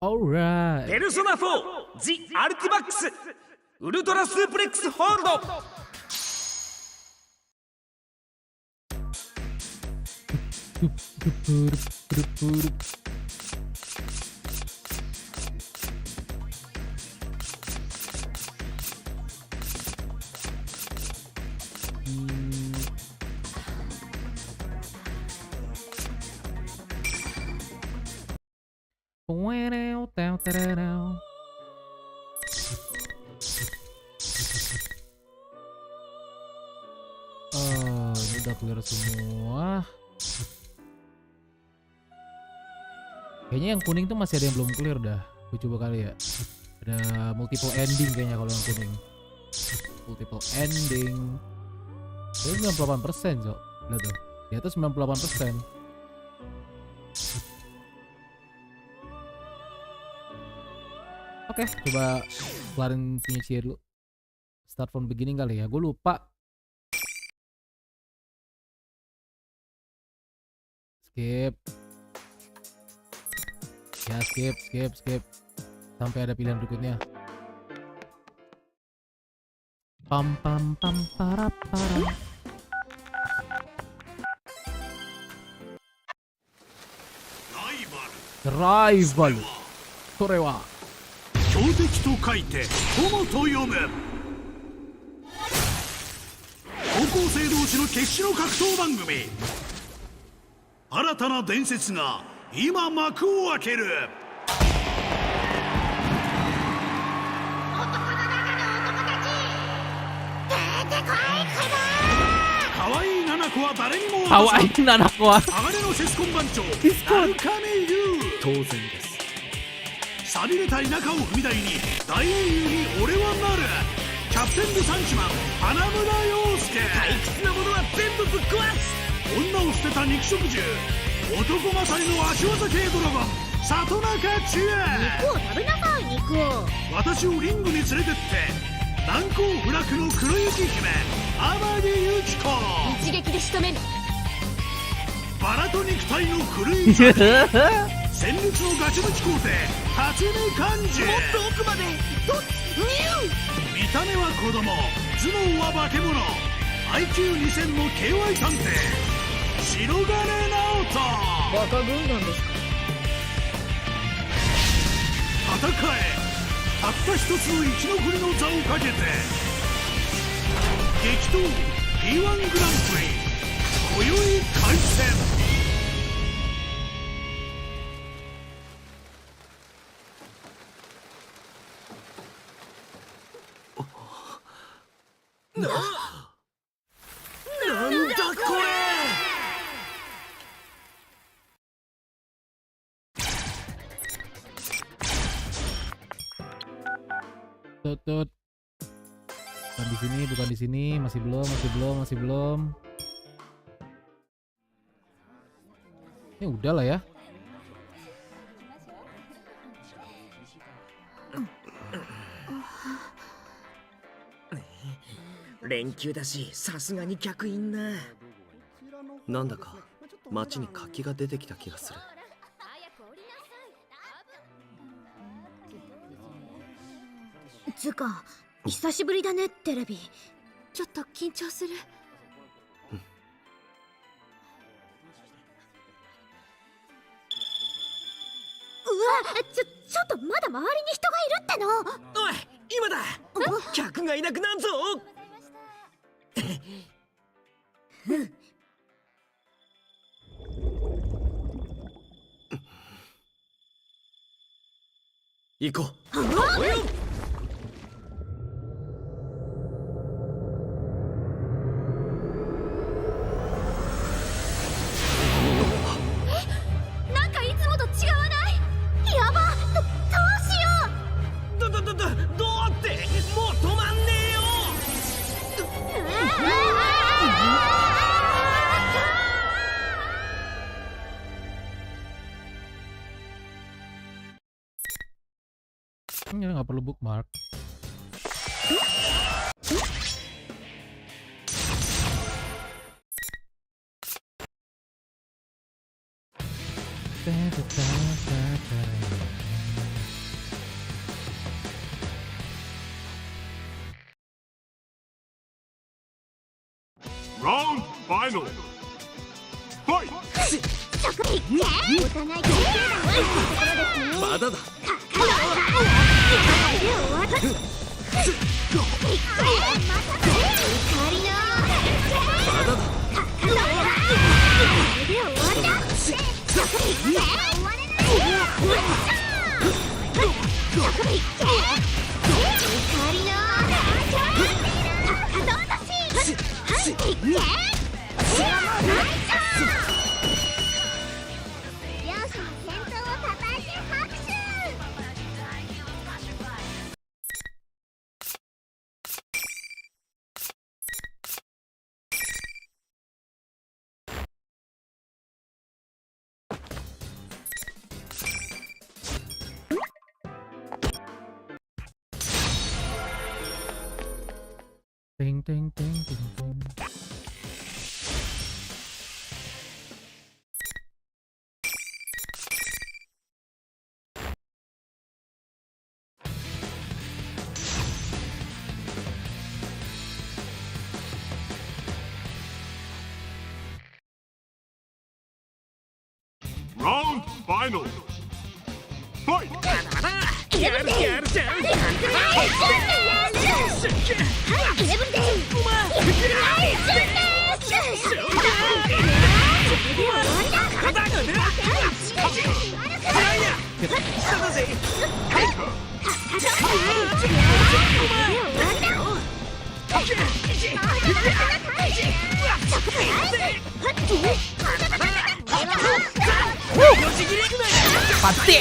Alright. ペルソナ4 The Ultimax ウルトラスープレックスホールド。Ini udah clear semua. Kayaknya yang kuning tuh masih ada yang belum clear dah. Gue coba kali ya. Ada multiple ending kayaknya kalau yang kuning. Multiple ending. Ini 98% so. Lihat tuh. Di atas 98%. Oke, coba kelarin punya Cia dulu. Start from beginning kali ya. Gue lupa. Skip. Ya skip. Sampai ada pilihan berikutnya. Pam pam pam para para. Rival. Korewa. 強敵と書いて友と読む。高校生同士の決死の格闘番組。新たな伝説が今幕を開ける。男の中の男たち、出てこい可愛い七子は誰にも可愛い七子は鋼のセスコン番長鳴亀優。当然です。錆びれた田舎を踏み台に大英雄に俺はなる。キャプテン・ブ・サンチマン花村陽介。退屈なものは全部ぶっ壊す。女を捨てた肉食獣、男勝りの足技系ドラゴン里中千恵。肉を食べなさい。肉を。私をリングに連れてって難攻不落の黒雪姫天城由紀子。一撃で仕留める。バラと肉体の狂い戦戦慄のガチムチ皇帝辰巳寛治。もっと奥まで見た目は子供、頭脳は化け物。 IQ2000 の KY 探偵白金直人。バカ軍団ですか。戦え、たった一つの生き残りの座をかけて激闘 P1 グランプリ今宵開戦。なんだこれ。Tut. Bukan di sini, masih belum. Ya udah lah ya. 連休だし、さすがに客いんな。なんだか街に活気が出てきた気がする。つか久しぶりだねテレビ。ちょっと緊張する。うわ、ちょっとまだ周りに人がいるっての。おい、今だ。客がいなくなんぞ。行こう。およ。なんかいつもと違わない。やば、どうしよう。どうってもう止まんねえよ。Ini nggak perlu bookmark. Round final. Fight. お互い決定打のところですね。まだだ。Ting ting ting ting ting. Round final. Fight. やるやるじゃん。Pasti.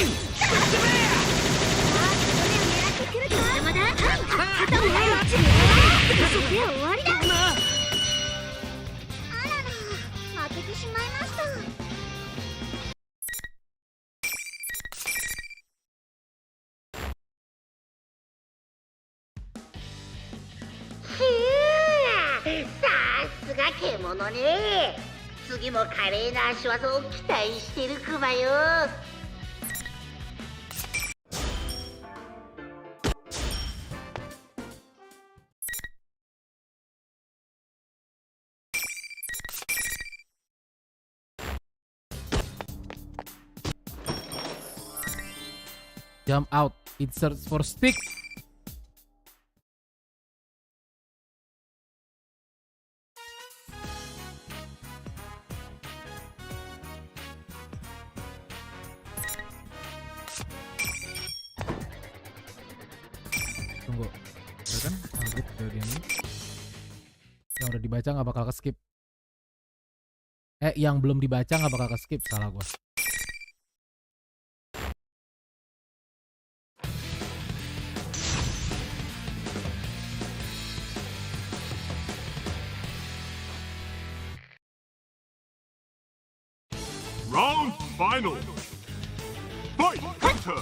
さすが獣ね。次も華麗な足技を期待してるクマよ。Jump out. It search for stick. Tunggu. Udah kan? Lanjut ke dia nih. Yang udah dibaca nggak bakal ke skip. Yang belum dibaca nggak bakal ke skip. Salah gua. Round final. Fight. Counter.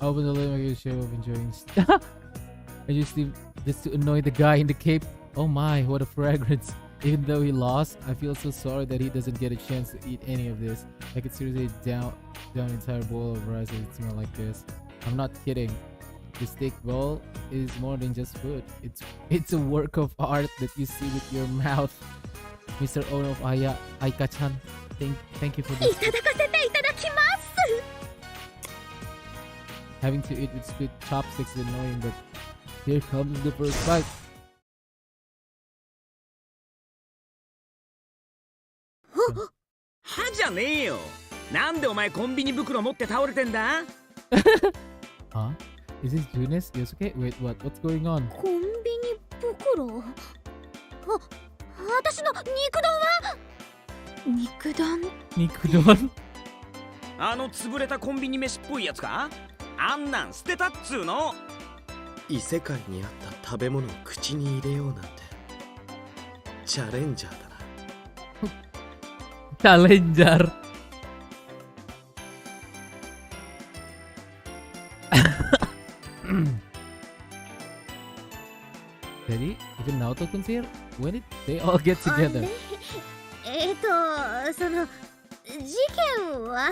Open the lid, make a show of enjoying I just to annoy the guy in the cape. Oh my, what a fragrance. Even though he lost, I feel so sorry that he doesn't get a chance to eat any of this. I could seriously down an entire bowl of rice if it smelled like this. I'm not kidding. The steak bowl is more than just food. It's a work of art that you see with your mouth. Mr. Owner of Aika-chan, thank you for this. Having to eat with split chopsticks is annoying, but here comes the first bite. はじゃねえよ。なんでお前コンビニ袋持って倒れてんだ？ Huh? Is this Junes? Yosuke? Wait, what? What's going on? コンビニ袋。私の肉丼は肉丼。肉丼あの潰れたコンビニ飯っぽいやつか？あんなん捨てたっつうの。異世界にあった食べ物を口に入れようなんてチャレンジャーだな。Challenger. Jadi, even Naoto-kun's here. When did they all get あれ together? その事件は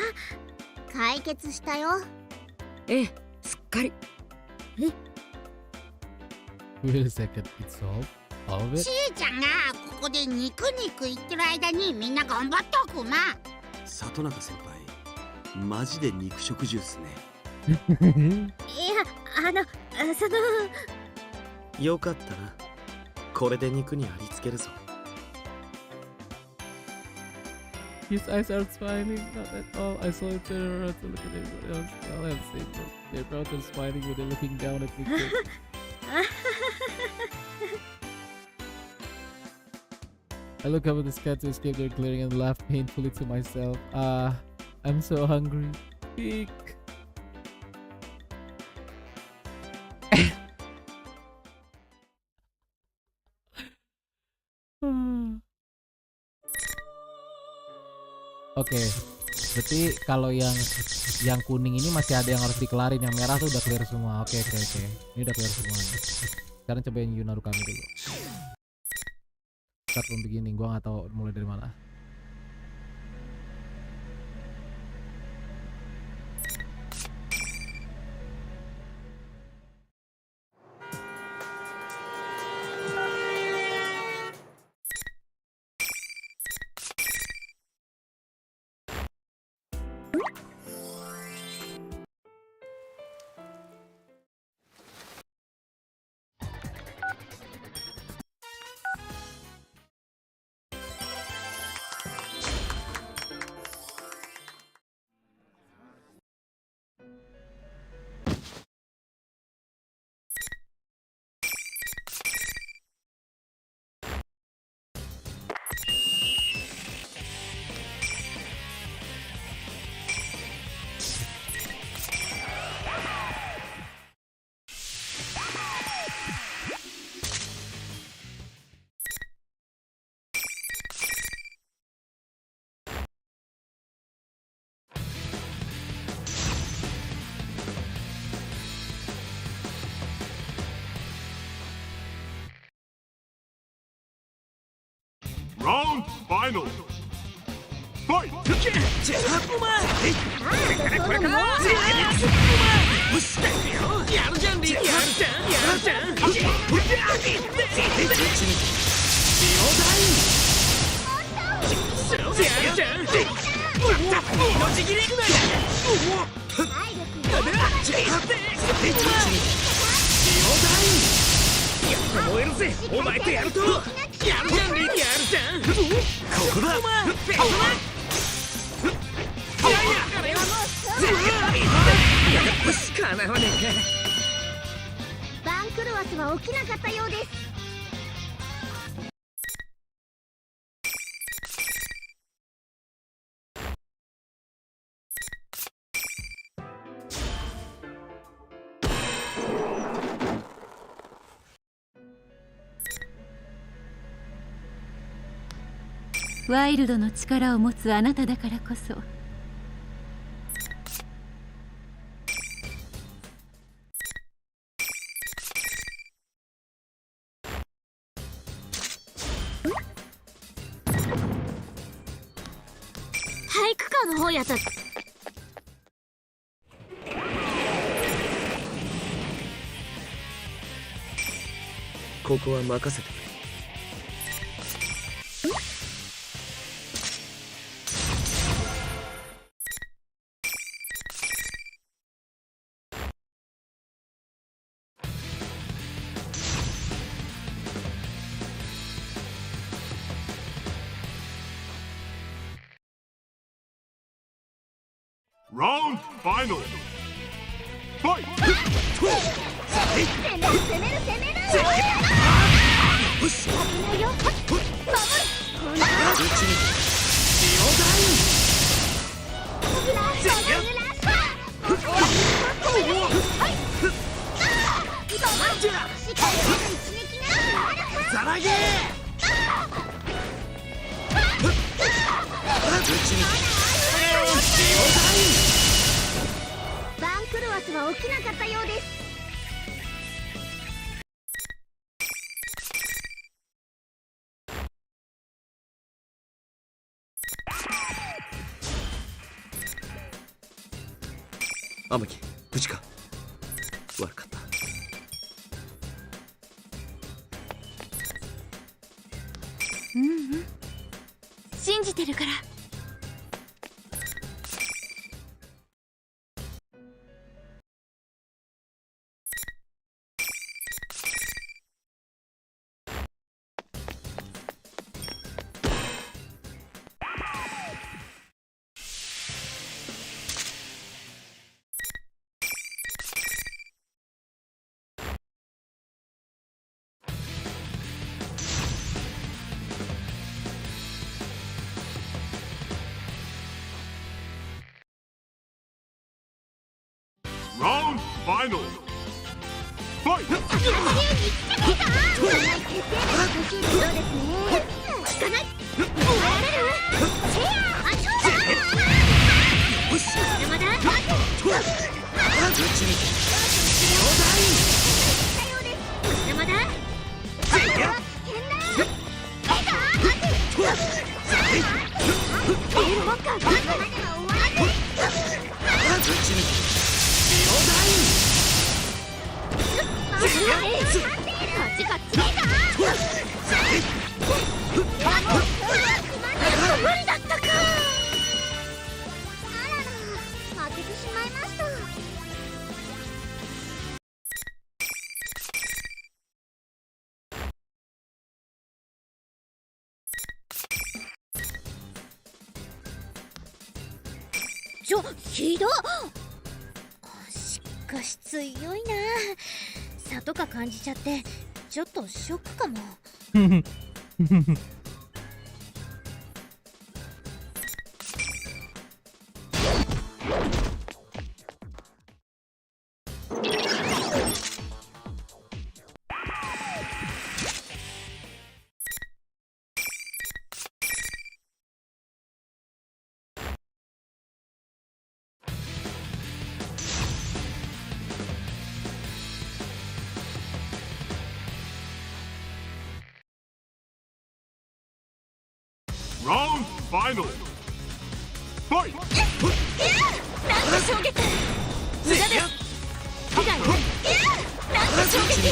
解決したよ。ええ、すっかり。 Wait a second, it's solved? All of it? ちーちゃんがここで肉言ってる間にみんな頑張っとくな。里中先輩、マジで肉食ジュースね。いや、そのよかったな。これで肉にありつけるぞ。His eyes are smiling, not at all. I saw it turn around to look at everyone else. They all have the same look. Their mouths are smiling when they're looking down at me. I look up at the sky to escape their glaring and laugh painfully to myself. I'm so hungry. Eek. Oke, berarti kalau yang kuning ini masih ada yang harus dikelarin, yang merah tuh udah clear semua. Oke, ini udah clear semua. Sekarang cobain Yuna Rukami dulu. Start from beginning, gua nggak tahu mulai dari mana. Round final. Fight. じゃあお前これからよしやるじゃんリやるじゃん命切り燃えるぜお前とやるとやるじゃんリやるじゃんここだお前よしかなわねえか番狂わせは起きなかったようです。ワイルドの力を持つあなただからこそ体育館の方やった。ここは任せてくれ。Round final. Fight. 攻める攻める攻めるよし危ないよ守るこんなぶち抜けジオダイグラストグラストはい今はしっかり一撃なザラゲーぶち抜けジオダイ番狂わせは起きなかったようです。天城無事か。悪かった。信じてるから。Round final. Fight. 決定的どうですね。聞かない。やられる。シェア。あ、そうだ。よしまだ。ぶち抜けジオダイまだ。せいや変な。エールモッカー。までは終わる。ぶち抜けジオダイこっちこっちだ。無理だったか。あらら、負けてしまいました。ひどっ。しかし強いな。差とか感じちゃってちょっとショックかも。Round final. Fight. なんと衝撃無駄です。被害あり。なんと衝撃ジ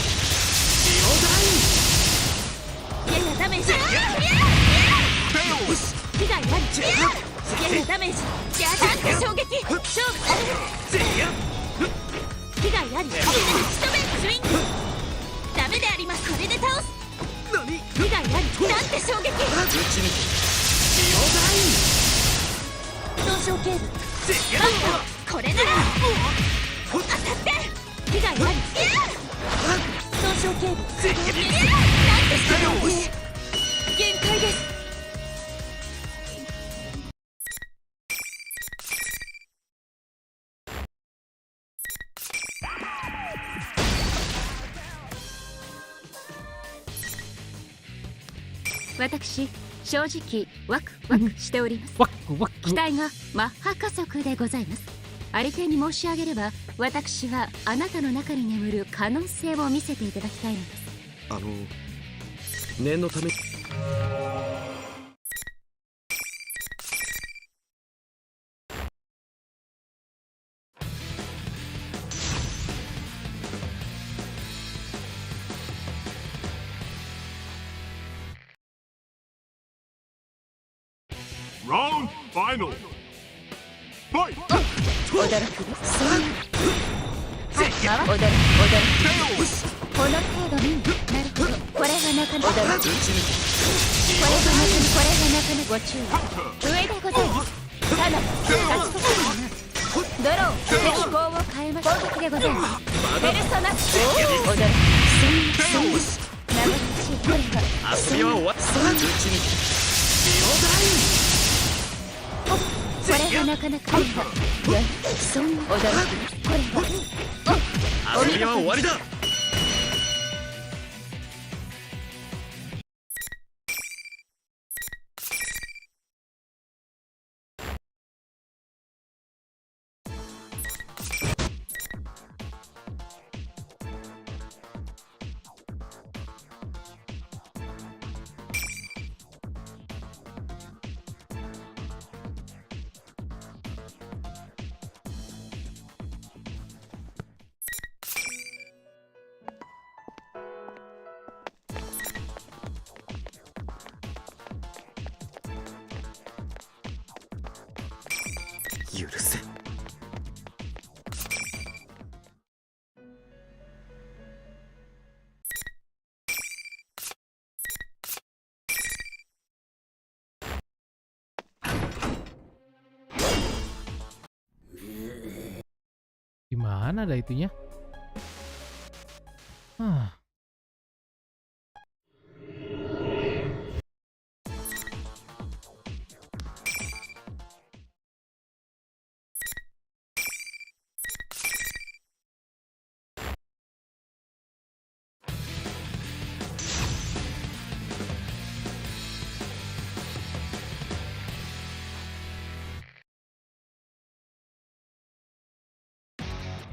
オダイややダメージ。被害あり。ややダメージ。なんと衝撃勝負される。せいや被害あり。仕留めスイングダメであります。これで倒す。何被害あり。なんて衝撃ぶち抜けジオ損傷警部せいやバッタこれなら当たって被害あり損傷警部せいやなんて衝撃限界です。私正直ワクワクしております。ワクワク。期待がマッハ加速でございます。ありていに申し上げれば、私はあなたの中に眠る可能性を見せていただきたいのです。念のため。Round final. Fight. 驚きです。そう驚きこの程度になるほど。これがなかなかこれがなかご注意上でございます。ただ勝ちとするなドロー傾向を変えます攻撃でございますペルソナ踊る長持ちこれは遊びは終わった。打ち抜きこれはなかなかいいわよそんな驚きこれは遊びは終わりだ。許せ。Gimana ada itunya? Hah.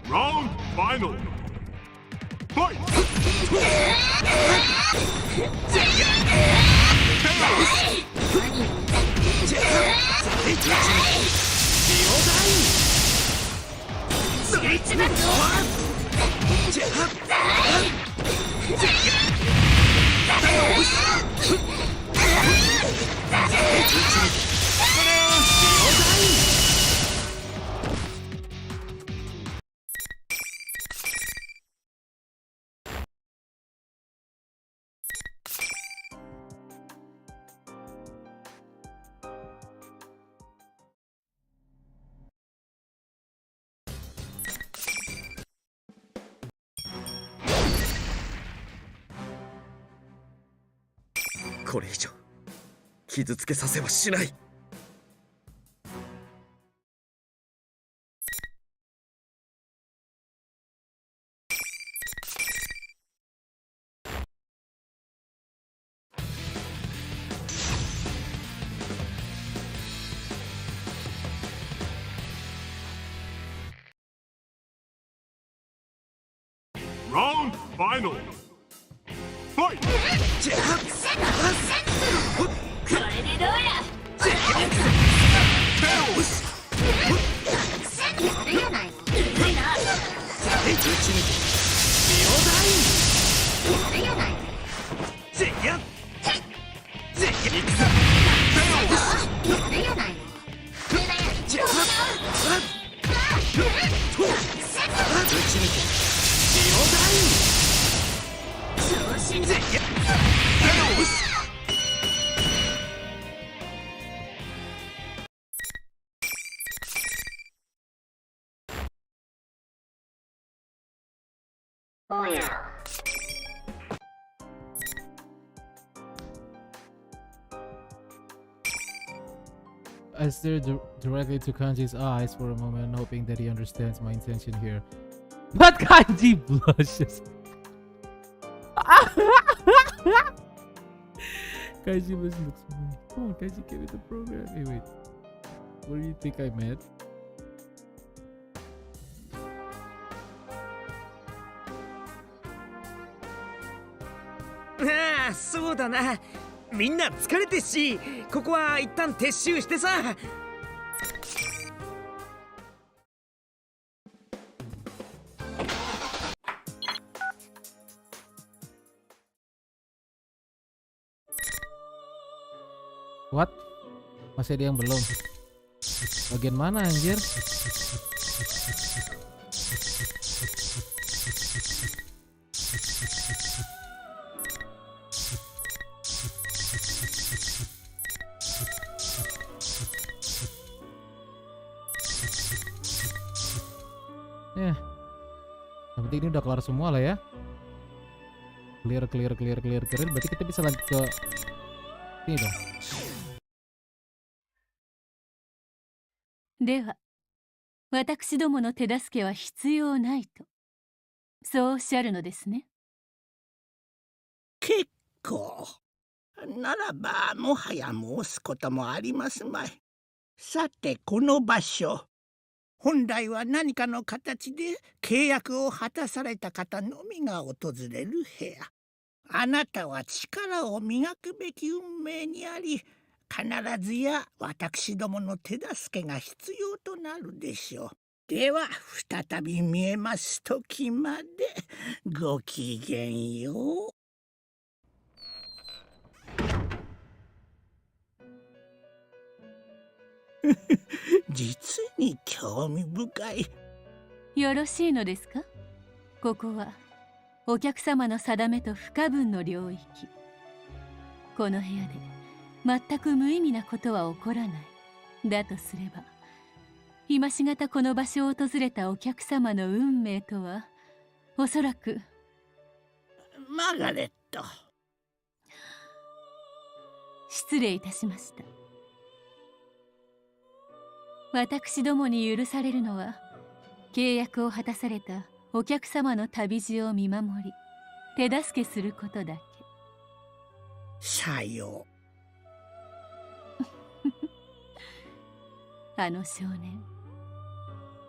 Round final. Fight! This これ以上傷つけさせはしない。Round final. Fight! これでどうややるやないのうるいなやるやないのやるやないの調子におやI stare directly to Kanji's eyes for a moment, hoping that he understands my intention here. But Kanji blushes. Kanji was looks funny. Come on, Kanji, give me the program. Hey, wait. What do you think I meant? ああ、そうだな。みんな疲れてっし、ここは一旦撤収してさ。What? Masih ada yang belum? Bagian mana anjir? Ya, yang penting ini udah kelar semua lah ya. Clear. Berarti kita bisa lanjut ke ini dong. では、私どもの手助けは必要ないと、そうおっしゃるのですね。結構。ならばもはや申すこともありますまい。さてこの場所、本来は何かの形で契約を果たされた方のみが訪れる部屋。あなたは力を磨くべき運命にあり、必ずや私どもの手助けが必要となるでしょう。では再び見えます時までごきげんよう。実に興味深い。よろしいのですか？ここはお客様の定めと不可分の領域。この部屋で全く無意味なことは起こらない。だとすれば、今しがたこの場所を訪れたお客様の運命とは、おそらくマーガレット。失礼いたしました。私どもに許されるのは、契約を果たされたお客様の旅路を見守り、手助けすることだけ。さよう。あの少年、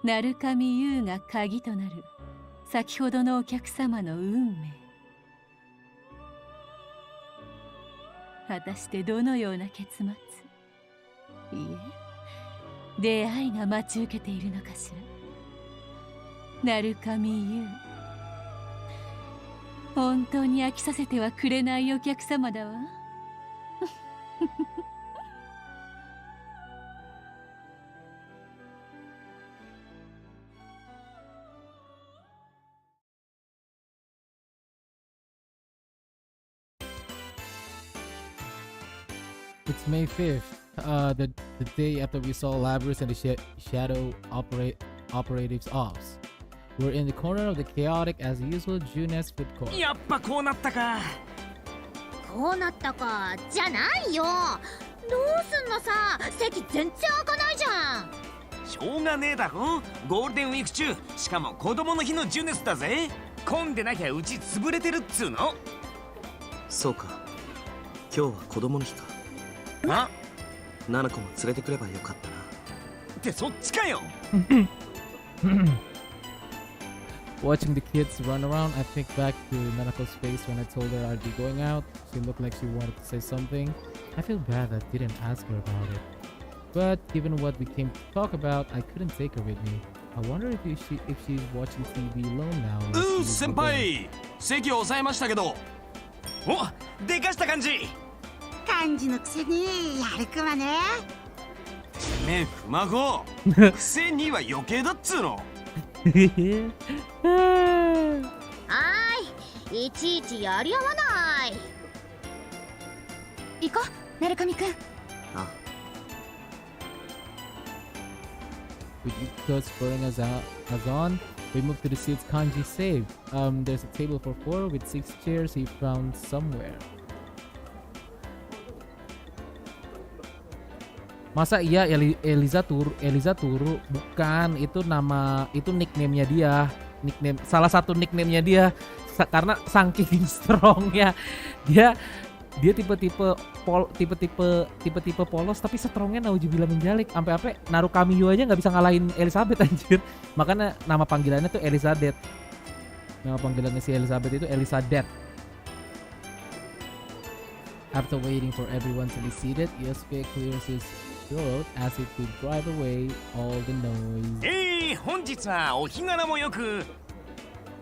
鳴上優が鍵となる先ほどのお客様の運命。果たしてどのような結末、いえ出会いが待ち受けているのかしら。鳴上優、本当に飽きさせてはくれないお客様だわ。It's May 5th, the day after we saw Labrys and the Shadow Operatives Ops. We're in the corner of the chaotic as usual Junes food court. やっぱこうなったか。こうなったかじゃないよ。どうすんのさ、席全然開かないじゃん。しょうがねえだろ、ゴールデンウィーク中、しかも子供の日のジュネスだぜ。混んでなきゃうち潰れてるっつうの。そうか、今日は子供の日か。あ、7個も連れてくればよかったな。ってそっちかよ。Watching the kids run around, I think back to Nanako's face when I told her I'd be going out. She looked like she wanted to say something. I feel bad that I didn't ask her about it. But given what we came to talk about, I couldn't take her with me. I wonder if she's watching TV alone now. 先輩、席を押さえましたけど。お、でかした感じ。感じのくせにやるくわね。ねえ、ふまご。くせには余計だっつうの。はーい、いちいちやり合わない。行こう、鳴上くん。あ、With Yukiko's spurring us on, we moved to the seats Kanji saved. There's a table for 4 with 6 chairs he found somewhere. Masa iya Eliza turu? Bukan, itu nama, itu nickname-nya dia. Salah satu nickname-nya dia. Karena saking strongnya dia tipe-tipe polos tapi strongnya naujubillah menjalik. Sampai Narukami Yu aja nggak bisa ngalahin Elizabeth anjir. Makanya nama panggilannya tuh ELIZA-DEATH. Nama panggilannya si Elizabeth itu ELIZA-DEATH. After waiting for everyone to be seated, Yosuke clears his throat as if to drive away all the noise. 本日はお日柄もよく。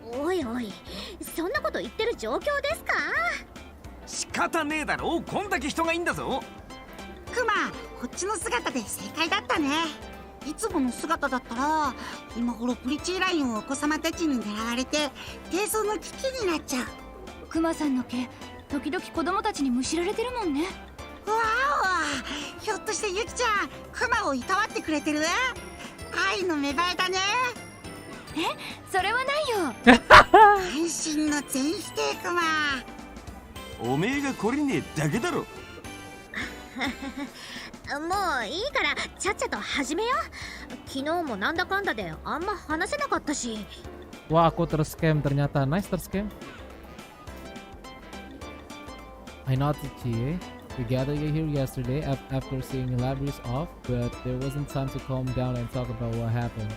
おいおい、そんなこと言ってる状況ですか？仕方ねえだろ、こんだけ人がいいんだぞ。クマ、こっちの姿で正解だったね。いつもの姿だったら今頃プリチーラインをお子様たちに狙われて低層の危機になっちゃう。クマさんの毛、時々子供たちにむしられてるもんね。わお、ひょっとしてユキちゃんクマをいたわってくれてる？愛の芽生えだね。それはないよ。配信の全否定クマ。おめえが懲りねえだけだろ。もういいからちゃっちゃと始めよう。昨日もなんだかんだであんま話せなかったし。 Wah, aku terscam ternyata. Nice terscam. I noted Chie. We gathered here yesterday after seeing Labyrinth off, but there wasn't time to calm down and talk about what happened.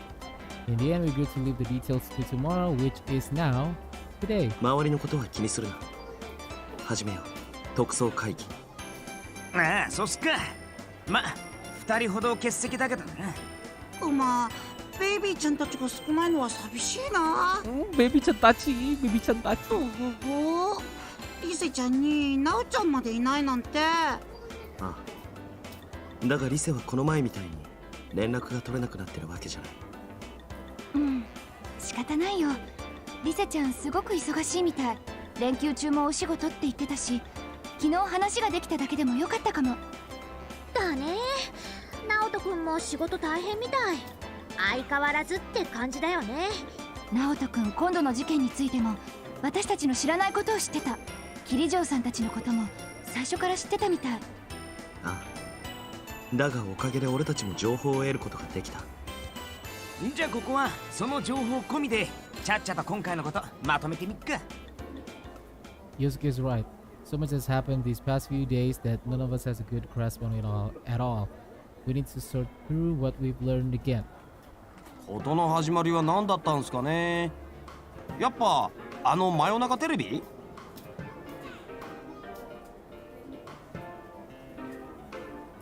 In the end, we agreed to leave the details to tomorrow, which is now today. 周りのことは気にするな。始めよう。特捜会議。ああ、そうっすか。ま、2人ほど欠席だけどな。クマ、ベイビーちゃんたちが少ないのは寂しいな。Babyちゃんたち、Babyちゃんたち。ほほほ。リセちゃんにナオちゃんまでいないなんて。ああ。だがリセはこの前みたいに連絡が取れなくなってるわけじゃない。仕方ないよ。リセちゃんすごく忙しいみたい。連休中もお仕事って言ってたし、昨日話ができただけでもよかったかも。だね。ナオト君も仕事大変みたい。相変わらずって感じだよね。ナオト君、今度の事件についても私たちの知らないことを知ってた。キリジョーさんたちのことも最初から知ってたみたい。ああ。だがおかげで俺たちも情報を得ることができた。じゃあここはその情報込みでちゃっちゃと今回のことまとめてみっか。Yosuke is right. So much has happened these past few days that none of us has a good grasp on it all at all. We need to sort through what we've learned again. 事の始まりは何だったんすかね。やっぱあの真夜中テレビ？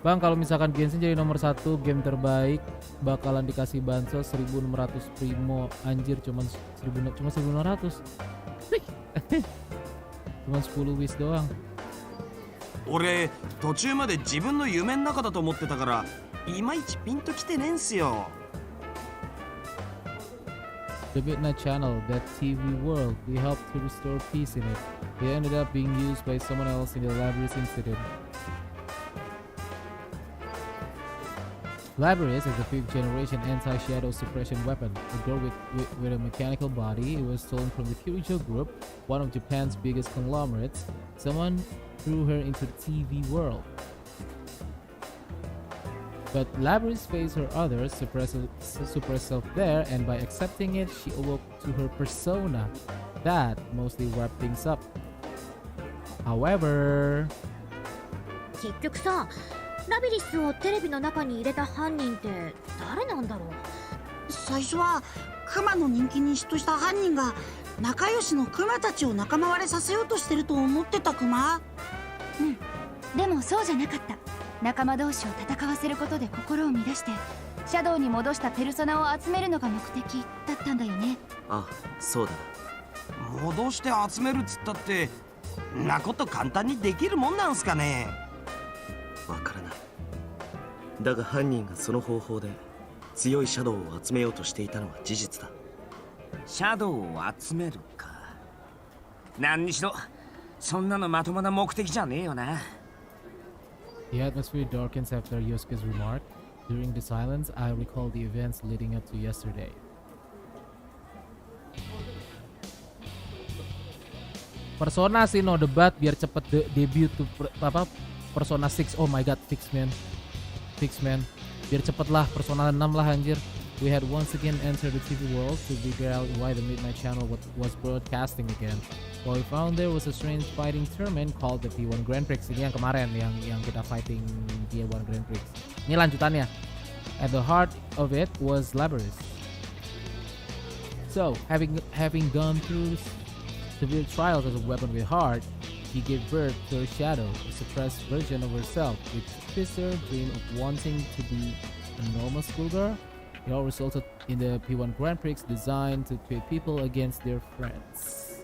Bang, kalau misalkan Genshin jadi nomor 1 game terbaik, bakalan dikasih bansos 1600 primo. Anjir, cuma 1600. Cuma 10 wish doang. 俺途中まで自分の夢の中だと思ってたからいまいちピンときてねえんすよ。 The Midnight Channel, that TV world, we helped to restore peace in it. It ended up being used by someone else in the Labyrinth incident. Labyrinth is a 5th generation anti-shadow suppression weapon. A girl with a mechanical body. It was stolen from the Kirijo Group, one of Japan's biggest conglomerates. Someone threw her into the TV world. But Labyrinth faced her others, suppressed herself there, and by accepting it, she awoke to her persona. That mostly wrapped things up. However... 結局さ、ラビリスをテレビの中に入れた犯人って誰なんだろう。最初はクマの人気に嫉妬した犯人が仲良しのクマたちを仲間割れさせようとしてると思ってたクマ。でもそうじゃなかった。仲間同士を戦わせることで心を乱してシャドウに戻したペルソナを集めるのが目的だったんだよね。ああ、そうだな。戻して集めるっつったってなこと簡単にできるもんなんすかね。わからない。だが犯人がその方法で強いシャドウを集めようとしていたのは事実だ。シャドウを集めるか。何にしろそんなのまともな目的じゃねえよな。 The atmosphere darkens after Yosuke's remark. During the silence, I recall the events leading up to yesterday. Persona sih no debat biar cepet debut tuh Persona 6. Oh my god, fix man. Biar cepet lah Persona 6 lah anjir. We had once again entered the TV world to figure out why the Midnight Channel was broadcasting again. What we found there was a strange fighting tournament called the P1 Grand Prix. Ini yang kemarin yang kita fighting P1 Grand Prix. Ini lanjutannya. At the heart of it was Labyrinth. So, having gone through severe trials as a weapon with heart, he gave birth to her shadow, a suppressed version of herself, which fits her dream of wanting to be a normal schoolgirl. It all resulted in the P1 Grand Prix designed to pit people against their friends.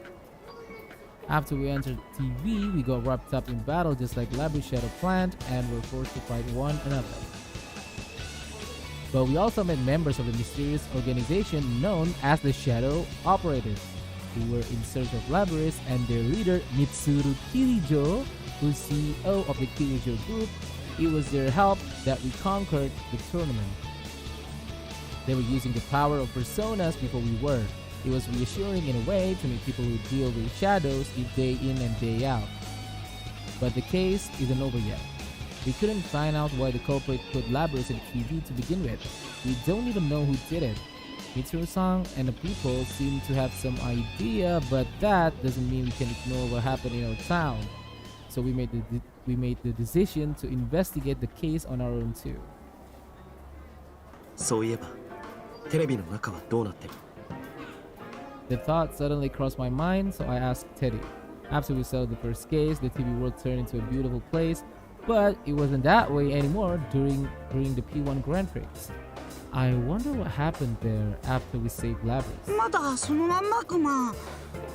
After we entered TV, we got wrapped up in battle just like Labyrinth Shadow planned and were forced to fight one another. But we also met members of the mysterious organization known as the Shadow Operators, who were in search of Labyrinth and their leader Mitsuru Kirijo, who's CEO of the Kirijo Group. It was their help that we conquered the tournament. They were using the power of personas before we were. It was reassuring in a way to meet people who deal with shadows day in and day out. But the case isn't over yet. We couldn't find out why the culprit put Labradors in TV to begin with. We don't even know who did it. Mitsuru-san and the people seem to have some idea, but that doesn't mean we can ignore what happened in our town. So we made the decision to investigate the case on our own too. そういえばテレビの中はどうなってる？ The thought suddenly crossed my mind, so I asked Teddy. After we settled the first case, the TV world turned into a beautiful place, but it wasn't that way anymore during the P1 Grand Prix. I wonder what happened there after we saved Labradors. まだそのまんまクマ。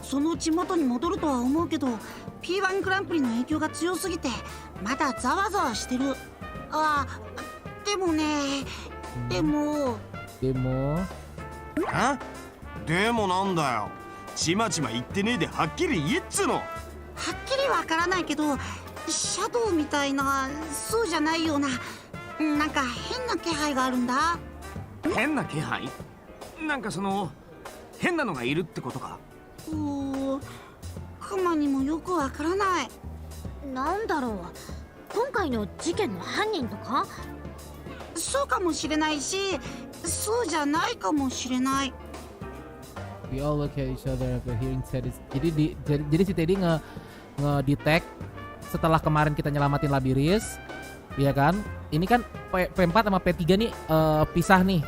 そのうち元に戻るとは思うけど P1 グランプリの影響が強すぎてまだざわざわしてる。あ、でもね、でもでもなんだよ。ちまちま言ってねえではっきり言えっつの。はっきりわからないけどシャドウみたいな、そうじゃないような、なんか変な気配があるんだ。変な気配？なんかその変なのがいるってことか？クマにもよくわからない。なんだろう、今回の事件の犯人とか？そうかもしれないし、そうじゃないかもしれない。We all look at each other after hearing Teddy. Jadi si Teddy ngedetect setelah kemarin kita nyelamatin Labiris, ya kan? Ini kan P4 sama P3 nih pisah nih,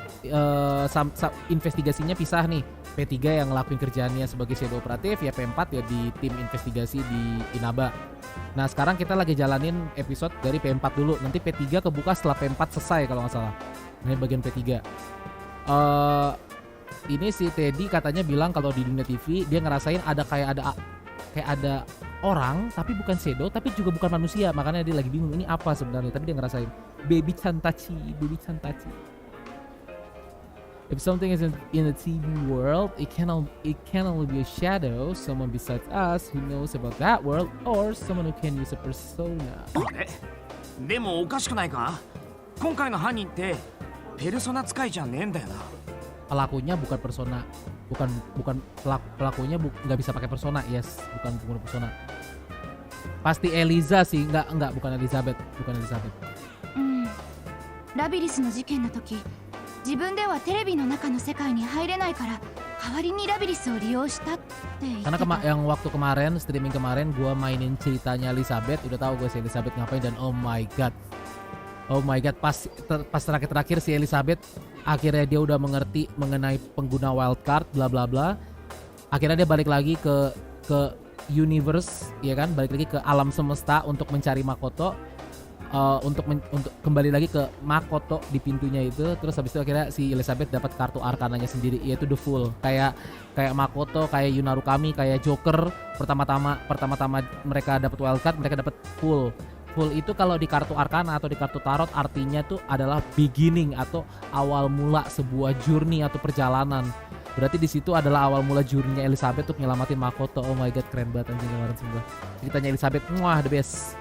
investigasinya pisah nih. P3 yang ngelakuin kerjaannya sebagai shadow operatif, ya P4 ya di tim investigasi di Inaba. Nah sekarang kita lagi jalanin episode dari P4 dulu. Nanti P3 kebuka setelah P4 selesai kalau nggak salah. Ini bagian P3. Ini si Teddy katanya bilang kalau di dunia TV dia ngerasain ada ada orang tapi bukan shadow tapi juga bukan manusia, makanya dia lagi bingung ini apa sebenarnya, tapi dia ngerasain baby chantachi. If something is in the TV world, it can only be a shadow, someone besides us who knows about that world, or someone who can use a persona. あれ？でもおかしくないか？今回の犯人ってペルソナ使いじゃねえんだよな。Pelakunya bukan persona, bukan pelakunya nggak bisa pakai persona, yes, bukan pengguna persona. Pasti Eliza sih, enggak, bukan Elizabeth. ラビリスの事件の時、自分ではテレビの中の世界に入れないから代わりにラビリスを利用したって言ってた。 Karena yang waktu kemarin streaming kemarin gue mainin ceritanya Elizabeth, udah tahu gue si Elizabeth ngapain dan oh my god pas terakhir si Elizabeth akhirnya dia udah mengerti mengenai pengguna wildcard bla bla bla. Akhirnya dia balik lagi ke universe, ya kan, balik lagi ke alam semesta untuk mencari Makoto, untuk kembali lagi ke Makoto di pintunya itu. Terus habis itu akhirnya si Elizabeth dapat kartu arkananya sendiri, yaitu The Fool. Kayak Makoto, kayak Yunarukami, kayak Joker, pertama-tama mereka dapat wildcard, mereka dapat Fool. Full itu kalau di kartu arkana atau di kartu tarot artinya tuh adalah beginning atau awal mula sebuah journey atau perjalanan. Berarti di situ adalah awal mula journey-nya Elizabeth untuk nyelamatin Makoto. Oh my god, keren banget anjing kemarin semua. Ceritanya Elizabeth, wah the best.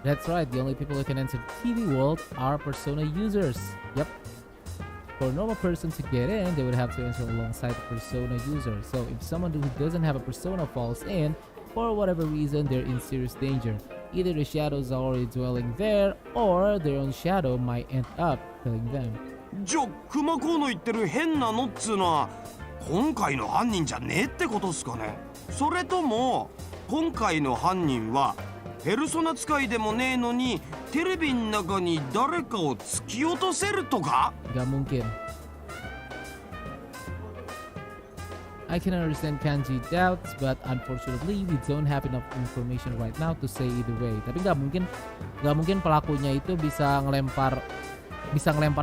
That's right, the only people who can enter the TV world are persona users. Yep. For a normal person to get in, they would have to enter alongside the persona user. So if someone who doesn't have a persona falls in, for whatever reason, they're in serious danger. Either the shadows are already dwelling there, or their own shadow might end up killing them. じゃあ熊子の言ってる変なのっつうのは今回の犯人じゃねえってことっすかね？それとも今回の犯人はペルソナ使いでもねえのにテレビの中に誰かを突き落とせるとか？ Gak mungkin. I can understand Kanji doubts, but unfortunately we don't have enough information right now to say either way. Tapi nggak mungkin pelakunya itu bisa ngelempar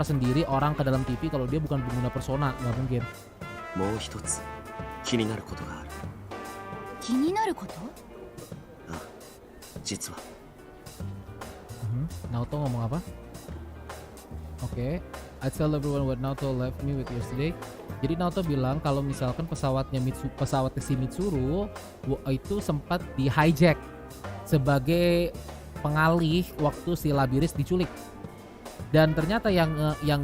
sendiri orang ke dalam TV kalau dia bukan pengguna persona, nggak mungkin. もう一つ気になることがある。気になること？あ、実は。Naoto ngomong apa? Oke. I tell everyone what Naoto left me with yesterday. Jadi Naoto bilang kalau misalkan pesawatnya si Mitsuru itu sempat di hijack sebagai pengalih waktu si Labiris diculik. Dan ternyata yang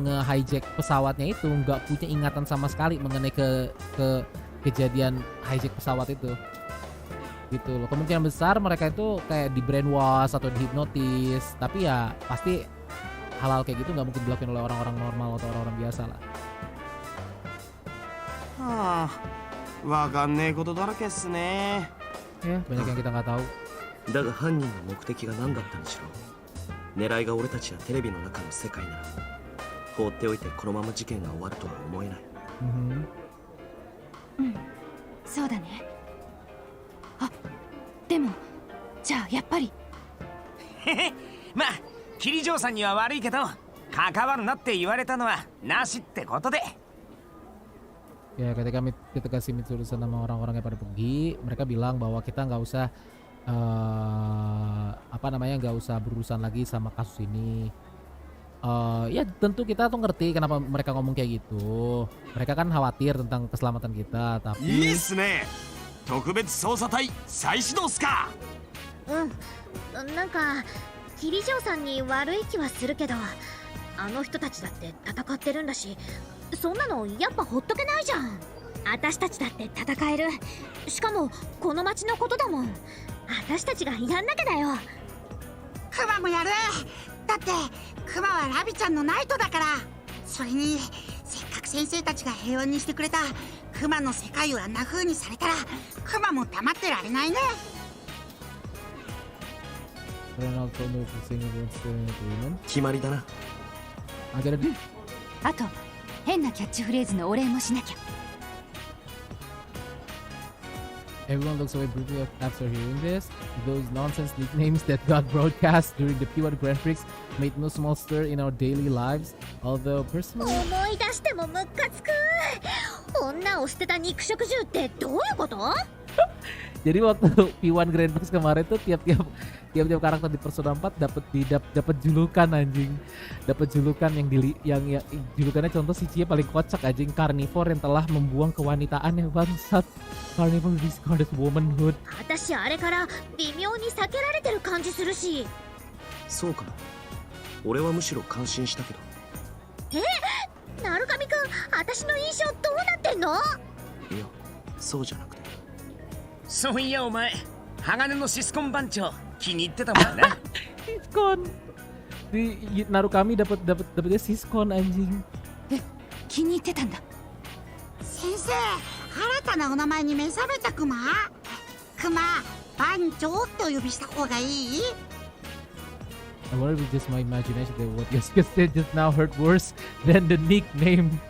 hijack pesawatnya itu nggak punya ingatan sama sekali mengenai ke kejadian hijack pesawat itu. Gitu loh. Kemungkinan besar mereka itu kayak di brainwash atau dihipnotis, tapi ya pasti hal-hal kayak gitu nggak mungkin dilakukan oleh orang-orang normal atau orang-orang biasa lah. はあ、わかんねえことだらけっすね。 Ya, banyak yang kita nggak tahu. だが犯人の目的が何だったにしろ、狙いが俺たちやテレビの中の世界なら放っておいてこのまま事件が終わるとは思えない。そうだね。あ、でもじゃあやっぱりまあ桐城さんには悪いけど関わるなって言われたのはなしってことで。 Ya, ketika si Mitsuru sama orang-orang yang pada pergi, mereka bilang bahwa kita nggak usah nggak usah berurusan lagi sama kasus ini. Ya tentu kita tuh ngerti kenapa mereka ngomong kayak gitu. Mereka kan khawatir tentang keselamatan kita, tapi いいっすね。特別捜査隊再始動っすか。なんか桐城さんに悪い気はするけど、あの人たちだって戦ってるんだし、そんなのやっぱほっとけないじゃん。私たちだって戦える。しかもこの町のことだもん。私たちがやんなきゃだよ。クマもやる。だってクマはラビちゃんのナイトだから。それにせっかく先生たちが平和にしてくれたクマの世界をあんな風にされたらクマも黙ってられないね。 決まりだな。あと変なキャッチフレーズのお礼もしなきゃ。 everyone looks away briefly after hearing this. Those nonsense nicknames that got broadcast during the P4A Grand Prix made no small stir in our daily lives. Although personally, 思い出してもムカつく。女を捨てた肉食獣ってどういうこと？ jadi waktu P1 Grand Prix kemarin tuh tiap-tiap karakter di Persona 4 dapat julukan anjing. Dapat julukan yang julukannya contoh si Cia paling kocak anjing, carnivore yang telah membuang kewanitaan yang bangsat. Carnivore discarded womanhood. 私あれから微妙に避けられてる感じするし。そうかな。俺はむしろ感心したけど。なるかみくん、私の印象どうなってんの？いや、そうじゃなくて。そういやお前、鋼のシスコン番長気に入ってたもんな。Siskon. Di Narukami dapetnya Siskon anjing. 気に入ってたんだ。先生、新たなお名前に目覚めたクマ番長ってお呼びした方がいい？ I wonder if it's just my imagination that what Yosuke said just now hurt worse than the nickname.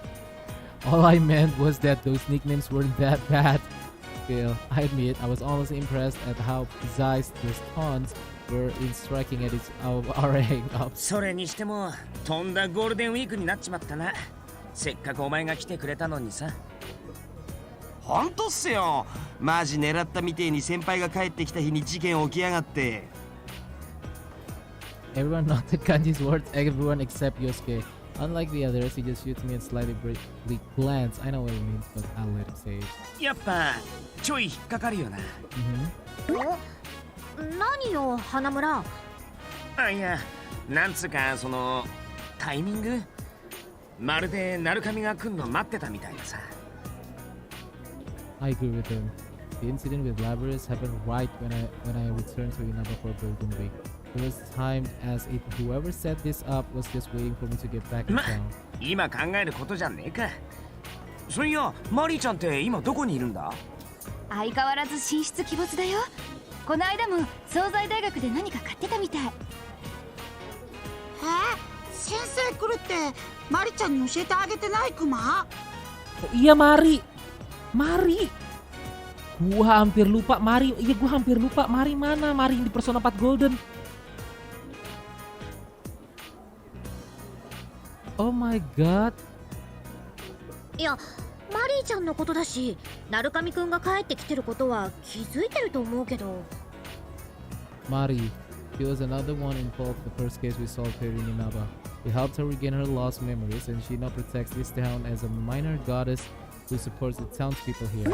All I meant was that those nicknames weren't that bad. Still, I admit I was almost impressed at how precise the response were in striking at our hang-ups. それにしてもとんだゴールデンウィークになっちまったな。せっかくお前が来てくれたのにさ。ほんとっすよ。マジ狙ったみてえに先輩が帰ってきた日に事件起きやがって。 Everyone noted Kanji's words, everyone except Yosuke. Unlike the others, he just shoots me a slightly briefly glance. I know what he means, but I'll let him say it. やっぱちょい引っかかるよな。何よ花村。あ、いや、なんつうかそのタイミング、まるで鳴神が来んの待ってたみたいなさ。 I agree with him. The incident with Labyrinth happened right when I returned to Inaba for Golden Week. It was timed as if whoever set this up was just waiting for me to get back in town. 今考えることじゃねえか。そういや、マリーちゃんって今どこにいるんだ？相変わらず神出鬼没だよ。この間も惣菜大学で何か買ってたみたい。先生来るってマリちゃんに教えてあげてないクマ？ Oh iya Mari. Gua hampir lupa Mari. Iya gua hampir lupa Mari mana? Mari di Persona 4 Golden. Oh my god. いや、マリーちゃんのことだし、鳴神くんが帰ってきてることは気づいてると思うけど。Mari. She was another one involved in the first case we solved here in Inaba. We helped her regain her lost memories, and she now protects this town as a minor goddess who supports the townspeople here.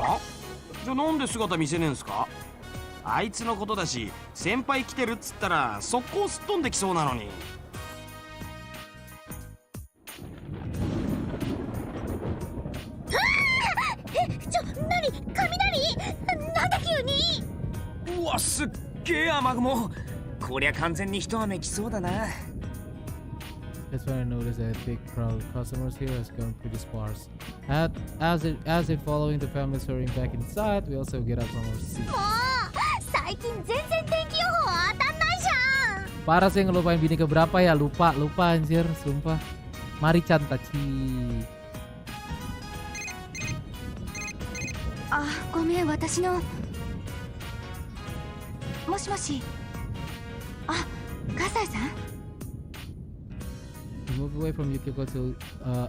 じゃあなんで姿見せねえんすか？あいつのことだし、先輩来てるっつったら速攻すっ飛んできそうなのに。わすっげえ雨雲。こりゃ完全に一雨来そうだな。 That's when I noticed that a big crowd of customers here has gone pretty sparse. As if following the families hurrying back inside, we also get up from our seats. 最近全然天気予報当たんないじゃん。 Parah sih ngelupain bini keberapa ya, lupa anjir, sumpah. Mari-chan tachi. あ、ごめん、私の。もしもし。あ、笠井さん。 We move away from Yukiko to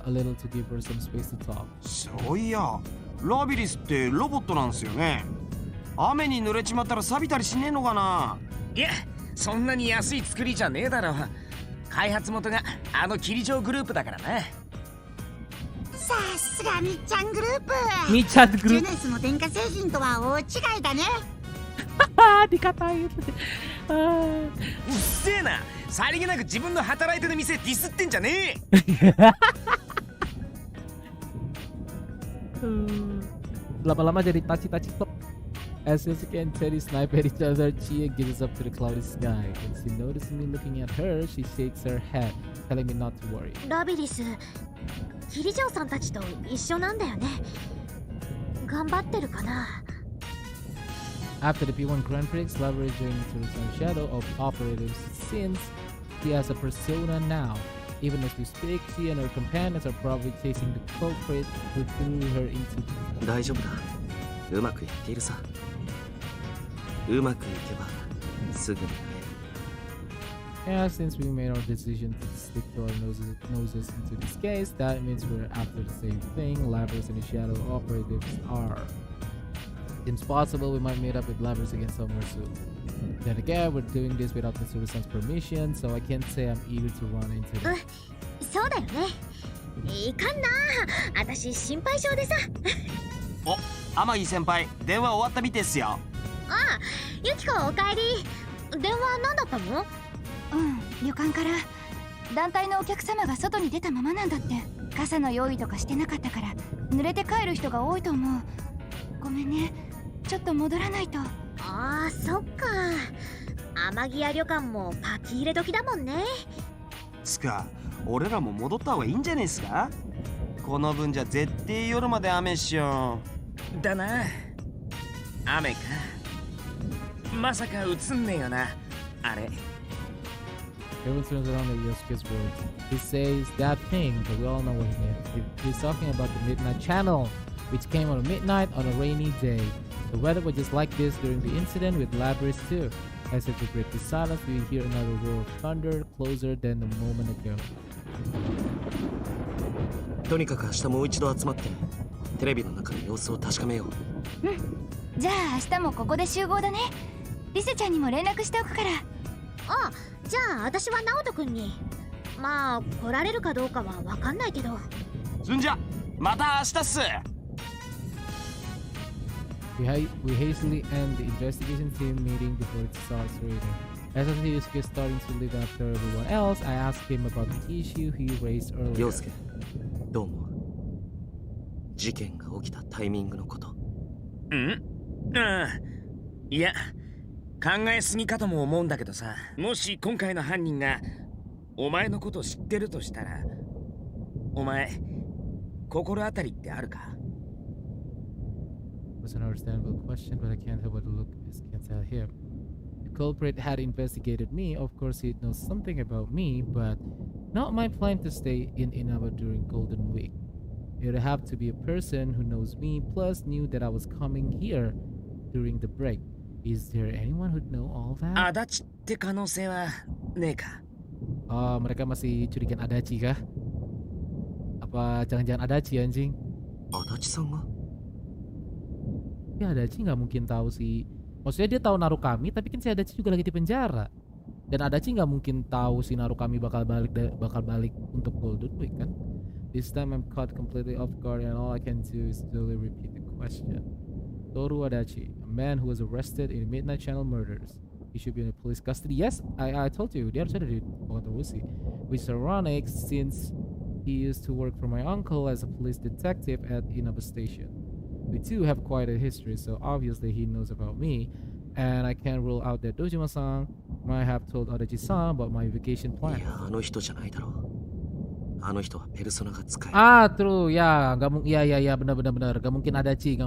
a little to give her some space to talk. そういやラビリスってロボットなんすよね。雨に濡れちまったら錆びたりしねえのかな。いや、そんなに安い作りじゃねえだろ。開発元があの霧状グループだからな。さすがみっちゃんグループ。 Michan ジ group. ュネスの電化製品とは大違いだね。Dikatain. うっせえな。さりげなく自分の働いてる店ディスってんじゃねえ。Lama-lama jadi tachi-tachi top. As Suzuki and Teddy snipe at each other, Chie gives up to the cloudy sky. When she notices me looking at her, she shakes her head, telling me not to worry. ラビリス、キリジョーさんたちと一緒なんだよね。頑張ってるかな。 After the P1 Grand Prix, leveraging to the shadow of operatives since he has a persona now. Even as we speak, she and her companions are probably chasing the culprit who threw her into. 大丈夫だ。うまくいっているさ。うまくいけばすぐに Yeah, since we made our decision to stick to our noses into this case, that means we're after the same thing. Labyrinth and the shadow operatives are. Seems possible we might meet up with Labyrinth again somewhere soon. Then again, we're doing this without Mr. Rusan's permission, so I can't say I'm eager to run into them. そうだよね。いかんな。私心配性でさ。お、天城先輩電話終わったみてっすよ。ああ、ユキコおかえり。電話何だったの？うん、旅館から団体のお客様が外に出たままなんだって。傘の用意とかしてなかったから濡れて帰る人が多いと思う。ごめんね、ちょっと戻らないと。ああ、そっか。天城屋旅館も書き入れ時だもんね。つか俺らも戻った方がいいんじゃねえっすか。この分じゃ絶対夜まで雨っしょ。だな。雨か。まさか映んねえよな、あれ。 Everyone turns around at Yosuke's words. He says that thing, but we all know what he meant. He's talking about the Midnight Channel, which came on midnight on a rainy day. The weather was just like this during the incident with Labyrinth too. As if to break the silence, we hear another roar of thunder closer than a moment ago. とにかく明日もう一度集まってテレビの中の様子を確かめよう。じゃあ明日もここで集合だね。リセちゃんにも連絡しておくから。あ、じゃあ私はナオト君に。まあ来られるかどうかは分かんないけど。そんじゃまた明日っす。We hastily end the investigation team meeting before it starts reading. As Yosuke is starting to leave after everyone else, I asked him about the issue he raised earlier. 陽介、どう思う？事件が起きたタイミングのこと。いや、考えすぎかとも思うんだけどさ。もし今回の犯人がお前のこと知ってるとしたら、お前心当たりってあるか？ It was an understandable question, but I can't help but look at him. The culprit had investigated me. Of course, he'd know something about me, but not my plan to stay in Inaba during Golden Week. It would have to be a person who knows me, plus knew that I was coming here during the break. Is there anyone who'd know all that? 足立って可能性はねえか？ Oh, mereka masih curigaan Adachi kah? Apa jangan-jangan Adachi anjing? 足立さんが？ Ya Adachi nggak mungkin tahu sih. Maksudnya dia tahu Narukami, tapi kan si Adachi juga lagi di penjara. Dan Adachi nggak mungkin tahu si Narukami bakal balik untuk Golden Week kan? This time I'm caught completely off guard, and all I can do is slowly repeat the question. Toru Adachi, a man who was arrested in Midnight Channel murders. He should be in police custody. Yes, I told you, dia harus ada di Okaterusi. Which is ironic since he used to work for my uncle as a police detective at Inaba Station. We too have quite a history, so obviously he knows about me. and I can't rule out that Dojima-san might have told Adachi-san about my vacation い plan. や、あの人じゃないだろう。あの人はペルソナが使える。 Ah, true. Ya, nggak mungkin. Ya, benar. Gak mungkin Adachi,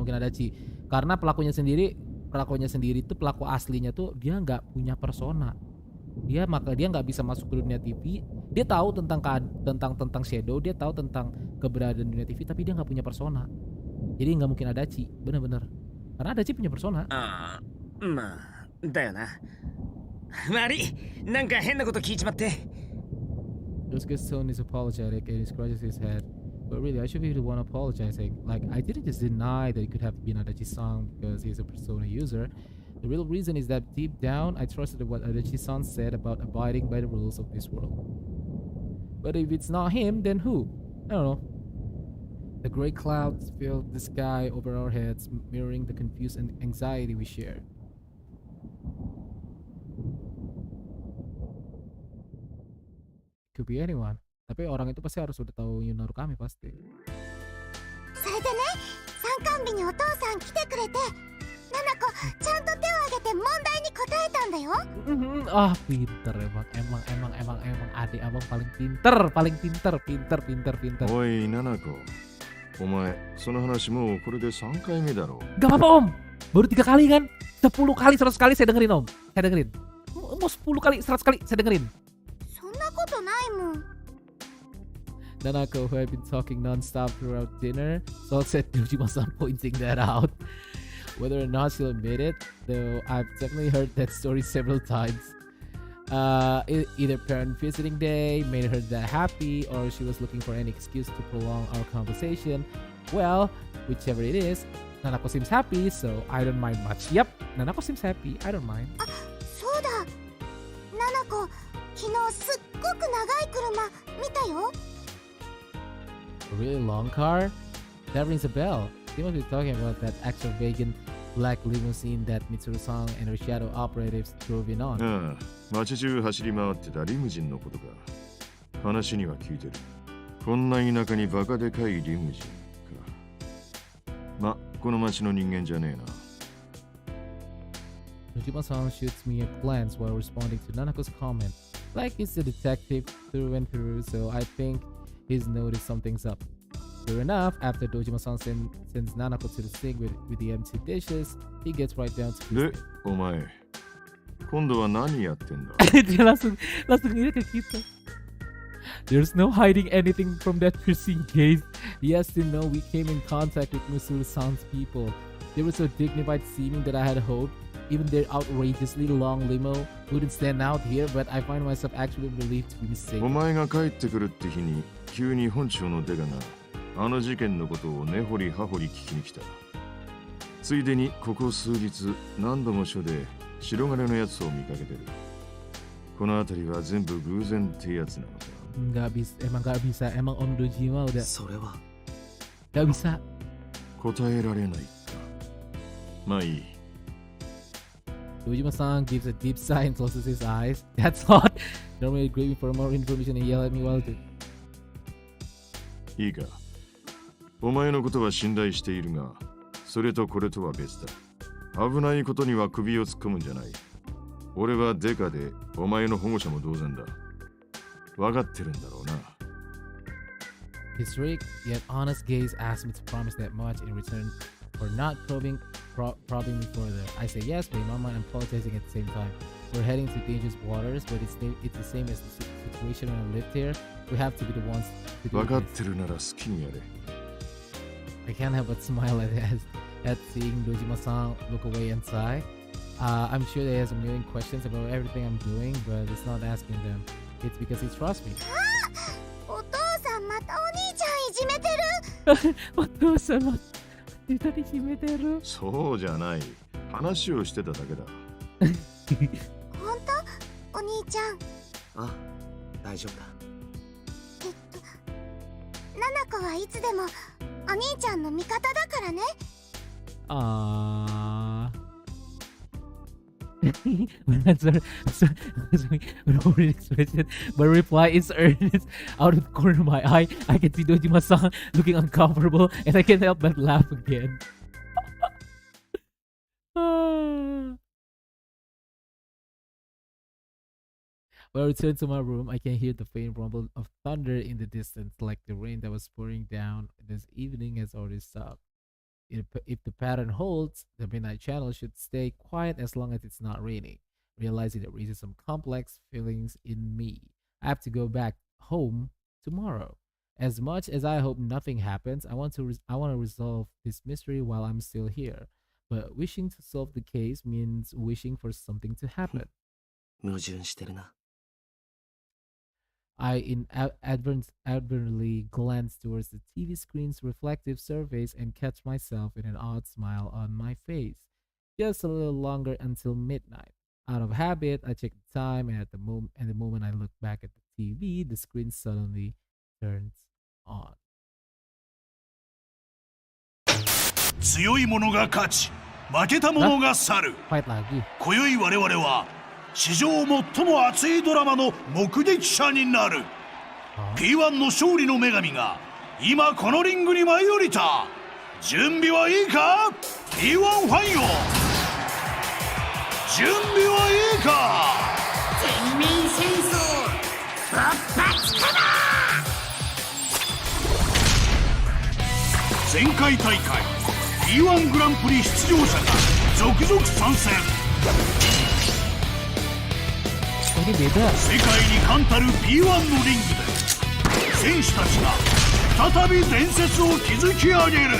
Karena pelakunya sendiri tuh pelaku aslinya tuh dia nggak punya persona. Maka dia nggak bisa masuk ke dunia TV. Dia tahu tentang Shadow, dia tahu tentang keberadaan dunia TV, tapi dia nggak punya persona. Jadi nggak mungkin Adachi, benar. Karena Adachi punya persona. ああ、まあ、だよな。悪い、なんか変なこと聞いちまって。Yosuke's tone is apologetic and he scratches his head. But really, I should be the one apologizing. Like, I didn't just deny that it could have been Adachi-san because he's a persona user. The real reason is that deep down, I trusted what Adachi-san said about abiding by the rules of this world. But if it's not him, then who? I don't know. The gray clouds filled the sky over our heads, mirroring the confused and anxiety we share. Could be anyone. Tapi orang itu pasti harus udah tahu Yunaru kami pasti. それでね、参観日にお父さん来てくれて、ナナコちゃんと手を挙げて問題に答えたんだよ。Ah, pinter emang adik abang paling pinter. おい、ナナコ。お前、その話もうこれで3回目だろ。 Gak apa-apa om, baru 3 kali kan? 10 kali 100 kali saya dengerin om. Saya dengerin. Mau 10 kali 100 kali saya dengerin. そんなことないもん。 Nanako, who had been talking non-stop throughout dinner, so said Dojima-san, pointing that out. Whether or not she'll admit it, though I've definitely heard that story several times. Either parent visiting day made her that happy, or she was looking for any excuse to prolong our conversation. Well, whichever it is, Nanako seems happy, so I don't mind much. Yep, Nanako seems happy. I don't mind. あ、そうだ。ナナコ、昨日すっごく長い車見たよ。 A really long car? That rings a bell. They must be talking about that extravagant black limousine that Mitsuru-san and her shadow operatives drove in on. ああ、街中走り回ってたリムジンのことか。話には聞いてる。こんな田舎にバカでかいリムジンか。ま、この街の人間じゃねえな。 Dojima-san shoots me a glance while responding to Nanako's comment. Like he's a detective through and through, so I think he's noticed something's up. Sure enough, after Dojima-san sends Nanako to the sink with the empty dishes, he gets right down to で、お前、今度は何やってんだ Dia langsung ini ke kita. There's no hiding anything from that prissing gaze. He has to know we came in contact with Mitsuru-san's people. They were so dignified seeming that I had hoped even their outrageously long limo wouldn't stand out here, but I find myself actually relieved to be mistaken. お前が帰ってくるって日に急に本庁のデカがあの事件のことを根掘り葉掘り聞きに来た。ついでにここ数日何度も署で白金のやつを見かけてる。この辺りは全部偶然ってやつなのか。Emang gak bisa. Emang Om Dojima udah それは gak bisa. 答えられないか。まあいい。 Dojima-san gives a deep sigh and closes his eyes. That's odd. Normally greet me for more information and yell at me while I do. いいか。お前のことは信頼しているが、それとこれとは別だ。危ないことには首を突っ込むんじゃない。俺はデカで、お前の保護者も同然だ。分かってるんだろうな。 His strict yet honest gaze asks me to promise that much in return for not probing me further. I say yes, but in my mind I'm apologizing at the same time. We're heading to dangerous waters, but it's the same as the situation when I lived here. We have to be the ones to do 分かっ this. てるなら好きにやれ。 I can't help but smile at seeing Dojima-san look away and sigh. I'm sure that he has a million questions about everything I'm doing, but it's not asking them. It's because he trusts me. お父さんまたお兄ちゃんいじめてる。お父様、一人決めてる。そうじゃない。話をしてただけだ。本当？お兄ちゃん。あ、大丈夫だ。ナナコはいつでもお兄ちゃんの味方だからね。Ah. Rory expression, but reply is earnest. Out of the corner of my eye, I can see Dojima-san looking uncomfortable, and I can't help but laugh again. When I return to my room, I can hear the faint rumble of thunder in the distance, like the rain that was pouring down this evening has already stopped. If the pattern holds, the midnight channel should stay quiet as long as it's not raining. Realizing it raises some complex feelings in me. I have to go back home tomorrow. As much as I hope nothing happens, I want to resolve this mystery while I'm still here. But wishing to solve the case means wishing for something to happen. 矛盾してるな。 I inadvertently glance towards the TV screen's reflective surface and catch myself in an odd smile on my face. Just a little longer until midnight. Out of habit, I check the time, and the moment I look back at the TV, the screen suddenly turns on. 強い者が勝ち、負けた者が去る。 Fight lagi. 今宵我々は史上最も熱いドラマの目撃者になる。P1 の勝利の女神が今このリングに舞い降りた。準備はいいか P1 ファンよ。準備はいいか。全面戦争勃発かな。前回大会 P1 グランプリ出場者が続々参戦。 Ini beda. 世界に冠たる P1 のリングで選手たちが再び伝説を築き上げる。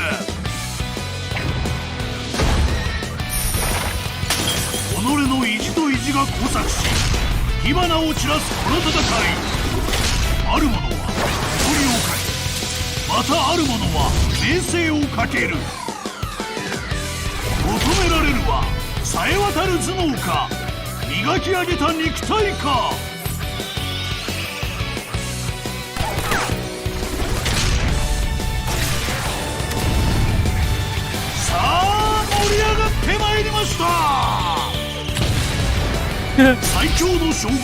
己の意地と意地が交錯し火花を散らすこの戦い。ある者は誇りをかけ、またある者は名声をかける。求められるはさえ渡る頭脳か、磨き上げた肉体か。さあ盛り上がってまいりました。最強の称号を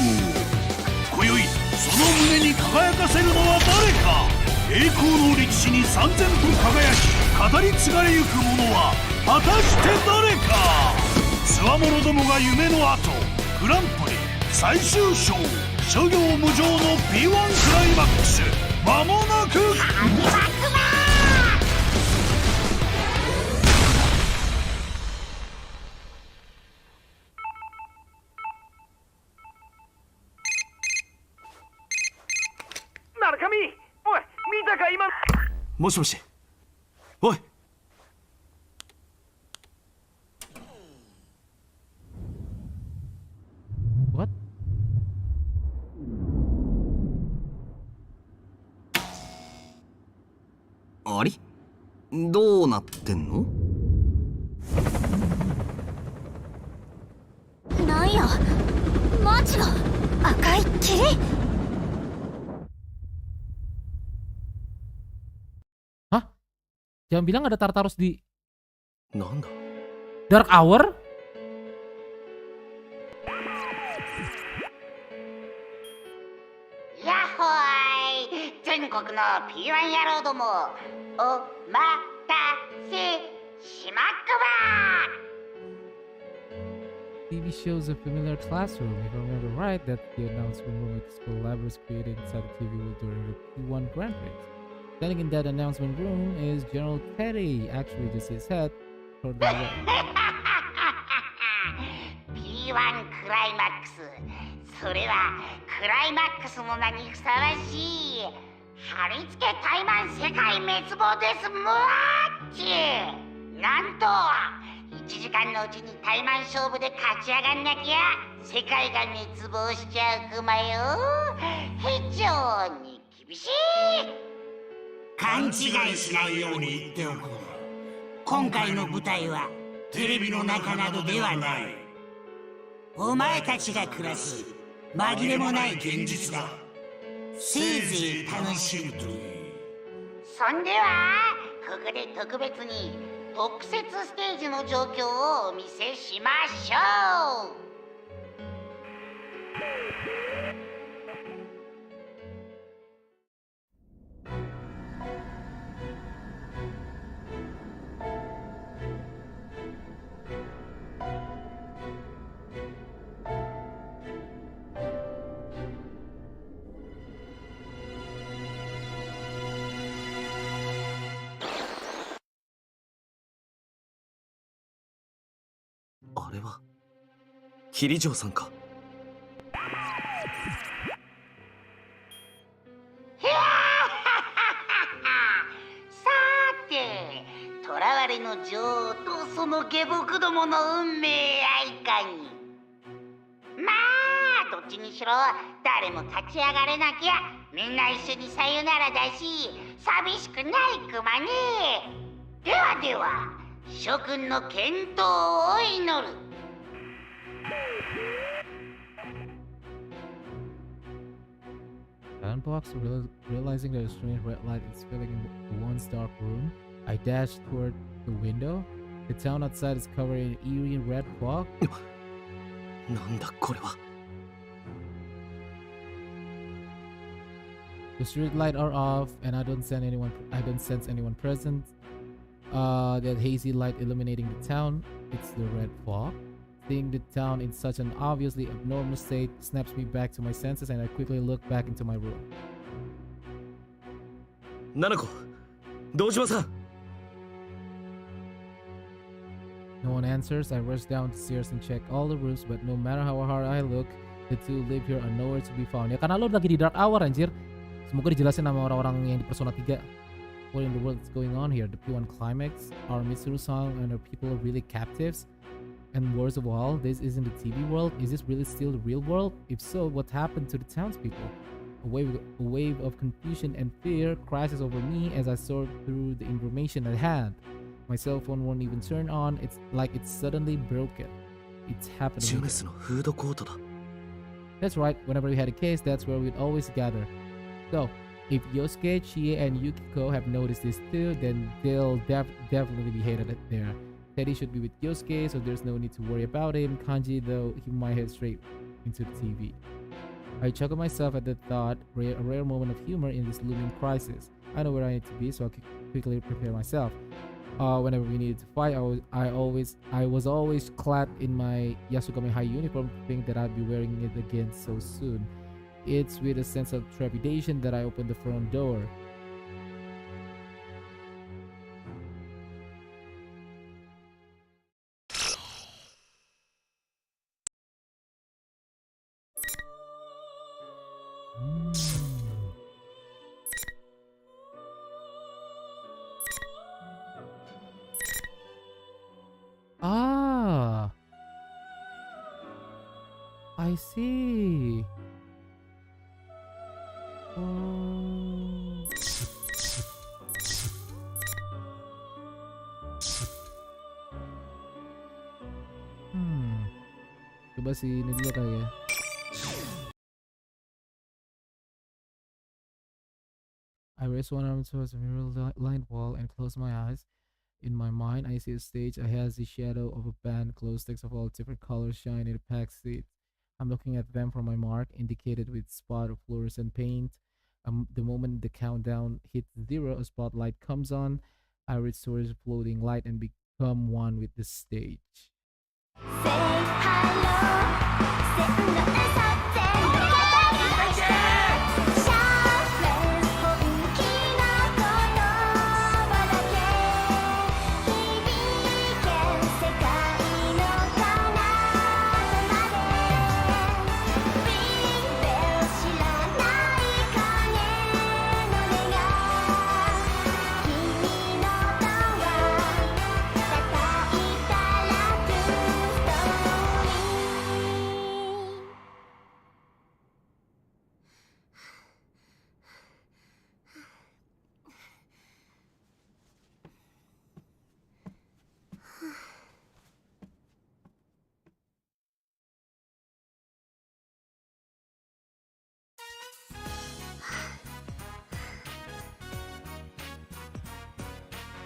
今宵その胸に輝かせるのは誰か。栄光の歴史に燦然と輝き語り継がれゆく者は果たして誰か。つわものどもが夢の後、グランプリ最終章、諸行無常の P1 クライマックス、間もなく鳴神、おい見たか今。もしもし。おい。 What? あれどうなってんの？なんや、マーチが赤い霧。 Hah? Jangan bilang ada Tartarus di なんだ Dark Hour? やっほーい、全国の P1 野郎ども、お待たせしまったば。 TV shows a familiar classroom. If I remember right, that's the announcement room at the school lab was created inside the TV room during the P1 Grand Prix. Standing in that announcement room is General Teddy, actually just his head toward the way. P1 クライマックス、それはクライマックスの名にふさわしい貼り付け怠慢世界滅亡ですもーっち。なんと1時間のうちに怠慢勝負で勝ち上がんなきゃ世界が滅亡しちゃうくまよ。非常に厳しい。勘違いしないように言っておこう。今回の舞台はテレビの中などではない。お前たちが暮らす紛れもない現実だ。せいぜい楽しむといい。そんではここで特別に特設ステージの状況をお見せしましょう。キリジョーさんか。さーて、囚われの女王とその下僕どもの運命やいかに。まあどっちにしろ誰も立ち上がれなきゃみんな一緒にさよならだし寂しくないくまね。ではでは諸君の健闘を祈る。Sandbox, realizing that a strange red light is filling the once dark room, I dash toward the window. The town outside is covered in eerie red fog. なんだこれは。 The street lights are off, and I don't sense anyone present. That hazy light illuminating the town. It's the red fog. Seeing the town in such an obviously abnormal state snaps me back to my senses, and I quickly look back into my room. ナナコ、堂島さん。 No one answers. I rush down the stairs and check all the rooms, but no matter how hard I look, the two live here are nowhere to be found. Ya karena lo lagi di dark hour anjir. Semoga dijelasin sama orang-orang yang di Persona 3. What in the world is going on here? The P1 climax? Are Mitsuru-san and her people really captives? And worst of all, this isn't the TV world. Is this really still the real world? If so, what happened to the townspeople? A wave of confusion and fear crashes over me as I sort through the information at hand. My cell phone won't even turn on. It's like it's suddenly broken. It's happening. ジュネスのフードコートだ。 That's right. Whenever we had a case, that's where we'd always gather. So, if Yosuke, Chie, and Yukiko have noticed this too, then they'll definitely be hated there. Teddy should be with Yosuke, so there's no need to worry about him. Kanji, though, he might head straight into the TV. I chuckle myself at the thought, a rare moment of humor in this looming crisis. I know where I need to be, so I can quickly prepare myself. Whenever we needed to fight, I was always clad in my Yasukame High uniform, thinking that I'd be wearing it again so soon. It's with a sense of trepidation that I open the front door. Ah, I see. Coba si ini dulu kali ya. I raise one arm towards the mirror-lined wall and close my eyes. In my mind, I see a stage. I have the shadow of a band, glow sticks of all different colors shine in a packed seat. I'm looking at them for my mark, indicated with spot of fluorescent paint. The moment the countdown hits 0, a spotlight comes on. I reach towards the floating light and become one with the stage.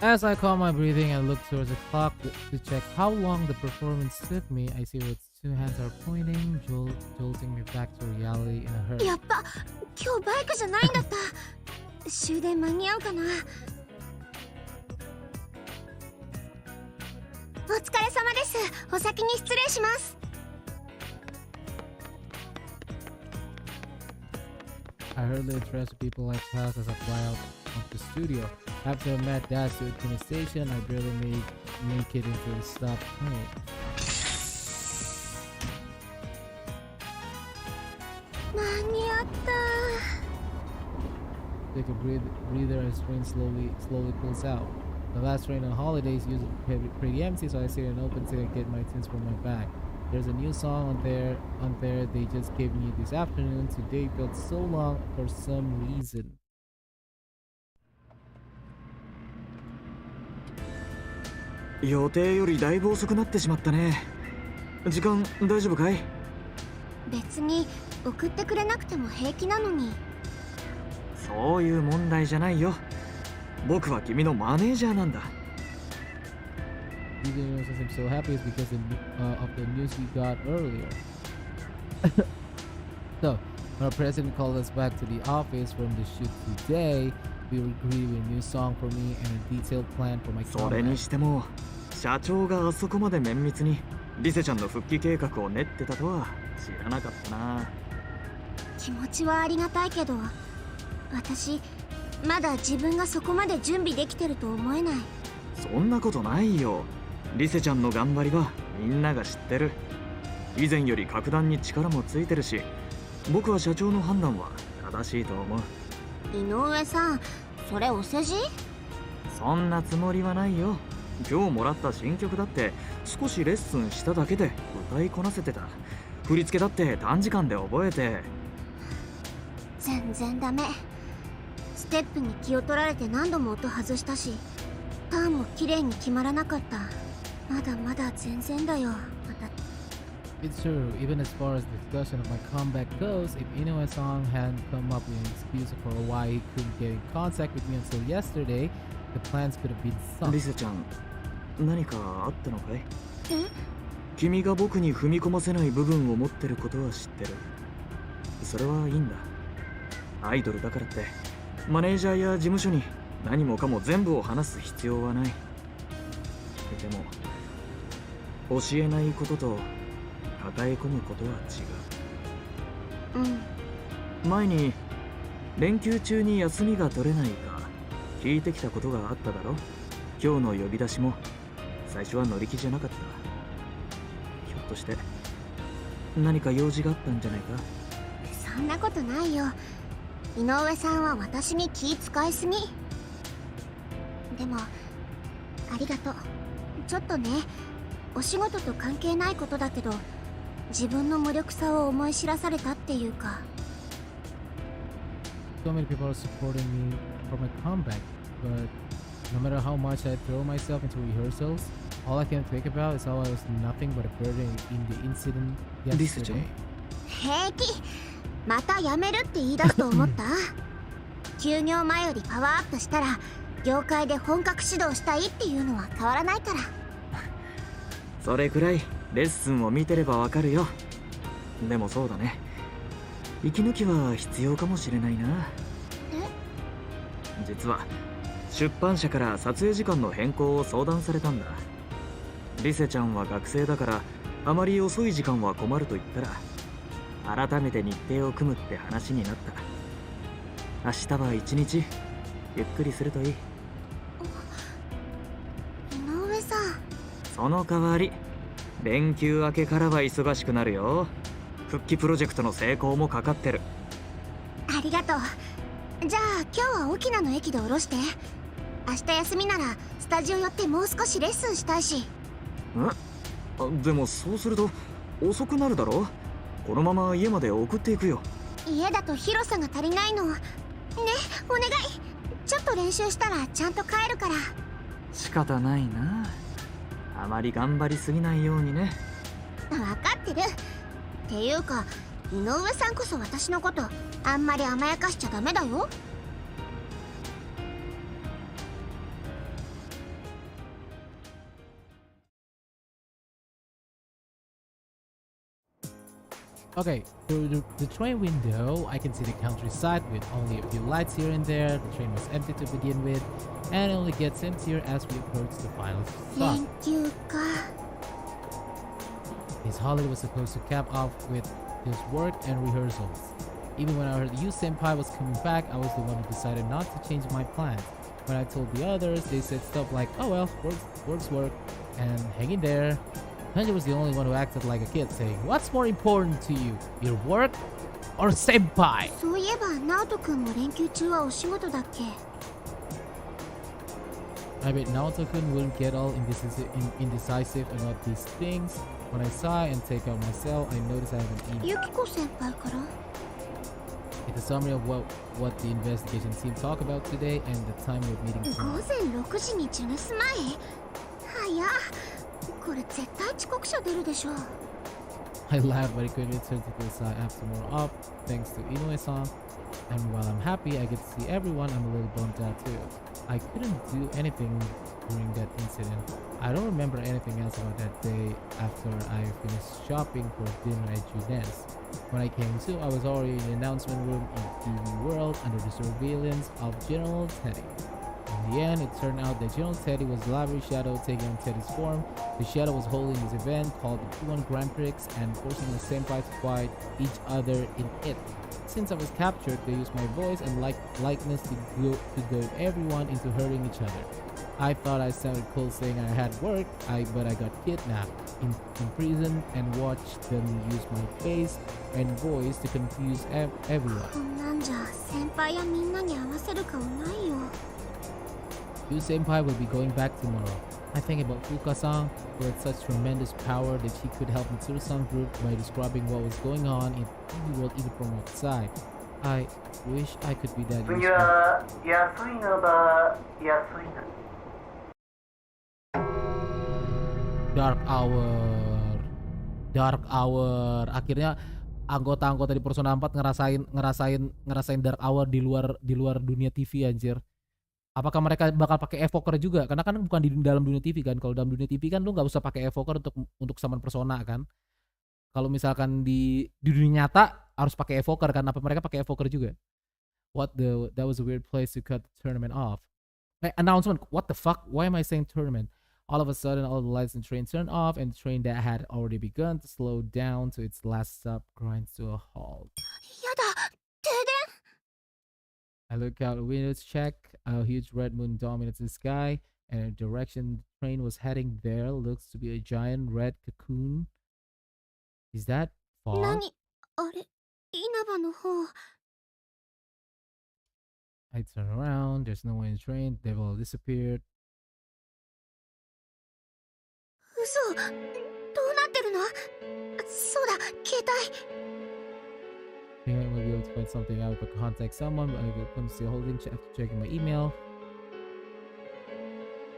As I calm my breathing and look towards the clock to check how long the performance took me, I see its two hands are pointing, jolting me back to reality in a hurry. やっぱ今日バイクじゃないんだった。終電間に合うかな。お疲れ様です。お先に失礼します。I hurriedly address the people I pass as I fly out of the studio. After a mad dash to the station, I barely make it into the stop point. take a breather as train slowly pulls out. The last train on holidays usually pretty empty, so I sit and open till I get my things from my bag. There's a new song on there they just gave me this afternoon. Today felt so long for some reason.予定よりだいぶ遅くなってしまったね。時間大丈夫かい？別に送ってくれなくても平気なのに。そういう問題じゃないよ。僕は君のマネージャーなんだ。The reason I'm so happy is because of the news we got earlier. So, when our president called us back to the office from the shoot today, we agreed with a new song for me and a detailed plan for my それにしても社長があそこまで綿密にリセちゃんの復帰計画を練ってたとは知らなかったな。気持ちはありがたいけど、私まだ自分がそこまで準備できてると思えない。そんなことないよ。リセちゃんの頑張りはみんなが知ってる。以前より格段に力もついてるし、僕は社長の判断は正しいと思う。井上さん、それお世辞？そんなつもりはないよ。今日もらった新曲だって少しレッスンしただけで歌いこなせてた。振り付けだって短時間で覚えて。全然ダメ。ステップに気を取られて何度も音外したし、ターンも綺麗に決まらなかった。まだまだ全然だよ。It's true, even as far as the discussion of my comeback goes, if Inoue-san hadn't come up with an excuse for why he couldn't get in contact with me until yesterday, the plans could have been sunk. リセちゃん、何かあったのかい？君が僕に踏み込ませない部分を持ってることは知ってる。それはいいんだ。アイドルだからってマネージャーや事務所に何もかも全部を話す必要はない。でも教えないことと抱え込むことは違う。前に連休中に休みが取れないか聞いてきたことがあっただろ。今日の呼び出しも最初は乗り気じゃなかった。ひょっとして何か用事があったんじゃないか？そんなことないよ。井上さんは私に気使いすぎ。でもありがとう。ちょっとね、お仕事と関係ないことだけど、自分の無力さを思い知らされたっていうか。So many people are supporting me for my comeback, but no matter how much I throw myself into rehearsals, all I can think about is how I was nothing but a burden in the incident yesterday. 平気。また辞めるって言い出すと思った？休業前よりパワーアップしたら業界で本格指導したいっていうのは変わらないから。それくらいレッスンを見てればわかるよ。でもそうだね、息抜きは必要かもしれないな。実は出版社から撮影時間の変更を相談されたんだ。リセちゃんは学生だからあまり遅い時間は困ると言ったら、改めて日程を組むって話になった。明日は一日ゆっくりするといい。井上さん、その代わり連休明けからは忙しくなるよ。復帰プロジェクトの成功もかかってる。ありがとう。じゃあ今日は沖縄の駅で降ろして。明日休みならスタジオ寄ってもう少しレッスンしたいし。でもそうすると遅くなるだろ。このまま家まで送っていくよ。家だと広さが足りないの。ね、お願い。ちょっと練習したらちゃんと帰るから。仕方ないな。あまり頑張りすぎないようにね。分かってる。っていうか井上さんこそ私のことあんまり甘やかしちゃダメだよ。Okay, through the train window, I can see the countryside with only a few lights here and there. The train was empty to begin with, and it only gets emptier as we approach the final stop. 連休か。 This holiday was supposed to cap off with just work and rehearsals. Even when I heard Yu Senpai was coming back, I was the one who decided not to change my plans. When I told the others, they said stuff like, "Oh well, work's work," and hang in there. Hanji was the only one who acted like a kid, saying, "What's more important to you, your work or senpai? そういえばナオト君も連休中はお仕事だっけ？ I bet Naoto-kun wouldn't get all indecisive about these things. When I sigh and take out myself, I notice I haven't eaten. ユキコ先輩から？ It's a summary of what the investigation team talked about today and the time we're meeting 午 tomorrow. 前6時にジュネス前？早っ。これ絶対遅刻者出るでしょ。 I laughed, but I quickly turned to the side. I have tomorrow off, thanks to Inoue-san. And while I'm happy I get to see everyone, I'm a little bummed out too. I couldn't do anything during that incident. I don't remember anything else about that day after I finished shopping for dinner at Junes. When I came to, I was already in the announcement room in TV World under the surveillance of General Teddy. In the end, it turned out that General Teddy was Library Shadow taking on Teddy's form. The Shadow was holding this event called the P1 Grand Prix and forcing the senpai to fight each other in it. Since I was captured, they used my voice and likeness to goad everyone into hurting each other. I thought I sounded cool saying I had work, but I got kidnapped, imprisoned, and watched them use my face and voice to confuse everyone. こんなんじゃ先輩やみんなに合わせる顔ないよ。 Yu Senpai will be going back tomorrow. I think about Fuka-san, who had such tremendous power that she could help Mitsuru-san's group by describing what was going on in TV World even from outside. I wish I could be that useful. Dark Hour. Akhirnya anggota-anggota di Persona 4 ngerasain Dark Hour di luar dunia TV anjir. Apakah mereka bakal pakai evoker juga? Karena kan bukan di dalam dunia TV kan. Kalau dalam dunia TV kan lu nggak usah pakai evoker untuk summon persona kan. Kalau misalkan di dunia nyata harus pakai evoker kan. Apa mereka pakai evoker juga? That was a weird place to cut the tournament off. Announcement. What the fuck? Why am I saying tournament? All of a sudden, all the lights in the train turned off, and the train that had already begun to slow down to its last stop grinds to a halt. やだ、停電。 I look out the window to check. A huge red moon dominates the sky, and the direction the train was heading there looks to be a giant red cocoon. Is that fog? 何？あれ、稲葉の方。 I turn around. There's no one in the train. They've all disappeared. 嘘、どうなってるの？そうだ、携帯。 I think I might be able to find something out, but contact someone. I will come see a holding after checking my email.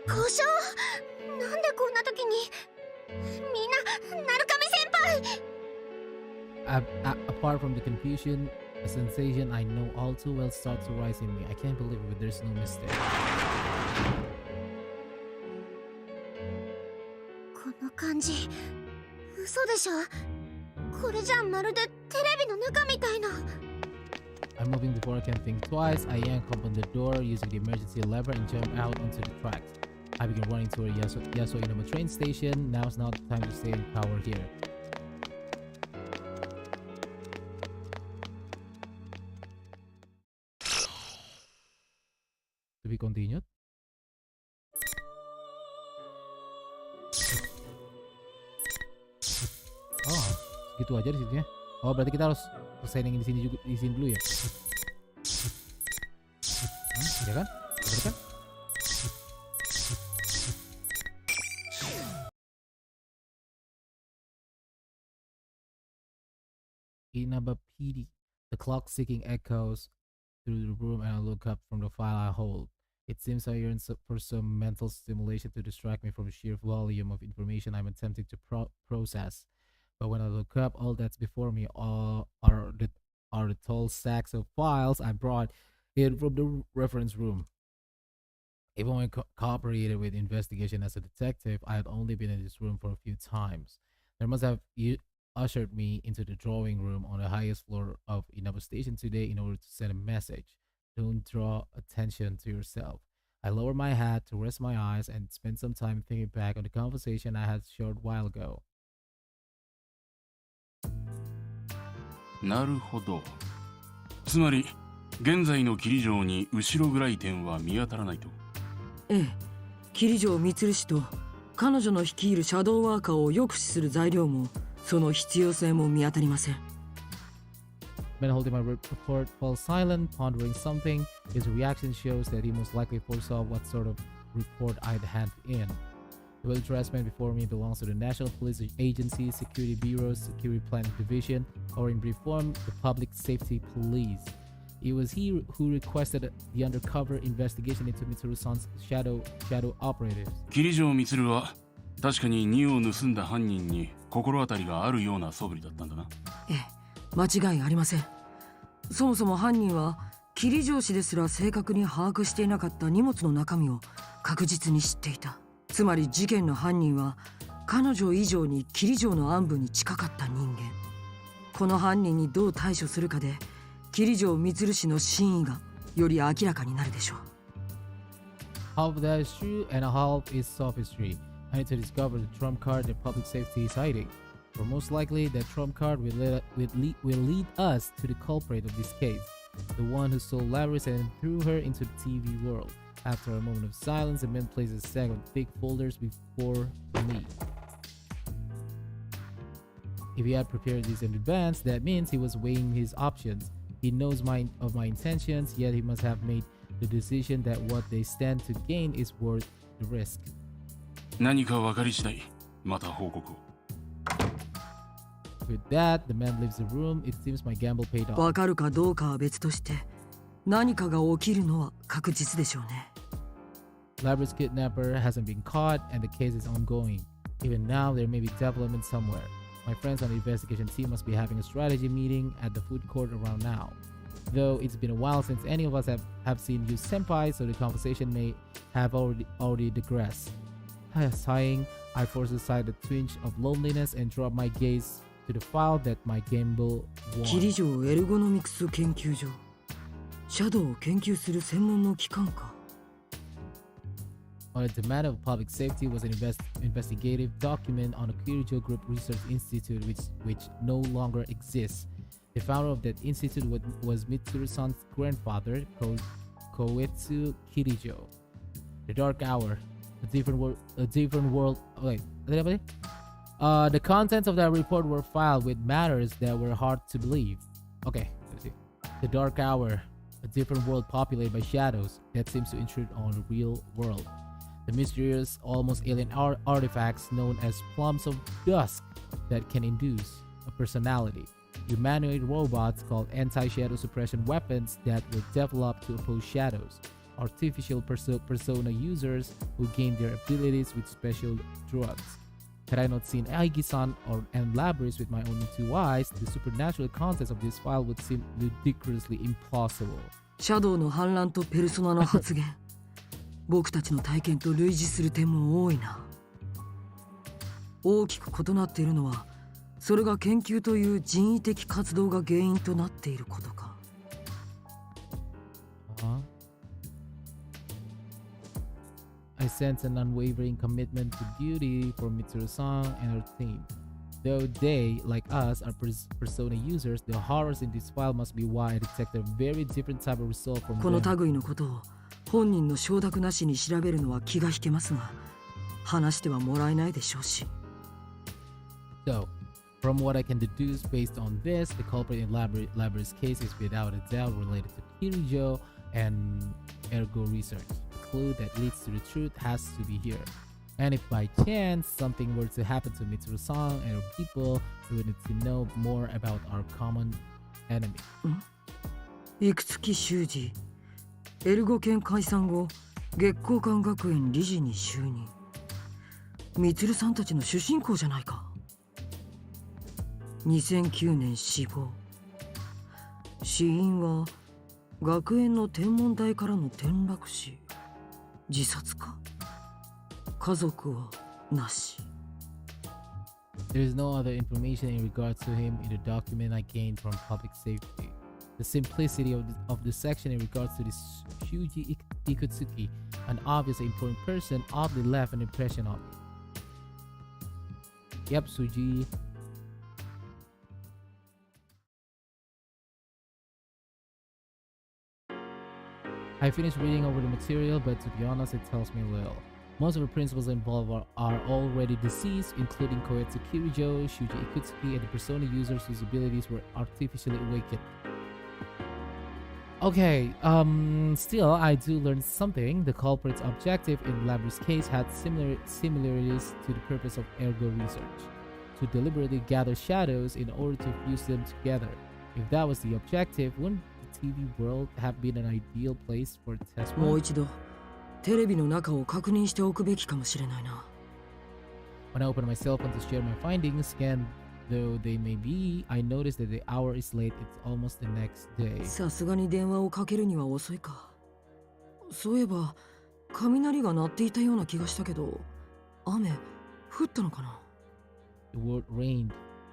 故障？なんでこんな時に？みんな、鳴神先輩。 Apart from the confusion, a sensation I know all too well starts to rise in me. I can't believe it, but there's no mistake. この感じ、嘘でしょ？これじゃまるでテレビの中みたいな。 I'm moving before I can think twice. I yank open the door using the emergency lever and jump out onto the tracks. I begin running toward Yaso Inama train station. Now's not the time to stay in power here. To be continued. Oh, gitu aja di situnya. Oh, berarti kita harus selesai yang di sini juga, di sini dulu ya. Ya kan? Bener kan? Inaba PD. The clock seeking echoes through the room, and I look up from the file I hold. It seems I yearn for some mental stimulation to distract me from the sheer volume of information I'm attempting to process. But when I look up, all that's before me are the tall stacks of files I brought in from the reference room. Even when cooperated with investigation as a detective, I had only been in this room for a few times. There must have ushered me into the drawing room on the highest floor of Inaba Station today in order to send a message. Don't draw attention to yourself. I lower my hat to rest my eyes and spend some time thinking back on the conversation I had a short while ago. なるほど。つまり現在の桐城に後ろ暗い点は見当たらないと。ええ、桐城充氏と彼女の率いるシャドーワーカーを抑止する材料もその必要性も見当たりません。Man holding my report falls silent, pondering something. His reaction shows that he most likely foresaw what sort of report I'd hand in. The well-dressed man before me belongs to the National Police Agency, Security Bureau, Security Planning Division, or in brief form, the Public Safety Police. It was he who requested the undercover investigation into Mitsuru-san's shadow operatives. 桐城充は確かに2を盗んだ犯人に心当たりがあるような素振りだったんだな。ええ、間違いありません。そもそも犯人は桐城氏ですら正確に把握していなかった荷物の中身を確実に知っていた。つまり事件の犯人は彼女以上に桐城の暗部に近かった人間。この犯人にどう対処するかで桐城充氏の真意がより明らかになるでしょう。 Half of that is true and a half is sophistry. I need to discover the trump card that public safety is hiding. Or most likely, that trump card will lead us to the culprit of this case, the one who stole Laris and threw her into the TV world. After a moment of silence, the man placed a stack of thick folders before me. If he had prepared this in advance, that means he was weighing his options. He knows of my intentions, yet he must have made the decision that what they stand to gain is worth the risk. 何か分かり次第また報告を。With that, the man leaves the room. It seems my gamble paid off. 分かるかどうかは別として何かが起きるのは確実でしょうね。Labra's kidnapper hasn't been caught and the case is ongoing. Even now, there may be development somewhere. My friends on the investigation team must be having a strategy meeting at the food court around now. Though it's been a while since any of us have seen you senpai, so the conversation may have already digressed. Sighing, I force aside a twinge of loneliness and drop my gaze to the file that my gamble won. 桐城エルゴノミクス研究所。シャドウを研究する専門の機関か。On the demand of public safety was an investigative document on the Kirijo Group Research Institute, which no longer exists. The founder of that institute was Mitsuru-san's grandfather, Koetsu Kirijo. The Dark Hour, a different world. Wait, the contents of that report were filed with matters that were hard to believe. Okay, let's see. The Dark Hour, a different world populated by shadows that seems to intrude on the real world. The mysterious, almost alien artifacts known as plums of dusk that can induce a personality. Humanoid robots called anti-shadow suppression weapons that were developed to oppose shadows. Artificial persona users who gain their abilities with special drugs. Had I not seen Aigi-san and Labyrinth with my own two eyes, the supernatural contents of this file would seem ridiculously implausible. シャドウの反乱とペルソナの発言僕たちの体験と類似する点も多いな。大きく異なっているのはそれが研究という人為的活動が原因となっていることか。I sense an unwavering commitment to duty for Mitsuru-san and her team. Though they, like us, are persona users, the horrors in this file must be why I detect a very different type of result from この them. 類のことを本人の承諾なしに調べるのは気が引けますが、話してはもらえないでしょうし。So, from what I can deduce based on this, the culprit in Labyrinth's case is without a doubt related to Kirijo and ergo research. The clue that leads to the truth has to be here. And if by chance something were to happen to Mitsuru-san and her people, we would need to know more about our common enemy. いくつき修二エルゴ研解散後月光館学園理事に就任。みつるさんたちの出身校じゃないか。2009年死亡。死因は学園の天文台からの転落死。自殺か。家族はなし。There is no other information in regards to him in the document I gained from public safety. The simplicity of the section in regards to this Shuji Ikutsuki, an obviously important person, oddly left an impression on me. Yep, Suji. I finished reading over the material, but to be honest, it tells me little. Most of the principals involved are already deceased, including Koetsu Kirijo, Shuji Ikutsuki, and the persona users whose abilities were artificially awakened. Okay, still, I do learn something. The culprit's objective in Labyrinth's case had similarities to the purpose of ergo research, to deliberately gather shadows in order to fuse them together. If that was the objective, wouldn't the TV world have been an ideal place for test もう one? 一度テレビの中を確認しておくべきかもしれないな。 When I opened my cell phone to share my findings, scanned though they may be, I noticed that the hour is late. It's almost the next day. さすがに電話をかけるには遅いか。そういえば雷が鳴っていたような気がしたけど、雨降ったのかな。 The word rained.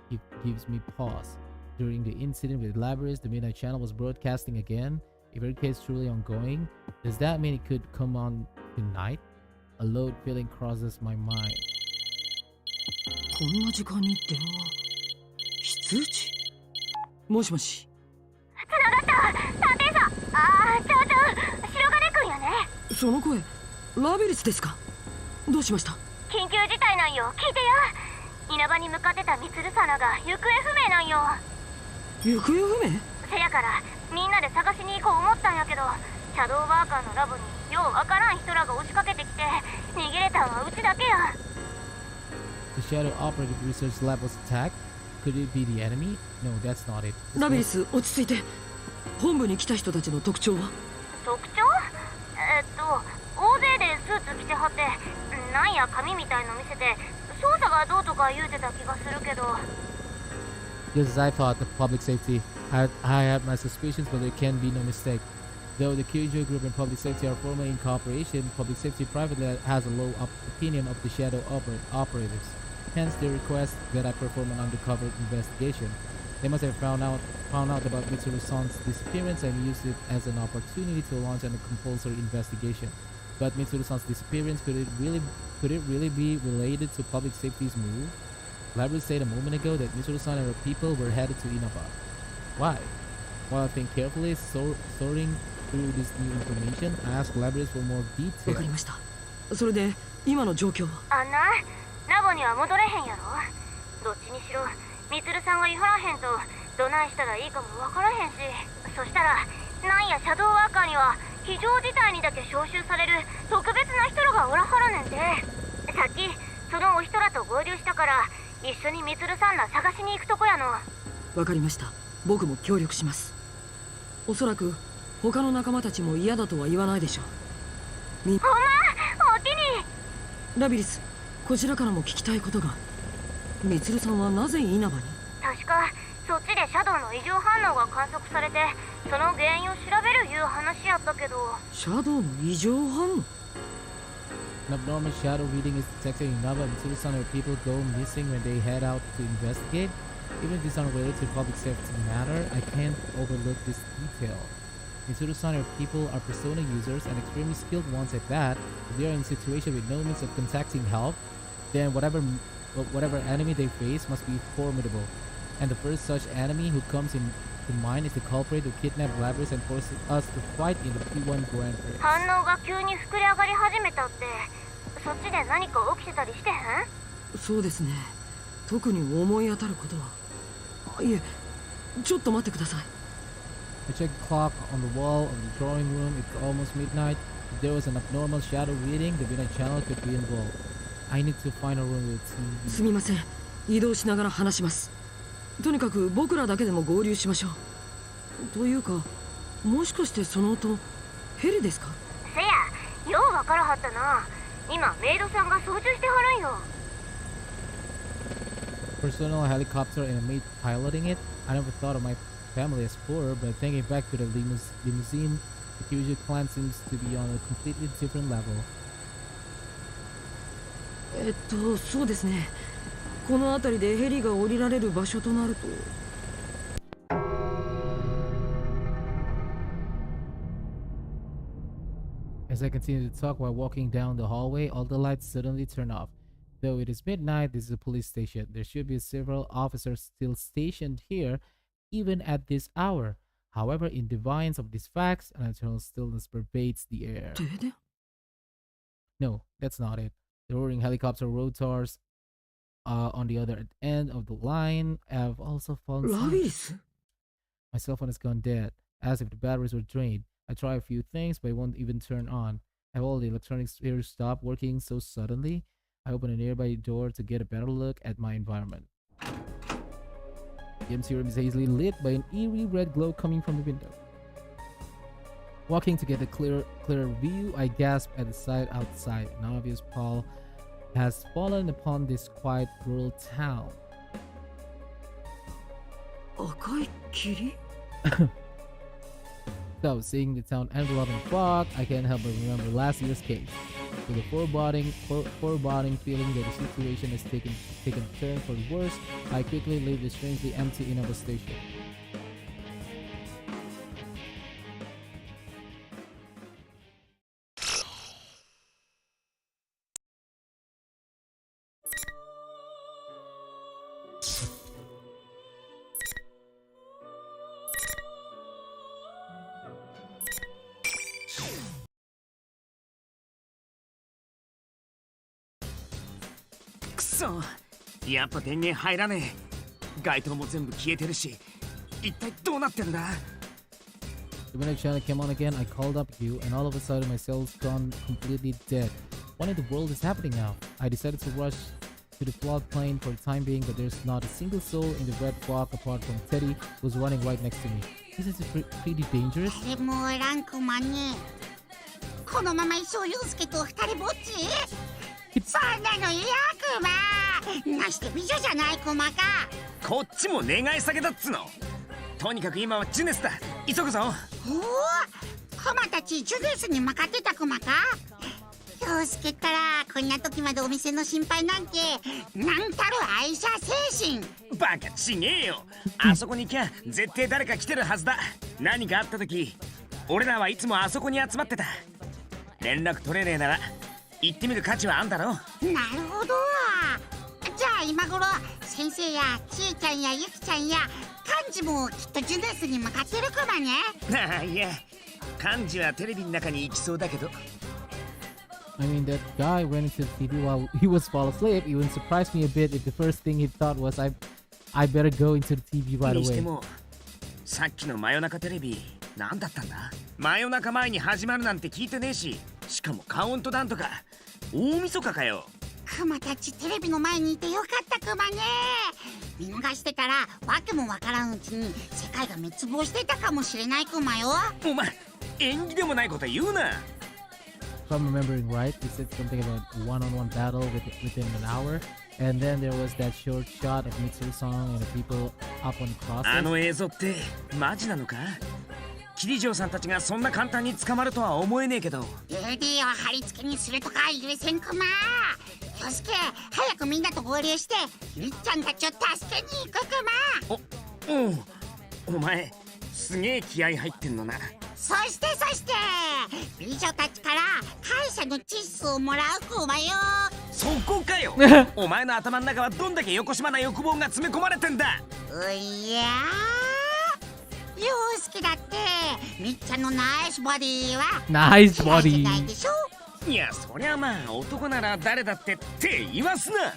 It gives me pause. During the incident with Labyrinth, the Midnight Channel was broadcasting again. If your case is truly ongoing, does that mean it could come on tonight? A load feeling crosses my mind. こんな時間に電話。非通知。もしもし。つながった。探偵さん。ちょ白金くんやね。その声、ラビリスですか。どうしました。緊急事態なんよ。聞いてや。稲葉に向かってたミツルサナが行方不明なんよ。行方不明。せやからみんなで探しに行こう思ったんやけど、シャドウワーカーのラボにようわからん人らが押しかけてきて、逃げれたんはうちだけや。The Shadow Operative Research Lab was attacked? Could it be the enemy? No, that's not it. ラビリス、落ち着いて。本部に来た人たちの特徴は。特徴？大勢でスーツ着てはって、なんや紙みたいの見せて、捜査がどうとか言うてた気がするけど。Just as I thought, the public safety. I had my suspicions, but there can be no mistake. Though the Kyojo Group and Public Safety are formally in cooperation, Public Safety privately has a low opinion of the Shadow operatives. Hence, they request that I perform an undercover investigation. They must have found out about Mitsuru-san's disappearance and used it as an opportunity to launch a compulsory investigation. But Mitsuru-san's disappearance, could it really be related to Public Safety's move? Labyrinth said a moment ago that Mitsuru-san and her people were headed to Inaba. Why? While I think carefully, sorting through this new information, I asked Labyrinth for more わ detail. かりました。それで今の状況は。あんな、ラボには戻れへんやろ。どっちにしろ、ミツルさんがいはらへんと、どないしたらいいかもわからへんし、そしたら、なんやシャドウワーカーには非常事態にだけ招集される特別な人らがおらはらねんて。さっきそのお人らと合流したから、一緒にミツルさんら探しに行くとこやの。わかりました。僕も協力します。おそらく他の仲間たちも嫌だとは言わないでしょう。ほんま、おおきに。ラビリス、こちらからも聞きたいことが。ミツルさんはなぜ稲葉に。確かそっちでシャドウの異常反応が観測されて、その原因を調べるいう話やったけど。シャドウの異常反応。 An abnormal shadow reading is detected in Naba, and Mitsuru-san and her people go missing when they head out to investigate. Even if this is unrelated to public safety matter, I can't overlook this detail. Mitsuru-san and her people are persona users and extremely skilled ones at that. If they are in a situation with no means of contacting help, then whatever enemy they face must be formidable. And the first such enemy who comes to mind is the culprit who kidnapped Labyrinth and forced us to fight in the P1 Grand Prix. 反応が急に膨れ上がり始めたって、そっちで何か起きてたりしてへん？そうですね。特に思い当たることは。いえ、ちょっと待ってください。I checked the clock on the wall of the drawing room. It's almost midnight. If there was an abnormal shadow reading, the Midnight Channel could be involved. I need to find a room with TV. すみません。移動しながら話します。とにかく僕らだけでも合流しましょう。というか、もしかしてその音、ヘリですか？せや、ようわからはったな。今メイドさんが操縦してはるんよ。Personal helicopter and a maid piloting it. I never thought of my family as poor, but thinking back to the limousine, the Kyuju clan seems to be on a completely different level. そうですね。この辺りでヘリが降りられる場所となると。As I continue to talk while walking down the hallway, all the lights suddenly turn off. Though it is midnight, this is a police station. There should be several officers still stationed here, even at this hour. However, in defiance of these facts, an eternal stillness pervades the air. No, that's not it. The roaring helicopter rotors on the other end of the line have also fallen silent. My cell phone has gone dead. as if the batteries were drained. I try a few things, but it won't even turn on. Have all the electronics here stopped working so suddenly? I open a nearby door to get a better look at my environment. The MC room is hazily lit by an eerie red glow coming from the window. Walking to get a clearer view, I gasp at the sight outside. An obvious pall has fallen upon this quiet rural town. 赤い霧 So, seeing the town enveloped in fog, I can't help but remember last year's case. With a foreboding feeling that the situation has taken a turn for the worse, I quickly leave the strangely empty Innova station. So, やっぱ電源入らねえ。街灯も全部消えてるし、一体どうなってんだ? The minute channel came on again, I called up you, and all of a sudden my cell's gone completely dead. What in the world is happening now? I decided to rush to the floodplain for the time being, but there's not a single soul in the red fog apart from Teddy, who's running right next to me. Isn't it pretty dangerous? 誰もおらんくまね。このまま一生ユウスケと二人ぼっち？そんなの嫌クマ。なして美女じゃないクマか。こっちも願い下げだっつの。とにかく今はジュネスだ。急ぐぞ。おお、クマたちジュネスに向かってたクマか。ユウスケったらこんな時までお店の心配なんてなんたる愛車精神。バカちげえよ。あそこに行きゃ絶対誰か来てるはずだ。何かあった時、俺らはいつもあそこに集まってた。連絡取れねえなら行ってみる価値はあんだろ。なるほど。じゃあ今頃先生やちいちゃんやゆきちゃんやカンジもきっとジュネスに向かってるクマね。ああ、いや、カンジはテレビの中に行きそうだけど。I mean, that guy went into the TV while he was fall asleep. It would surprise me a bit if the first thing he thought was, I better go into the TV right にして away. も、さっきの真夜中テレビ、何だったんだ？真夜中前に始まるなんて聞いてねえし、しかもカウントダウンとか、大晦日かよ。クマたちテレビの前にいてよかったクマね。見逃してたらわけもわからんうちに世界が滅亡してたかもしれないクマよ。お前、縁起でもないこと言うな。If I'm remembering right, he said something about one-on-one battle within an hour, and then there was that short shot of Mitsuru's song and the people up on crosses. あの映像ってマジなのか？桐城さんたちがそんな簡単に捕まるとは思えねえけど。AD を貼り付けにするとか許せんクマ。よしけ、早くみんなと合流してみっちゃんたちを助けに行くクマ。お前すげえ気合入ってんのな。そして美女たちから感謝のチッスをもらうクマよ。そこかよ。お前の頭の中はどんだけ横島な欲望が詰め込まれてんだ。いやー、ユウスケだってみっちゃんのナイスボディはナイスボディないでしょ。いや、そりゃまあ男なら誰だってって言わすな。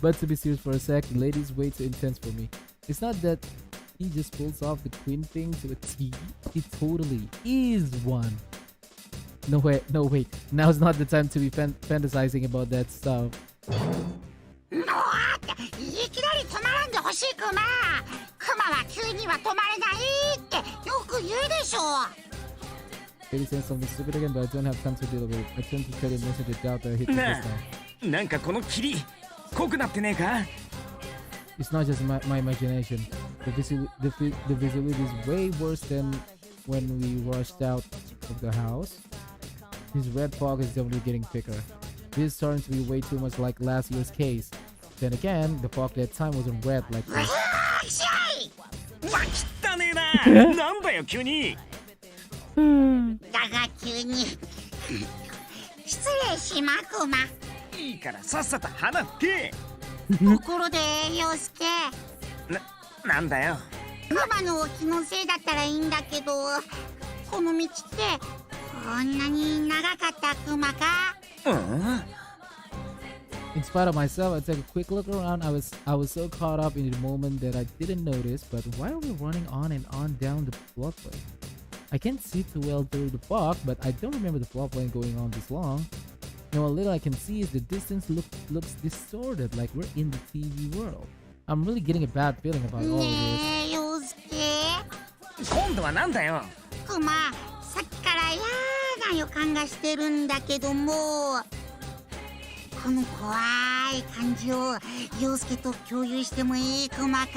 But to be serious for a sec, the lady's way too intense for me. It's not that he just pulls off the queen thing to a T. He totally is one. No wait. Now's not the time to be fantasizing about that stuff. いきなり止まらんでほしいクマ。クマは急には止まれないってよく言うでしょ。Maybe saying something stupid again, but I don't have time to deal with it. I turned to try to message it out that I hit the first time. なんかこの霧濃くなってねえか？ It's not just my imagination. The visibility is way worse than when we rushed out of the house. This red fog is definitely getting thicker. This is starting to be way too much like last year's case. Then again, the fog that time wasn't red like this. 汚ねえな。なんだよ急に。だが急に失礼しまクマ。いいからさっさと放って。ところで陽介、なんだよ。クマの気のせいだったらいいんだけど、この道ってこんなに長かったクマか？ In spite of myself, I took a quick look around. I was so caught up in the moment that I didn't notice. But why are we running on and on down the plot line? I can't see too well through the fog, but I don't remember the plot line going on this long. And what little I can see is the distance looks distorted, like we're in the TV world. I'm really getting a bad feeling about all of this. ねえ陽介今度はなんだよ。クマさっきから嫌な予感がしてるんだけどもこの怖い感じを陽介と共有してもいいクマか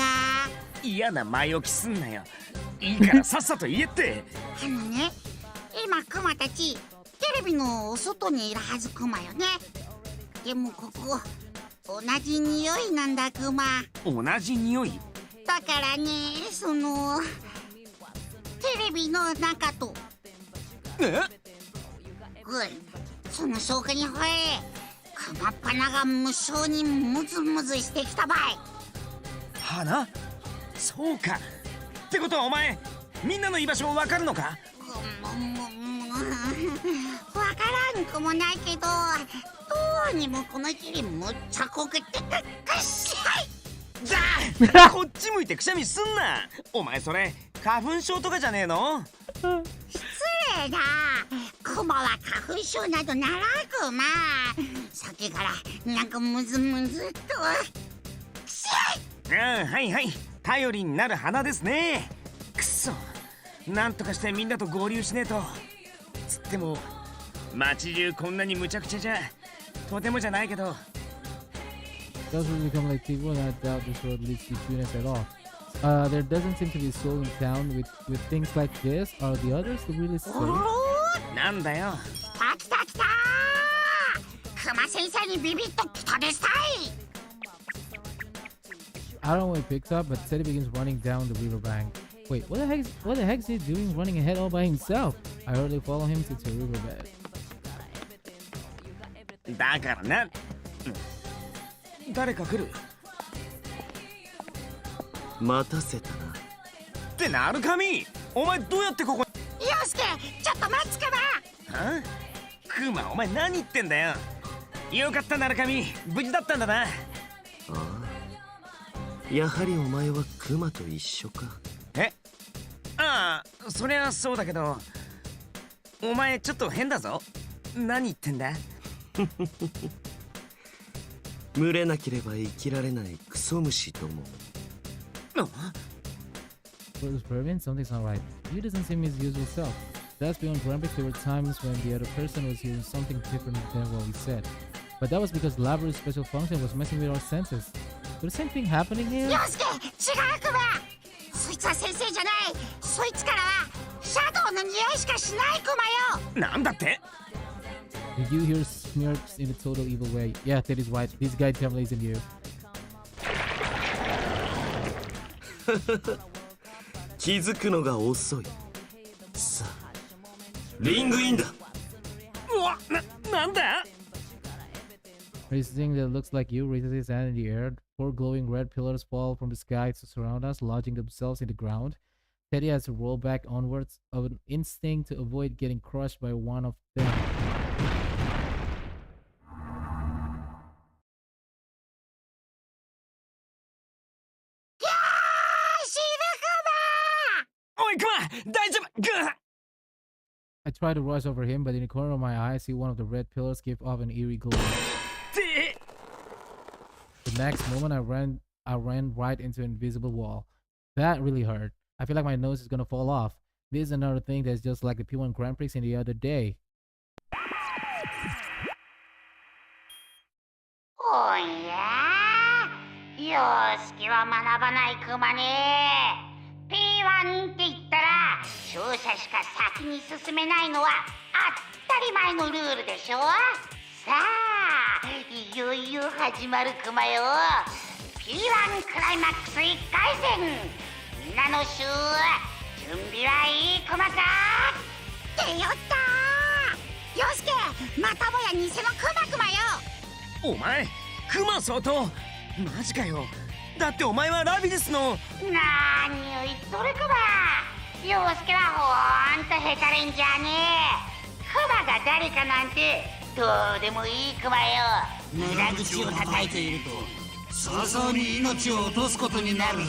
嫌な前置きすんなよ。いいからさっさと言えって。ね今クマたちテレビの外にいるはずクマよねでもここ同じ匂いなんだクマ同じ匂いだからねそのテレビの中とその消化に吠えクマっ鼻が無性にムズムズしてきたばい鼻そうかってことはお前みんなの居場所わかるのかわからんくもないけどどうにもこの霧むっちゃ濃くてかしいだこっち向いてくしゃみすんなお前それ花粉症とかじゃねえの失礼だクマは花粉症などならクマさっきからなんかムズムズとはいはい頼りになる花ですねくそなんとかしてみんなと合流しねえとつっても街中こんなに無茶苦茶じゃとてもじゃないけど Does really become like people, and I doubt this road leads to Tunis at all. There doesn't seem to be a soul in town with things like this. Are the others really safe? なんだよ来たクマ先生にビビッと来たでさい I don't know when it picks up, but Teddy begins running down the riverbank. Wait, what the heck is he doing running ahead all by himself? I hurriedly follow him to the riverbed. だからな、誰か来る待たせたなってなるかみお前どうやってここに陽介ちょっと待つかなはクマお前何言ってんだよよかったなるかみ無事だったんだなああやはりお前はクマと一緒かああそりゃそうだけどお前ちょっと変だぞ何言ってんだ群れなければ生きられないクソ虫ども What was Pervin? Something's not right. He doesn't seem his usual self. That's beyond Grumpic. There were times when the other person was hearing something different than what we said. But that was because Labra's special function was messing with our senses. Was the same thing happening here? 陽介違うクマそいつは先生じゃないそいつからはシャドウの匂いしかしないクマよなんだって Did you hear smirks in a total evil way? Yeah, that is right. This guy definitely isn't you. 気づくのが遅いさあリングインだうわなんだ This thing that looks like you raises his hand in the air. Four glowing red pillars fall from the sky to surround us, lodging themselves in the ground. Teddy has to roll back onwards of an instinct to avoid getting crushed by one of them. I try to rush over him, but in the corner of my eye, I see one of the red pillars give off an eerie glow. The next moment, I ran right into an invisible wall. That really hurt. I feel like my nose is gonna fall off. This is another thing that's just like the P1 Grand Prix in the other day. おや陽介は学ばないクマね P1 って言ったら勝者しか先に進めないのは当たり前のルールでしょさあいよいよ始まるクマよ P1 クライマックス1回戦みんなの衆準備はいいクマかってよった陽介またもや偽のクマよお前クマ相当マジかよだってお前はラビリスのなーにを言っとるクマ陽介はほんとヘタレンじゃねえクマが誰かなんてどうでもいいクマよ無駄口を叩いていると早々に命を落とすことになるぞ。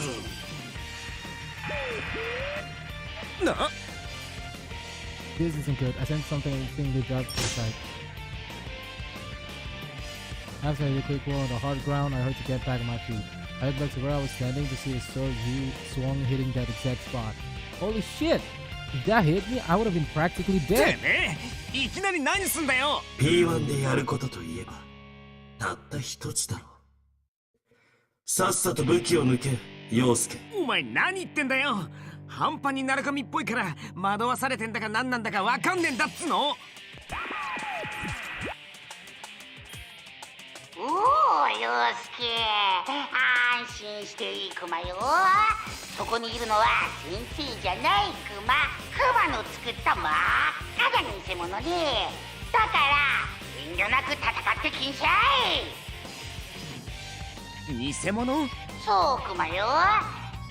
な This isn't good. I sent something and think the job to the side. After I quick wall on the hard ground, I heard to get back on my feet. I looked back to where I was standing to see a sword swung hitting that exact spot. Holy shit! If that hit me, I would have been practically て dead. めえいきなり何すんだよ。 P1 でやることといえばたった一つだろう。さっさと武器を抜け、陽介。お前何言ってんだよ。半端に鳴神っぽいから惑わされてんだか何なんだかわかんねえんだっつの。おお、陽介、安心していいクマよ。そこにいるのは先生じゃないクマ。クマの作った真っ赤な偽物ね。だから遠慮なく戦ってきんしゃい。偽物？そうクマよ。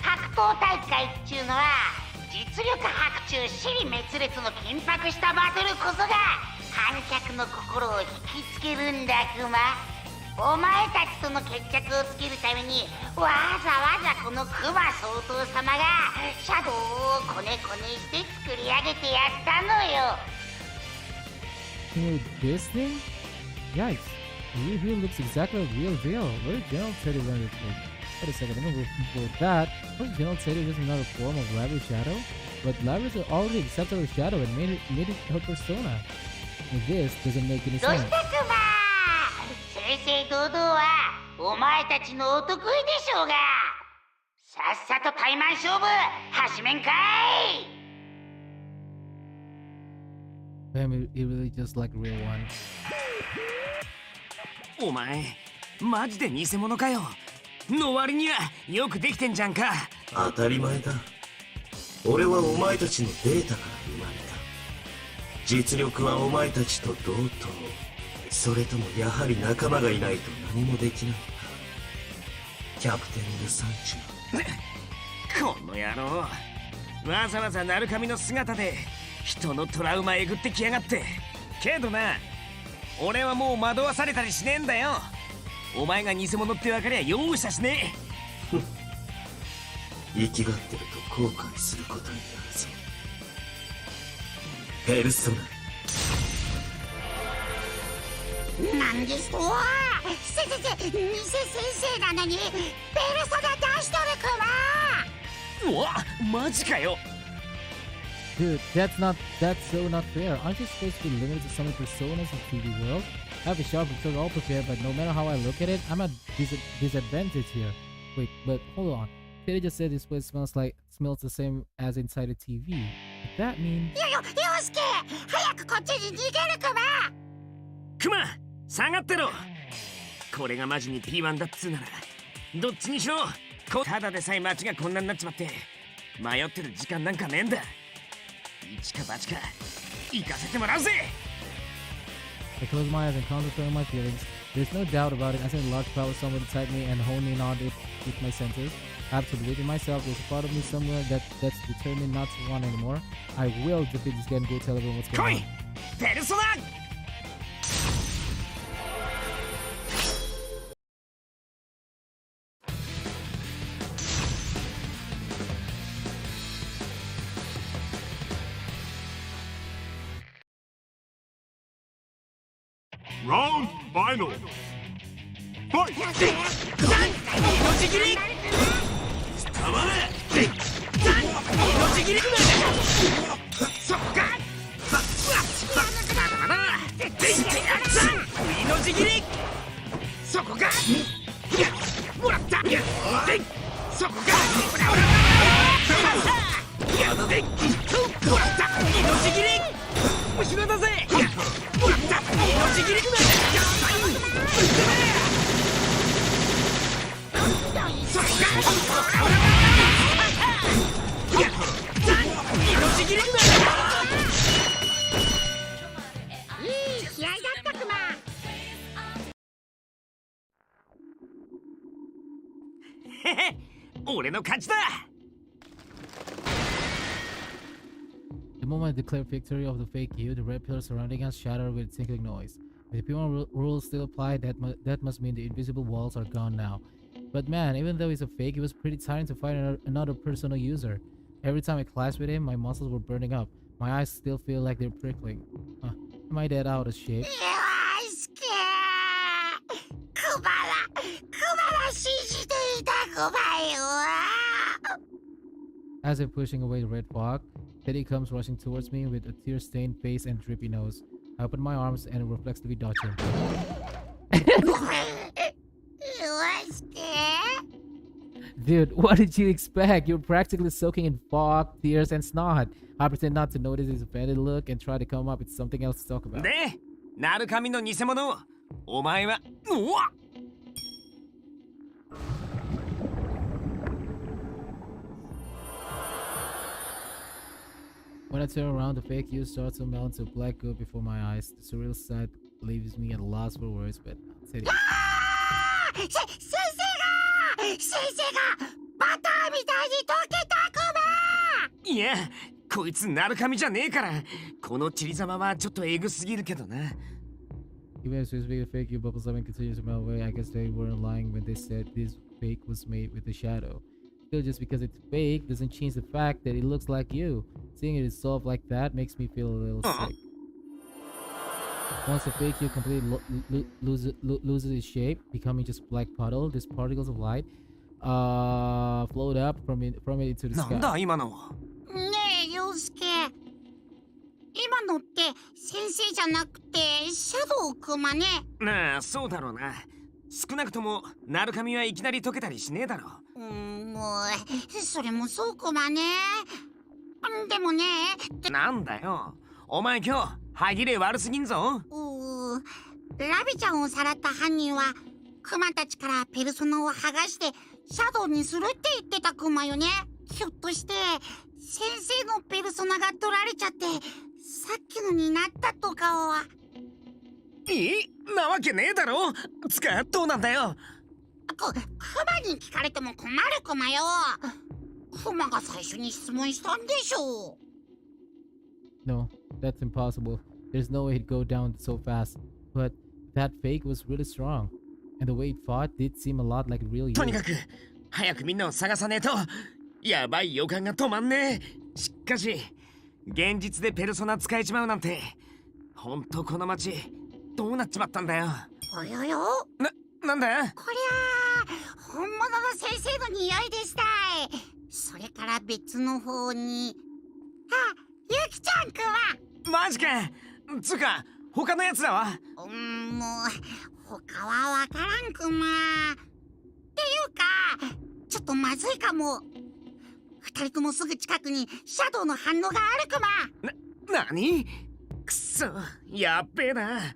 格闘大会っちゅうのは実力伯仲支離滅裂の緊迫したバトルこそが観客の心を引きつけるんだクマ。お前たちとの決着をつけるためにわざわざこのクマ総統様がシャドウをこねこねして作り上げてやったのよ。 Dude, this thing? Yikes. The real looks exactly like real deal. What did General Teddy run it for? Wait a second, let me go with that. Wasn't General Teddy just another form of Labyrinth Shadow? But Labyrinth already accepted her shadow and made it her persona. And this doesn't make any どう sense. したクマ。正々堂々はお前たちのお得意でしょうが。さっさとパイマン勝負始めんかい。 Damn, it really just like a real one. お前マジで偽物かよ。の割にはよくできてんじゃんか。当たり前だ。俺はお前たちのデータから生まれた。実力はお前たちと同等。それともやはり仲間がいないと何もできないか。キャプテン・ルサンチュ。この野郎、わざわざ鳴神の姿で人のトラウマえぐってきやがって。けどな、俺はもう惑わされたりしねえんだよ。お前が偽物って分かりゃ容赦しねえ。生きがってると後悔することになるぞ。ペルソナ。なんですと。偽先生なのにペルソナ出しとるクマ。うわ、マジかよ。 Dude, that's so not fair. Aren't you supposed to be limited to so many personas in 3D world? I have a sharp retort all prepared, but no matter how I look at it, I'm at disadvantage here. Wait, but hold on. Teddy just said this place smells the same as inside a TV. Does that mean? 陽介、早くこっちに逃げるクマ。クマ、下がってろ。これがマジに P1 だっつうならどっちにしろただでさえ街がこんなになっちまって迷ってる時間なんかねえんだ。一か八か行かせてもらうぜ。 I close my eyes and concentrate on my feelings. There's no doubt about it. I sense a large power somewhere inside me and hone in on it with my senses. I have to believe in myself. There's a part of me somewhere that's determined not to run anymore. I will defeat this guy and go tell everyone what's going on. ペルソナ。 Round final. Fight! 命切り。たまれ。命切り。そこか。まだまだ。命切り。そこか。もらった。そこか。もらった。命切り。後ろだぜ。もらった。命切り。そこか。命切り。いい試合だったクマ。へへ、俺の勝ちだ。 The moment I declare victory of the fake you, the red pillars surrounding us shatter with tinkling noise. If the P4A rules still apply, that must mean the invisible walls are gone now. But man, even though he's a fake, it was pretty tiring to fight another personal user. Every time I clashed with him, my muscles were burning up. My eyes still feel like they're prickling. Am I that out of shape? As if pushing away the red fog, Teddy comes rushing towards me with a tear-stained face and drippy nose. I open my arms and reflexively dodge him. Dude, what did you expect? You're practically soaking in fog, tears, and snot. I pretend not to notice his offended look and try to come up with something else to talk about. で、なる神の偽物、お前は、うわっ When I turn around, the fake you starts to melt into black goo before my eyes. The surreal sight leaves me at a loss for words, but I'll tell you. 先生がバターみたいに溶けたクマ。いや、こいつなる神じゃねえから。このチリ様はちょっとエグすぎるけどな。 Even if it's a fake you, Bubble 7 continues to melt away. I guess they weren't lying when they said this fake was made with a shadow. Still, just because it's fake doesn't change the fact that it looks like you. Seeing it dissolve like that makes me feel a little sick. Once the fake you completely loses its shape, becoming just a black puddle, these particles of light float up from it into the sky. なんだ今の。ねえ、陽介。今のって先生じゃなくてシャドウクマね。なあ、そうだろうな。少なくともなる神はいきなり溶けたりしねえだろ。もうそれもそうクマね。でもね。なんだよ。お前今日歯切れ悪すぎんぞ。ラビちゃんをさらった犯人はクマたちからペルソナを剥がしてシャドウにするって言ってたクマよね。ひょっとして先生のペルソナが取られちゃってさっきのになったとかは。なわけねえだろ。つかどうなんだよ。クマに聞かれても困るクマよ。クマが最初に質問したんでしょう。 No, that's impossible. There's no way he'd go down so fast. But that fake was really strong. And the way it fought did seem a lot like real you. とにかく早くみんなを探さねえとやばい予感が止まんねえ。しかし現実でペルソナ使えちまうなんてほんとこの街どうなっちまったんだよ。およよ。なんだ。こりゃあ本物の先生の匂いでしたい。それから別の方にゆきちゃんくんは。マジか。つうか他のやつらは。もう他はわからんくま。っていうかちょっとまずいかも。二人ともすぐ近くにシャドウの反応があるくま。なに。くそやっべえな。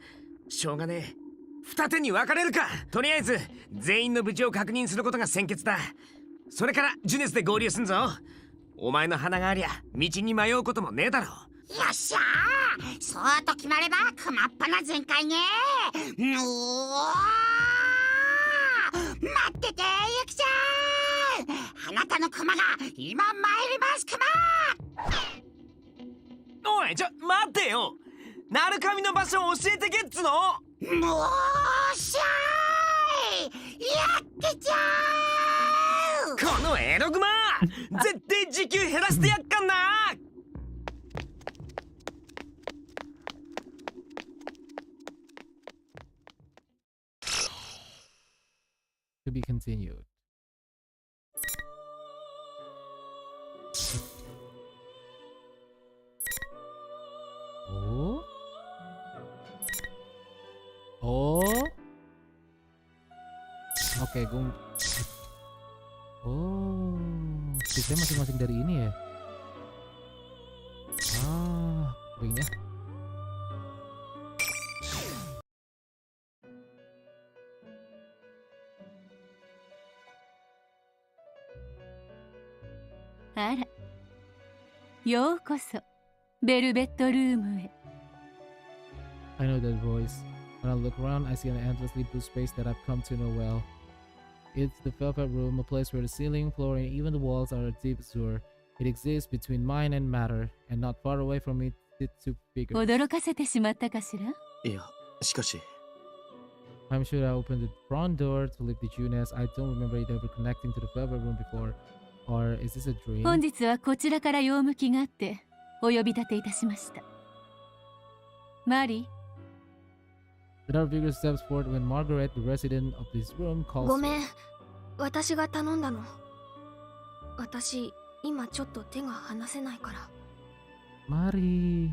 しょうがねえ。二手に分かれるか。とりあえず全員の無事を確認することが先決だ。それからジュネスで合流すんぞ。お前の鼻がありゃ道に迷うこともねえだろ。よっしゃー。そうと決まればくまっぱな全開ね。待っててゆきちゃん。あなたのクマが今参りますクマ。おいちょ待ってよ。なる神の場所を教えてけっつの。もうしゃーいやっけちゃう。このエログマ絶対時給減らしてやっかんな。To be continued. Oh? Oh? Oke, gue... Oh, sistem masing-masing dari ini ya? Wingnya. Ara, ようこそベルベットルームへ。I know that voice. When I look around, I see an endlessly blue space that I've come to know well. It's the Velvet Room, a place where the ceiling, floor, and even the walls are a deep sewer. It exists between mind and matter, and not far away from it sits two figures. 驚かせてしまったかしら。いや、しかし I'm sure I opened the front door to leave the Junes. I don't remember it ever connecting to the velvet room before. Or is this a dream? 本日はこちらから用向きがあってお呼び立ていたしました。マリー。 The dark figure steps forward when Margaret, the resident of this room, calls. ごめん、私が頼んだの。私、今ちょっと手が離せないから。Mari,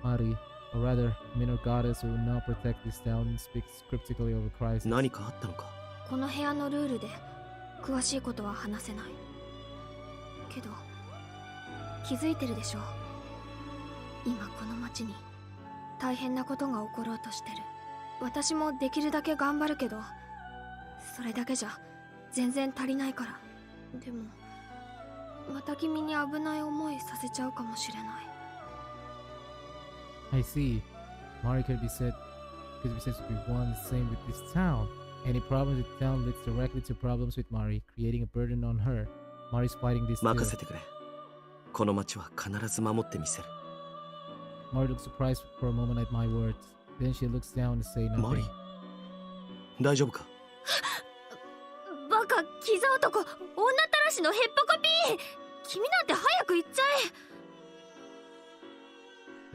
or rather, Minor goddess who will now protect this town, speaks cryptically over Christ. 何かあったのか？この部屋のルールで詳しいことは話せない。けど、気づいてるでしょ。今この町に大変なことが起ころうとしてる。私もできるだけ頑張るけど、それだけじゃ全然足りないから。でも、また君に危ない思いさせちゃうかもしれない。I see. Mari could be said to be one the same with this town. Any problems with the town leads directly to problems with Mari, creating a burden on her. Mari's fighting this too. 任せてくれ。この町は必ず守ってみせる。Mari looks surprised for a moment at my words. Then she looks down and says nothing. マリ、大丈夫か？バカ、キザ男、女たらしのヘッポコピー。君なんて早く行っちゃ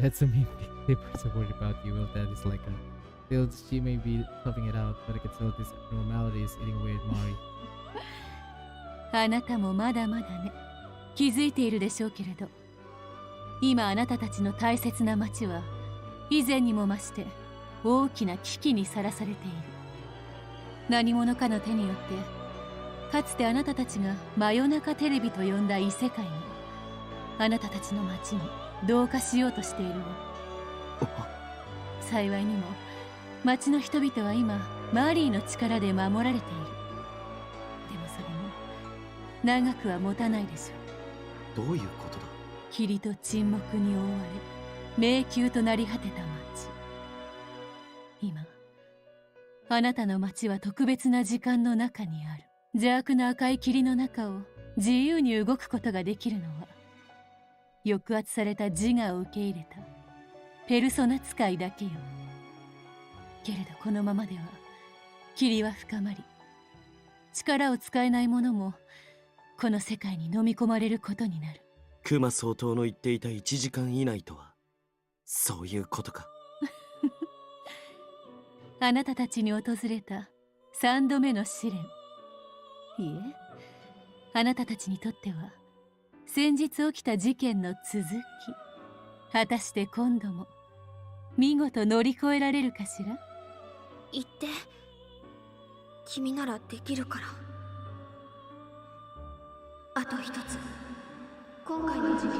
え。That's a mean thing. Papers are worried about you. Well, that is like a... Still, she may be toughing it out, but I can tell this abnormality is eating away at Mari. あなたもまだまだね。気づいているでしょうけれど、今あなたたちの大切な町は以前にも増して大きな危機にさらされている。何者かの手によってかつてあなたたちが真夜中テレビと呼んだ異世界があなたたちの町に同化しようとしているわ。幸いにも町の人々は今マリーの力で守られている。でもそれも長くは持たないでしょう。どういうことだ？霧と沈黙に覆われ迷宮となり果てた町。今あなたの町は特別な時間の中にある。邪悪な赤い霧の中を自由に動くことができるのは抑圧された自我を受け入れたペルソナ使いだけよ。けれどこのままでは霧は深まり、力を使えない者もこの世界に飲み込まれることになる。クマ総統の言っていた1時間以内とはそういうことか。あなたたちに訪れた3度目の試練。いえ、あなたたちにとっては先日起きた事件の続き。果たして今度も見事乗り越えられるかしら。言って、君ならできるから。あと一つ、今回の事件。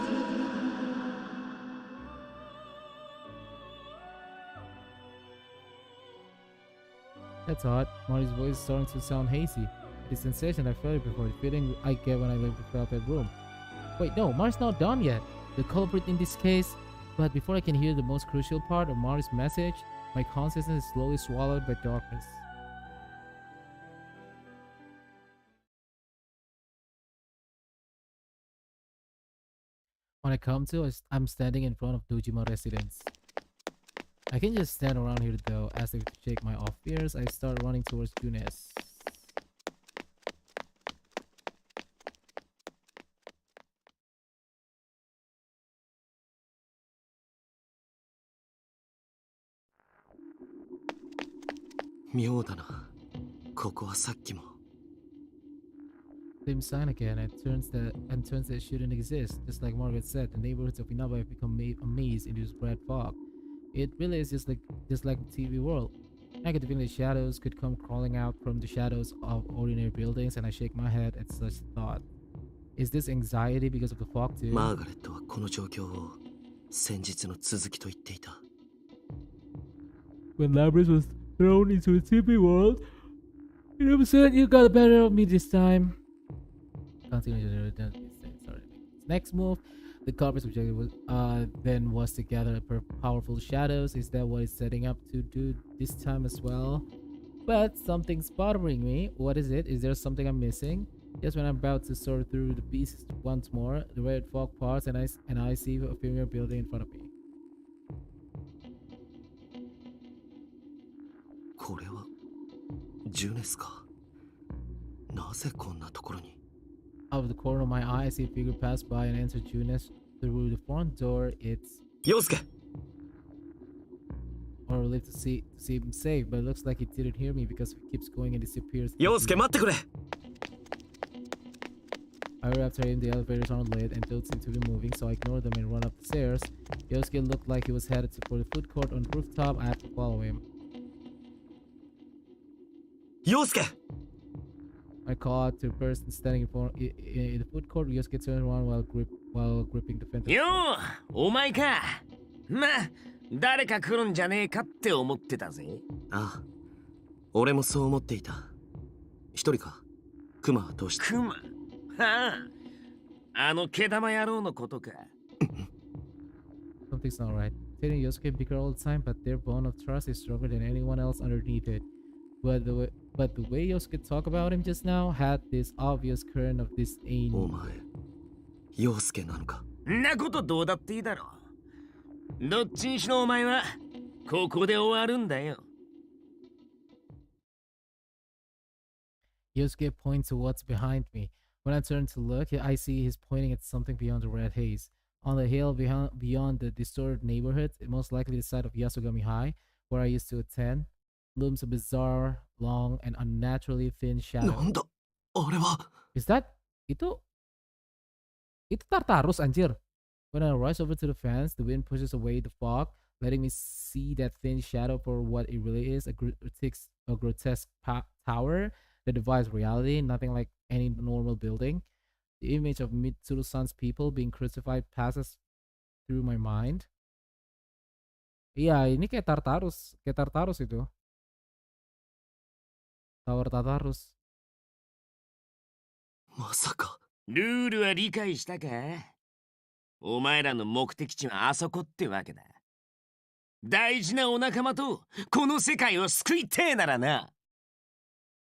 That's odd. Mari's voice is starting to sound hazy. The sensation I felt it before, the feeling I get when I leave the velvet room. Wait, no, Mari's not done yet. The culprit in this case. But before I can hear the most crucial part of Mari's message, my consciousness is slowly swallowed by darkness. When I come to, I'm standing in front of Dojima residence. I can just stand around here though. As if to shake my off fears, I start running towards Junes. Same sign again, and turns that shouldn't exist. Just like Margaret said, the neighborhoods of Inaba have become a maze in this red fog. It really is just like the TV world. I get the feeling the shadows could come crawling out from the shadows of ordinary buildings, and I shake my head at such thought. Is this anxiety because of the fog too? マーガレットはこの状況を先日の続きと言っていた。When Labyrinth was thrown into the TV world, you said you got the better of me this time. Continue. Sorry. Next move, the culprit's objective was then was to gather powerful shadows. Is that what it's setting up to do this time as well? But something's bothering me. What is it? Is there something I'm missing? Just when I'm about to sort through the pieces once more, the red fog parts and I see a familiar building in front of me. ジュネスか。なぜこんなところに。 Out of the corner of my eye, I see a figure pass by and enter Junes through the front door. It's 陽介 or relieved to see him safe, but it looks like he didn't hear me because he keeps going and disappears. 陽介待ってくれ。 I hurry after him. The elevators aren't lit and don't seem to be moving, so I ignore them and run up the stairs. Yosuke looked like he was headed for the food court on the rooftop. I have to follow him. 陽介 I call out to the person standing in the food court. Yosuke turns around while gripping the fence. よう、お前か。まあ、誰か来るんじゃねえかって思ってたぜ。ああ、俺もそう思っていた。一人か。クマはどうした？クマ。はあ、あの毛玉野郎のことか。Something's not right. Telling Yosuke and Bigger all the time, but their bond of trust is stronger than anyone else underneath it. But the way Yosuke talked about him just now had this obvious current of disdain. お前、陽介なのか？んなことどうだっていいだろう。どっちにしろお前はここで終わるんだよ。Yosuke points to what's behind me. When I turn to look, I see he's pointing at something beyond the red haze. On the hill beyond the distorted neighborhood, most likely the side of Yasogami High, where I used to attend, looms a bizarre, long, and unnaturally thin shadow. なんだ？あれは？ Is that? Itu Tartarus anjir. When I rush over to the fence, the wind pushes away the fog, letting me see that thin shadow for what it really is, a grotesque tower that defies reality, nothing like any normal building. The image of Mitsuru-san's people being crucified passes through my mind. Iya, ini kayak Tartarus itu. Tower Tartarus. まさか。ルールは理解したか？お前らの目的地はあそこってわけだ。大事なお仲間とこの世界を救いてえならな。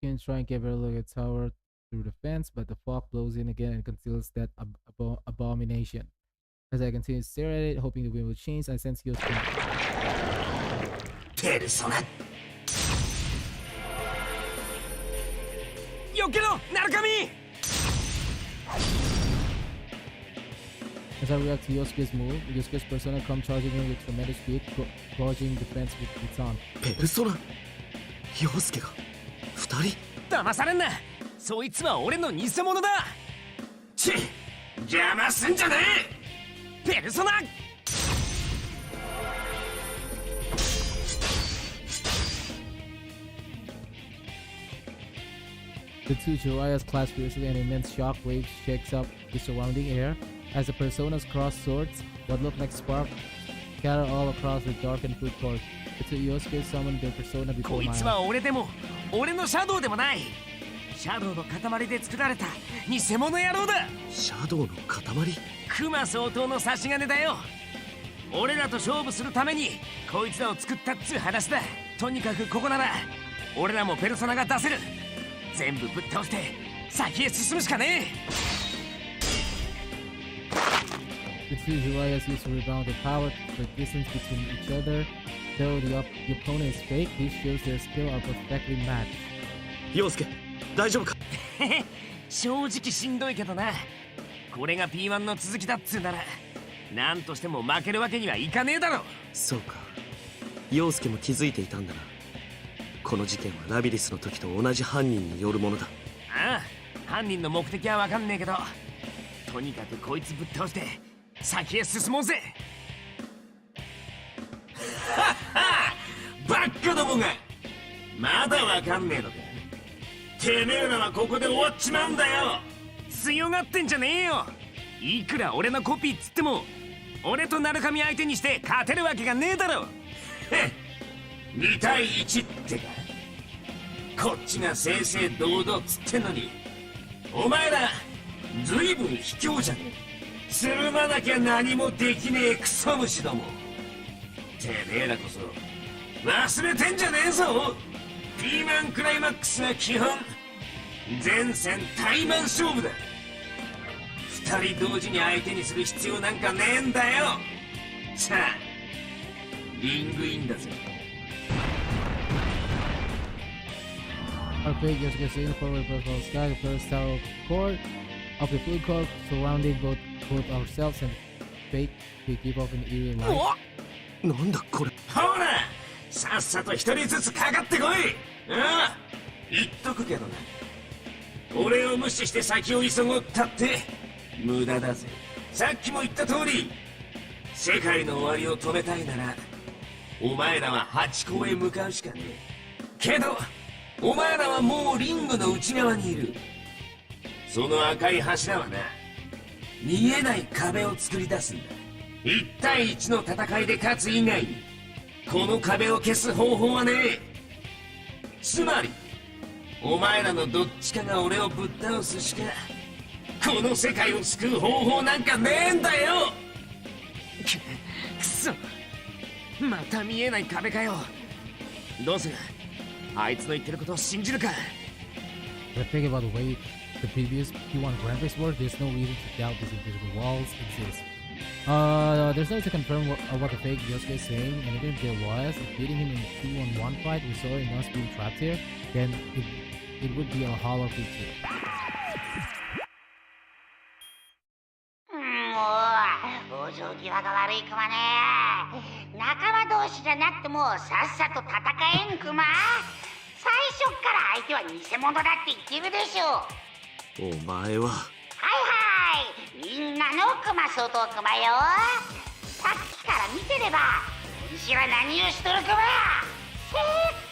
You can try and get a better look at tower through the fence, but the fog blows in again and conceals that abomination. As I continue to stare at it, hoping the wind will change, I sense Yosuke. ペルソナ。よけろ、ナルカミ！ As I react to Yosuke's move, Yosuke's persona come charging in with tremendous speed, dodging the fence with its arm. ペルソナ？陽介が二人？騙されんな。そいつは俺の偽物だ。チッ、邪魔すんじゃねえ。ペルソナ。The two Jiraiya's clash fiercely and an immense shock wave shakes up the surrounding air. As the personas cross swords, what looked like sparks scatter all across the darkened food court. The two Yosuke summoned their persona before my eyes. こいつは俺でも、俺のシャドウでもない。シャドウの塊で作られた偽物野郎だ。シャドウの塊？クマ相当の差し金だよ。俺らと勝負するためにこいつらを作ったっつう話だ。とにかくここなら俺らもペルソナが出せる。全部ぶっ倒して先へ進むしかねえ。The two Jiraiya's used to rebound the power for distance between each other. Though the opponent is fake, these shows their skill are perfectly matched. 陽介、大丈夫か？正直しんどいけどな。これが P1 の続きだっつうなら何としても負けるわけにはいかねえだろ。そうか、陽介も気づいていたんだな。この事件はラビリスの時と同じ犯人によるものだ。ああ、犯人の目的はわかんねえけど、とにかくこいつぶっ倒して先へ進もうぜ。バッカどもがまだわかんねえのか。てめえらはここで終わっちまうんだよ。強がってんじゃねえよ。いくら俺のコピーっつっても俺と鳴神相手にして勝てるわけがねえだろ。2対1ってか。こっちが正々堂々っつってんのにお前らずいぶん卑怯じゃねえ。つるまなきゃ何もできねえクソ虫ども。てめえらこそ忘れてんじゃねえぞ。ピーマンクライマックスは基本前線対マン勝負だ。2人同時に相手にする必要なんかねえんだよ。さあリングインだぜ。Our fake Yosuke sitting forward above the sky, the first tower core of the fluid core surrounding both ourselves and fake. We keep off an eerie light. なんだこれ。ほら、さっさと一人ずつかかってこい。言っとくけどな。俺を無視して先を急ごったって無駄だぜ。さっきも言った通り、世界の終わりを止めたいなら、お前らは8個へ向かうしかねえ。けど、お前らはもうリングの内側にいる。その赤い柱はな、見えない壁を作り出すんだ。1対1の戦いで勝つ以外にこの壁を消す方法はねえ。つまりお前らのどっちかが俺をぶっ倒すしかこの世界を救う方法なんかねえんだよ。くそ、また見えない壁かよ。どうする？あいつの言ってることを信じるか。 But think about the way the previous P1 graphics were, there's no reason to doubt these invisible walls exist. There's no way to confirm what the fake Yosuke is saying, and even if there was, if beating him in a 2-on-1 fight resulted in us being trapped here, then it would be a hollow feature. 往生際が悪いクマね。仲間同士じゃなくてもさっさと戦えんクマ。最初っから相手は偽物だって言ってるでしょ。お前は。はいはい、みんなのクマ相当クマよ。さっきから見てれば西は何をしとるクマ。せっ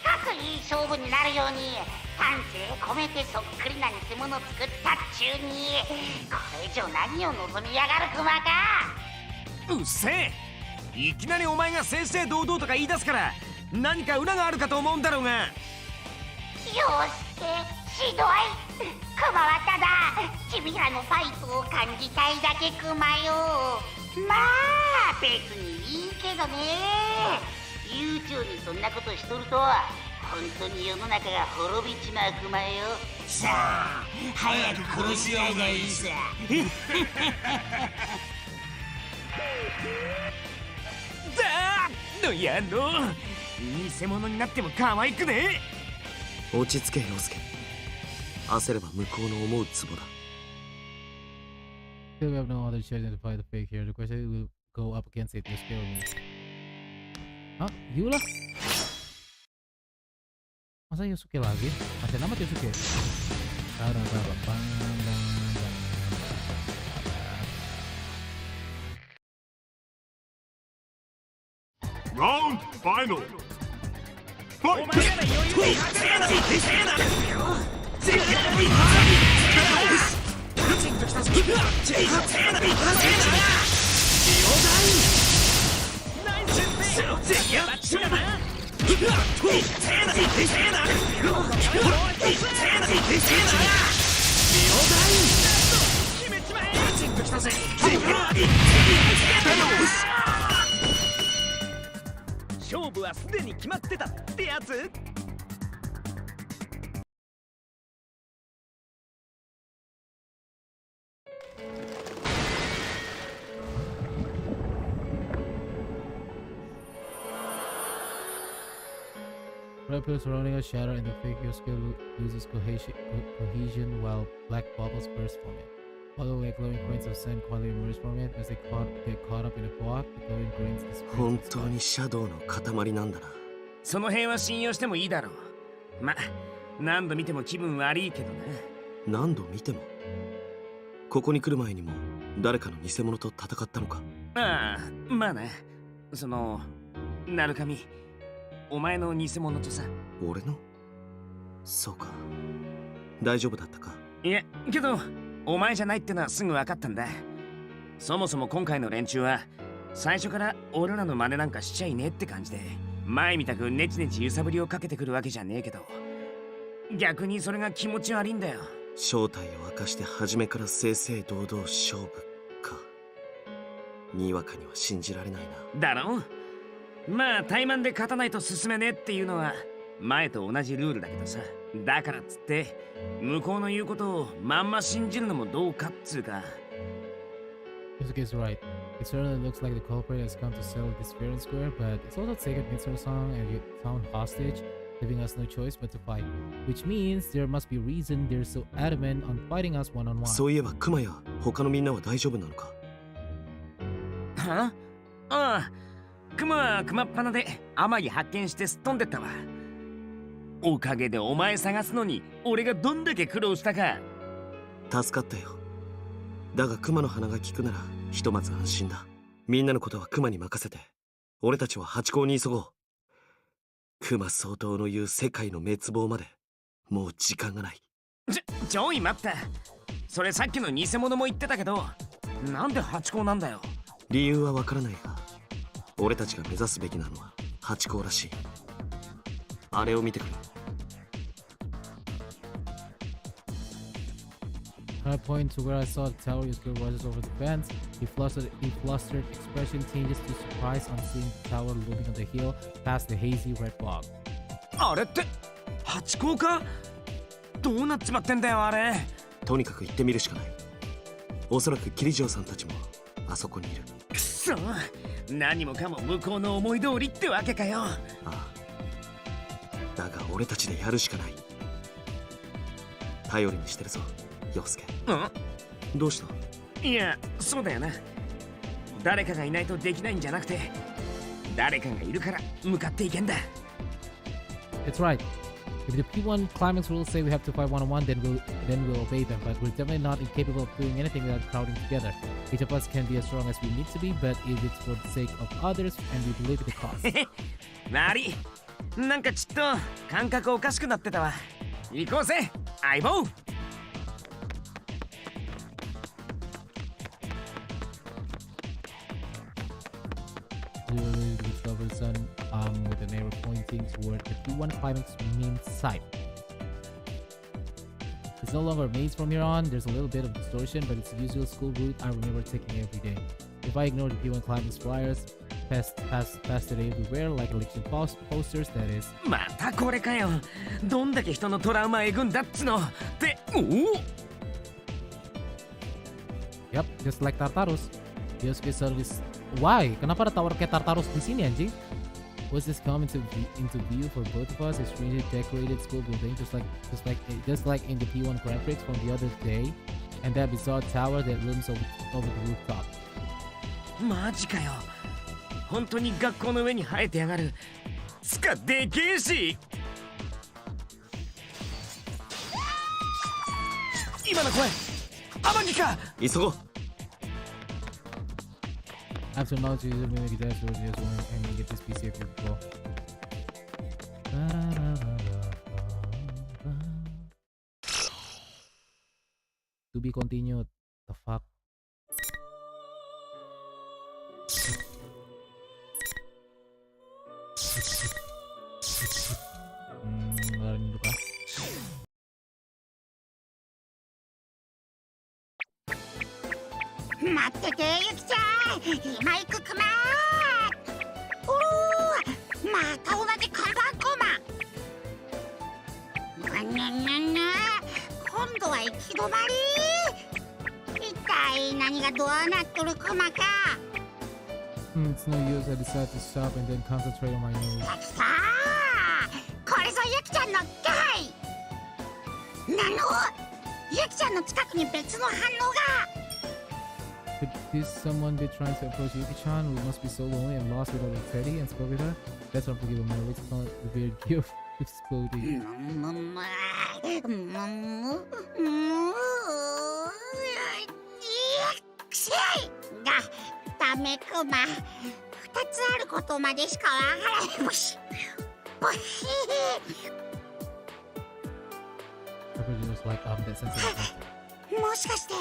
かくいい勝負になるように丹精込めてそっくりな偽物作ったっちゅうに、これ以上何を望みやがるクマか。うっせえ、いきなりお前が正々堂々とか言い出すから何か裏があるかと思うんだろうが。陽介、ひどい。クマはただ君らのファイトを感じたいだけクマよ。まあ別にいいけどね。悠長にそんなことしとると本当に世の中が滅びちまうクマよ。さあ早く殺し合いがいいさ。だーのやろう、偽物になっても可愛くねえ。落ち着け陽介、焦れば向こうの思うツボだ。 Still we have no other choice than to fight the fake here. The question is will go up against it, Yosuke or me. Hah? Yula? Masa Yosuke lagi? Masih nama Yosuke? Round final. Fight! 勝負はすでに決まってたってやつ。Red pills surrounding us shatter and the fake Yosuke loses cohesion while black bubbles burst from it. Although like glowing grains of sand quietly emerge from it as they get caught up in a fog, the glowing grains disperse. 本当にシャドウの塊なんだな。その辺は信用してもいいだろう。ま、何度見ても気分悪いけどな。何度見ても。ここに来る前にも誰かの偽物と戦ったのか。ああ、まあな。その鳴神、お前の偽物とさ。俺の？そうか。大丈夫だったか。いや、けどお前じゃないってのはすぐ分かったんだ。そもそも今回の連中は最初から俺らの真似なんかしちゃいねえって感じで、前みたくネチネチ揺さぶりをかけてくるわけじゃねえけど、逆にそれが気持ち悪いんだよ。正体を明かして初めから正々堂々勝負か。にわかには信じられないな。だろ？まあ怠慢で勝たないと進めねえっていうのは前と同じルールだけどさ。だからっつって向こうの言うことをまんま信じるのもどうかっつうか。Yosuke is right. It certainly looks like the culprit has come to settle this fair and square, but it's also taken Mitsuru's song and you found hostage. leaving us no choice but to fight. Which means there must be a reason they're so adamant on fighting us one-on-one. そういえばクマや他のみんなは大丈夫なのか？はああ、クマはクマっぱなで天城発見してすっ飛んでったわ。おかげでお前探すのに俺がどんだけ苦労したか。助かったよ。だがクマの鼻が効くならひとまず安心だ。みんなのことはクマに任せて俺たちはハチ公に急ごう。クマ総統の言う世界の滅亡までもう時間がない。ちょい待った。それさっきの偽物も言ってたけど、なんでハチ公なんだよ。理由はわからないが俺たちが目指すべきなのはハチ公らしい。あれを見てくれ。I point to where I saw the tower. His girl rises over the fence. He flustered expression changes to surprise on seeing the tower looming on the hill past the hazy red fog. あれってハチ公か？どうなっちまってんだよあれ。とにかく行ってみるしかない。おそらくキリジョーさんたちもあそこにいる。くそ、何もかも向こうの思い通りってわけかよ。ああ、だが俺たちでやるしかない。頼りにしてるぞ陽介。どうした？いや、そうだよな。誰かがいないとできないんじゃなくて、誰かがいるから向かっていけんだ。It's right. If the P1 climax rules say we have to fight one-on-one, then we'll obey them. But we're definitely not incapable of doing anything without crowding together. Each of us can be as strong as we need to be, but if it's for the sake of others and we believe in the cause. なり、なんかちょっと感覚おかしくなってたわ。行こうぜ、相棒。Clearly discovered the sun with an arrow pointing toward the P1 climax main site. It's no longer a maze from here on. There's a little bit of distortion, but it's the usual school route I remember taking every day. If I ignore the P1 climax flyers, pasted everywhere like election posters, that is. またこれかよ。どんだけ人のトラウマえぐんだっつの。で、おお。Yep, just like Tartarus. Yosuke service. Why? Kenapa ada tower kayak Tartarus di sini anjing? Was this come into view for both of us? A strangely decorated school building, just like in the P1 Grand Prix from the other day, and that bizarre tower that looms over the rooftop. マジかよ。本当に学校の上に生えてやがる。つかでけえし。今の声、天城か。急ごう。After knowledge, you make a dash towards the one and get this PC if you go. To be continued. The fuck? Ngelarin dulu kah? 待っててゆきちゃん、今行くクマ。おお、また同じ看板コマ。今度は行き止まり。一体何がどうなっとるクマか。It's no use. I decided to stop and then concentrate on my nose. さあ、これぞゆきちゃんの気配。なの、ゆきちゃんの近くに別の反応が。Could this someone be trying to approach Yuki-chan, who must be so lonely and lost without a Teddy, and spoke with her? That's unforgivable. My way to call it the weird gift exploding. が、ダメクマ。2つあることまでしかわからない。ブシブシ。Just like that sensitive. もしかして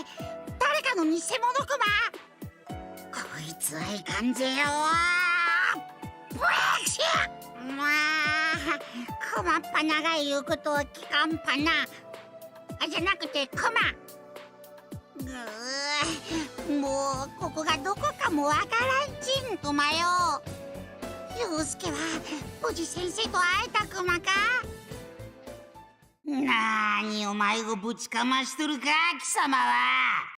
誰かの偽物クマ。こいつはいかんぜよ。ブレーキシまあクマっぱなが言うことを聞かんぱな。じゃなくてクマ。もうここがどこかもわからんちんクマよ。陽介は無事先生と会えたクマか。なーにお前をぶちかましとるか貴様は。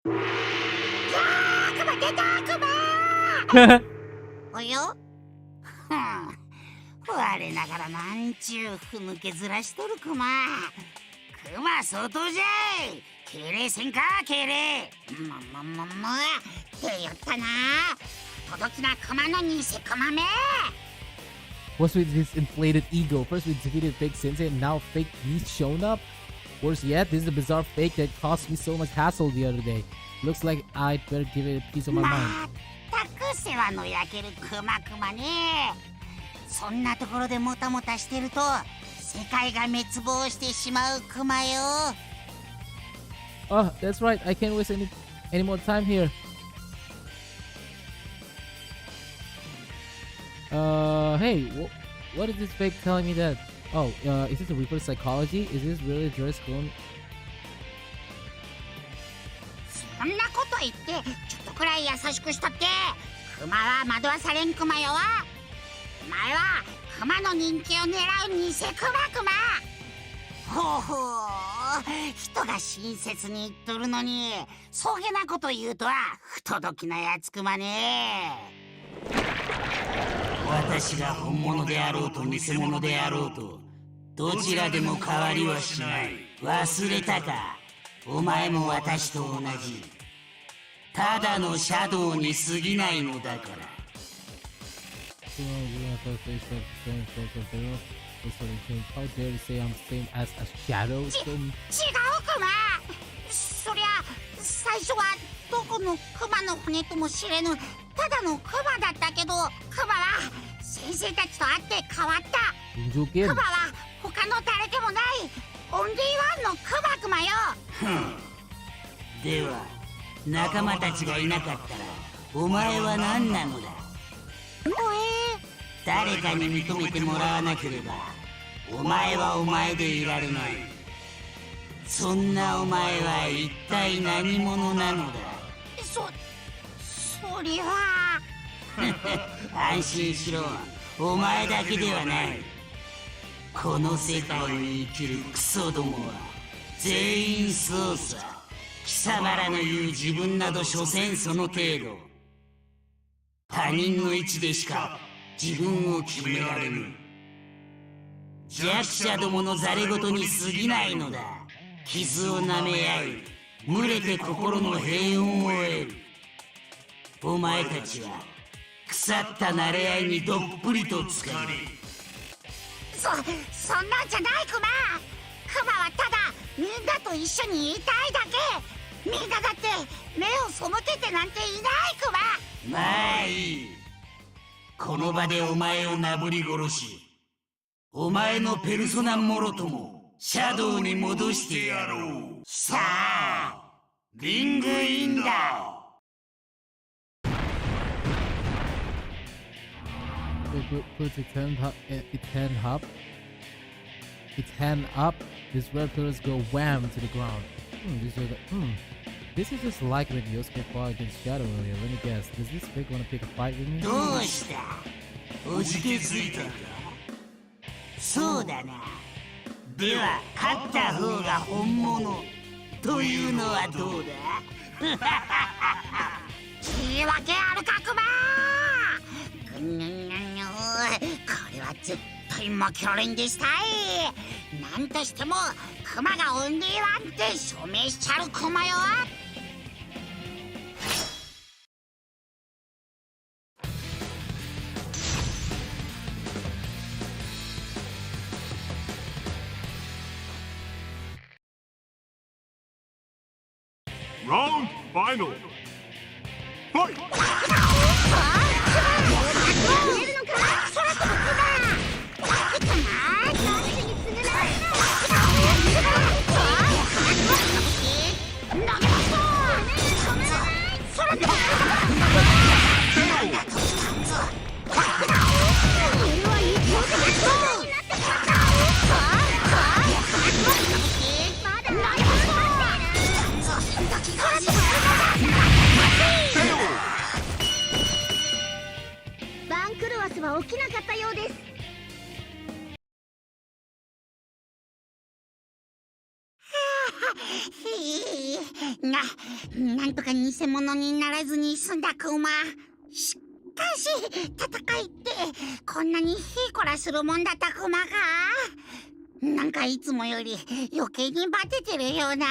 クマ出たクマ。およ我ながらなんちゅうふぬけずらしとるクマ。クマ相当じゃい。敬礼せんか敬礼。って言ったな。届きなクマの偽クマめ。What's with his inflated ego? First we defeated fake sensei and now fake he's shown up? Worse yet, this is a bizarre fake that caused me so much hassle the other day. Looks like I'd better give it a piece of my mind. まったく世話の焼けるクマクマね。そんなところでもたもたしてると世界が滅亡してしまうクマよ。Oh, that's right. I can't waste any more time here. Hey, what is this fake telling me that? Oh, is this a reverse psychology? Is this really just going? そんなこと言ってちょっとくらい優しくしたって。クマは惑わされんクマよ。お前はクマの人気を狙う偽クマクマ。ほうほう、人が親切に言っとるのにそげなこと言うとは不届きなやつクマね。私が本物であろうと偽物であろうとどちらでも変わりはしない。忘れたか。お前も私と同じただのシャドウに過ぎないのだから。How dare you say I'm the same as a shadow? 違うクマ。そりゃ最初はどこのクマの船とも知れぬただのクマだったけど、クマは先生たちと会って変わった。クマは他の誰でもないオンリーワンのクマクマよ。では仲間たちがいなかったらお前は何なのだ。誰かに認めてもらわなければお前はお前でいられない。そんなお前は一体何者なのだ。そりゃ安心しろ。お前だけではない。この世界に生きるクソどもは全員そうさ。貴様らの言う自分など所詮その程度。他人の位置でしか自分を決められぬ。弱者どものざれ言に過ぎないのだ。傷を舐め合い群れて心の平穏を得る。お前たちは腐った慣れ合いにどっぷりと浸かり。そんなんじゃないクマ。クマはただみんなと一緒にいたいだけ。みんなだって目を背けてなんていないクマ。まあいい。この場でお前をなぶり殺しお前のペルソナもろともシャドウに戻してやろう。さあリングインだ。Puts its hand up. His red pillars go wham to the ground. This is just like when Yosuke fought against Shadow earlier. Let me guess. Does this fake want to pick a fight with me? どうした？おじけづいたか？そうだな。では勝った方が本物というのはどうだ？言い訳あるかクマ。これは絶対負けられんでしたい。なんとしてもクマがオンリーワンって証明しちゃるクマよ。Round final. Fight! 番狂わせは起きなかったようです。なんとか偽物にならずに済んだクマ。しし戦いってこんなにヒーコラするもんだったクマか。なんかいつもより余計にバテてるような。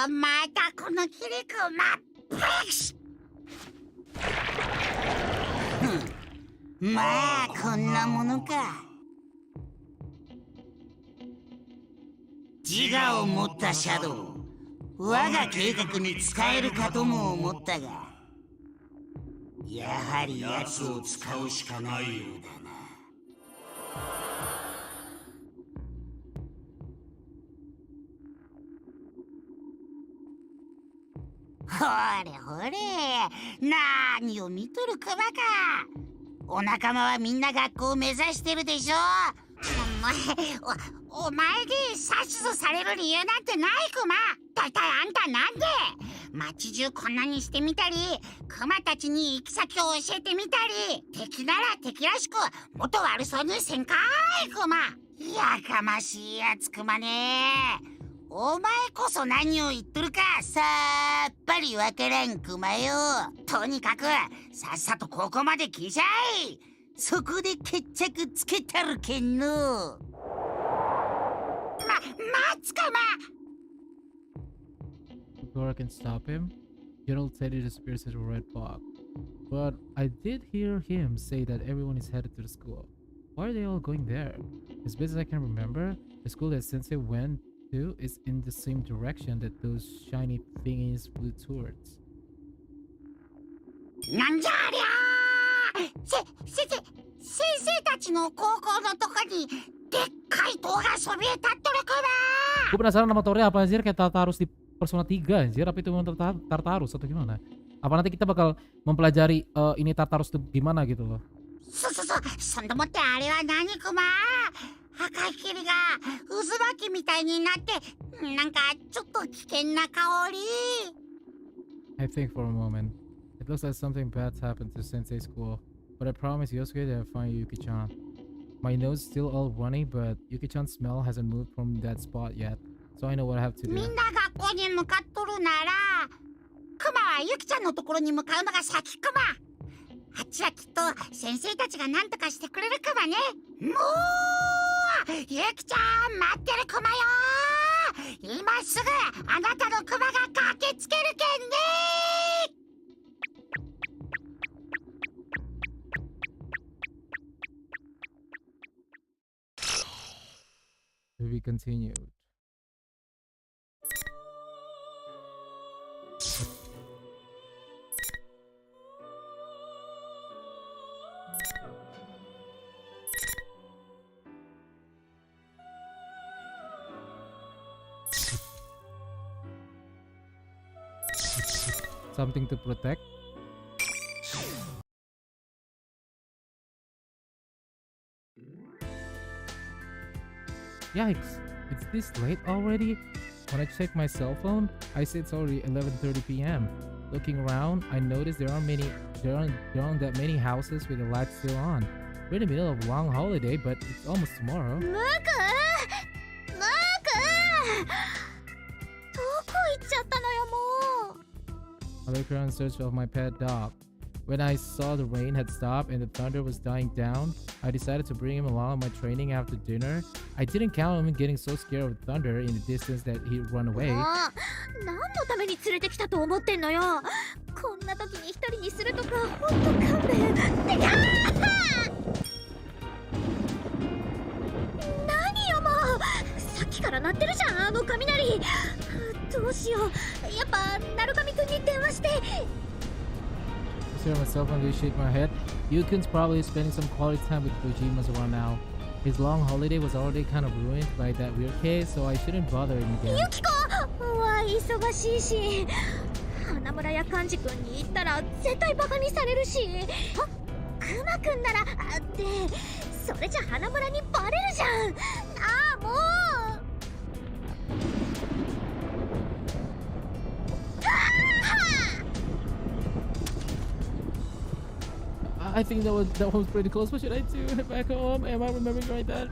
またこのキリクマまあこんなものか。自我を持ったシャドウ、我が計画に使えるかとも思ったが、やはり奴を使うしかないようだな。ほれほれ、何を見とるクマか。お仲間はみんな学校を目指してるでしょ。お前で指図される理由なんてないクマ。だいたいあんたなんで街中こんなにしてみたり、クマたちに行き先を教えてみたり、敵なら敵らしくもっと悪そうにせんかいクマ。やかましいやつクマね。お前こそ何を言っとるかさっぱりわからんクマよ。とにかくさっさとここまで来ちゃい。そこで決着つけたるけんの。待つかま。Before I can stop him, General Teddy disappears into a red fog. But I did hear him say that everyone is headed to the school. Why are they all going there? As best as I can remember, the school that Sensei went to is in the same direction that those shiny thingies flew towards. なんじゃありゃ先生たちの高校のとこにでっかい塔がそびえ立っとるかな。 Gue penasaran nama Tornya apa anjir, kayak Tartarus di Persona 3 anjir. Apa itu memang Tartarus atau gimana? Apa nanti kita bakal mempelajari ini Tartarus itu gimana gitu loh. そんでもってあれは何クマ。赤い霧が渦巻きみたいになってなんかちょっと危険な香り。 I think for a moment. It looks like something bad's happened to Sensei's school. But I promise Yosuke that I'll find Yuki-chan. My nose is still all runny, but Yuki-chan's smell hasn't moved from that spot yet. So I know what I have to do. みんな学校に向かっとるならクマはユキちゃんのところに向かうのが先クマ。あっちはきっと先生たちが何とかしてくれるクマね。もうユキちゃん待ってるクマよ。今すぐあなたのクマが駆けつけるけんね。 To be continued. Something to protect. Yikes, it's this late already? When I check my cell phone, I see it's already 11:30 p.m. Looking around, I notice there aren't that many houses with the lights still on. We're in the middle of a long holiday, but it's almost tomorrow. I look around in search of my pet dog. When I saw the rain had stopped and the thunder was dying down, I decided to bring him along on my training after dinner. I didn't count on him getting so scared of thunder in the distance that he'd run away. 何のために連れてきたと思ってんのよ。こんな時に一人にするとかほんと勘弁。てか何よもう。さっきから鳴ってるじゃんあの雷。どうしよう。やっぱ鳴神くんに電話して。 I stare at myself and shake my head. Yukin's probably spending some quality time with Kojima's around now. His long holiday was already kind of ruined by that weird case, so I shouldn't bother him again. Yukiko! わ忙しいし花村や幹事くんに言ったら絶対バカにされるしクマくんならでそれじゃ花村にバレるじゃん。ああもう I think that was pretty close. What should I do? Head back home? Am I remembering right that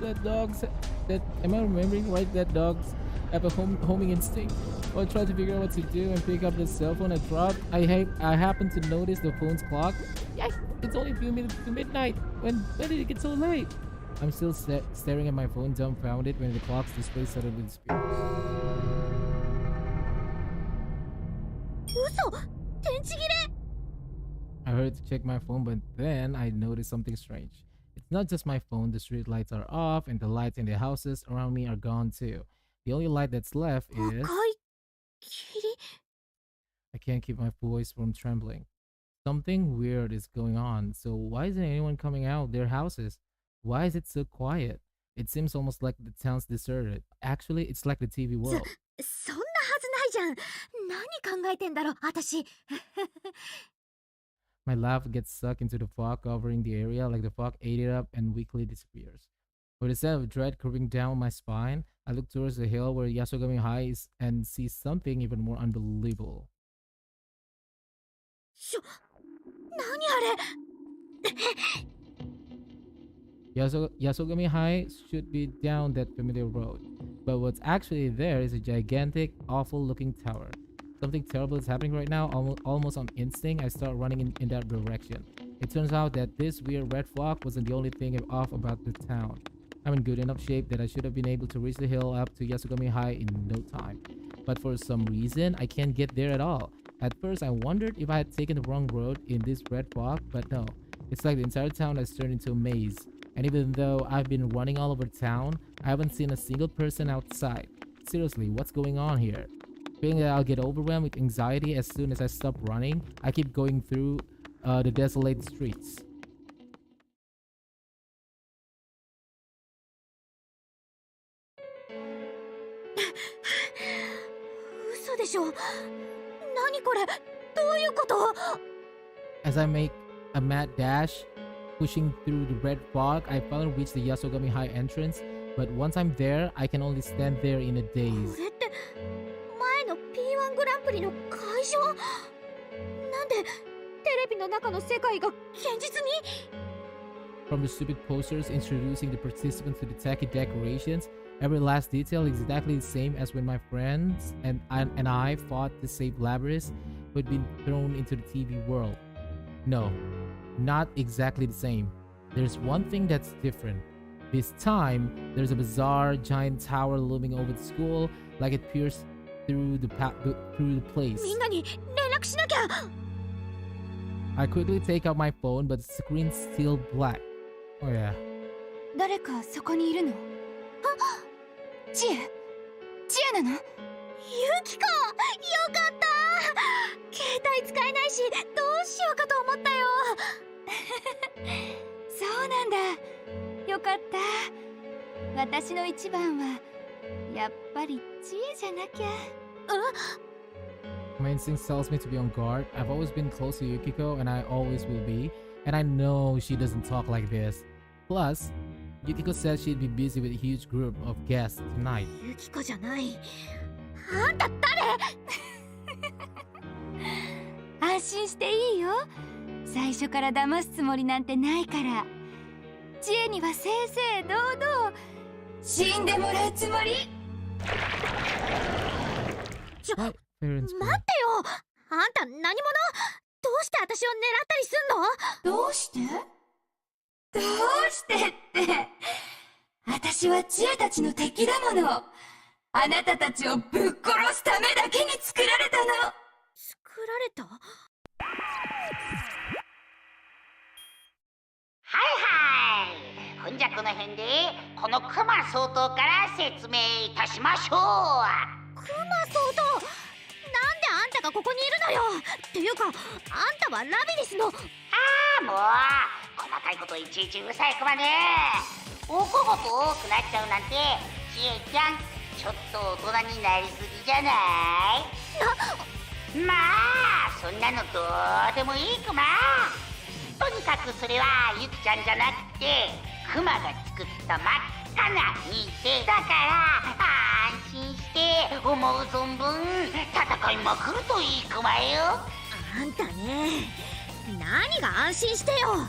dogs have a homing instinct? Or try to figure out what to do and pick up the cell phone I dropped. I happened to notice the phone's clock. Yeah, it's only a few minutes to midnight. When did it get so late? I'm still staring at my phone, dumbfounded, when the clock's display suddenly disappears. I hurried to check my phone, but then I noticed something strange. It's not just my phone. The street lights are off, and the lights in the houses around me are gone too. The only light that's left is... I can't keep my voice from trembling. Something weird is going on. So why isn't anyone coming out their houses? Why is it so quiet? It seems almost like the town's deserted. Actually, it's like the TV world. そんなはずないじゃん。何考えてんだろ、私。My laugh gets sucked into the fog covering the area, like the fog ate it up and weakly disappears. With a sense of dread curving down my spine, I look towards the hill where Yasogami High is and see something even more unbelievable. 何あれ Yasogami High should be down that familiar road, but what's actually there is a gigantic, awful-looking tower. Something terrible is happening right now. Almost on instinct, I start running in that direction. It turns out that this weird red fog wasn't the only thing off about the town. I'm in good enough shape that I should have been able to reach the hill up to Yasogami High in no time. But for some reason, I can't get there at all. At first, I wondered if I had taken the wrong road in this red fog, but no. It's like the entire town has turned into a maze. And even though I've been running all over town, I haven't seen a single person outside. Seriously, what's going on here? Feeling that I'll get overwhelmed with anxiety as soon as I stop running, I keep going through the desolate streets. As I make a mad dash, pushing through the red fog, I finally reach the Yasogami High entrance, but once I'm there, I can only stand there in a daze. 前の P1 グランプリの会場？なんでテレビの中の世界が現実に？ From the stupid posters introducing the participants to the tacky decorations, every last detail is exactly the same as when my friends and I fought to save Labyrinth, who had been thrown into the TV world. No, not exactly the same. There's one thing that's different. This time, there's a bizarre giant tower looming over the school, like it pierced through the place. I quickly take out my phone, but the screen's still black. Oh yeah. 誰かそこにいるの？あ、知恵なの？ユキコ、よかった。携帯使えないし、どうしようかと思ったよ。そうなんだ。よかった。私の一番はやっぱり知恵じゃなきゃ。My instinct tells me to be on guard. I've always been close to Yukiko, and I always will be. And I know she doesn't talk like this. Plus, Yukiko said she'd be busy with a huge group of guests tonight. ユキコじゃない。あんた誰？安心していいよ。最初から騙すつもりなんてないから。知恵には正々堂々死んでもらうつもり。待ってよ。あんた何者？どうして私を狙ったりすんの？どうしてって私は知恵たちの敵だもの。あなたたちをぶっ殺すためだけに作られたの。作られた？はいはい。ほんじゃこの辺でこのクマ総統から説明いたしましょう。クマ総統、なんであんたがここにいるのよ。っていうかあんたはラビリスの。ああもう細かいこといちいちうるさいクマね。おこごと多くなっちゃうなんて知恵ちゃんちょっと大人になりすぎじゃない？まあそんなのどうでもいいクマ。とにかくそれはユキちゃんじゃなくてクマが作った真っ赤な偽だから安心して思う存分戦いまくるといいクマよ。あんたね何が安心してよ。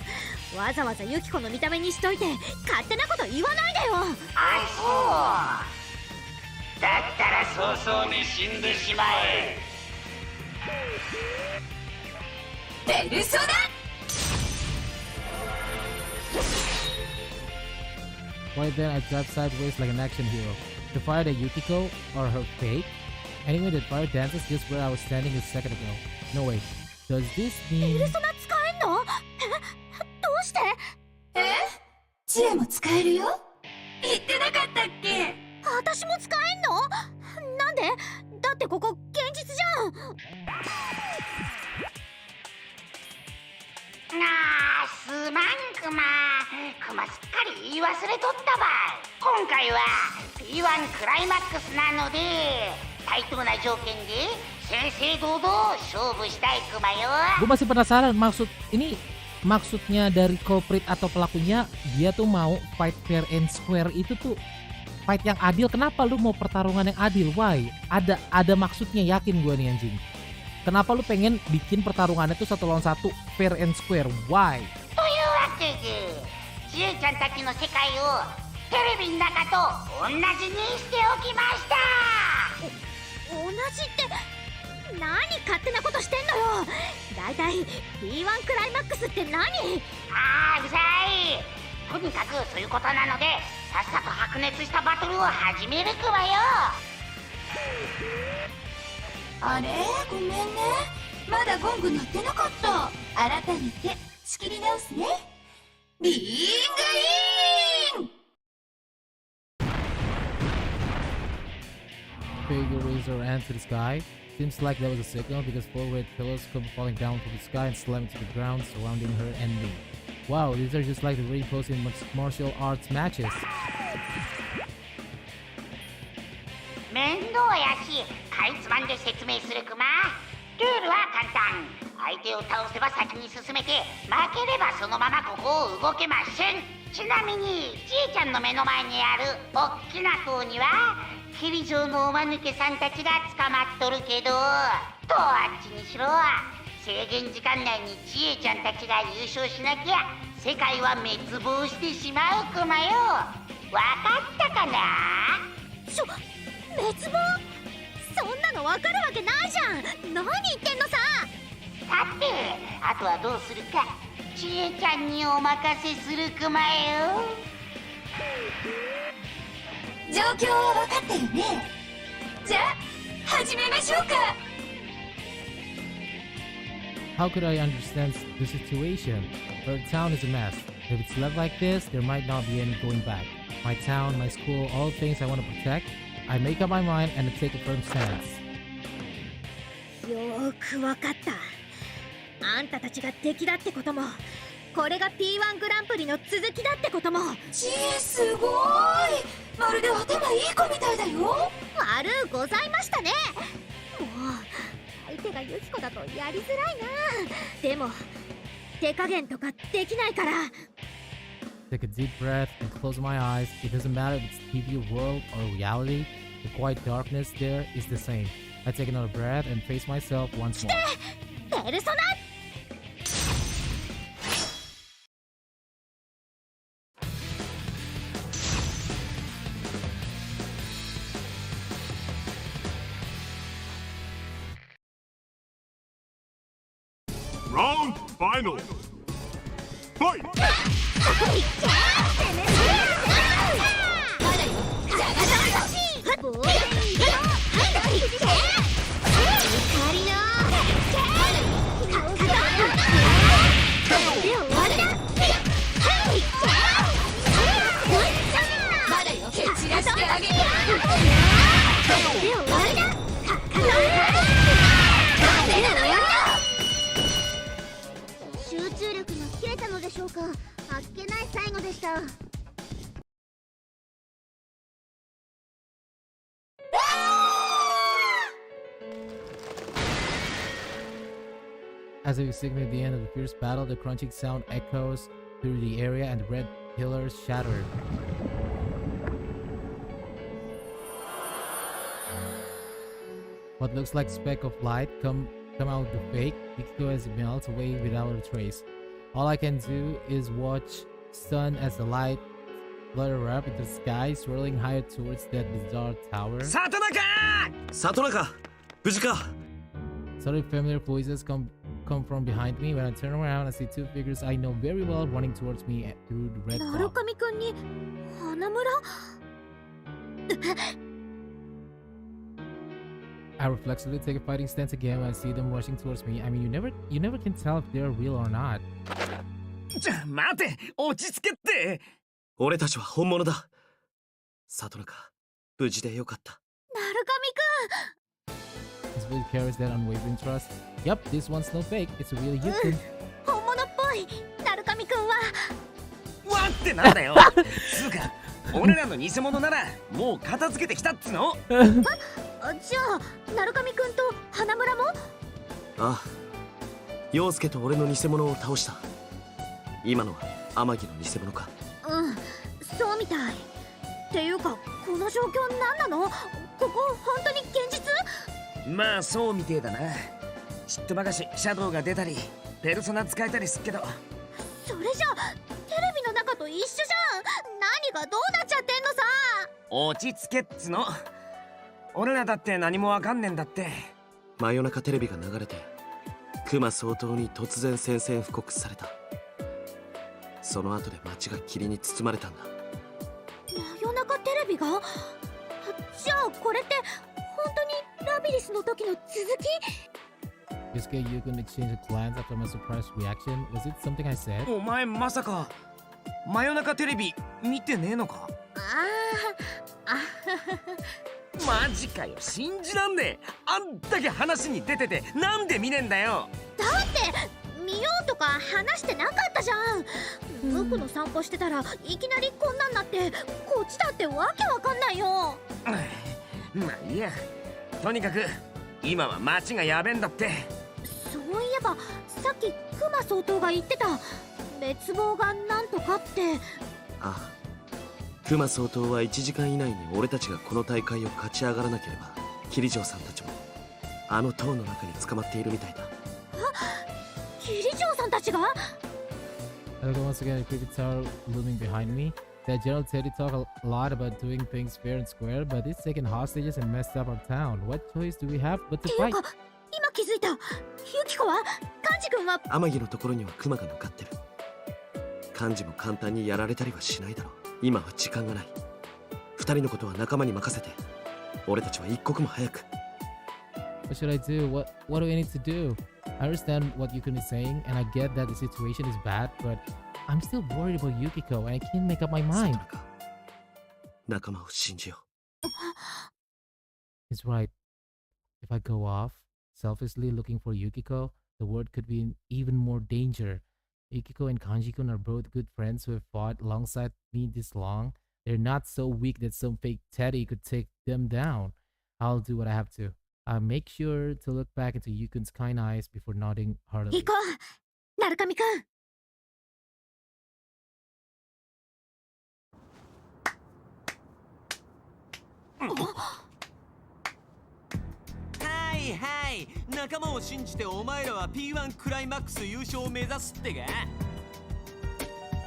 わざわざユキコの見た目にしといて勝手なこと言わないでよ。あ、そうだったら早々に死んでしまえ。ペルソナWhy then I drive sideways like an action hero? To fire at Yukiko or her fate? Anyway, the fire dances just where I was standing a second ago. No wait, does this ペ mean... ルソナ使えんの？どうして？知恵も使えるよ。言ってなかったっけ？私も使えんの？なんで？だってここ現実じゃん。すまんクマすっかり言い忘れとったばい。今回は P1 クライマックスなので対等な条件で正々堂々勝負したいクマよ。Gue masih penasaran maksudnya dari culprit atau pelakunya dia tuh mau fight fair and square itu tuh fight yang adil. Kenapa lu mau pertarungan yang adil? Why? Ada maksudnya, yakin gue nih anjing. Kenapa lu pengen bikin pertarungannya tuh 1 lawan 1 fair and square? Why? というわけでちえちゃんたちの世界をテレビの中と同じにしておきました。同じって何勝手なことしてんのよ。だいたい P1 クライマックスって何？うるさい。とにかくそういうことなのでさっさと白熱したバトルを始めるクマよ。あれごめんね、まだゴング鳴ってなかった。改めて仕切り直すね。リングイン。Figure razor ant to the sky. Seems like that was a signal because 4 red pillars come falling down from the sky and slam into the ground surrounding her and me. Wow, these are just like the ring posts in martial arts matches. 面倒やしかいつまんで説明するクマ。ルールは簡単。相手を倒せば先に進めて負ければそのままここを動けません。ちなみにちえちゃんの目の前にあるおっきな塔にはキリ城のおまぬけさんたちが捕まっとるけど、どっちにしろ制限時間内にちえちゃんたちが優勝しなきゃ世界は滅亡してしまうクマよ。わかったかな？滅亡？そんなのわかるわけないじゃん。何言ってんのさ。さてあとはどうするかちえちゃんにお任せするクマよ。状況は分かったよね。じゃあ始めましょうか。 How could I understand the situation? Our town is a mess. If it's left like this, there might not be any going back. My town, my school, all things I want to protect. I make up my mind and take a firm stance. よーくわかった。あんたたちが敵だってことも、これが P1 グランプリの続きだってことも。すごーい。まるで頭いい子みたいだよ。悪うございましたね。もう相手がユキコだとやりづらいな。でも手加減とかできないから。Take a deep breath and close my eyes. It doesn't matter if it's TV world or reality. The quiet darkness there is the same. I take another breath and face myself once more. ペルソナRound final. Fight! 集中力が切れたのでしょうか。あっけない最後でした。As we signal the end of the fierce battle, the crunching sound echoes through the area and the red pillars shattered. What looks like speck of light come come out the fake, Yukiko as it melts away without a trace. All I can do is watch sun as the light flutter up into the sky, swirling higher towards that bizarre tower. 里中！無事か？ Suddenly familiar voices come from behind me. When I turn around, I see two figures I know very well running towards me through the red なる fog. かみくんに花村 I reflexively take a fighting stance again when I see them rushing towards me. I mean, you never can tell if they're real or not. ちょ待て、落ち着けって。俺たちは本物だ。里中、無事でよかった。なるかみくん This really carries that unwavering trust. Yep, this one's no fake. It's a real Yukon. 本物っぽいなるかみくんはわってなんだよ。つうか、俺らの偽物ならもう片付けてきたっつの。じゃあなるかみくんと花村も？ああ、陽介と俺の偽物を倒した。今のは天城の偽物か。うん、そうみたい。っていうかこの状況何なの？ここ本当に現実？まあそうみてえだな。ちっとばかしシャドウが出たりペルソナ使えたりすっけど。それじゃテレビの中と一緒じゃん。何がどうなっちゃってんのさ。落ち着けっつの。俺らだって何もわかんねえんだって。真夜中テレビが流れて熊総統に突然宣戦布告された。その後で街が霧に包まれたんだ。真夜中テレビが？じゃあこれって本当にラビリスの時の続きYusuke Yukon exchanged a glance after my surprised reaction. Was it something I said? お前まさか真夜中テレビ見てねえのか？マジかよ、信じらんねえ。あんだけ話に出ててなんで見ねえんだよ。だって見ようとか話してなかったじゃん。僕の散歩してたらいきなりこんなんなってこっちだってわけわかんないよ。まあいいや。とにかく今は街がやべえんだって。そういえばさっき熊総統が言ってた滅亡がなんとかって。ああ、熊総統は1時間以内に俺たちがこの大会を勝ち上がらなければ桐城さんたちもあの塔の中に捕まっているみたいだ。桐城さんたちが？ I look once again at the creepy tower looming behind me. That General Teddy talk a lot about doing things fair and square, but he's taken hostages and messed up our town. What choice do we have but to fight? 今気づいた。ユキコは？幹事君は？天城のところには熊が向かってる。幹事も簡単にやられたりはしないだろう。今は時間がない。二人のことは仲間に任せて。俺たちは一刻も早く。What should I do? What do I need to do? I understand what Yukon is saying, and I get that the situation is bad, but I'm still worried about Yukiko, and I can't make up my mind. 仲間を信じよう。 He's right. If I go off, selfishly looking for Yukiko, the world could be in even more danger. Yukiko and Kanji-kun are both good friends who have fought alongside me this long. They're not so weak that some fake Teddy could take them down. I'll do what I have to. I'll make sure to look back into Yukon's kind eyes before nodding heartily. 行こう、鳴神くん。はいはい、仲間を信じてお前らは P1 クライマックス優勝を目指すってか。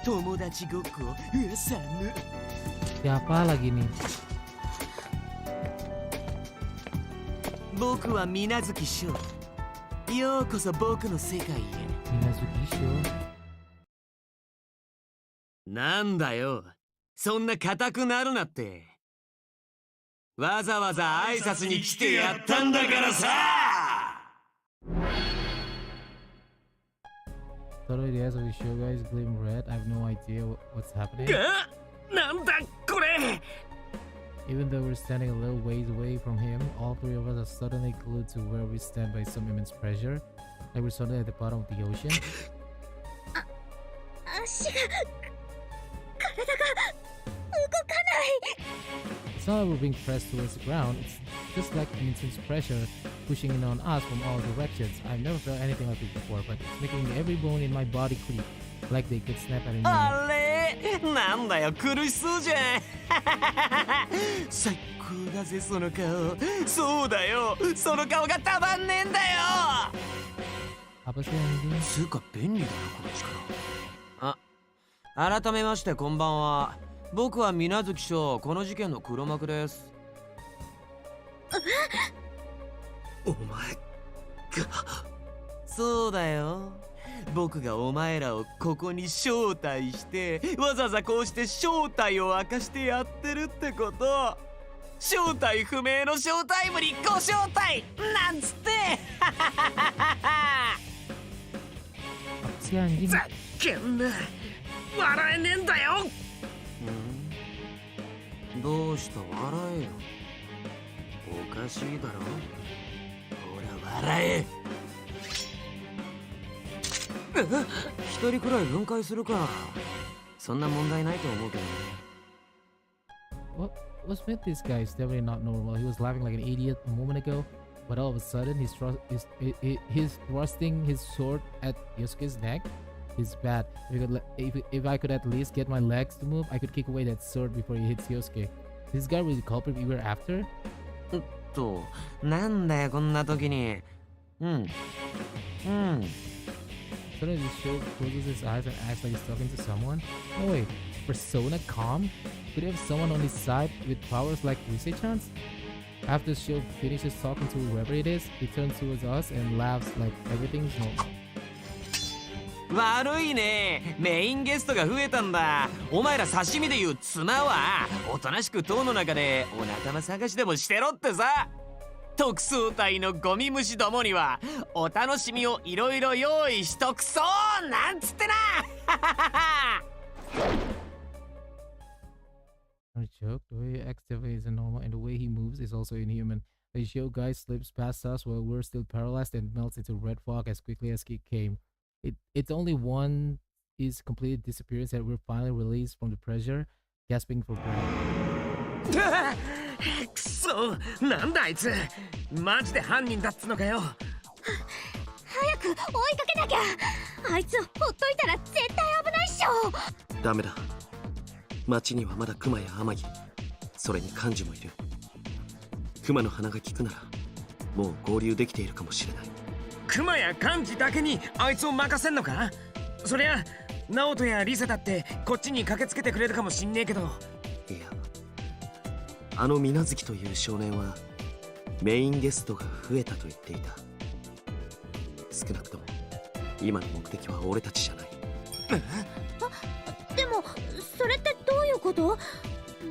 友達ごっこうさむ。 Siapa lagi nih? 僕は水無月翔。ようこそ僕の世界へ。水無月翔。なんだよ、そんな硬くなるなって。わざわざ挨拶に来てやったんだからさ。Totally the eyes of the show guys gleam red. I have no idea what's happening. なんだこれ。 Even though we're standing a little ways away from him, all three of us are suddenly glued to where we stand by some immense pressure, like we're suddenly at the bottom of the ocean. 足が、体が動かない。 It's not like we're being pressed towards the ground, it's just like an intense pressure pushing in on us from all directions. I've never felt anything like this before, but it's making every bone in my body creep, like they could snap at any moment. あれ、なんだよ、苦しそうじゃん。最だぜその顔。そうだよ、その顔がたまんねえんだよ。 Apa sih anjing? つうか便利だなこの力。あ、改めましてこんばんは。僕は水月翔、この事件の黒幕です。お前が。そうだよ、僕がお前らをここに招待してわざわざこうして正体を明かしてやってるってこと。正体不明のショータイムにご招待なんつって。 Apa sih anjing? ざけんな、笑えねえんだよ。どうした笑えよ。おかしいだろ。ほら笑え。一人くらい分解するか。そんな問題ないと思うけどね。 What's with this guy? It's definitely not normal. He was laughing like an idiot a moment ago, but all of a sudden he's thrusting his sword at Yosuke's neck. It's bad. If I could at least get my legs to move, I could kick away that sword before he hits Yosuke. This guy was the culprit we were after? なんだよこんな時に。Suddenly the show closes his eyes and acts like he's talking to someone? No way. Persona calm? Could he have someone on his side with powers like Rise-chan's? After the show finishes talking to whoever it is, he turns towards us and laughs like everything's normal. 悪いね、メインゲストが増えたんだ。お前ら刺身で言う妻はおとなしく塔の中でお仲間探しでもしてろってさ。特捜隊のゴミ虫どもにはお楽しみをいろいろ用意しとくそうなんつってな。 Not a joke. The way he acts definitely isn't normal, and the way he moves is also inhuman. The show guy slips past us while we're still paralyzed and melts into red fog as quickly as he came. It's only one his complete disappearance that we're finally released from the pressure, gasping for breath. くそ、なんだあいつ。マジで犯人だっつのかよ。早く追いかけなきゃ。あいつほっといたら絶対危ないっしょ。ダメだ。町にはまだクマやアマギ、それに幹事もいる。クマの鼻が利くならもう合流できているかもしれない。クマや幹事だけにあいつを任せんのか。そりゃナオトやリサだってこっちに駆けつけてくれるかもしんねえけど。いや、あの水無月という少年はメインゲストが増えたと言っていた。少なくとも今の目的は俺たちじゃない。でもそれってどういうこと？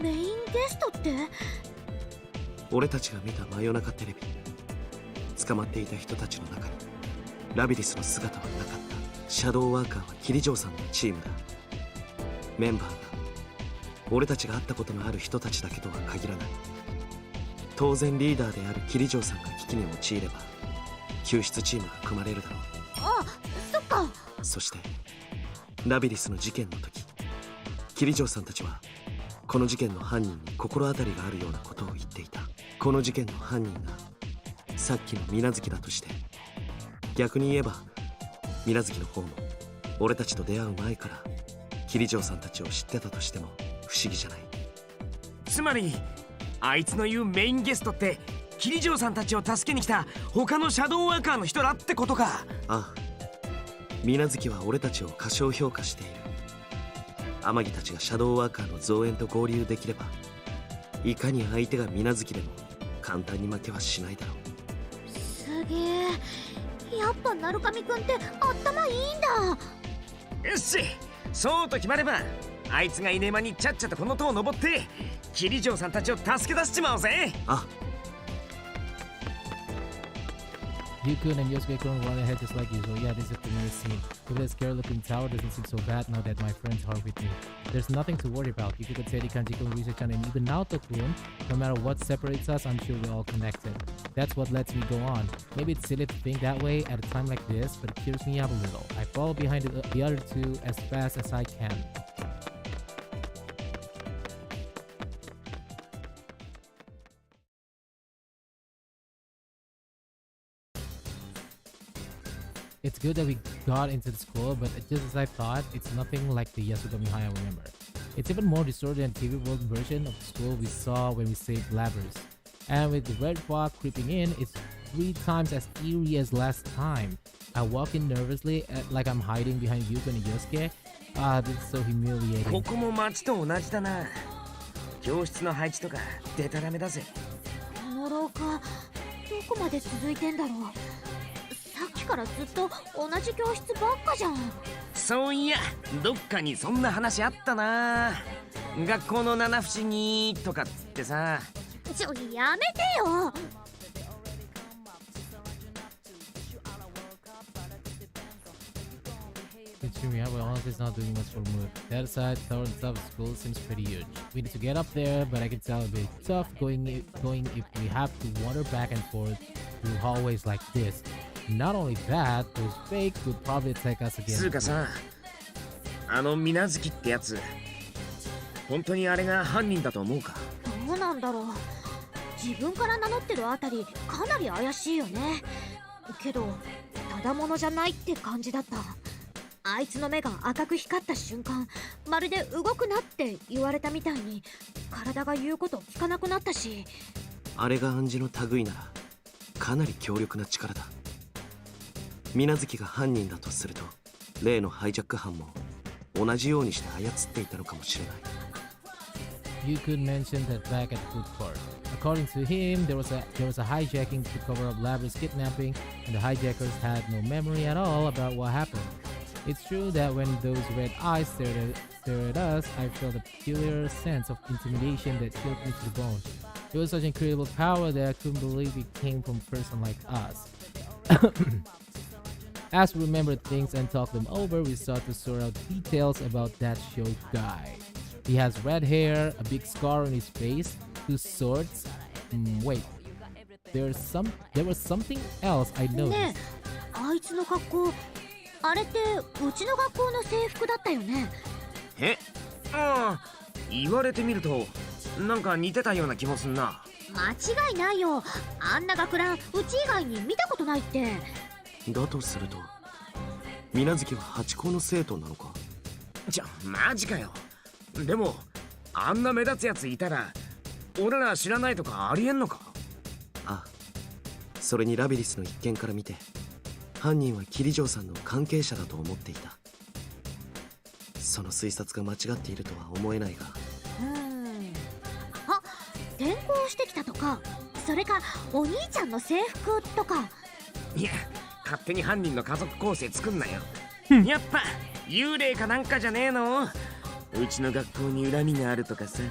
メインゲストって？俺たちが見た真夜中テレビ、捕まっていた人たちの中にラビリスの姿はなかった。シャドウワーカーは桐城さんのチームだ。メンバーが俺たちが会ったことのある人たちだけとは限らない。当然リーダーである桐城さんが危機に陥れば救出チームが組まれるだろう。あ、そっか。そしてラビリスの事件の時、桐城さんたちはこの事件の犯人に心当たりがあるようなことを言っていた。この事件の犯人がさっきの水無月だとして、逆に言えば水無月の方も俺たちと出会う前から桐城さんたちを知ってたとしても不思議じゃない。つまりあいつの言うメインゲストって桐城さんたちを助けに来た他のシャドウワーカーの人だってことか。ああ、水無月は俺たちを過小評価している。天城たちがシャドウワーカーの増援と合流できれば、いかに相手が水無月でも簡単に負けはしないだろう。すげえ、やっぱ鳴神くんって頭いいんだ。よし、そうと決まればあいつがいねえ間にちゃっちゃとこの塔を登って桐城さんたちを助け出しちまおうぜ。あ、Ryukun and Yosuke couldn't run ahead just like usual. Yeah, this is a familiar scene. If that scary-looking tower doesn't seem so bad now that my friends are with me. There's nothing to worry about. Yuku Teri, Kanji-kun, Risa-chan, and even Naoto-kun, no matter what separates us, I'm sure we're all connected. That's what lets me go on. Maybe it's silly to think that way at a time like this, but it cheers me up a little. I follow behind the other two as fast as I can. It's good that we got into the school, but just as I thought, it's nothing like the Yasugami High I remember. It's even more distorted than TV world version of the school we saw when we saved Labyrinth. And with the red fog creeping in, it's 3 times as eerie as last time. I walk in nervously, like I'm hiding behind Yuko and Yosuke. Ah, this is so humiliating. ここも街と同じだな。教室の配置とかデタラメだぜ。この廊下どこまで続いてんだろう。さっきからずっと同じ教室ばっかじゃん。そういや、どっかにそんな話あったな。学校の七不思議とかっつってさ。やめてよ。Considering well, honestly, it's not doing much for mood. That aside, tower and top school seems pretty huge. We need to get up there, but I can tell it'll be tough going if we have to wander back and forth through hallways like this. Not only that, those fake would probably attack us again. つうかさ、あの水無月ってやつ、本当にあれが犯人だと思うか？どうなんだろう。自分から名乗ってるあたりかなり怪しいよね。けどただものじゃないって感じだった。あいつの目が赤く光った瞬間、まるで動くなって言われたみたいに体が言うこと聞かなくなったし。あれが暗示の類ならかなり強力な力だ。水無月が犯人だとすると、例のハイジャック犯も同じようにして操っていたのかもしれない。You could mention that back at the food court. According to him, there was a hijacking to cover up Labyrinth's kidnapping, and the hijackers had no memory at all about what happened. It's true that when those red eyes stared at us, I felt a peculiar sense of intimidation that chilled me to the bone. It was such incredible power that I couldn't believe it came from a person like us. As we remembered things and talked them over, we started to sort out details about that show guy. He has red hair, a big scar on his face, 2 swords. Wait, there was something else I noticed. ねえ、あいつの格好、あれってうちの学校の制服だったよね。ああ、言われてみるとなんか似てたような気もすんな。間違いないよ。あんな学ランうち以外に見たことないって。だとすると水無月は8校の生徒なのか？マジかよ。でもあんな目立つやついたら俺ら知らないとかありえんのか？ああ、それにラビリスの一件から見て犯人は桐城さんの関係者だと思っていた。その推察が間違っているとは思えないが。あ、転校してきたとか、それかお兄ちゃんの制服とか。いや、勝手に犯人の家族構成作んなよ。やっぱ幽霊かなんかじゃねえの？うちの学校に恨みがあるとかさ。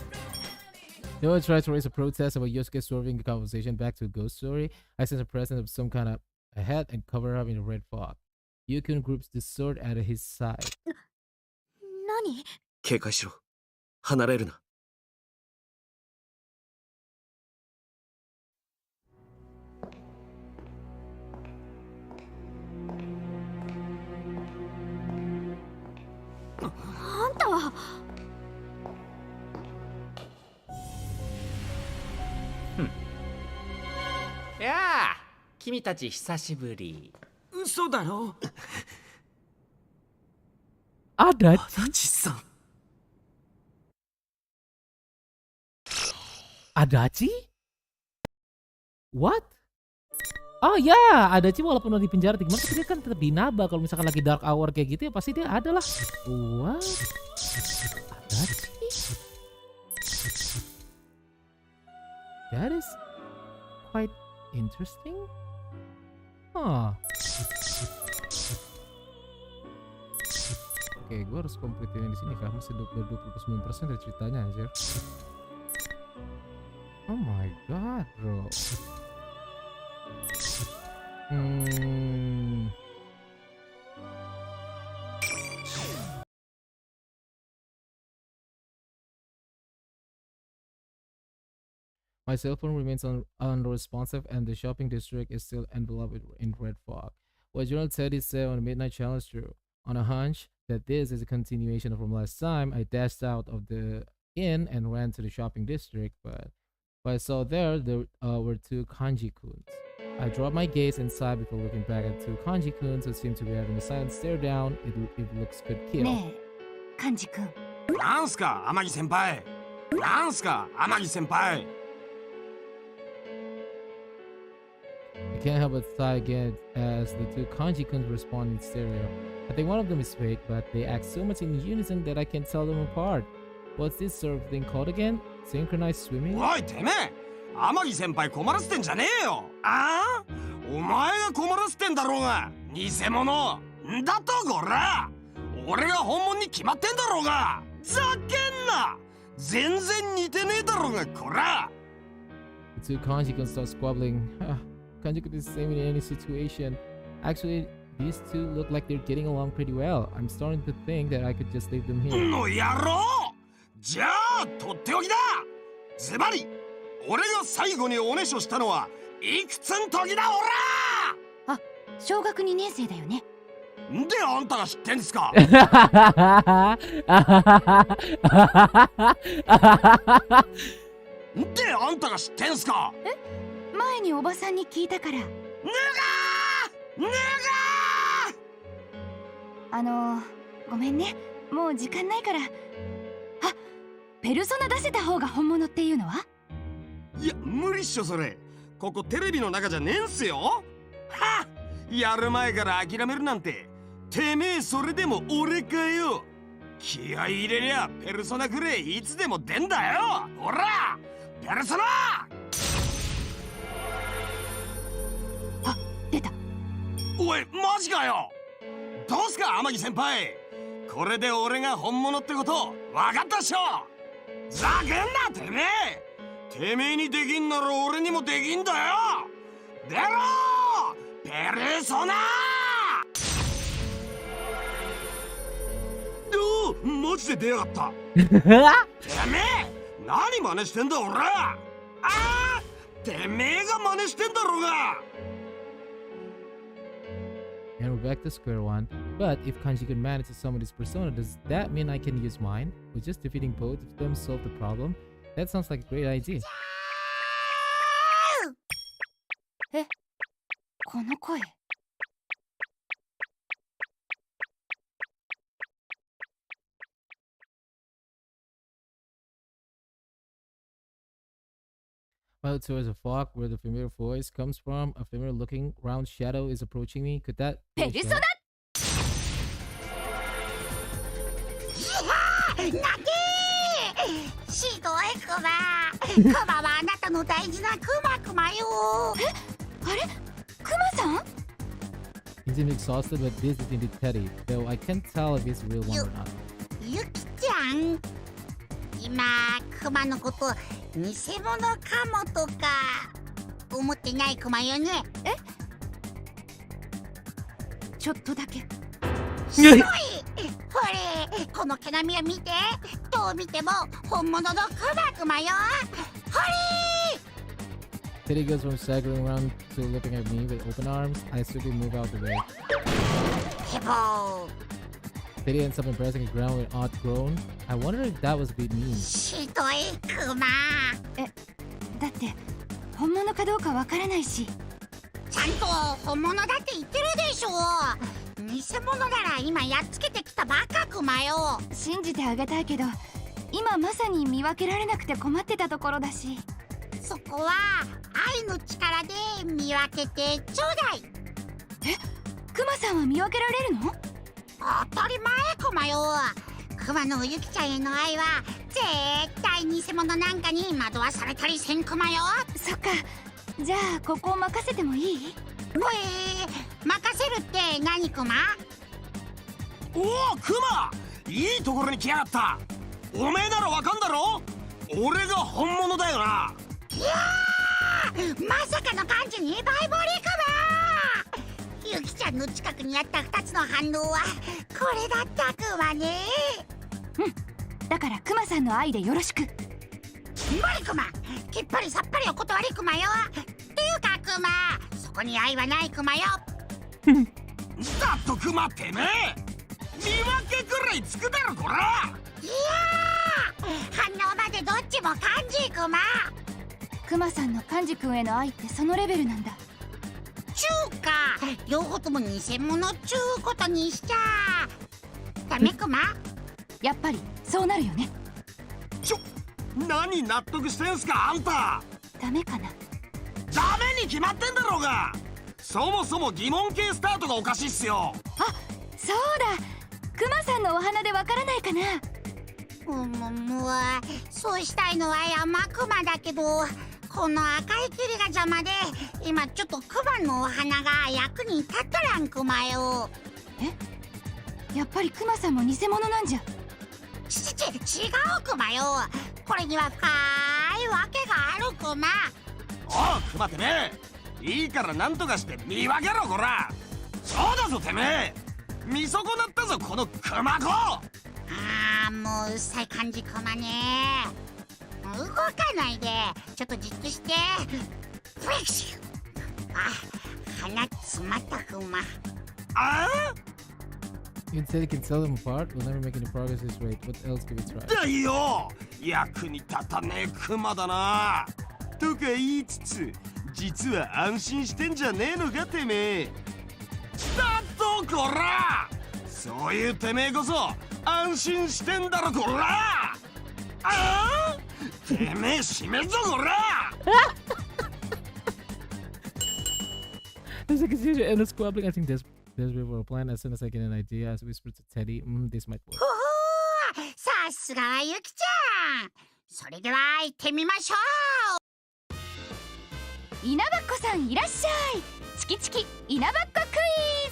Though I tried to raise a protest about Yosuke swerving the conversation back to a ghost story, I sense a presence of some kind of a head and cover up in a red fog. Yukun grips the sword at his side. 何？警戒しろ。離れるな。あんたは。やあ、君たち久しぶり。嘘だろ。Adachiさん。Adachi? What? Oh ya, Adachi walaupun udah di penjara gimana tapi dia kan tetap di Naba. Kalau misalkan lagi dark hour kayak gitu ya pasti dia ada lah. What? Adachi? That is quite interesting. Huh. Oke, gue harus completein di sini kah? Masih 29% dari ceritanya anjir. Oh my god, bro. My cell phone remains unresponsive and the shopping district is still enveloped in red fog. What General Teddy said on the Midnight Challenge true. On a hunch that this is a continuation from last time, I dashed out of the inn and ran to the shopping district, but what I saw there were 2 kanji-kuns. I dropped my gaze inside before looking back at 2 kanji-kuns who seemed to be having a silent stare down. It looks good kill. ねえ、kanji-kun. なんすか天城先輩、なんすか天城先輩。 I can't help but sigh again as the two kanji-kuns respond in stereo. I think one of them is fake, but they act so much in unison that I can't tell them apart. What's this sort of thing called again? Synchronized swimming? おいてめえ、天城先輩困らせてんじゃねえよ。ああ、お前が困らせてんだろうが、偽物んだとこら。俺が本物に決まってんだろうが。ざけんな、全然似てねえだろうがこら。 The two kanji-kuns start squabbling. Kanji could do the same in any situation. Actually, these two look like they're getting along pretty well. I'm starting to think that I could just leave them here. の野郎、じゃあとっておきだ。ズバリ俺が最後におねしょしたのはいくつん時だおら。あ、小学2年生だよね。んであんたが知ってんすか。んであんたが知ってんすか。え、前におばさんに聞いたから。ごめんね、もう時間ないから。あ、ペルソナ出せた方が本物っていうのは？いや無理っしょそれ。ここテレビの中じゃねえんすよ。はっ、やる前から諦めるなんて。てめえそれでも俺かよ。気合い入れりゃペルソナくれいつでも出んだよ。ほらペルソナ。あ、出た。おいマジかよ。どうすか天城先輩、これで俺が本物ってこと分かったっしょ。ざけんなてめえ。てめえにできんなら俺にもできんだよ。出ろペルソナ。おお、マジで出やがった。てめえ何真似してんだ俺。ああ、てめえが真似してんだろうが。And we're back to square one. But if Kanji could manage to summon his persona, does that mean I can use mine? Would just defeating both of them solve the problem? That sounds like a great idea. え、この声。Out towards a fog where the familiar voice comes from, a familiar looking round shadow is approaching me. Could that be a shadow? 泣けー。ひどいクマ。クマはあなたの大事なクマクマよ。え、あれクマさん？ He seems exhausted but busy in the teddy, though I can't tell if it's a real one or not. ゆきちゃん、今クマのこと偽物かもとか思ってないクマよね。え？ちょっとだけ。ひどい。ほれ、この毛並みを見て。どう見ても本物のクマクマよ。ほれ。 Teddy goes from staggering around to looking at me with open arms. I swiftly move out the way. Teddy ends up impressing the ground with an odd groan. I wonder if that was a bit mean. ひどいクマ。え、だって本物かどうかわからないし。ちゃんと本物だって言ってるでしょ。偽物なら今やっつけてきたばかクマよ。信じてあげたいけど、今まさに見分けられなくて困ってたところだし。そこは愛の力で見分けてちょうだい。え、クマさんは見分けられるの？当たり前クマよ。クマのゆきちゃんへの愛は絶対偽物なんかに惑わされたりせんクマよ。そっか、じゃあここを任せてもいい？任せるって何クマ？おおクマ、いいところに来やがった。おめえならわかんだろ。俺が本物だよな。いやー、まさかの感じにバイボリクマ。ゆきちゃんの近くにあった2つの反応はこれだったクマね。うん、だからクマさんの愛でよろしく。無理クマ、きっぱりさっぱりお断りクマよ。っていうかクマ、そこに愛はないクマよ。だっとクマてめえ、見分けくらいつくだろこら。いやー、反応までどっちも感じクマ。クマさんのカンジ君への愛ってそのレベルなんだ。ちゅうか、両方とも偽物ちゅうことにしちゃダメクマ。やっぱりそうなるよね。何納得してんすかあんた。ダメかな。ダメに決まってんだろうが。そもそも疑問形スタートがおかしいっすよ。あ、そうだ、クマさんのお花でわからないかな。そうしたいのは山クマだけど、この赤い霧が邪魔で今ちょっとクマのお花が役に立っとらんクマよ。やっぱりクマさんも偽物なんじゃ。違うクマよ。これには深いわけがあるクマ。おうクマてめえ、いいから何とかして見分けろこら。そうだぞてめえ、見損なったぞこのクマ子。もううっさい感じクマね。動かないで、ちょっとじっとして。鼻詰まったクマ。You said you can sell them apart. We'll never make any progress this rate. What else can we try? だよ、役に立たねえクマだな。とか言いつつ、実は安心してんじゃねえのかてめえ。だとこら、そういうてめえこそ安心してんだろこら。てめえ閉めんぞこら。There's a confusion and a squabbling. I think there's a plan. As soon as I get an idea, as whispered to Teddy, this might work. さすがはゆきちゃん。それでは行ってみましょう。稲葉っこさんいらっしゃい。チキチキ稲葉っこクイ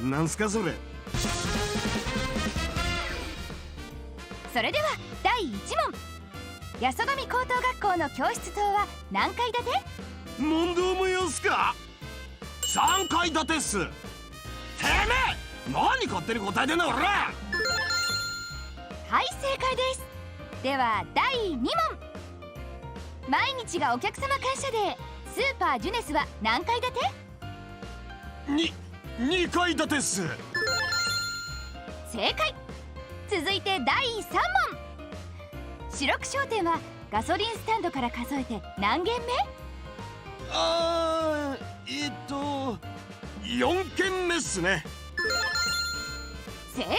ズ。なんすかそれ。それでは第1問。八十神高等学校の教室棟は何階建て？問答無用っすか。3階建てっす。てめえ何勝手に答えてんだ俺。はい、正解です。では第2問。毎日がお客様感謝デー、スーパージュネスは何階建て？2階建てっす。正解。続いて第3問。四六商店はガソリンスタンドから数えて何軒目？4軒目っすね。正解。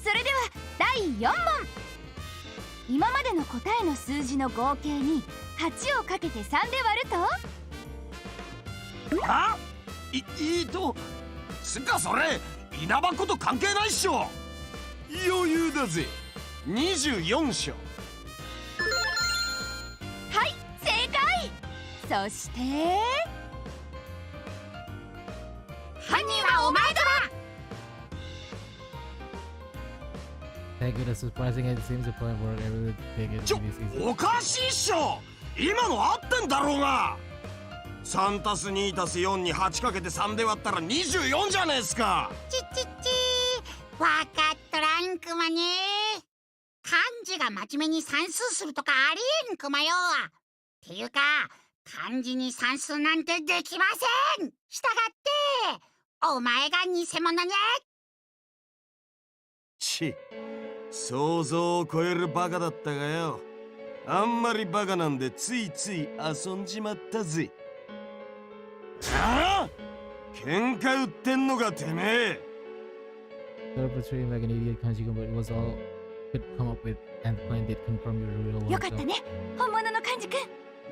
それでは第4問。今までの答えの数字の合計に8をかけて3で割ると？つかそれ稲葉こと関係ないっしょ。余裕だぜ。24章。はい、正解。そして犯人はお前だ。Thank you. That's surprising. It seems the point where everyone take it easy. おかしいっしょ。今の合ってんだろうが。3たす2たす4に8かけて3で割ったら24じゃねえっすか。わかっとらんクマね。漢字が真面目に算数するとかありえんクマよ。っていうか漢字に算数なんてできません。したがってお前が偽物ね。想像を超えるバカだったがよ。あんまりバカなんでついつい遊んじまったぜ。喧嘩売ってんのかてめえ。Portraying like an idiot kanji, but it was all could come up with, and the plan did confirm your real world. よかったね、本物の漢字くん。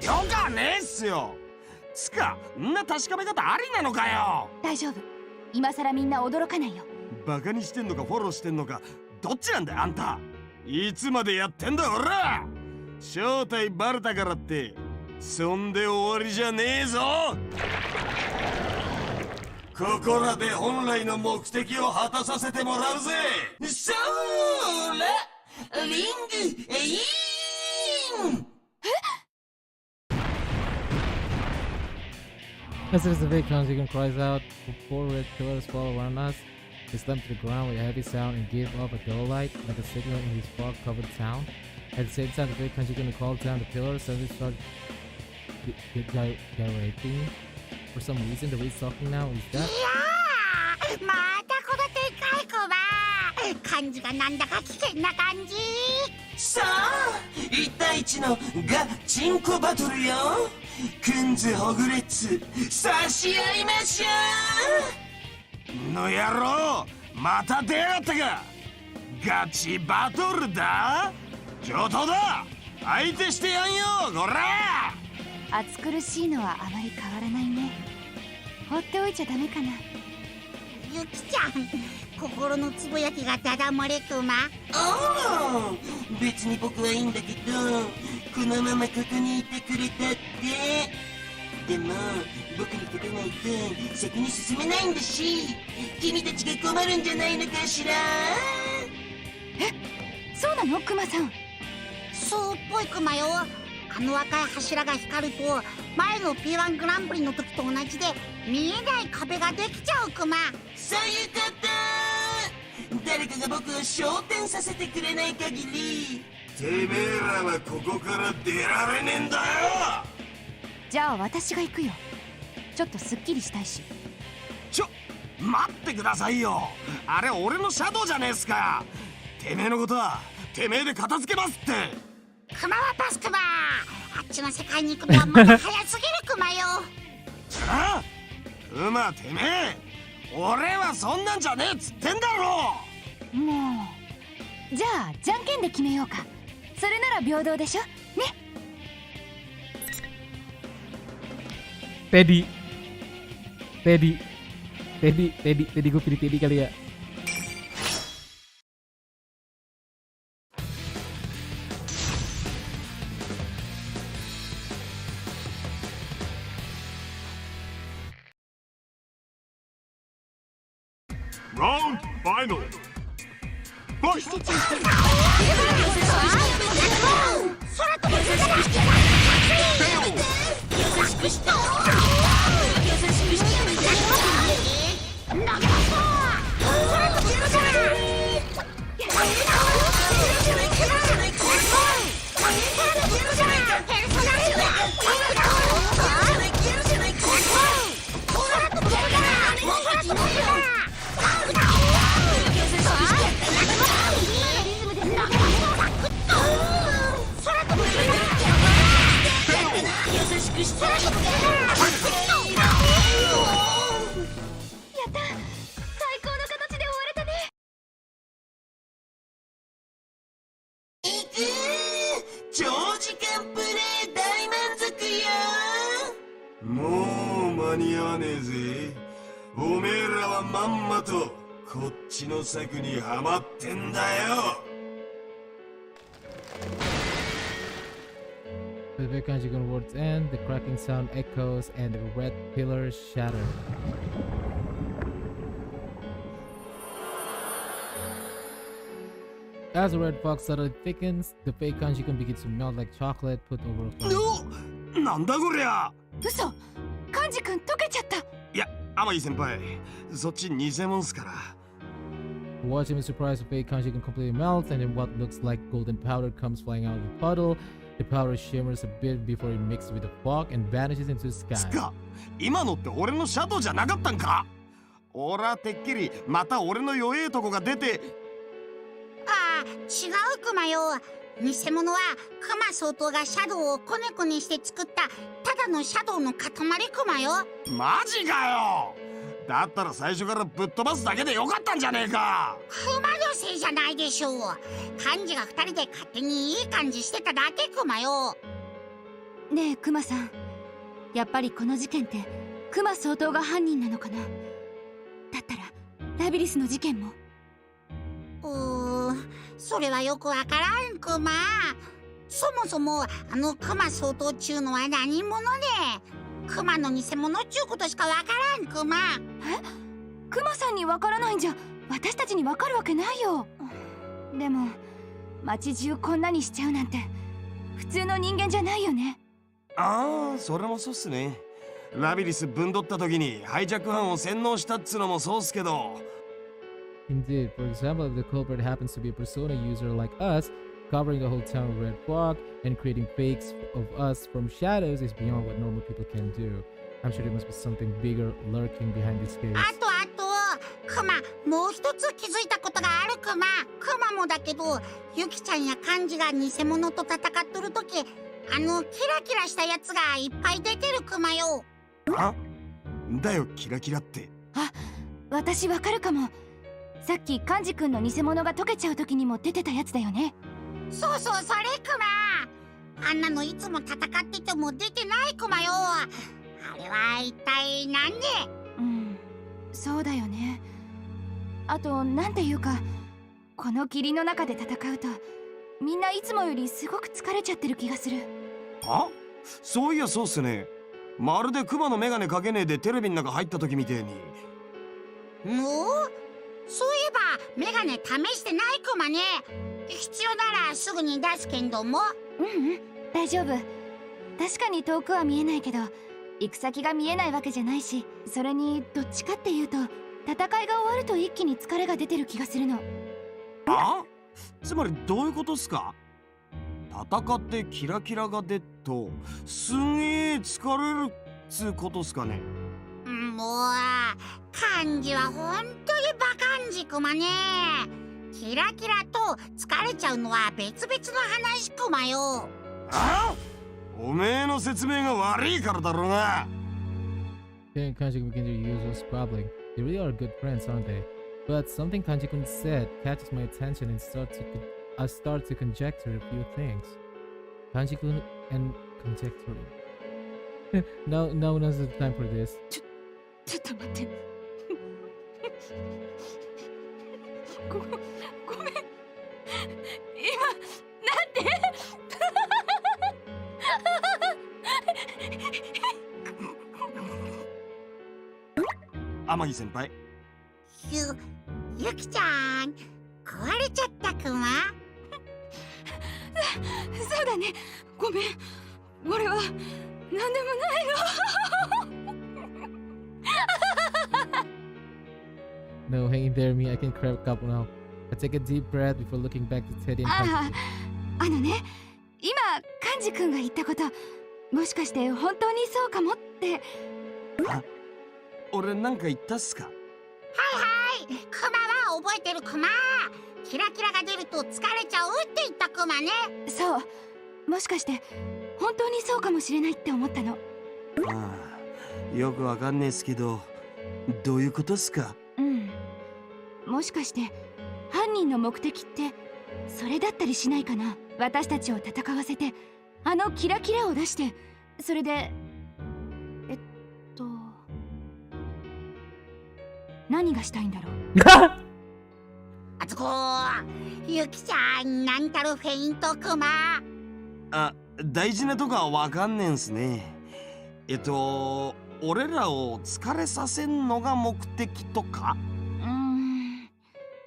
よかねえっすよ。つかんな確かめ方ありなのかよ。大丈夫、今さらみんな驚かないよ。バカにしてんのかフォローしてんのかどっちなんだよあんた。いつまでやってんだおら。正体バレたからってそんで終わりじゃねえぞ。ここらで本来の目的を果たさせてもらうぜ。そーらリングイン。As soon as the big kanji cries out, 4 red pillars fall around us. They slump to the ground with a heavy sound and give off a dull light, like a signal in his fog-covered town. At the same time, the big kanji calls down the pillars, suddenly start gyrating. For some reason, the way he's talking now is that. またこのでかい子は漢字がなんだか危険な感じ。さあ1対1のガチンコバトルよ。くんずほぐれつ差し合いましょう。の野郎また出やがったか。ガチバトルだ。上等だ。相手してやんよ、こら。暑苦しいのはあまり変わらないね。放っておいちゃダメかな。ゆきちゃん、心のつぶやきがダダ漏れクマ。ああ、別に僕はいいんだけど、このままここにいてくれたって。でも僕に勝たないと先に進めないんだし、君たちが困るんじゃないのかしら。そうなのクマさん。そうっぽいクマよ。あの赤い柱が光ると前の P1 グランプリの時と同じで見えない壁ができちゃうクマ。そういうこと。誰かが僕を昇天させてくれない限り、てめえらはここから出られねえんだよ。じゃあ私が行くよ。ちょっとすっきりしたいし。待ってくださいよ。あれ俺のシャドウじゃねえっすか。てめえのことはてめえで片付けますって。クマはパスクマ。あっちの世界に行くのはまだ早すぎるクマよ。ああ、クマてめえ、俺はそんなんじゃねえっつってんだろ。もうじゃあじゃんけんで決めようか。それなら平等でしょね。Teddy gue pilih Teddy kali ya. Round final. Fight! 長時間プレイ大満足よ。もう間に合わねえぜ。おめえらはまんまとこっちの策にはまってんだよ。The big conjugal words end, the cracking sound echoes, and the red pillars shatter. As the red fog suddenly thickens, the fake conjugal begins to melt like chocolate put over a fire. なんだこりゃ。嘘、カンジ君溶けちゃった。いや、天城先輩、そっち偽物っすから。Watch him in surprise, the fake conjugal completely melts, and then what looks like golden powder comes flying out of the puddle. The powder shimmers a bit before it mixes with the fog and vanishes into the sky. つか、今のって俺のシャドウじゃなかったんか。おらてっきりまた俺の弱えとこが出て。ああ、違うクマよ。偽物はクマ総統がシャドウをこねこねして作ったただのシャドウの塊クマよ。マジかよ。だったら最初からぶっ飛ばすだけでよかったんじゃねえか。クマのせいじゃないでしょう。幹事が2人で勝手にいい感じしてただけクマよ。ねえクマさん、やっぱりこの事件ってクマ総統が犯人なのかな。だったらラビリスの事件も。それはよくわからんクマ。そもそもあのクマ総統ちゅうのは何者で、クマの偽物っちゅうことしかわからんクマ。クマさんにわからないんじゃ私たちにわかるわけないよ。でも街中こんなにしちゃうなんて普通の人間じゃないよね。ああ、それもそうっすね。ラビリスぶんどった時にハイジャック犯を洗脳したっつうのもそうっすけど。Indeed, for example, if the culprit happens to be a persona user like us, covering the whole town with red fog and creating fakes of us from shadows is beyond what normal people can do. I'm sure there must be something bigger lurking behind this case. あとクマ、もう一つ気づいたことがあるクマ。クマもだけど、ユキちゃんやカンジが偽物と戦っとるとき、あのキラキラしたやつがいっぱい出てるクマよ。あ、だよキラキラって。あ、私わかるかも。さっきカンジ君の偽物が溶けちゃう時にも出てたやつだよね。そうそう、それクマ。あんなのいつも戦ってても出てないクマよ。あれは一体なんで？そうだよね。あとなんていうか、この霧の中で戦うとみんないつもよりすごく疲れちゃってる気がする。あ、そういやそうっすね。まるでクマのメガネかけねえでテレビの中入った時みてえに。そういえばメガネ試してないクマね。必要ならすぐに出すけんども。大丈夫。確かに遠くは見えないけど行く先が見えないわけじゃないし、それにどっちかっていうと戦いが終わると一気に疲れが出てる気がするの。つまりどういうことっすか？戦ってキラキラが出っとすげえ疲れるっつうことっすかね？もう漢字はほんとにバカンジクマね。キラキラと疲れちゃうのは別々の話クマよ。おめえの説明が悪いからだろうな。Then Kanji begins to use those babbling. They really are good friends, aren't they? But something Kanji-kun said catches my attention and I start to conjecture a few things. Kanji-kun and conjecturing. Now's the time for this. ちょっと待って。ごめん。今なんて天城先輩。ゆきちゃん、壊れちゃったクマ？そうだね。ごめん。俺は何でもないの。No, hanging there me, I can crack up now. I take a deep breath before looking back to Teddy and Kanji. あのね、今カンジ君が言ったこと、もしかして本当にそうかもって。俺なんか言ったっすか？はい、クマは覚えてるクマ。キラキラが出ると疲れちゃうって言ったクマね。そう、もしかして本当にそうかもしれないって思ったの。よくわかんねえっすけど、どういうことっすか？もしかして犯人の目的ってそれだったりしないかな。私たちを戦わせてあのキラキラを出して、それで何がしたいんだろう。あつこゆきちゃん、なんたるフェイントクマ。大事なとこはわかんねえんすね。俺らを疲れさせんのが目的とか？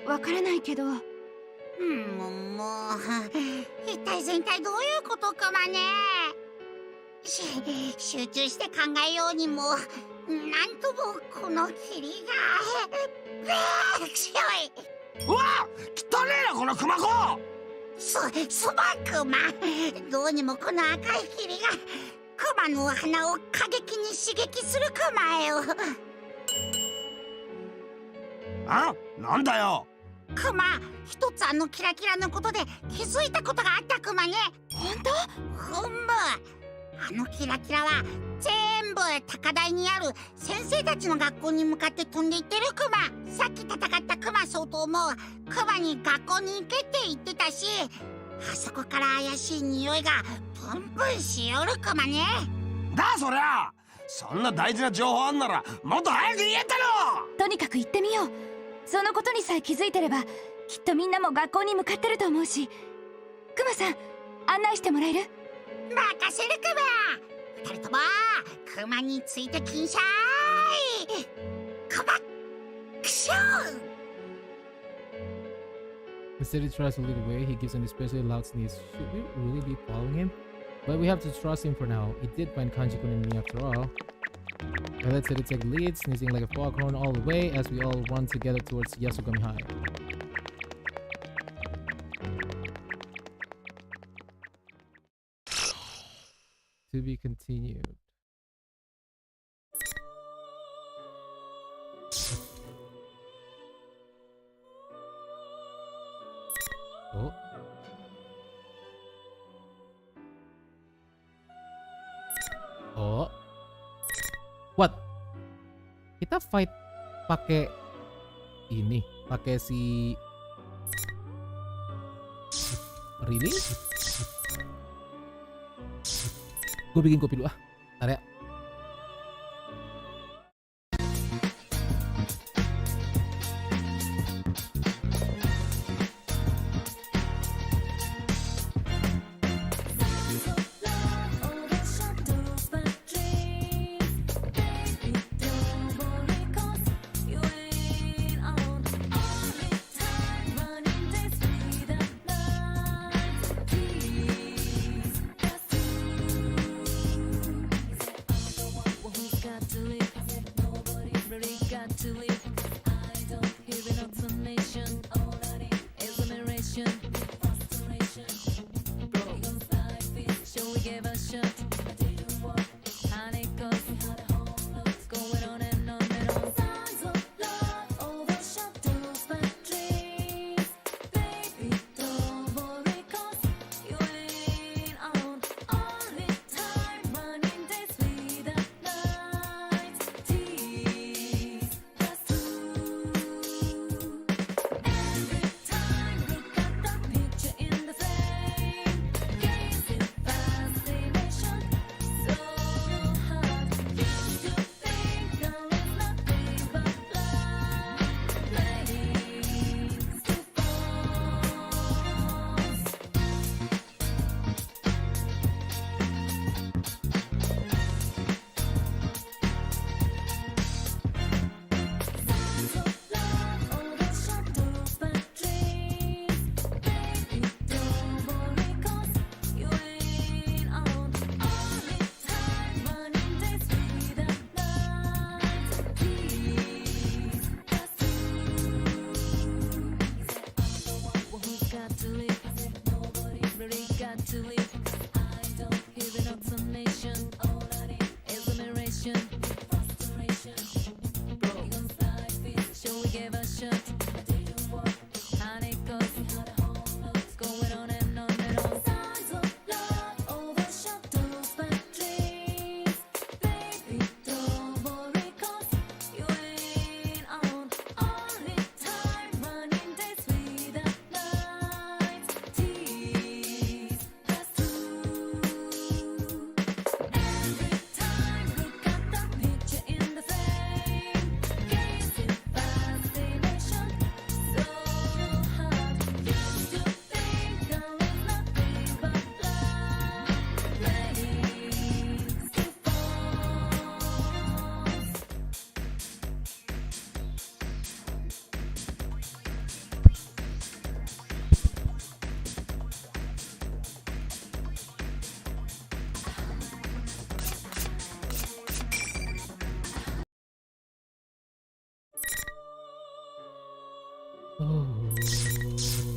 わからないけど。もう一体全体どういうことかまね。集中して考えようにも、なんともこの霧が強い。うわ、汚ねえなこのクマ子。すまんクマ。どうにもこの赤い霧がクマの鼻を過激に刺激するクマよ。なんだよ。クマ、一つあのキラキラのことで気づいたことがあったクマね。本当？あのキラキラは全部高台にある先生たちの学校に向かって飛んでいってるクマ。さっき戦ったクマ総統もクマに学校に行けって言ってたし、あそこから怪しい匂いがプンプンしよるクマね。そりゃそんな大事な情報あんならもっと早く言えたろ。とにかく行ってみよう。そのことにさえ気づいてればきっとみんなも学校に向かってると思うし。クマさん、案内してもらえる？任せるクマ。二人ともクマについてきんしゃい。クマクショー。 Instead, he tries to lead the way. He gives an especially loud sneeze. Should we really be following him? But we have to trust him for now. He did find Kanji-kun and me after all. Now let's take the lead, sneezing like a foghorn all the way as we all run together towards Yasogami High. To be continued. Oh. Oh. What? Kita fight pakai ini. pakai si really? Gue bikin kopi dulu ah. Bentar ya.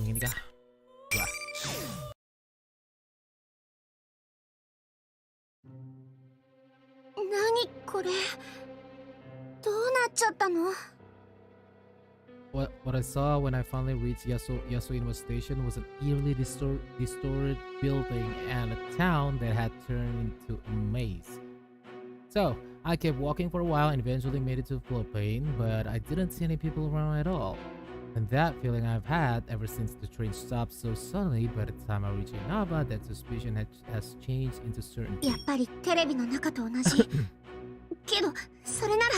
Ini kah? Dua. Nani kore? どうなっちゃったの? What I saw when I finally reached Yasuinuma Station was an eerily distorted building and a town that had turned into a maze. So, I kept walking for a while and eventually made it to Philippines, but I didn't see any people around at all. And that feeling I've had ever since the train stopped so suddenly, by the time I reached Inaba, that suspicion has changed into certainty. やっぱりテレビの中と同じ。けど、それなら。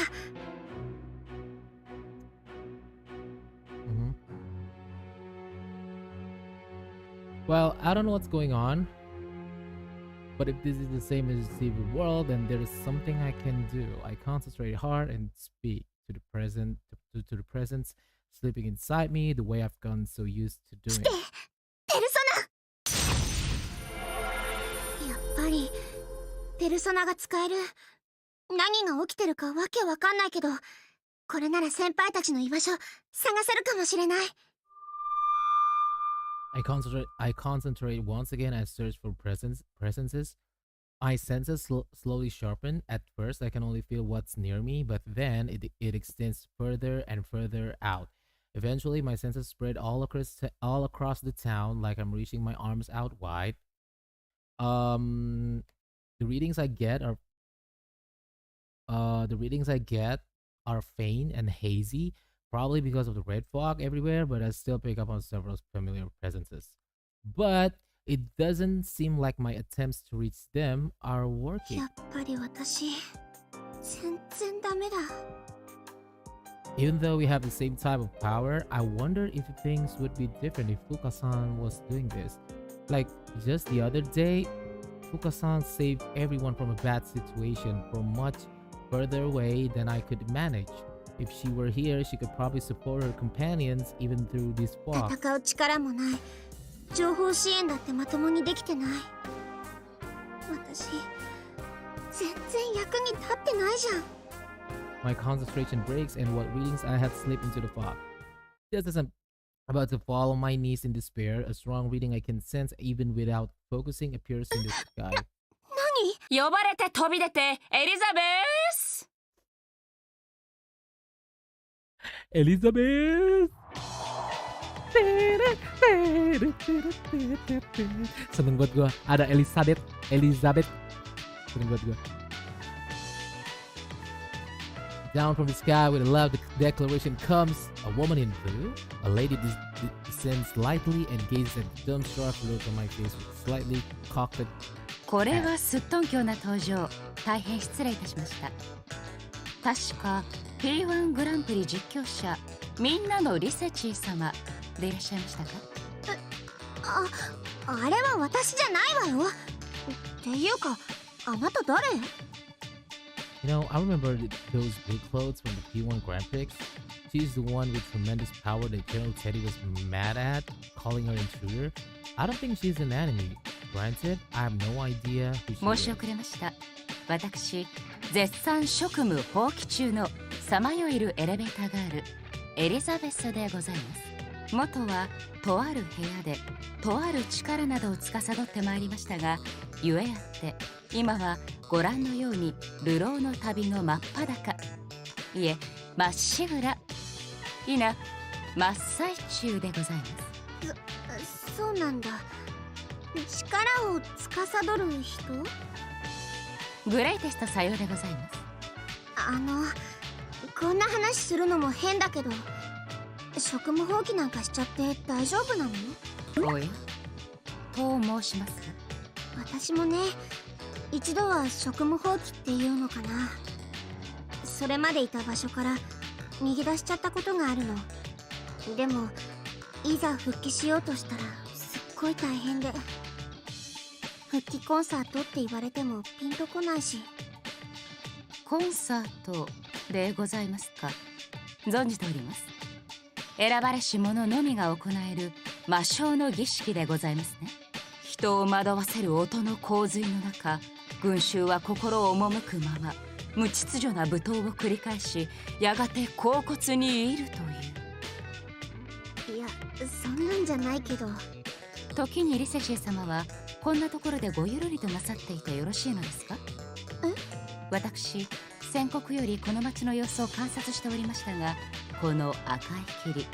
Well, I don't know what's going on, but if this is the same as the TV world, then there is something I can do. I concentrate hard and speak to the present, to the presence sleeping inside me, the way I've gotten so used to doing it. ペルソナ。やっぱりペルソナが使える。何が起きてるかわけわかんないけど、これなら先輩たちの居場所探せるかもしれない。I concentrate once again. I search for presences. My senses slowly sharpen. At first, I can only feel what's near me, but then it extends further and further out. Eventually, my senses spread all across the town, like I'm reaching my arms out wide. The readings I get are faint and hazy, probably because of the red fog everywhere, but I still pick up on several familiar presences. But it doesn't seem like my attempts to reach them are working. やっぱり私全然ダメだ。 Even though we have the same type of power, I wonder if things would be different if Fuka-san was doing this. Like, just the other day, Fuka-san saved everyone from a bad situation from much further away than I could manage. If she were here, she could probably support her companions even through this fog. 戦う力もない。情報支援だってまともにできてない。私全然役に立ってないじゃん。 My concentration breaks, and what readings I had slipped into the fog. Just as I'm about to fall on my knees in despair, a strong reading I can sense even without focusing appears in the sky. 何？呼ばれて飛び出てエリザベス。 Elizabeth! Seneng buat gua. Ada Elizabeth. Seneng buat gua. Down from the sky with a loud declaration comes a woman in blue. A lady descends lightly and gazes at the dumbstruck look on my face with slightly cocked. これはすっとんきょうな登場。大変失礼いたしました。確か P1 グランプリ実況者みんなのリセチー様でいらっしゃいましたか？あれは私じゃないわよ。っていうか、あなた誰？ You know, I remember those blue clothes from the P1 Grand Prix. She's the one with tremendous power that General Teddy was mad at, calling her intruder. I don't think she's an enemy. Granted, I have no idea who she 申し is. 遅れました。私、絶賛職務放棄中のさまよえるエレベーターガール、エリザベスでございます。元はとある部屋で、とある力などを司ってまいりましたが、ゆえあって、今はご覧のように流浪の旅の真っ裸。いえ、まっしぐら。いな、真っ最中でございます。そうなんだ。力を司る人？グレイテストさようでございます。こんな話するのも変だけど、職務放棄なんかしちゃって大丈夫なの？おや？と申しますか？私もね、一度は職務放棄っていうのかな。それまでいた場所から逃げ出しちゃったことがあるの。でもいざ復帰しようとしたらすっごい大変で、復帰コンサートって言われてもピンとこないし。コンサートでございますか？存じております。選ばれし者のみが行える魔性の儀式でございますね。人を惑わせる音の洪水の中、群衆は心を赴くまま無秩序な舞踏を繰り返し、やがて恍惚にいるという。いや、そんなんじゃないけど。時にリセシー様はこんなところでごゆるりとなさっていてよろしいのですか？私、宣告よりこの町の様子を観察しておりましたが、この赤い霧、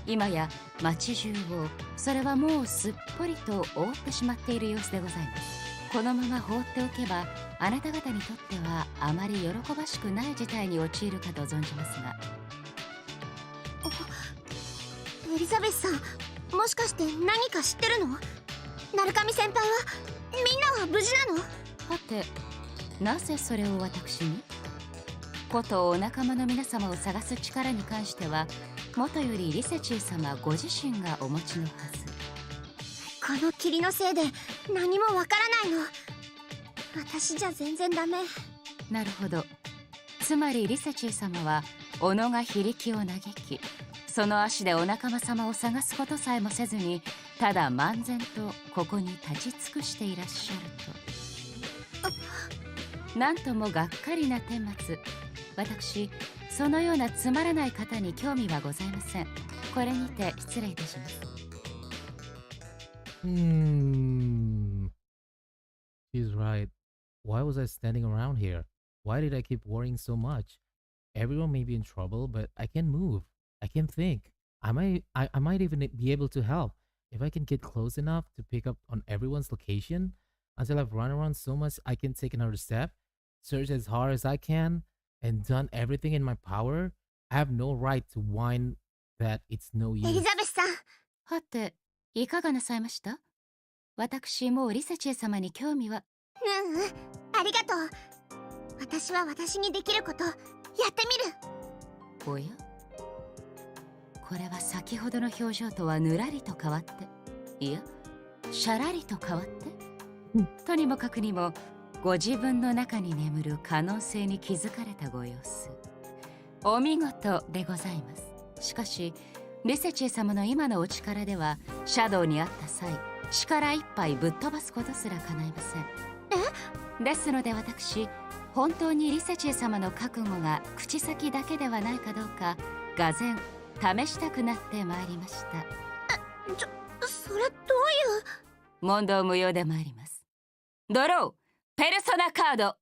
今や町中を、それはもうすっぽりと覆ってしまっている様子でございます。このまま放っておけば、あなた方にとってはあまり喜ばしくない事態に陥るかと存じますが。エリザベスさん、もしかして何か知ってるの？鳴神先輩は、みんなは無事なの？はて、なぜそれを私に？ことお仲間の皆様を探す力に関しては、もとよりリセチー様ご自身がお持ちのはず。この霧のせいで何もわからないの。私じゃ全然ダメ。なるほど。つまりリセチー様は斧が非力を嘆き、その足でお仲間様を探すことさえもせずに、ただ漫然とここに立ち尽くしていらっしゃると。なんともがっかりな顛末。私、そのようなつまらない方に興味はございません。これにて失礼いたします。She's right. Why was I standing around here? Why did I keep worrying so much? Everyone may be in trouble, but I can move. I can think. I might even be able to help if I can get close enough to pick up on everyone's location until I've run around so much I can take another step, search as hard as I can, and done everything in my power. have no right to whine that it's no エ use. リザベスさん。はて、いかがなさいました？私もうリサチェ様に興味は。うんうん、ありがとう。私は私にできることやってみる。おや、これは先ほどの表情とはぬらりと変わって、いや、しゃらりと変わって、とにもかくにもご自分の中に眠る可能性に気づかれたご様子。お見事でございます。しかしリセチェ様の今のお力ではシャドウにあった際、力いっぱいぶっ飛ばすことすら叶いません。ですので私、本当にリセチェ様の覚悟が口先だけではないかどうか、がぜん試したくなってまいりました。それどういう。問答無用で参ります。ドロー、ペルソナカード。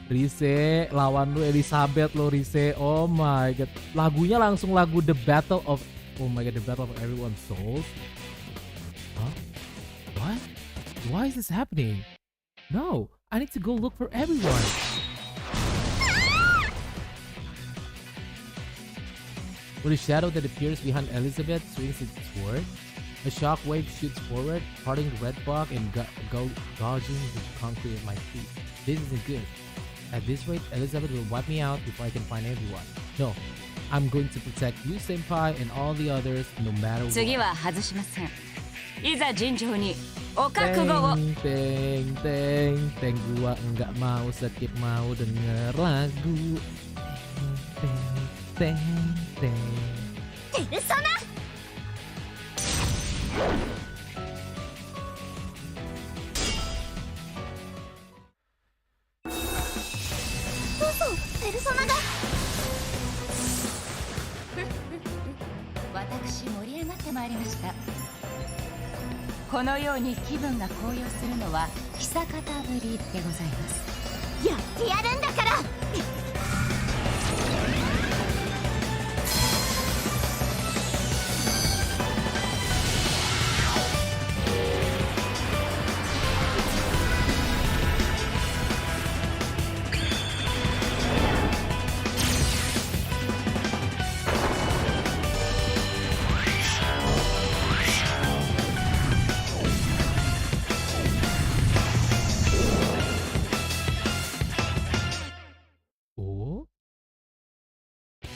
Rise lawan lu Elizabeth lo Rise. Oh my god. Lagunya langsung lagu The Battle of The Battle of Everyone's Souls. Huh? What? Why is this happening? No, I need to go look for everyone. With a shadow that appears behind Elizabeth swings its sword. A shockwave shoots forward, parting the red fog and gouging the concrete at my feet. This isn't good. At this rate, Elizabeth will wipe me out before I can find everyone. No, I'm going to protect you, Senpai, and all the others, no matter what. 次は外しません。いざ尋常にお覚悟を。Teng, teng, teng, gua enggak mau skip, mau denger lagu. Teng, teng, teng. ペルソナ。ペルソナが。私盛り上がってまいりました。このように気分が高揚するのは久方ぶりでございます。やってやるんだから。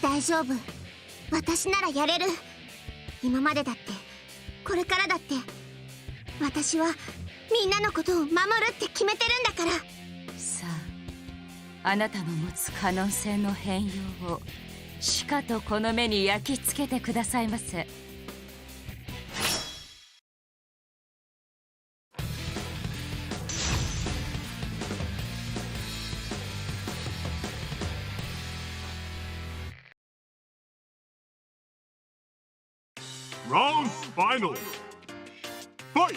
大丈夫、私ならやれる。今までだってこれからだって私はみんなのことを守るって決めてるんだから。さあ、あなたの持つ可能性の変容をしかとこの目に焼き付けてくださいませ。Round final. Fight.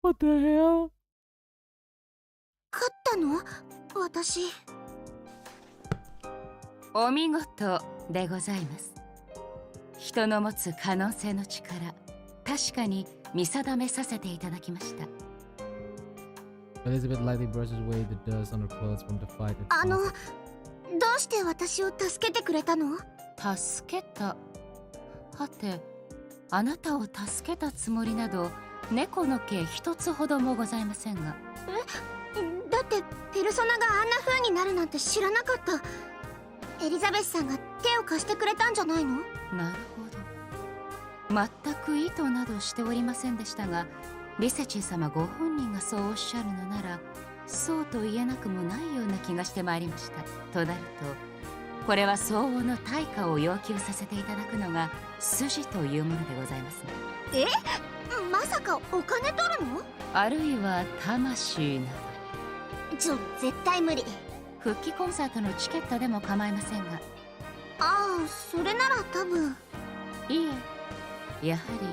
What the hell? 勝ったの？私。お見事でございます。人の持つ可能性の力、確かに見定めさせていただきました。Elizabeth lightly brushes away the dust on her clothes from the fight. どうして私を助けてくれたの？助けた。はて、あなたを助けたつもりなど猫の毛一つほどもございませんが。だってペルソナがあんな風になるなんて知らなかった。エリザベスさんが手を貸してくれたんじゃないの？なるほど。全く意図などしておりませんでしたが、リセチー様ご本人がそうおっしゃるのなら、そうと言えなくもないような気がしてまいりました。となると、これは相応の対価を要求させていただくのが筋というものでございますね。え、まさかお金取るの？あるいは魂など。絶対無理。復帰コンサートのチケットでも構いませんが。ああ、それなら多分。いえ、やはり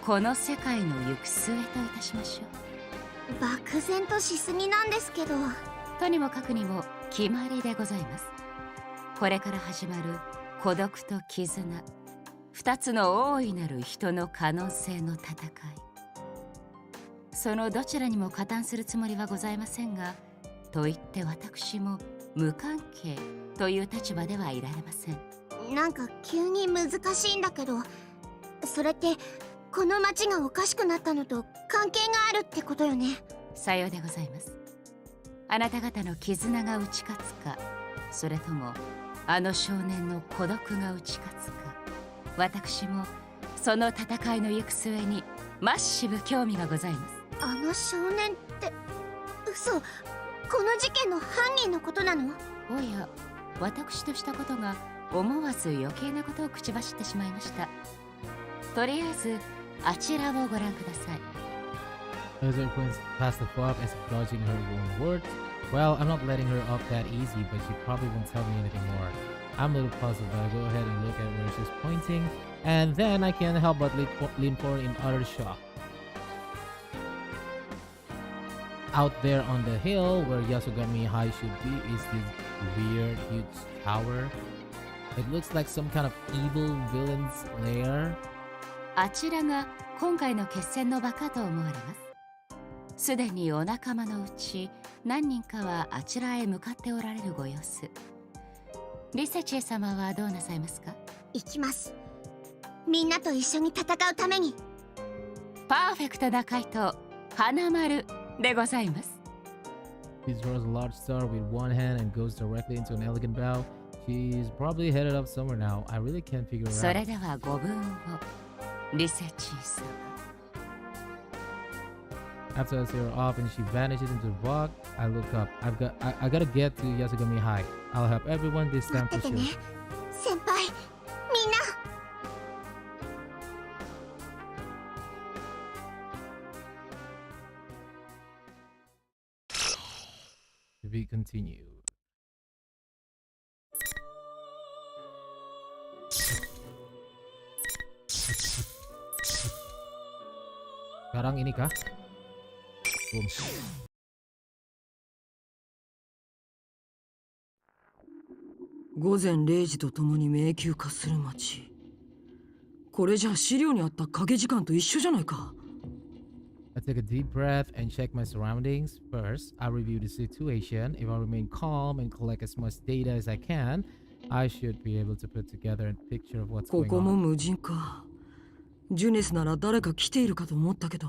この世界の行く末といたしましょう。漠然としすぎなんですけど。とにもかくにも決まりでございます。これから始まる孤独と絆、二つの大いなる人の可能性の戦い、そのどちらにも加担するつもりはございませんが、と言って私も無関係という立場ではいられません。なんか急に難しいんだけど、それってこの町がおかしくなったのと関係があるってことよね。さようでございます。あなた方の絆が打ち勝つか、それともあの少年の孤独が打ち勝つか、私もその戦いの行く末にマッシブ興味がございます。あの少年って嘘、この事件の犯人のことなの？おや、私としたことが思わず余計なことを口走ってしまいました。とりあえずあちらをご覧ください。As her points past the fob as if dodging her own words. Well, I'm not letting her off that easy, but she probably won't tell me anything more. I'm a little puzzled, but I go ahead and look at where she's pointing, and then I can't help but lean forward in utter shock. Out there on the hill where Yasogami High should be is this weird, huge tower. It looks like some kind of evil villain's lair. あちらが今回の決戦の場かと思われます。すでにお仲間のうち何人かはあちらへ向かっておられるご様子。リセチエ様はどうなさいますか？行きます。みんなと一緒に戦うために。パーフェクトな回答、花丸でございます。She draws a large star with one hand and goes directly into an elegant bow. She's probably headed up somewhere now. I really can't figure it out. それではご分を、リセチー様。After I see her off and she vanishes into the fog, I look up. I gotta get to Yasogami High. I'll help everyone this time for sure. 先輩、みんな。To be continued. Sekarang ini kah? Boom. 午前0時とともに迷宮化する街。これじゃ資料にあった掛け時間と一緒じゃないか。I take a deep breath and check my surroundings. First, I review the situation. If I remain calm and collect as much data as I can, I should be able to put together a picture of what's こ going こも on. 無人か。ジュネスなら誰か来ているかと思ったけど。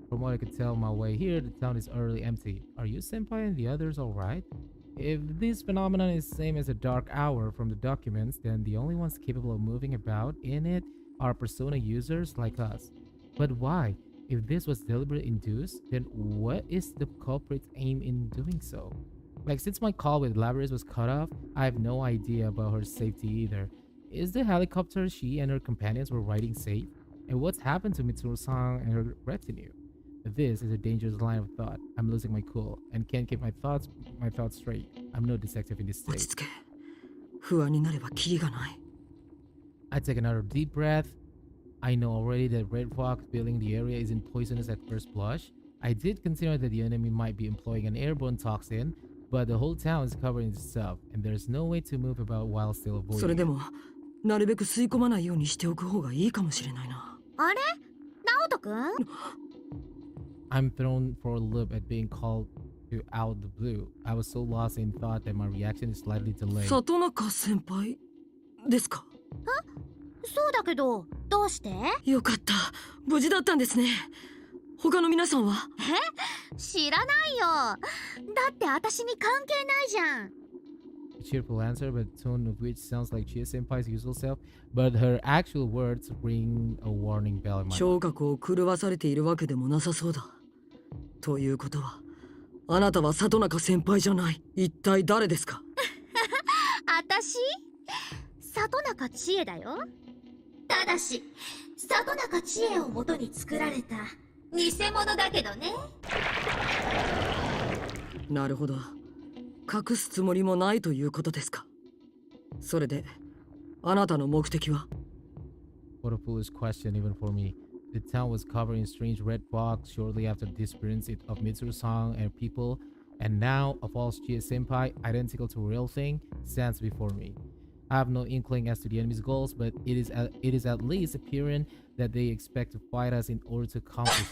From what I could tell my way here, the town is utterly empty. Are you senpai and the others alright? If this phenomenon is the same as a dark hour from the documents, then the only ones capable of moving about in it are persona users like us. But why? If this was deliberately induced, then what is the culprit's aim in doing so? Like, since my call with Labyrinth was cut off, I have no idea about her safety either. Is the helicopter she and her companions were riding safe? And what's happened to Mitsuru-san and her retinue? This is a dangerous line of thought. I'm losing my cool and can't keep my thoughts straight. I'm no detective in this 落ち state. 着け。不安になればキリがない。I take another deep breath. I know already that red fog filling the area isn't poisonous at first blush. I did consider that the enemy might be employing an airborne toxin, but the whole town is covered in stuff, and there's no way to move about while still それ avoiding で it. も、なるべく吸い込まないようにしておく方がいいかもしれないな。あれ、ナオトくん？ I'm thrown for a loop at being called to out the blue. I was so lost in thought that my reaction is slightly delayed. 里中先輩ですか？そうだけど、どうして？よかった。無事だったんですね。他の皆さんは？知らないよ。だって私に関係ないじゃん。A cheerful answer, but tone of which sounds like Chia Senpai's usual self, but her actual words ring a warning bell in my mind. 聴覚を狂わされているわけでもなさそうだ。ということは、あなたは里中先輩じゃない。一体誰ですか？私里中千恵だよ。ただし里中千恵を元に作られた偽物だけどね。なるほど。隠すつもりもないということですか。それであなたの目的は？ What a foolish question even for me. The town was covered in strange red fog shortly after the disappearance of Mitsuru-san and people, and now a false Chie senpai, identical to a real thing, stands before me. I have no inkling as to the enemy's goals, but it is at least apparent that they expect to fight us in order to accomplish it.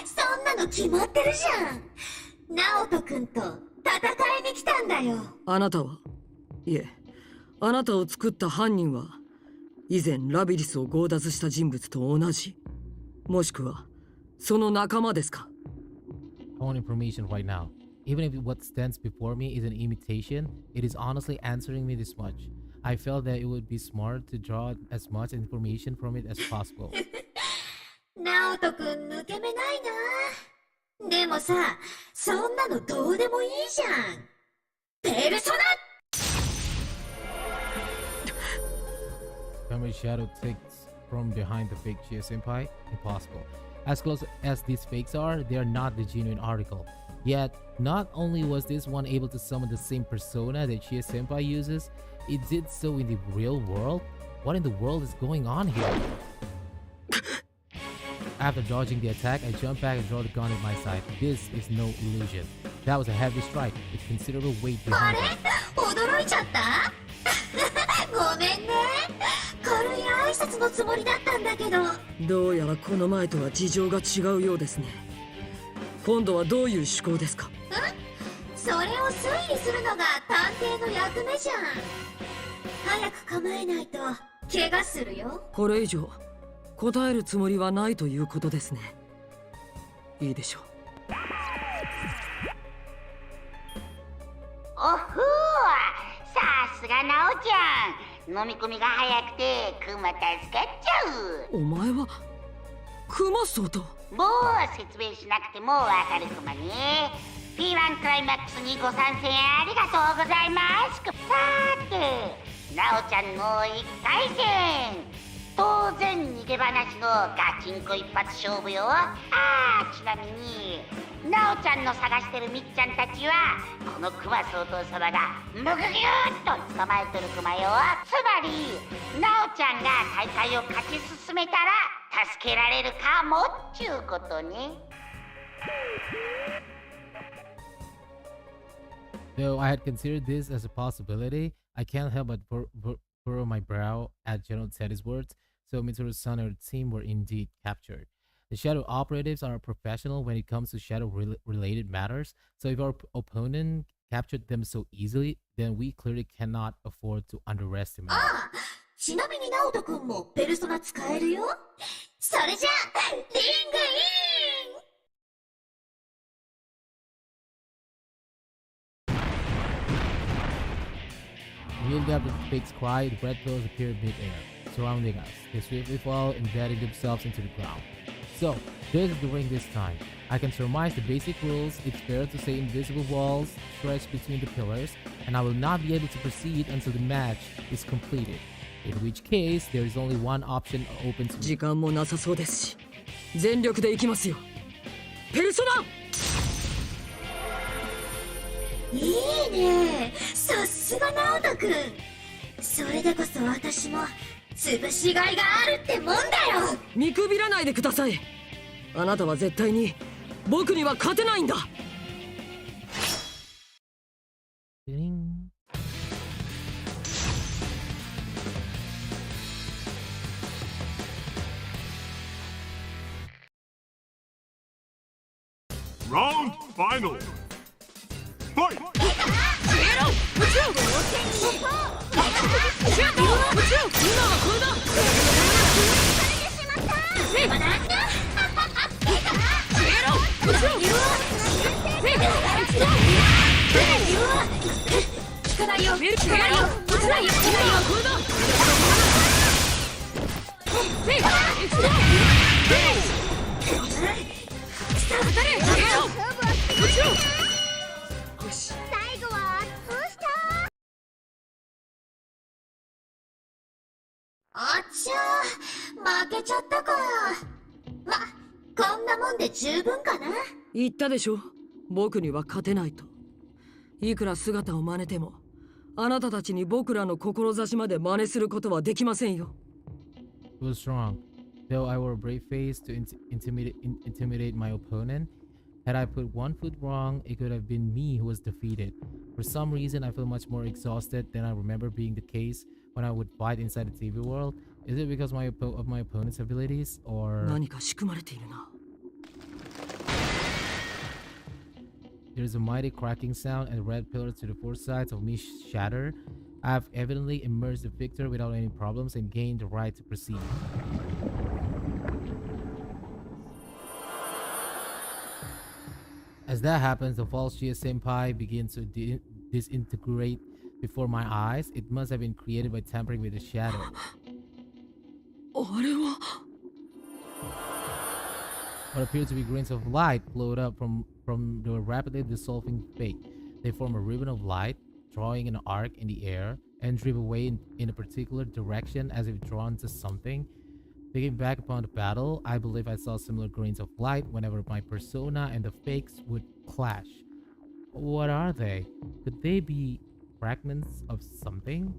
そんなの決まってるじゃん。直人君と戦いに来たんだよ。あなたは、いえ、あなたを作った犯人は以前ラビリスを強奪した人物と同じ、もしくはその仲間ですか？ I want information right now. Even if what stands before me is an imitation, it is honestly answering me this much. I felt that it would be smart to draw as much information from it as possible. 直人君抜け目ないな。でもさ、そんなのどうでもいいじゃん。ペルソナMemory shadow takes from behind the fake Chie senpai? Impossible. As close as these fakes are, they are not the genuine article. Yet, not only was this one able to summon the same persona that Chie senpai uses, it did so in the real world? What in the world is going on here? After dodging the attack, I jump back and draw the gun at my side. This is no illusion. That was a heavy strike with considerable weight behind it. 驚いちゃったごめんね。軽い挨拶のつもりだったんだけど。どうやらこの前とは事情が違うようですね。今度はどういう趣向ですか？それを推理するのが探偵の役目じゃん。早く構えないと怪我するよ。これ以上答えるつもりはないということですね。いいでしょう。おふー、さすがなおちゃん。飲み込みが早くてクマ助かっちゃう。お前はクマソウと？もう説明しなくてもわかるクマね。P1 クライマックスにご参戦ありがとうございます。さーて、なおちゃんの1回戦。当然逃げ話のガチンコ一発勝負よ。ちなみになおちゃんの探してるみっちゃんたちはこのクマ総統様がむぐぎゅーっと捕まえてるクマよ。つまりなおちゃんが大会を勝ち進めたら助けられるかもっちゅうことね。Though I had considered this as a possibility, I can't help but furrow my brow at General Teddy's words. So Mitsuru-san and her team were indeed captured. The shadow operatives are professional when it comes to shadow-related matters, so if our opponent captured them so easily, then we clearly cannot afford to underestimate. ちなみに直人君もペルソナ使えるよ。それじゃあリングイン。 Immediately after the fake's cry, the bread pillows appeared mid-air, surrounding us. They swiftly fall, embedding themselves into the ground. So, there's the ring this time. I can surmise the basic rules. It's fair to say invisible walls stretch between the pillars, and I will not be able to proceed until the match is completed. In which case, there is only one option open to me. 時間もなさそうですし、全力で行きますよ。ペルソナ！いいね。さすが直人君。それでこそ私も潰しがいがあるってもんだよ。見くびらないでください。あなたは絶対に僕には勝てないんだ。Round final. Fight! 最後はあっちゃ負けちゃったか。ま、こんなもんで十分かな。言ったでしょ、僕には勝てないと。いくら姿を真似ても、あなたたちに僕らの志まで真似することはできませんよ。It was strong. Though I wore a brave face to intimidate my opponent, had I put one foot wrong, it could have been me who was defeated. For some reason, I feel much more exhausted than I remember being the case when I would fight inside the TV world. Is it because of my opponent's abilities, or... 何か仕組まれているな。There's a mighty cracking sound and red pillars to the four sides of me shatter. I have evidently emerged the victor without any problems and gained the right to proceed. As that happens, the false Chia Senpai begins to disintegrate before my eyes. It must have been created by tampering with the shadow. What appeared to be grains of light flowed up from the rapidly dissolving fake. They form a ribbon of light, drawing an arc in the air, and drift away in a particular direction as if drawn to something. Thinking back upon the battle, I believe I saw similar grains of light whenever my persona and the fakes would clash. What are they? Could they be fragments of something?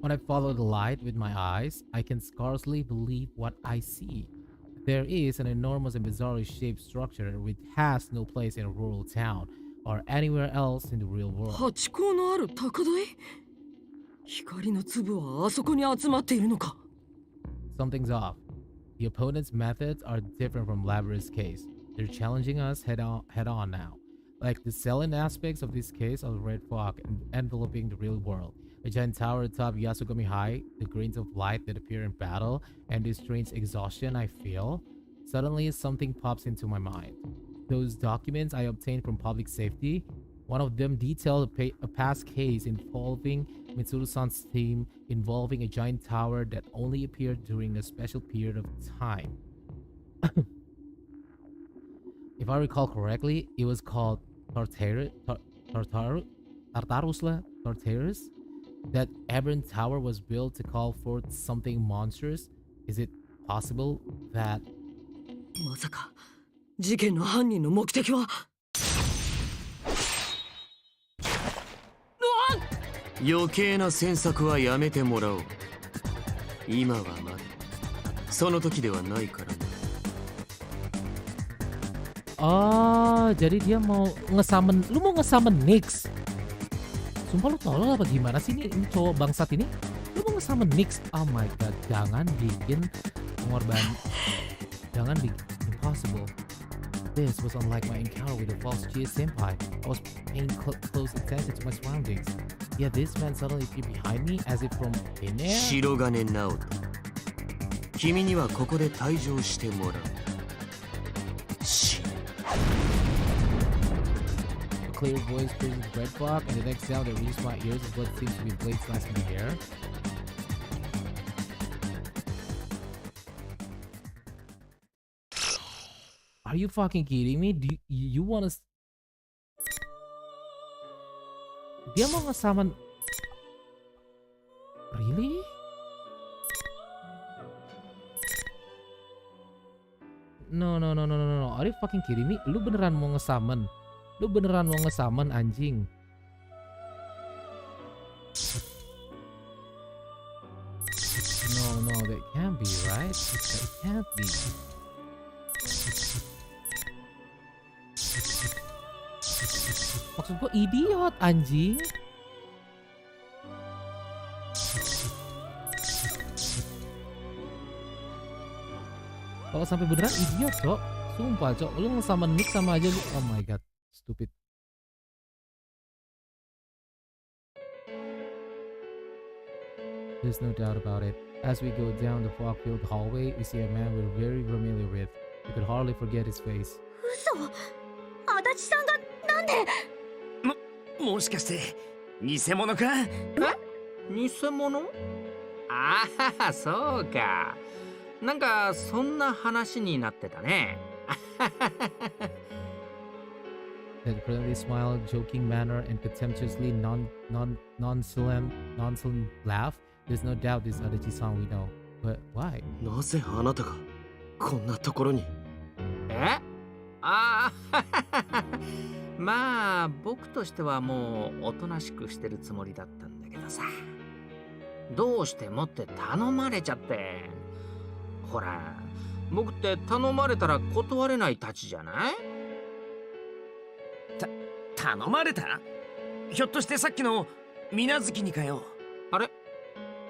When I follow the light with my eyes, I can scarcely believe what I see. There is an enormous and bizarrely shaped structure which has no place in a rural town or anywhere else in the real world. ハチ公のある高台？光の粒はあそこに集まっているのか？ Something's off. The opponent's methods are different from Labyrinth's case. They're challenging us head on now. Like the selling aspects of this case of the red fog enveloping the real world. A giant tower atop Yasugami High, the grains of light that appear in battle, and this strange exhaustion I feel. Suddenly something pops into my mind. Those documents I obtained from public safety, one of them detailed a past case involving Mitsuru-san's team involving a giant tower that only appeared during a special period of time. If I recall correctly, it was called Tartarus. That aberrant tower was built to call forth something monstrous. Is it possible that... まさか事件の犯人の目的は？余計な詮索はやめてもらおう。今はまだその時ではないからね。Jadi dia mau ngesummon, lu mau ngesummon Nyx. Sumpah lu tolol apa gimana sih ini cowok bangsat ini? Lu mau ngesummon Nyx? Oh my god, jangan bikin pengorban. Jangan bikin impossible. This was unlike my encounter with the false Chia Senpai. I was paying close attention to my surroundings. Yet this man suddenly appeared behind me as if from thin air. 白金直人、君にはここで退場してもらう。A clear voice screams red fog, and the next sound that reaches my ears is what seems to be blades slicing the air. Are you fucking kidding me? Do you wanna... Dia mau ngesummon... Really? No. Are you fucking kidding me? Lu beneran mau ngesummon? Lu beneran mau ngesummon anjing? No, that can't be, right? That can't be. Maksud gua idiot anjing. Kalau sampai beneran idiot, Cok. Sumpah, Cok. Lu ngesummon Nyx sama aja lu. Oh my god, stupid. There's no doubt about it. As we go down the fog-filled hallway, we see a man we're very familiar with. We could hardly forget his face. 嘘。足立さんがなんで？もしかして偽物か？偽物？ああ、そうか。なんかそんな話になってたね。that friendly smile, joking manner, and contemptuously nonchalant laugh. There's no doubt this Adachi-san we know. But why? なぜあなたがこんなところに？え？ああまあ僕としてはもうおとなしくしてるつもりだったんだけどさ、どうしてもって頼まれちゃって。ほら僕って頼まれたら断れないたちじゃない？頼まれた？ひょっとしてさっきの水無月にかよ。あれ？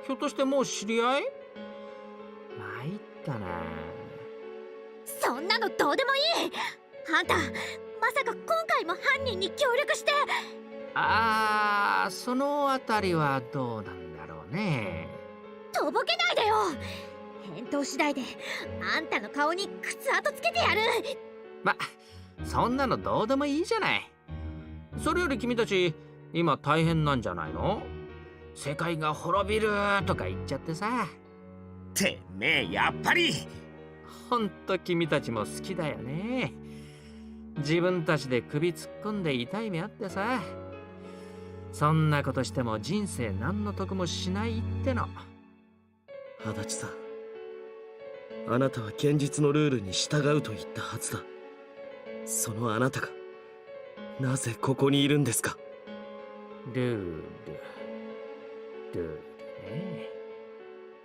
ひょっとしてもう知り合い？参ったな。そんなのどうでもいい。あんたまさか今回も犯人に協力して。ああ、そのあたりはどうなんだろうね。とぼけないでよ。返答次第であんたの顔に靴跡つけてやる。ま、そんなのどうでもいいじゃない。それより君たち今大変なんじゃないの？世界が滅びるとか言っちゃってさ。てめえやっぱりほんと君たちも好きだよね。自分たちで首突っ込んで痛い目あってさ、そんなことしても人生何の得もしないっての。足立さん、あなたは現実のルールに従うと言ったはずだ。そのあなたがなぜここにいるんですか？ルールね。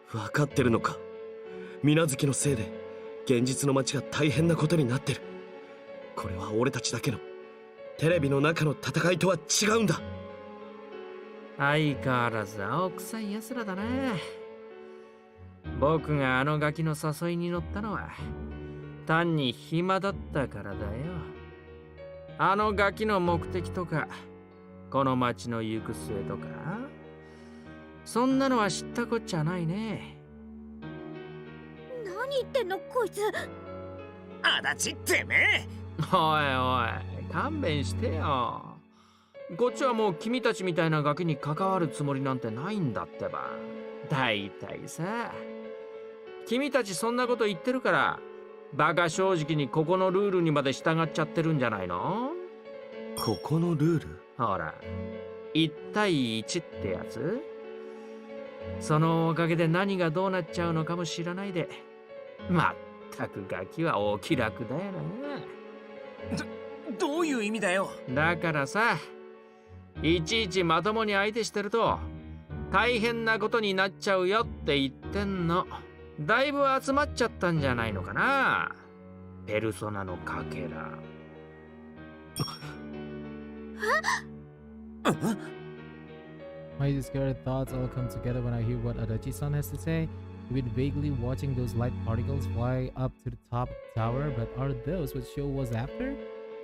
分かってるのか？水無月のせいで現実の街が大変なことになってる。これは俺たちだけのテレビの中の戦いとは違うんだ。相変わらず青臭い奴らだな。僕があのガキの誘いに乗ったのは単に暇だったからだよ。あのガキの目的とかこの街の行く末とかそんなのは知ったこっちゃないね。何言ってんのこいつ。足立ってめえ。おいおい勘弁してよ。こっちはもう君たちみたいなガキに関わるつもりなんてないんだってば。だいたいさ、君たちそんなこと言ってるからバカ正直にここのルールにまで従っちゃってるんじゃないの？ここのルール？ほら1対1ってやつ。そのおかげで何がどうなっちゃうのかも知らないで、まったくガキはお気楽だよな。どういう意味だよ。だからさ、いちいちまともに相手してると大変なことになっちゃうよって言ってんの。だいぶ集まっちゃったんじゃないのかな、ペルソナのかけら。My scared thoughts all come together when I hear what Adachi-san has to say. We've been vaguely watching those light particles fly up to the top tower, but are those what Sho was after?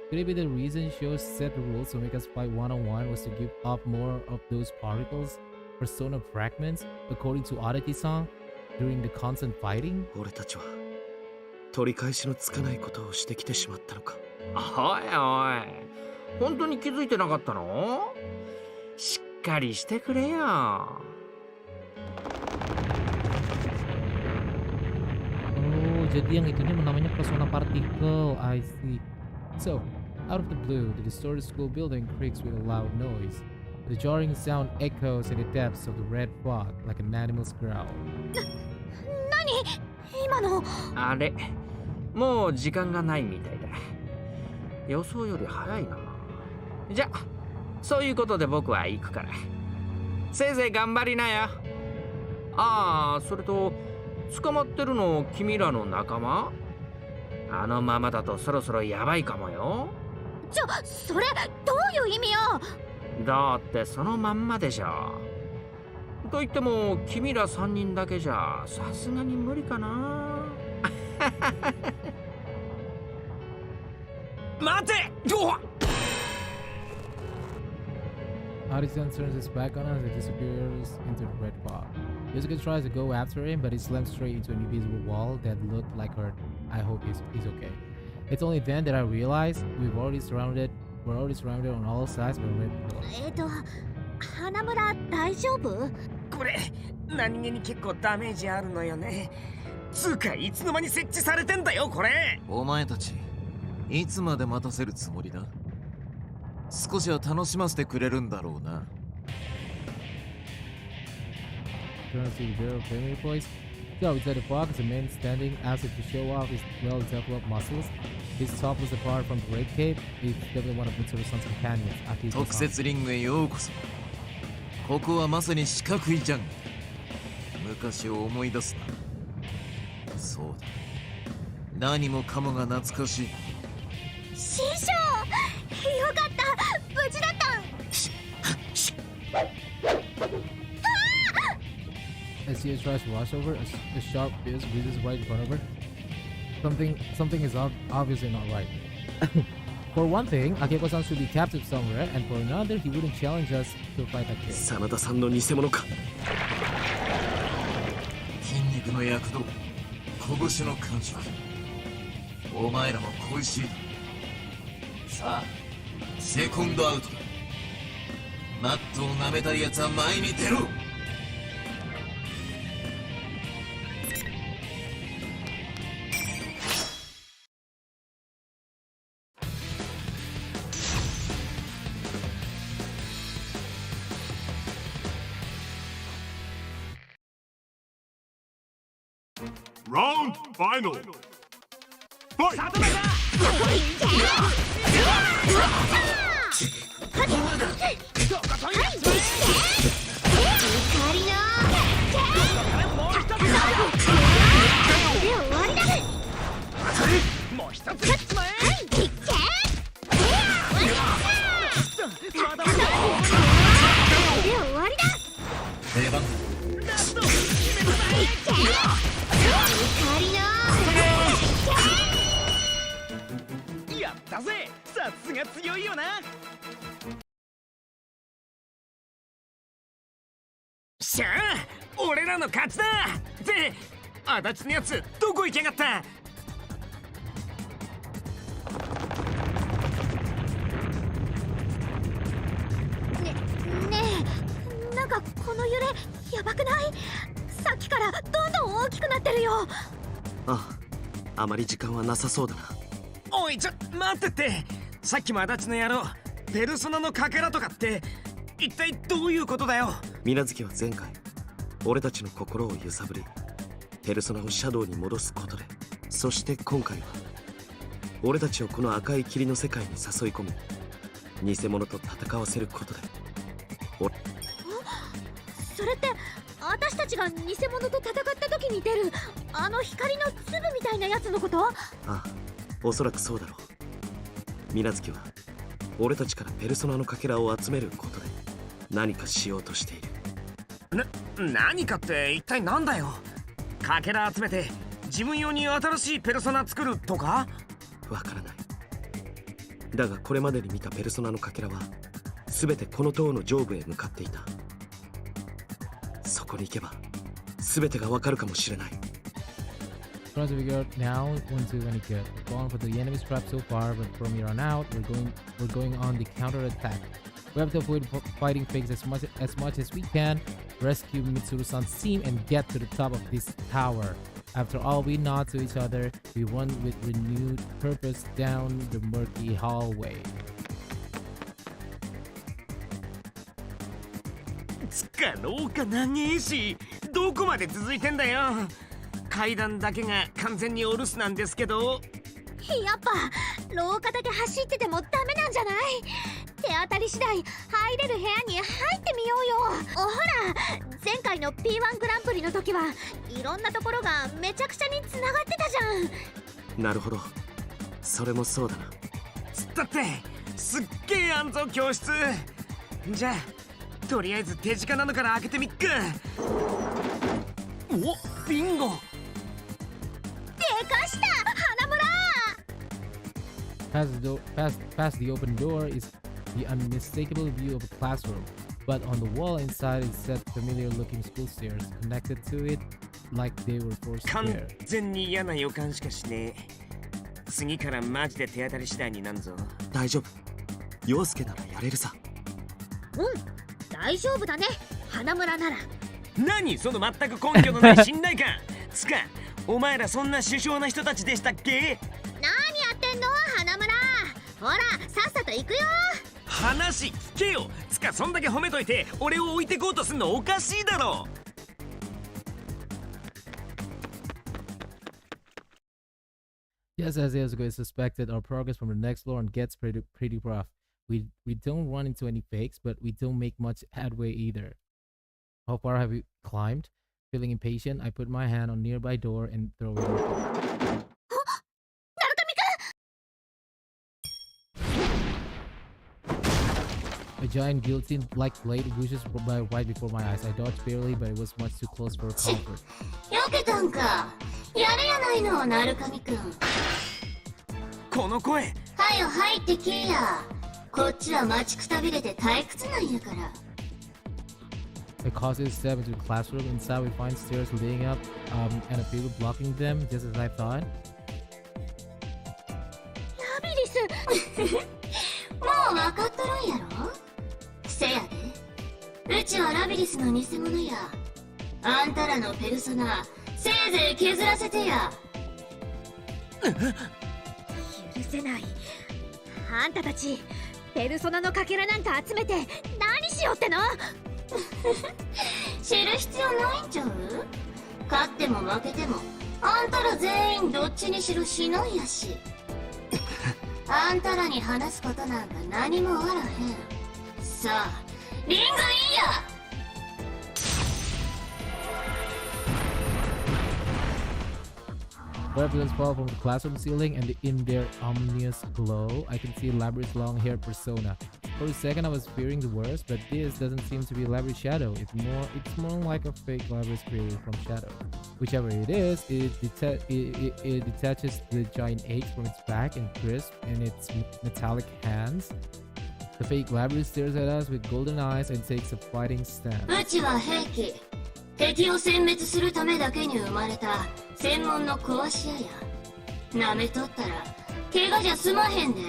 Could it be the reason Sho set the rules to make us fight one-on-one was to give off more of those particles, persona fragments, according to Adachi-san, during the constant fighting? 俺たちは取り返しのつかないことをしてきてしまったのか。おいおい、本当に気づいてなかったの？しっかりしてくれよ。Jadi yang itunya namanya persona particle. I see. So, out of the blue, the distorted school building creaks with a loud noise. The jarring sound echoes in the depths of the red fog like an animal's growl. 何？今の。あれ、もう時間がないみたいだ。予想より早いな。じゃ、そういうことで僕は行くから。せいぜい頑張りなよ。ああ、それと捕まってるの君らの仲間？あのままだとそろそろやばいかもよ。それどういう意味よ。だってそのまんまでしょ。と言っても君ら3人だけじゃさすがに無理かな。待て！ Adachi-san turns his back on us and disappears into the red fog. Yusuke tries to go after him, but he slams straight into an invisible wall that looked like hurt. I hope he's okay. It's only then that I realize we're already surrounded on all sides by red pillars. 花村大丈夫？これ何気に結構ダメージあるのよね。つうかいつの間に設置されてんだよこれ。お前たちいつまで待たせるつもりだ？少しは楽しませてくれるんだろうな。So instead of focus, the man standing as if to show off his well-developed muscles. His topless apart from the red cape, he's definitely one of Mitsuru-san's companions. 特設リングへようこそ。ここはまさに四角いジャングル。昔を思い出すな。そうだ。何もかもが懐かしい。師匠、よかった、無事だったん。As he tries to rush over, a sharp fierce breezes right in front of her. Something is obviously not right. For one thing, Akeko-san should be captive somewhere, and for another, he wouldn't challenge us to fight that kid. 真田さんの偽物か。筋肉の躍動、拳の感触。お前らも恋しいだ。さあ、セコンドアウトだ。マットを舐めたいやつは前に出ろ。Round final. Fight! 定番。やったぜ、さすが強いよな。しゃあ、俺らの勝ちだ。で、足立のやつどこ行きやがった？ねえ、なんかこの揺れやばくない？さっきからどんどん大きくなってるよ。ああ、あまり時間はなさそうだな。おい、ちょ待ってって。さっきも足立の野郎、ペルソナのかけらとかって一体どういうことだよ。水無月は前回俺たちの心を揺さぶり、ペルソナをシャドウに戻すことで、そして今回は俺たちをこの赤い霧の世界に誘い込み、偽物と戦わせることで。それって私たちが偽物と戦った時に出るあの光の粒みたいなやつのこと？ああ、おそらくそうだろう。水無月は俺たちからペルソナのかけらを集めることで何かしようとしている。何かって一体なんだよ。かけら集めて自分用に新しいペルソナ作るとか？わからない。だがこれまでに見たペルソナのかけらは全てこの塔の上部へ向かっていた。そこに行けば全てがわかるかもしれない。Trying to figure out now when to get gone for the enemy's trap so far, but from here on out, we're going on the counter attack. We have to avoid fighting pigs as much as we can, rescue Mitsuru-san's team, and get to the top of this tower. After all, we nod to each other. We run with renewed purpose down the murky hallway. つか廊下長えし、どこまで続いてんだよ。階段だけが完全にお留守なんですけど。やっぱ廊下だけ走っててもダメなんじゃない？手当たり次第入れる部屋に入ってみようよ。ほら、前回の P1 グランプリの時はいろんなところがめちゃくちゃに繋がってたじゃん。なるほど、それもそうだな。つったってすっげえあんぞ教室。じゃあとりあえず手近なのから開けてみっか。お、ビンゴ。でかした花村。Past the open door is the unmistakable view of a classroom, but on the wall inside is set familiar-looking school stairs connected to it like they were forced there. 完全に嫌な予感しかしねえ。次からマジで手当たり次第になんぞ。大丈夫、陽介ならやれるさ。大丈夫だね、花村なら。何その全く根拠のない信頼感。つか、お前らそんな首相な人たちでしたっけ？何やってんの花村。ほら、さっさと行くよ。話聞けよ。つかそんだけ褒めといて俺を置いてこうとすんのおかしいだろ。Just as Yasuko is suspected, our progress from the next floor and gets pretty rough. We don't run into any fakes, but we don't make much headway either. How far have you climbed? Feeling impatient, I put my hand on nearby door and throw it open. A giant guillotine-like blade whooshes by right before my eyes. I dodged barely, but it was much too close for comfort. 避けたんか。やれやないの、なるかみくん。この声。はよ入ってきや。こっちは待ちくたびれて退屈なんやから。I cautiously step into the classroom. Inside, we find stairs leading up, and a figure blocking them, just as I thought. ラビリス。もう分かっとるんやろ。せやで。うちはラビリスの偽物や。あんたらのペルソナ、せいぜい削らせてや。許せない。あんたたちペルソナのかけらなんか集めて何しようっての。知る必要ないんちゃう？勝っても負けてもあんたら全員どっちにしろ死のんやし。あんたらに話すことなんか何もあらへん。さあ、リングインや。Represents fall from the classroom ceiling, and in their ominous glow, I can see Labyrinth's long-haired persona. For a second, I was fearing the worst, but this doesn't seem to be Labyrinth's shadow. It's more like a fake Labyrinth created from shadow. Whichever it is, it detaches the giant axe from its back and crisp in its metallic hands. The fake Labyrinth stares at us with golden eyes and takes a fighting stance. うちは兵器。敵を殲滅するためだけに生まれた専門の壊し屋や。なめとったら怪我じゃ済まへんで。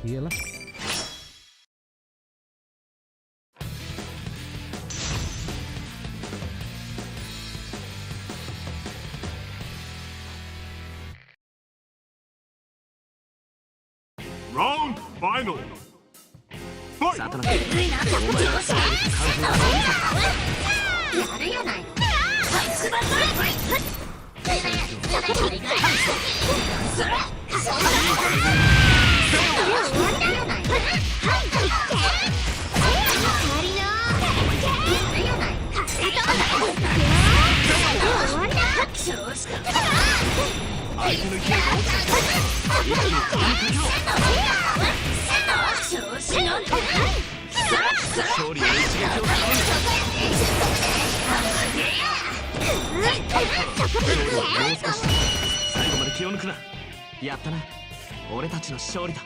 Gila. Round final. やるやないの。勝利の一撃をもう少し最後まで気を抜くな。やったな、俺たちの勝利だ。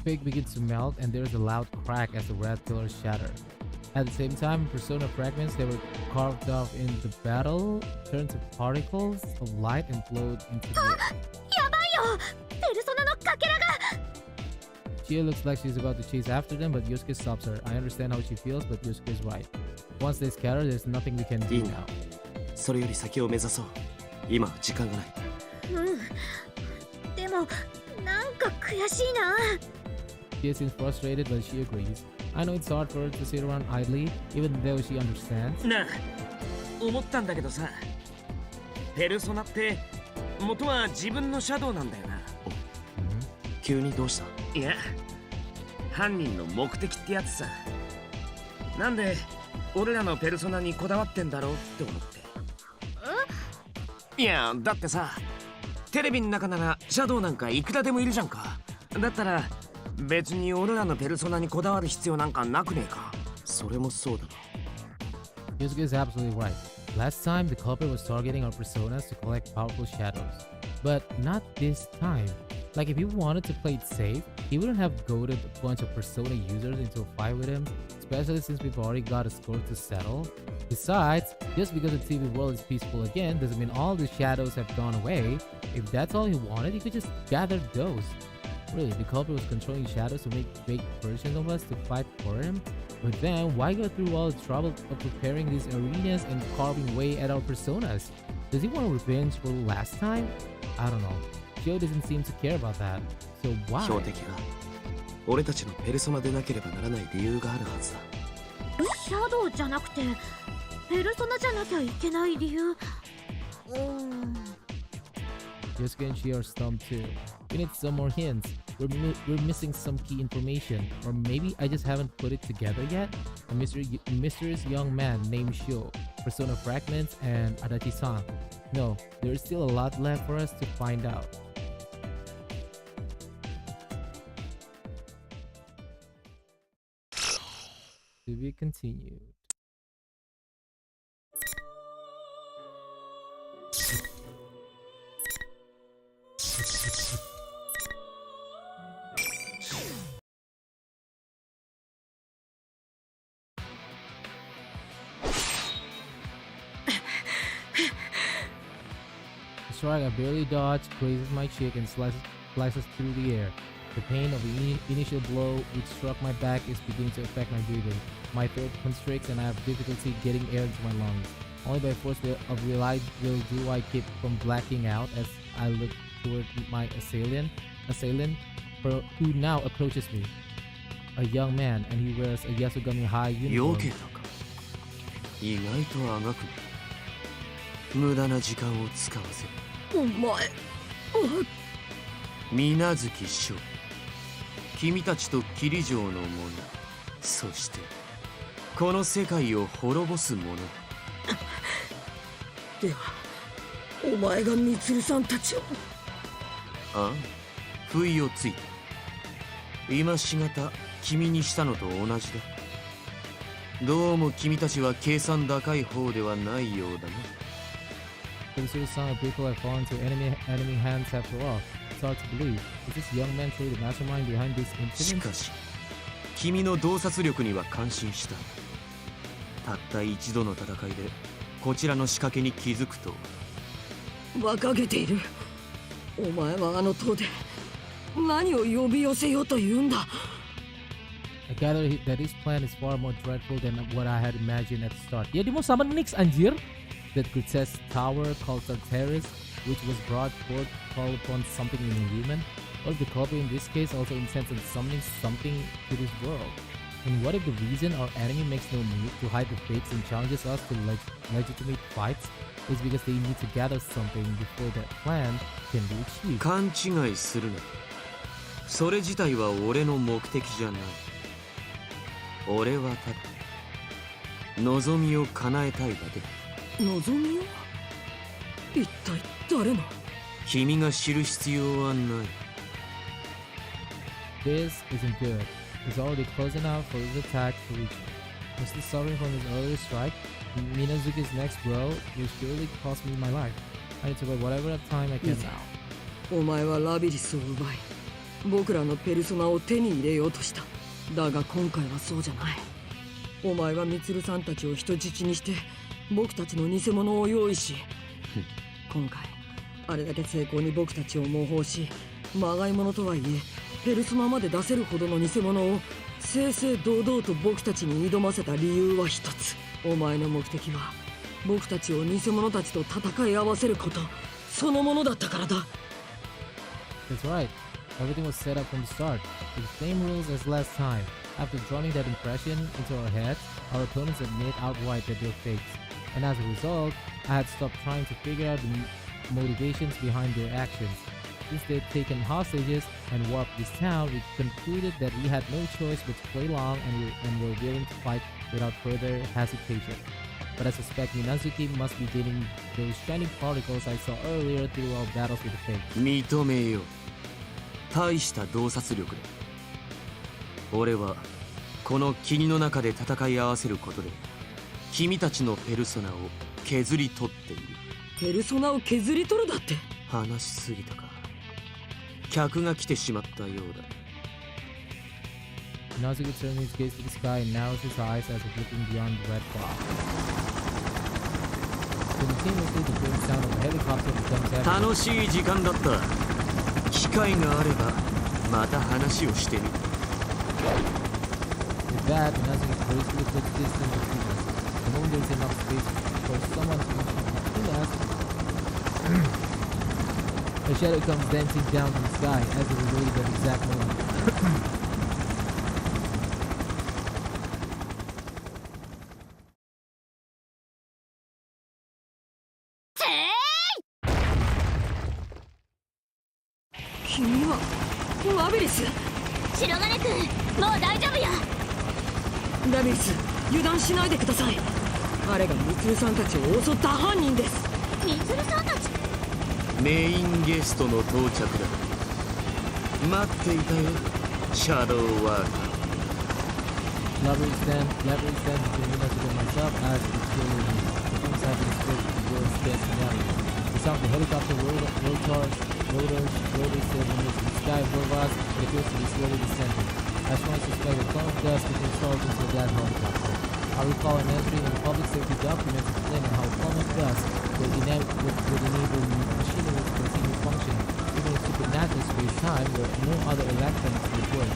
Fig begins to melt, and there's a loud crack as the red pillars shatter. At the same time, persona fragments that were carved off in the battle turn to particles of light and float into the air. やばいよ、ペルソナのかけらが。Chia looks like she's about to chase after them, but Yosuke stops her. I understand how she feels, but Yosuke is right. Once they scatter, there's nothing we can do now. それより先を目指そう。今は時間がない。でもなんか悔しいな。Chia seems frustrated, but she agrees. I know it's hard for her to sit around idly, even though she understands. なあ、思ったんだけどさ、ペルソナって元は自分のシャドウなんだよな。急にどうした？いや、犯人の目的ってやつさ。なんで俺らのペルソナにこだわってんだろうって思って。いや、だってさ、テレビの中ならシャドウなんかいくらでもいるじゃんか。だったら別に俺らのペルソナにこだわる必要なんかなくねえか。それもそうだな。Yosuke is absolutely right. Last time, the culprit was targeting our personas to collect powerful shadows. But not this time. Like if he wanted to play it safe, he wouldn't have goaded a bunch of Persona users into a fight with him, especially since we've already got a score to settle. Besides, just because the TV world is peaceful again doesn't mean all the shadows have gone away. If that's all he wanted, he could just gather those. Really, the culprit was controlling shadows to make fake versions of us to fight for him? But then, why go through all the trouble of preparing these arenas and carving away at our personas? Does he want revenge for last time? I don't know. Joe doesn't seem to care about that. So why? 標的が俺たちのペルソナでなければならない理由があるはずだ。シャドウじゃなくてペルソナじゃなきゃいけない理由。Just Genshi are stumped too. We need some more hints. We're missing some key information. Or maybe I just haven't put it together yet? A mysterious young man named Shio, Persona Fragments, and Adachi-san. No, there is still a lot left for us to find out. To be continued. The strike I barely dodged grazes my cheek and slices through the air. The pain of the initial blow which struck my back is beginning to affect my breathing. My throat constricts and I have difficulty getting air into my lungs. Only by force of will do I keep from blacking out as I look toward my assailant who now approaches me. A young man, and he wears a Yasogami high uniform. 意外とあがくね。無駄な時間を使わせる。お前。水月翔。君たちと霧城の者。そしてこの世界を滅ぼす者。では、お前がみつるさんたちを。ああ、不意をついた。今しがた君にしたのと同じだ。どうも君たちは計算高い方ではないようだな。Consider some of people have fallen into enemy hands after all. It's hard to believe. Is this young man truly the mastermind behind this incident? しかし、君の洞察力には感心した。たった一度の戦いでこちらの仕掛けに気づくと。馬鹿げている。お前はあの塔で何を呼び寄せようと言うんだ。I gather that his plan is far more dreadful than what I had imagined at the start. Ya dia mau summon Nix anjir. That grotesque tower called Terrace, which was brought forth to call upon something inhuman. What if the culprit in this case also intends on summoning something to this world? And what if the reason our enemy makes no move to hide the fakes and challenges us to legitimate fights is because they need to gather something before that plan can be achieved? 勘違いするな。それ自体は俺の目的じゃない。俺はただ望みを叶えたいだけだ。望みを？一体誰の？君が知る必要はない。This isn't good. It's already close enough for his attack to reach me. I'm still suffering from his earlier strike. Minazuki's next blow will surely cost me my life. I need to wait whatever time I can now. お前はラビリスを奪い、僕らのペルソナを手に入れようとした。だが今回はそうじゃない。お前はミツルさんたちを人質にして僕たちの偽物を用意し、今回あれだけ成功に僕たちを模倣し、まがいものとはいえペルソナまで出せるほどの偽物を正々堂々と僕たちに挑ませた理由は一つ。お前の目的は僕たちを偽物たちと戦い合わせることそのものだったからだ。That's right. Everything was set up from the start, with the same rules as last time. After drumming that impression into our heads, our opponents admit outright that they're fakes. And as a result, I had stopped trying to figure out the motivations behind their actions. Since they'd taken hostages and warped this town, we concluded that we had no choice but to play along and were willing to fight without further hesitation. But I suspect Minazuki must be getting those shining particles I saw earlier through our battles with the fakes. 認めよう。大した洞察力だ。俺はこの霧の中で戦い合わせることで君たちのペルソナを削り取っている。ペルソナを削り取るだって？話しすぎたか。客が来てしまったようだ。 Nazuki turns his gaze to the sky and narrows his eyes as if looking beyond the red fog. Simultaneously, the boom sound of a helicopter becomes evident. 楽しい時間だった。機会があればまた話をしてみる。 With that, Nazuki gracefully puts distance between us. The moment there is enough space for someone to reach between us, a shadow comes dancing down from the sky as if it waited that exact moment. Davis, 油断しないでください。あれがミツルさんたちを襲った犯人です。ミツルさんたち？メインゲストの到着だ。待っていたよ、シャドウワーカー。Leverage stands between Nazuki and myself as the killer leaves. The boom sound is split with the world's best scenario. The sound of the helicopter rotors sail into the sky above us. It appears to be slowly descending. I strongly suspect a cloud of dust has been installed into that helicopter. I recall an entry in the public safety documents explaining how a cloud of dust would enable machinery to continue functioning, even in supernatural space-time where no other electronics would work.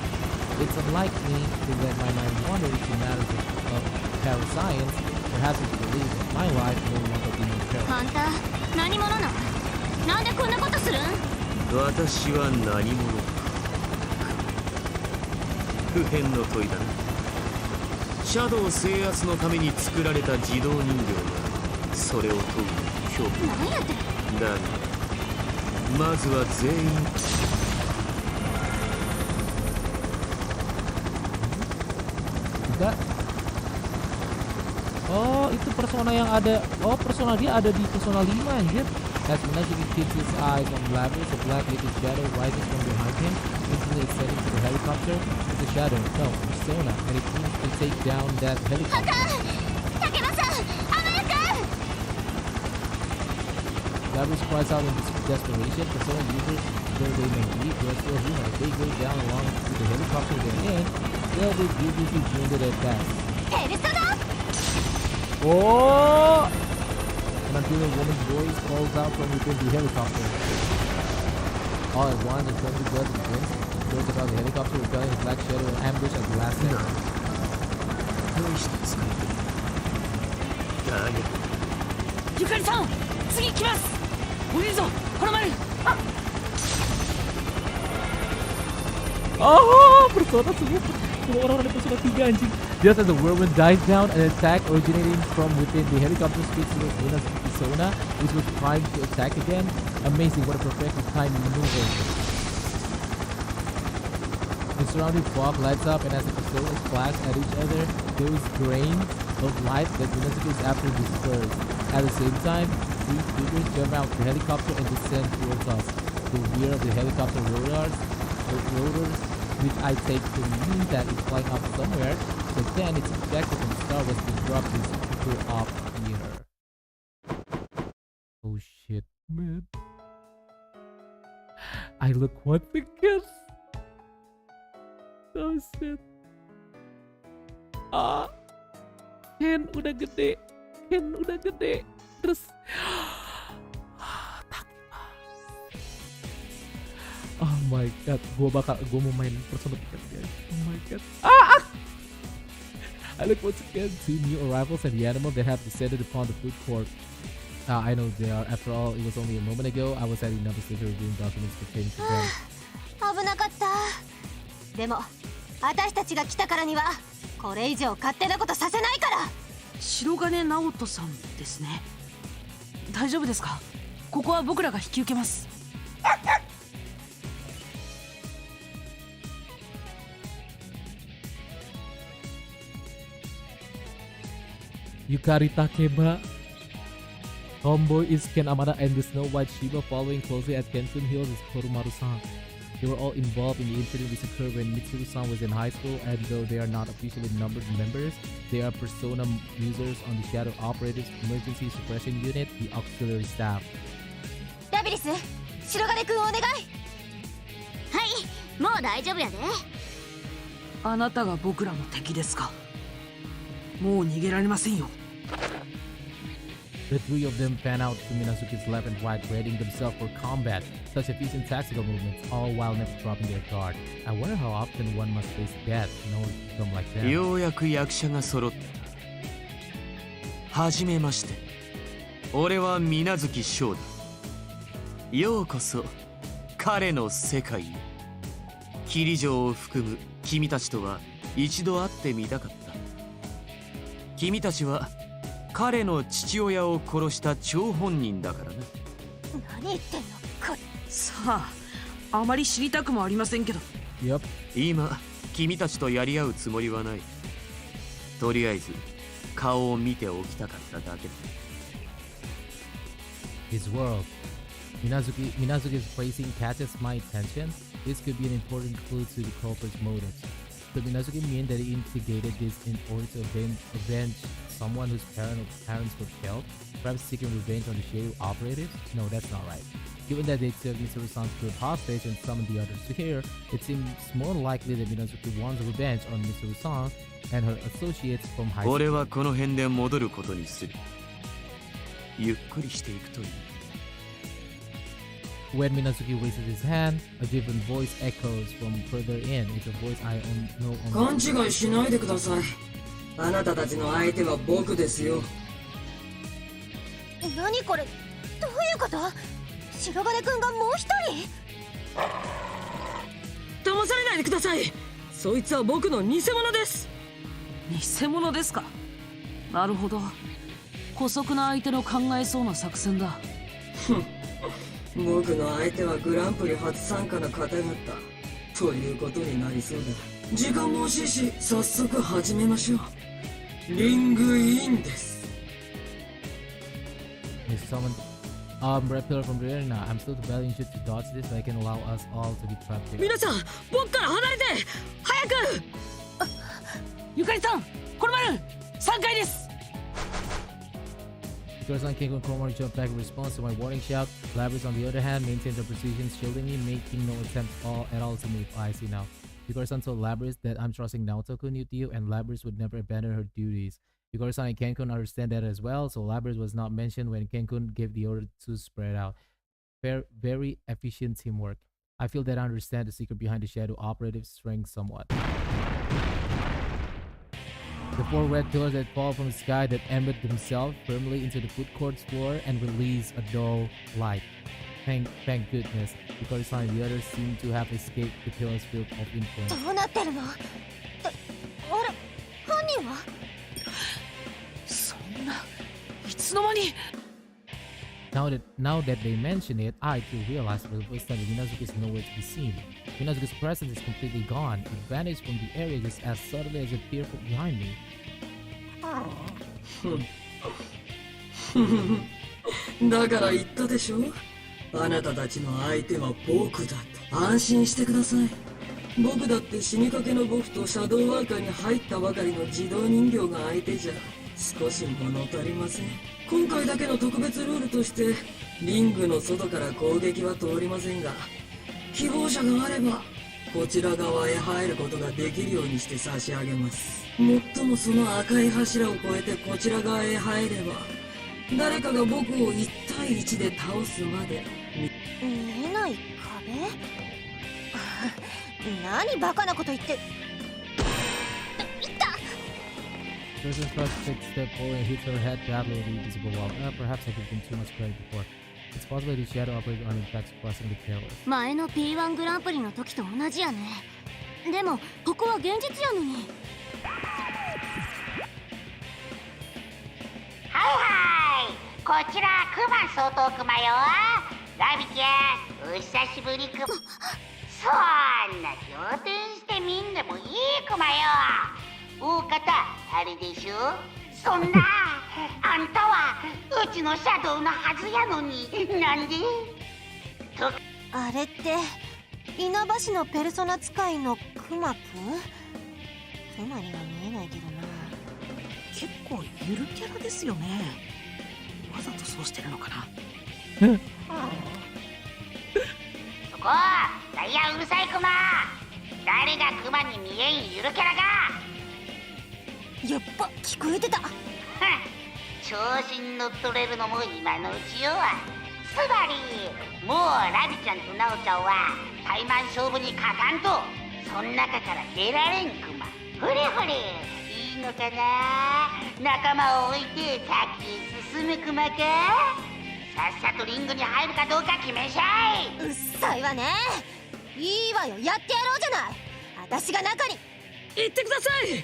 It's unlikely to let my mind wander into matters of parascience, perhaps to believe that my life no longer be in peril. あんた、何者なの？なんでこんなことするん？私は何者？不変の問いだな。シャドウ制圧のために作られた自動人形がそれを問う恐怖。何やってだがまずは全員Enggak. Oh, itu persona yang ada. Oh, persona dia ada di persona 5 anjir. As Nazuki keeps his eyes on Labyrinth, a black liquid shadow rises from behind him, instantly ascending to the helicopter. It's a shadow, no, persona, and it seems to take down that helicopter. Labyrinth cries out in desperation. Persona users, though they may be, they're still human. If they go down along to the helicopter they're in, they'll be grievously wounded at best. Oh! Until a woman's voice calls out from within the helicopter. All at once, a friendly buzz begins. Throws about the helicopter, repelling a black shadow and ambush at the last second. Yukari-san! 次来ます！降りるぞ！ほらまる！ Oh, persona semua orang-orang di persona 3 anjing. Just as the whirlwind dies down, an attack originating from within the helicopter speeds to Luna's persona, which was trying to attack again. Amazing, what a perfectly timed maneuver. The surrounding fog lights up, and as the personas flash at each other, those grains of light that Luna's is after disperse. At the same time, three figures jump out of the helicopter and descend towards us. The rear of the helicopter rotors, which I take to mean that it's flying up somewhere, but then it's expected when the star was to drop this super off here. Oh shit, man. I look once again. Oh shit. Ah, Ken udah gede. Terus oh my god, gue mau main persona 3 guys. Oh my god. I look once again, see new arrivals and the animal that have descended upon the food court. I know they are. After all, it was only a moment ago. I was at another stage reviewing documents pertaining to them. 危なかった。でも、私たちが来たからには、これ以上勝手なことさせないから。白金直人さんですね。大丈夫ですか？ここは僕らが引き受けます。Yukari Takeba. Homeboy is Ken Amada and the Snow White Shiba following closely as Kensun Hills is Korumaru-san. They were all involved in the incident which occurred when Mitsuru-san was in high school, and though they are not officially numbered members, they are persona users on the Shadow Operatives Emergency Suppression Unit, the auxiliary staff. ラビリス、白金君お願い。もう大丈夫やで。あなたが僕らの敵ですか。もう逃げられませんよ。The three of them pan out to Minazuki's left and right, readying themselves for combat, such efficient tactical movements, all while never dropping their guard. I wonder how often one must face death in order to become like them. ようやく役者が揃った。はじめまして。俺は水月翔だ。ようこそ彼の世界へ。霧城を含む君たちとは一度会ってみたかった。君たちは彼の父親を殺した張本人だからな。何言ってんのこれ。さあ、あまり知りたくもありませんけど。今君たちとやり合うつもりはない。とりあえず顔を見ておきたかっただけだ。His world. Minazuki's phrasing catches my attention. This could be an important clue to the culprit's motives. Could Minazuki mean that he instigated this in order to avenge someone whose parents were killed? Perhaps seeking revenge on the Shade operatives? No, that's not right. Given that they took Mitsuru-san's group hostage and summoned the others to here, it seems more likely that Minazuki wants revenge on Mitsuru-san and her associates from high school. 俺はこの辺で戻ることにする。ゆっくりしていくといい。When Minazuki raises his hand, a different voice echoes from further in. It's a voice I know only. 勘違いしないでください。あなたたちの相手は僕ですよ。何これ、どういうこと？白金くんがもう一人？騙されないでください。そいつは僕の偽物です。偽物ですか。なるほど。姑息な相手の考えそうな作戦だ。僕の相手はグランプリ初参加の方々ということになりそうだ。時間も惜しいし、早速始めましょう。リングインです。He's summoned. Red pillar from the arena. I'm still battling shoot to dodge this, so I can allow us all to be trapped here. 皆さん、僕から離れて早く。ゆかりさん、これまで3階です。Hikaru-san Kenko and Komari jump back in response to my warning shout. Labyrinth, on the other hand, maintains her precision, shielding me, making no attempt at all to move. I see now. Hikaru-san told Labyrinth that I'm trusting Naoto-kun with you, and Labyrinth would never abandon her duties. Hikaru-san and Kenkun understand that as well, so Labyrinth was not mentioned when Kenkun gave the order to spread out. Very efficient teamwork. I feel that I understand the secret behind the Shadow Operative's strength somewhat. The four red pillars that fall from the sky that embed themselves firmly into the food court's floor and release a dull light. Thank goodness. Hikaru-san and the others seem to have escaped the pillar's field of influence. どうなってるの？あれ、犯人は？そんな、いつの間に。Now that they mention it, I too realize for the first time that Minazuki is nowhere to be seen. Minazuki's presence is completely gone. It vanished from the area just as suddenly as it appeared from behind me. だから言ったでしょ。あなたたちの相手は僕だと。安心してください。僕だって死にかけの僕とシャドウワーカーに入ったばかりの自動人形が相手じゃ少し物足りません。今回だけの特別ルールとしてリングの外から攻撃は通りませんが、希望者があればこちら側へ入ることができるようにして差し上げます。もっともその赤い柱を越えてこちら側へ入れば誰かが僕を1対1で倒すまで。見えない壁？何バカなこと言って。Person first takes a step forward and hits her head badly on the invisible wall. Perhaps I gave them too much credit before. It's possible the shadow operators are in fact suppressing the terror. 前の P1 グランプリの時と同じやね。でもここは現実やのに。はいはい、こちらクマ相当クマよ。ラビキャお久しぶりクマ。そんな仰天してみんでもいいクマよ。大方あれでしょ。そんなあんたはうちのシャドウのはずやのになんでと。あれって稲葉市のペルソナ使いのクマくん？クマには見えないけどな。結構ゆるキャラですよね。わざとそうしてるのかな。そこうダイヤうるさいクマ。誰がクマに見えんゆるキャラか。やっぱ聞こえてた。調子に乗っ取れるのも今のうちよ。つまりもうラビちゃんとナオちゃんはタイマン勝負に勝たんとそん中から出られんクマ。ほれほれいいのかな。仲間を置いて先進むクマか。さっさとリングに入るかどうか決めしゃい。うっさいわね。いいわよ、やってやろうじゃない。私が中に。行ってください。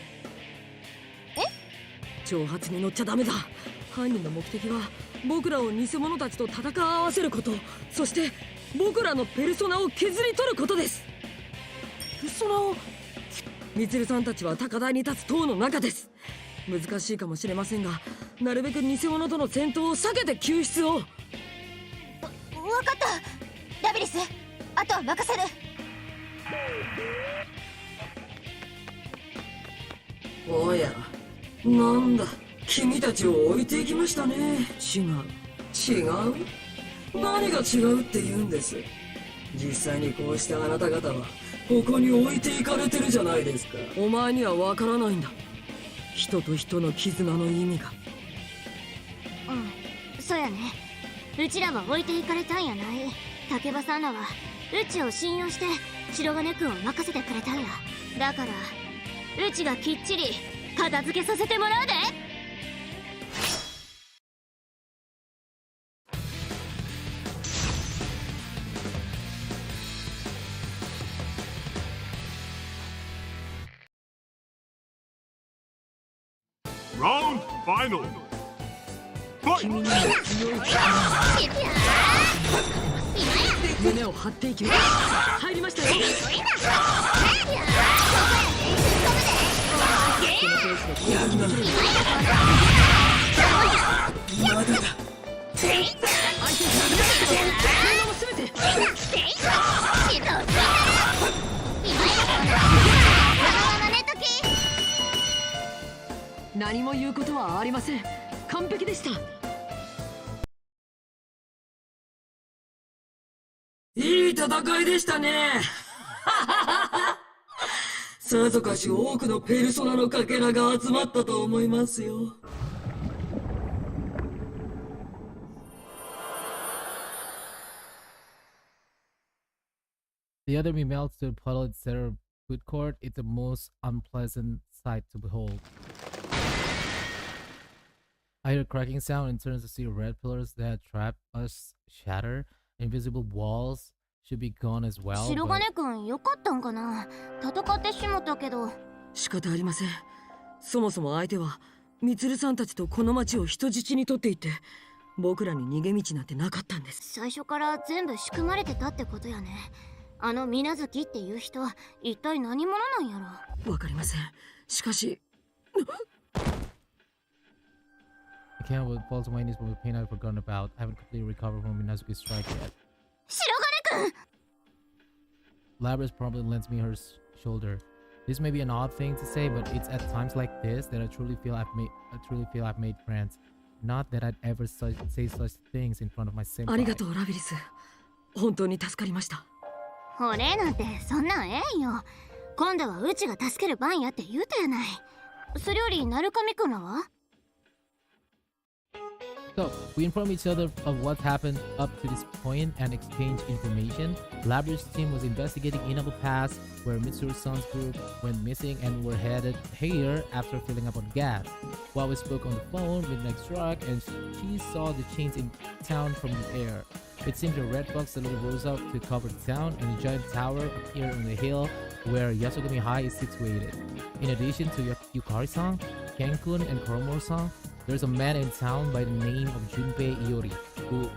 挑発に乗っちゃダメだ。犯人の目的は僕らを偽物たちと戦わせること、そして僕らのペルソナを削り取ることです。ペルソナを。みつるさんたちは高台に立つ塔の中です。難しいかもしれませんが、なるべく偽物との戦闘を避けて救出を。わかった。ラビリス、あとは任せる。おや、なんだ、君たちを置いていきましたね。違う何が違うって言うんです。実際にこうしてあなた方はここに置いていかれてるじゃないですか。お前にはわからないんだ、人と人の絆の意味が。そうやね。うちらは置いていかれたんやない。竹場さんらはうちを信用して白金くんを任せてくれたんや。だからうちがきっちり片付けさせてもらうで。ラウンドファイナル。君には強い胸を張っていきます。入りましたよ。まだだ。何も言うことはありません。完璧でした。いい戦いでしたね。さぞかし多くのペルソナのかけらが集まったと思いますよ。The other me melts to a puddle instead of food court. It's the most unpleasant sight to behold. I hear a cracking sound and turns to see red pillars that trap us shatter. Invisible walls should be gone as well. 白金くんよかったんかな。戦ってしもたけど。仕方ありません。そもそも相手はみつるさんたちとこの町を人質に取っていて、僕らに逃げ道なんてなかったんです。最初から全部仕組まれてたってことやね。あの水無月っていう人、一体何者なんやろ。わかりません。しかしI can't fall to my knees from the pain I've forgotten about. I haven't completely recovered from Minazuki's strike yet. 白金くん! Labras probably lends me her shoulder. This may be an odd thing to say, but it's at times like this that I truly feel I've made friends. Not that I'd ever say such things in front of my senpai. ありがとうラビリス。本当に助かりました。お礼なんてそんなんええんよ。今度はうちが助ける番やって言うたやない。それより鳴神くんらはSo, we inform each other of what happened up to this point and exchange information. Labyrinth's team was investigating Inaba Pass, where Mitsuru-san's group went missing and were headed here after filling up on gas. While we spoke on the phone, Midnight struck and she saw the chains in town from the air. It seemed a red fox suddenly rose up to cover the town, and a giant tower appeared on the hill where Yasogami High is situated. In addition to Yukari-san, Kenkun, and Koromoro-san, there's a man in town by the name of Junpei Iori,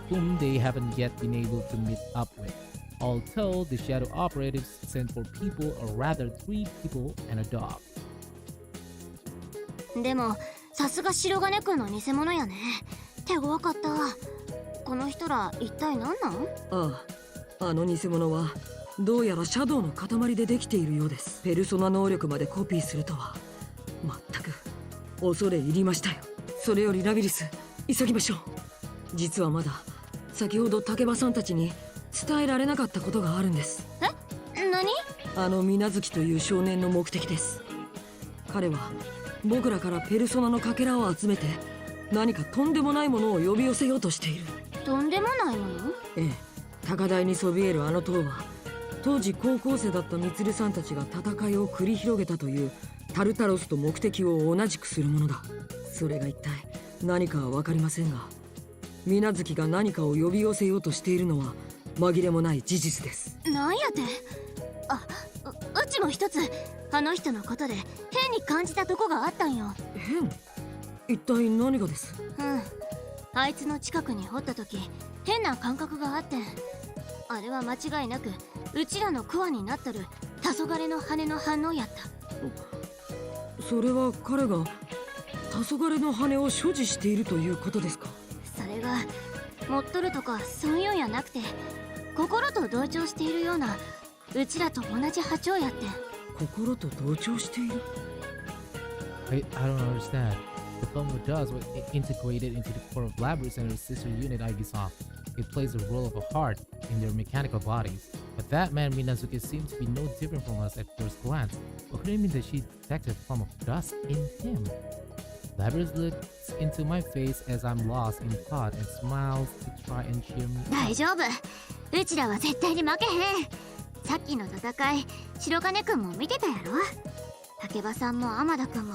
whom they haven't yet been able to meet up with. All told, the shadow operatives sent 4 people, or rather 3 people and a dog. でも、さすが白金くんの偽物やね。手強かった。この人ら一体何なん？あの偽物はどうやらシャドウの塊でできているようです。ペルソナ能力までコピーするとは全く恐れ入りましたよ。それよりラビリス、急ぎましょう。実はまだ先ほど竹場さんたちに伝えられなかったことがあるんです。何？あの水無月という少年の目的です。彼は僕らからペルソナのかけらを集めて何かとんでもないものを呼び寄せようとしている。とんでもないもの？ええ、高台にそびえるあの塔は当時高校生だったミツルさんたちが戦いを繰り広げたというタルタロスと目的を同じくするものだ。それが一体何かは分かりませんが、水無月が何かを呼び寄せようとしているのは紛れもない事実です。なんやて？うちも一つあの人のことで変に感じたとこがあったんよ。変？一体何がです？あいつの近くにおった時変な感覚があって、あれは間違いなくうちらのコアになっとる黄昏の羽の反応やった。それは彼が黄昏の羽を所持しているということですか？それが持っとるとかそういうんやなくて、心と同調しているようなうちらと同じ波長やって。心と同調している？ I don't understand. The phone does was integrated into the core of Labyrinth and her sister unit Ibiza. It plays the role of a heart in their mechanical bodies. But that man Minazuki seemed to be no different from us at first glance. What could it mean that she detected a form of dust in him? Labyrinth looks into my face as I'm lost in thought and smiles to try and cheer me up. 大丈夫。うちらは絶対に負けへん。さっきの戦い、白金くんも見てたやろ。竹場さんも天田くんも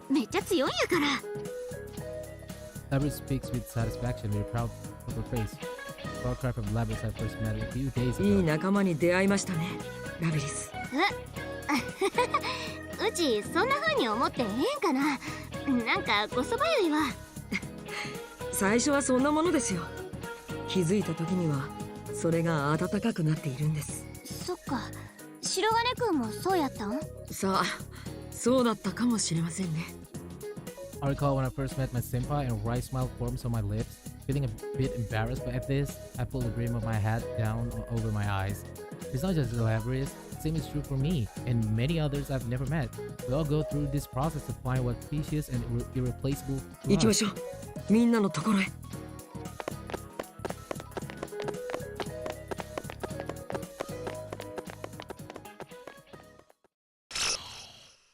めっちゃ強いんやから。Labyrinth speaks with satisfaction with a proud of her face. Warcraft from Labyrinth I first met a few days ago. いい仲間に出会いましたね、ラビリス。うちそんな風に思ってええんかな。なんかこそばゆいわ。最初はそんなものですよ。気づいた時にはそれが温かくなっているんです。そっか、白金くんもそうやったん？さあ、そうだったかもしれませんね。I recall when I first met my senpai and a wry smile forms on my lips. Feeling a bit embarrassed by at this, I pulled the brim of my hat down over my eyes. It's not just Labyrinth, same is true for me and many others I've never met. We all go through this process to find what precious and irreplaceable to 行きま us. しょう。みんなのところへ。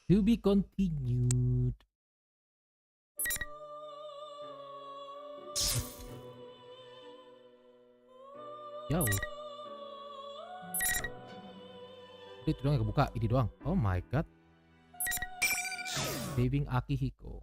To be continued. Yo. Itu doang yang kebuka, ini doang. Oh my god. Saving Akihiko.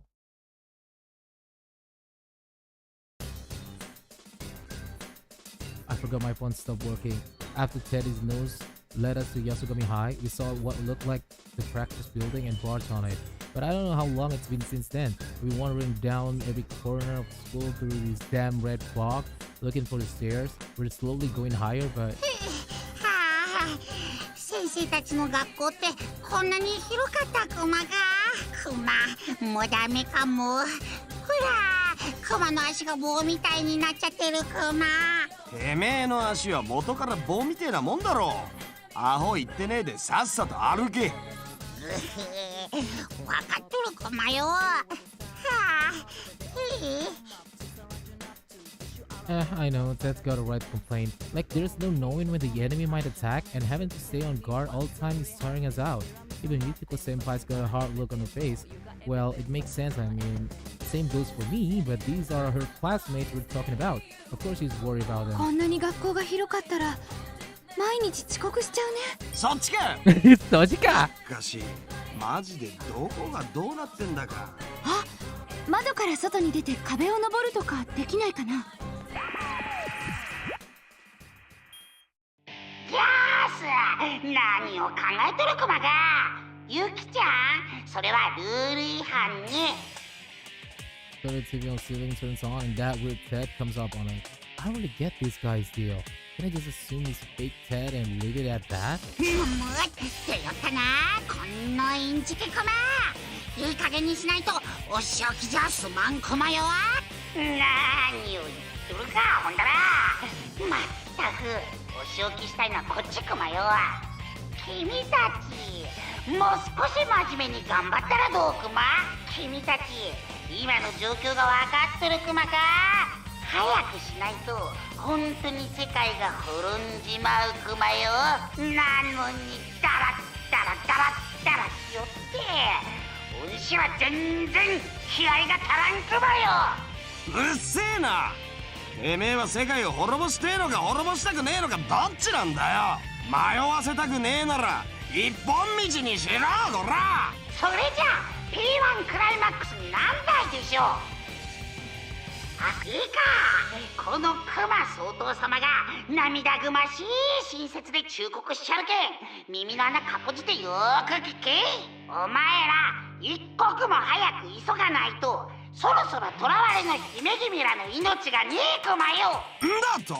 I forgot my phone stopped working. After Teddy's nose led us to Yasugami High, we saw what looked like the practice building and barged on it. But I don't know how long it's been since then. We've been wandering down every corner of the school through this damn red fog, looking for the stairs. We're slowly going higher, but... 先生たちの学校ってこんなに広かったクマが。クマ、もうダメかも。ほら、クマの足が棒みたいになっちゃってるクマ。てめえの足は元から棒みてえなもんだろ。アホ言ってねえでさっさと歩け。わかっとるクマよ。I know, Ted's got a right to complain. Like, there's no knowing when the enemy might attack, and having to stay on guard all the time is tiring us out. Even Mythical Senpai's got a hard look on her face. Well, it makes sense, I mean, same goes for me, but these are her classmates we're talking about. Of course she's worried about them. こんなに学校が広かったら毎日遅刻しちゃうね。そっちかそっちか。かし、マジでどこがどうなってんだか。あ、窓から外に出て壁を登るとかできないかな。ギャース、何を考えてるクマが。ユキちゃん、それはルール違反ね。The TV on ceiling turns on and that weird Ted comes up on it. I don't really get this guy's deal. Can I just assume he's fake Ted and leave it at that? もうってよったな、こんなインチキクマ。いい加減にしないとお仕置きじゃすまんクマよ。何を言ってるか、ほんだら。まったく、お仕置きしたいのはこっちクマよ。君たち、もう少し真面目に頑張ったらどうクマ。君たち、今の状況が分かってるクマか。早くしないと本当に世界が滅んじまうクマよ。なのにダラッダラダラッダラしよって、お主は全然気合が足らんクマよ。うっせえな。てめえは世界を滅ぼしてえのか滅ぼしたくねえのかどっちなんだよ。迷わせたくねえなら一本道にしろこら。それじゃあ P1 クライマックスになんないでしょう。あ、いいか。このクマ総統様が涙ぐましい親切で忠告しちゃるけん、耳の穴かっぽじてよーく聞け。お前ら一刻も早く急がないと、そろそろ囚われの姫君らの命がねえクマよ。んだと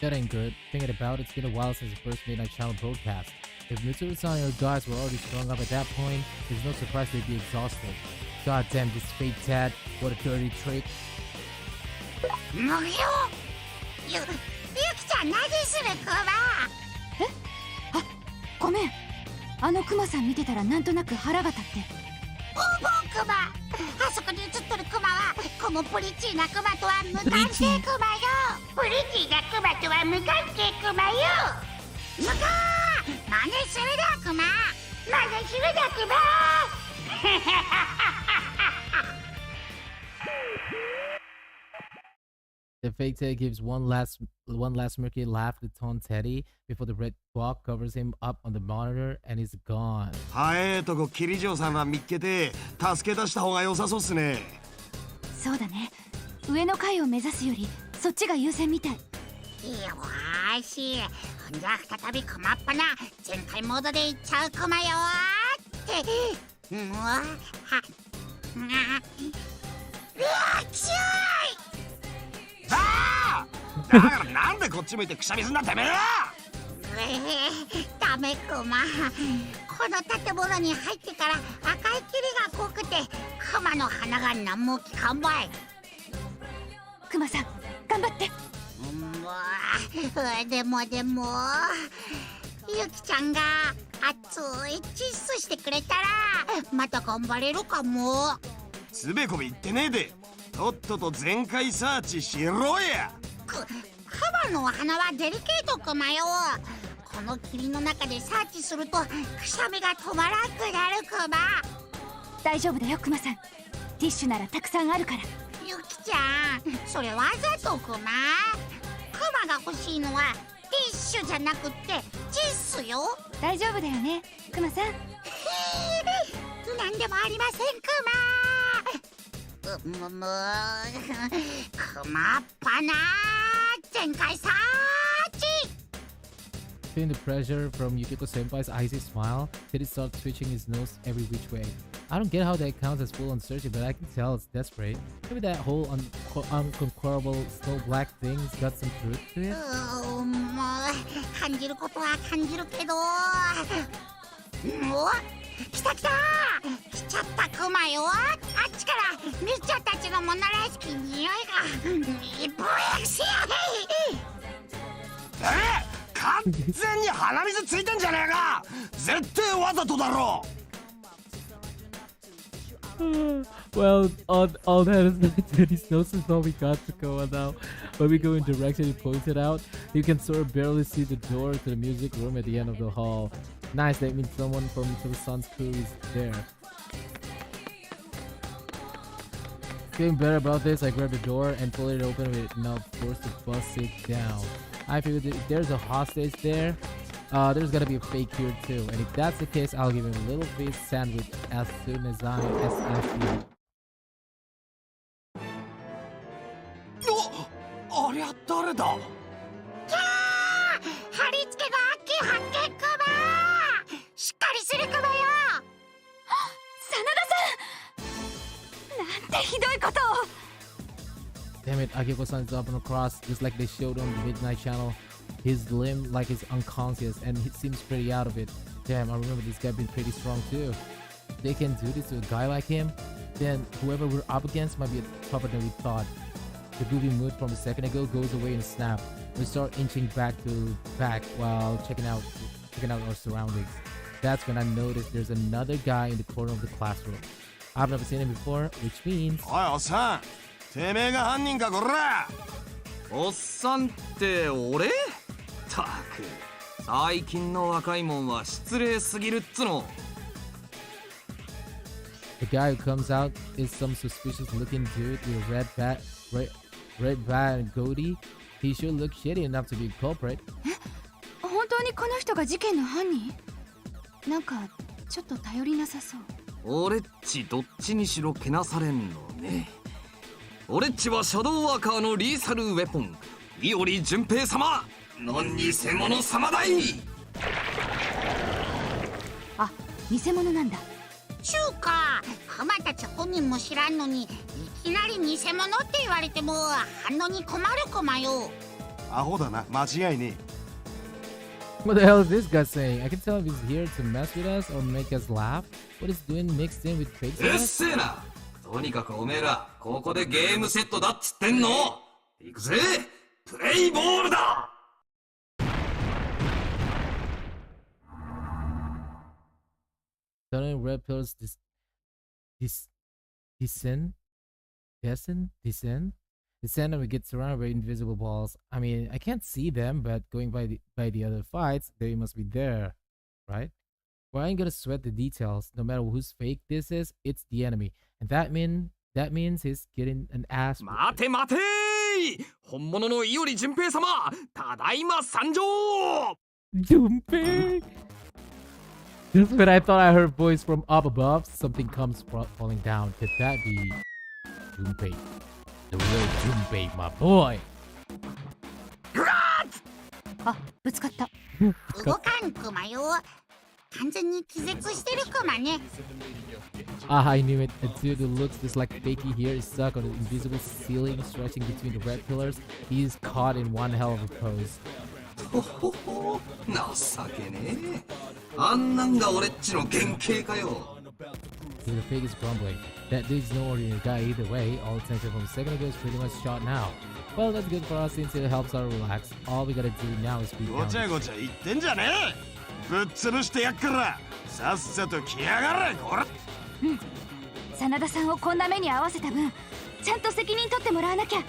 That ain't good. Thinking about it, it's been a while since the first Midnight Channel broadcast. If Mitsuru-san and your guys were already strung up at that point, there's no surprise they'd be exhausted. God damn, this fake Tad, what a dirty trick. むぎょゆきちゃん何するクマ。え、あ、ごめん。あのクマさん見てたらなんとなく腹が立って。おぼクマ、あそこに映ってるクマはこのプリチーなクマとは無関係クマよ。プリチーなクマとは無関係クマよ。むかー、真似するだクマ、真似するだクマ。The fake Teddy gives one last smirky laugh to taunt Teddy before the red clock covers him up on the monitor and he's gone. 早いとこキリジョウさんら見っけて助け出した方が良さそうっすね。そうだね。上の階を目指すよりそっちが優先みたい。よーし、ほんじゃ再びクマっぱな全開モードでいっちゃうクマよーって。うわはうわきしょい。ああ、だからなんでこっち向いてくしゃみすんだてめえ。ダメクマ、この建物に入ってから赤い霧が濃くてクマの鼻が何も効かんばい。クマさん頑張って。でもゆきちゃんが熱いチッスしてくれたらまた頑張れるかも。つべこべ言ってねえでとっとと全開サーチしろや。クマの鼻はデリケートクマよ。この霧の中でサーチするとくしゃみが止まらんくなるクマ。大丈夫だよクマさん。ティッシュならたくさんあるから。ゆきちゃん、それわざとクマ。クマが欲しいのはティッシュじゃなくってチッスよ。大丈夫だよねクマさん。なんでもありませんクマ。クマっぱな全開サーチ。 Feeling the pressure from Yukiko Senpai's icy smile, Teddy starts twitching his nose every which way. I don't get how that counts as full-on searching, but I can tell it's desperate. Maybe that whole unconquerable snow black thing's got some truth to it? 感じることは感じるけど、来た来た来ちゃったクマよ。あっちからミスちゃんたちのものらしき匂いが一歩やしや。完全に鼻水ついてんじゃねえか。絶対わざとだろ。Well, all that is Teddy's nose is all we got to go on now. When we go in direction he pointed out, you can sort of barely see the door to the music room at the end of the hall. Nice, that means someone from Mitsuru-san's crew is there. Feeling better about this, I grab the door and pull it open with enough force to bust it down. I figured if there's a hostage there, there's gotta be a fake here too. And if that's the case, I'll give him a little fish sandwich as soon as I leave. ありゃ誰だ。貼り付けがアッキー発見クマ。しっかりするクマよ。真田さん、なんてひどいことを。Damn it, Akiko-san is up on the cross just like they showed on the Midnight Channel. His limb like he's unconscious and he seems pretty out of it. Damn, I remember this guy being pretty strong too. If they can do this to a guy like him, then whoever we're up against might be tougher than we thought. The gloomy mood from a second ago goes away in a snap. We start inching back while checking out our surroundings. That's when I notice there's another guy in the corner of the classroom. I've never seen him before, which means... おいおっさん、てめえが犯人かこら。おっさんって俺？たく最近の若いもんは失礼すぎるっつの。 The guy who comes out is some suspicious looking dude with a red bat and goatee. He should look shitty enough to be a culprit. 本当にこの人が事件の犯人？なんかちょっと頼りなさそう。俺っちどっちにしろけなされんのね。俺っちはシャドウワーカーのリーサルウェポン、伊織淳平様の偽物様だい。あ、偽物なんだ。ちゅうか、クマたち本人も知らんのにいきなり偽物って言われても反応に困るクマよ。アホだな、間違いねえ。 What the hell is this guy saying? I can tell if he's here to mess with us or make us laugh. What is doing mixed in with fake うっせえな。とにかくおめえらここでゲームセットだっつってんの。行くぜ、プレイボールだ。Suddenly red pillars descend and we get surrounded by invisible balls. I mean, I can't see them, but going by the other fights, they must be there, right? Well, I ain't gonna sweat the details. No matter whose fake this is, it's the enemy, and that means he's getting an ass. 待て待て、本物の伊織淳平様、ただいま参上。Junpei. Just when I thought I heard a voice from up above, something comes falling down. Could that be Junpei? The real Junpei, my boy. あ、ぶつかった。動かんクマよ。完全に気絶してるクマね。Ah, I knew it. A dude who looks just like Fakey here is stuck on an invisible ceiling stretching between the red pillars. He is caught in one hell of a pose. ほほほ、情けねえ。あんなんが俺っちの原型かよ。The fake is grumbling. That dude's no ordinary guy either way. All attention from a second ago is pretty much shot now. Well, that's good for us since it helps us relax. All we gotta do now is beat ごちゃ down. ごちゃ言ってんじゃねえ。ぶっ潰してやっからさっさと来やがれ、こら。うん。真田さんをこんな目に遭わせた分、ちゃんと責任取ってもらわなきゃ。もう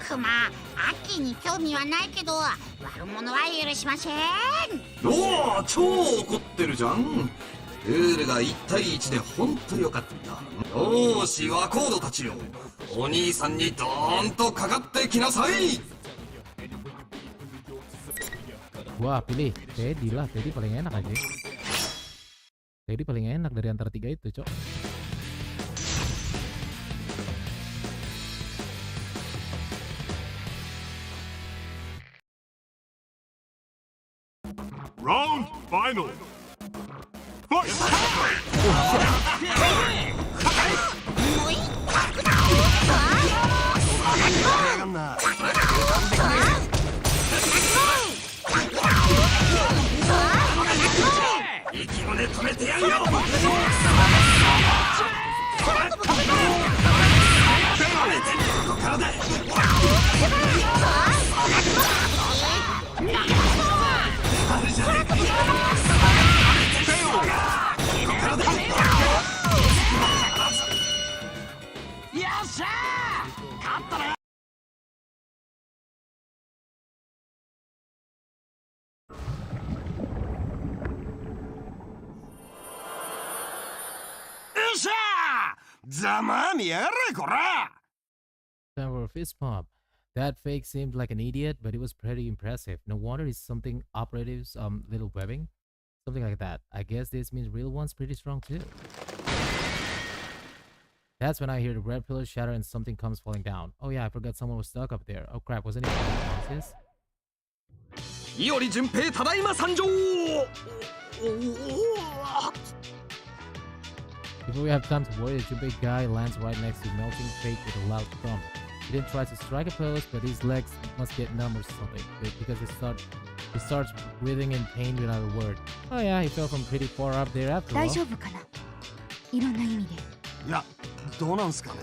クマ、アッキーに興味はないけど悪者は許しません。おお、超怒ってるじゃん。ルールが1対1でほんとよかった。よーし、ワコードたちよ、お兄さんにドーンとかかってきなさい。 Wah, pilih Teddy lah. Teddy paling enak aja. Teddy paling enak dari antara tiga itu, cok. Round final. Fight! Time for a fist pump. That fake seemed like an idiot, but it was pretty impressive. No wonder it's something operatives, little webbing. Something like that. I guess this means real one's pretty strong too. That's when I hear the red pillar shatter and something comes falling down. Oh yeah, I forgot someone was stuck up there. Oh crap, wasn't it Francis? 伊織淳平、ただいま参上。 Before we have time to worry, the Junpei guy lands right next to melting fake with a loud thump. He then tries to strike a pose, but his legs must get numb or something, because he starts breathing in pain without a word. Oh yeah, he fell from pretty far up there after all. 大丈夫かな？いろんな意味で。いや、どうなんすかね。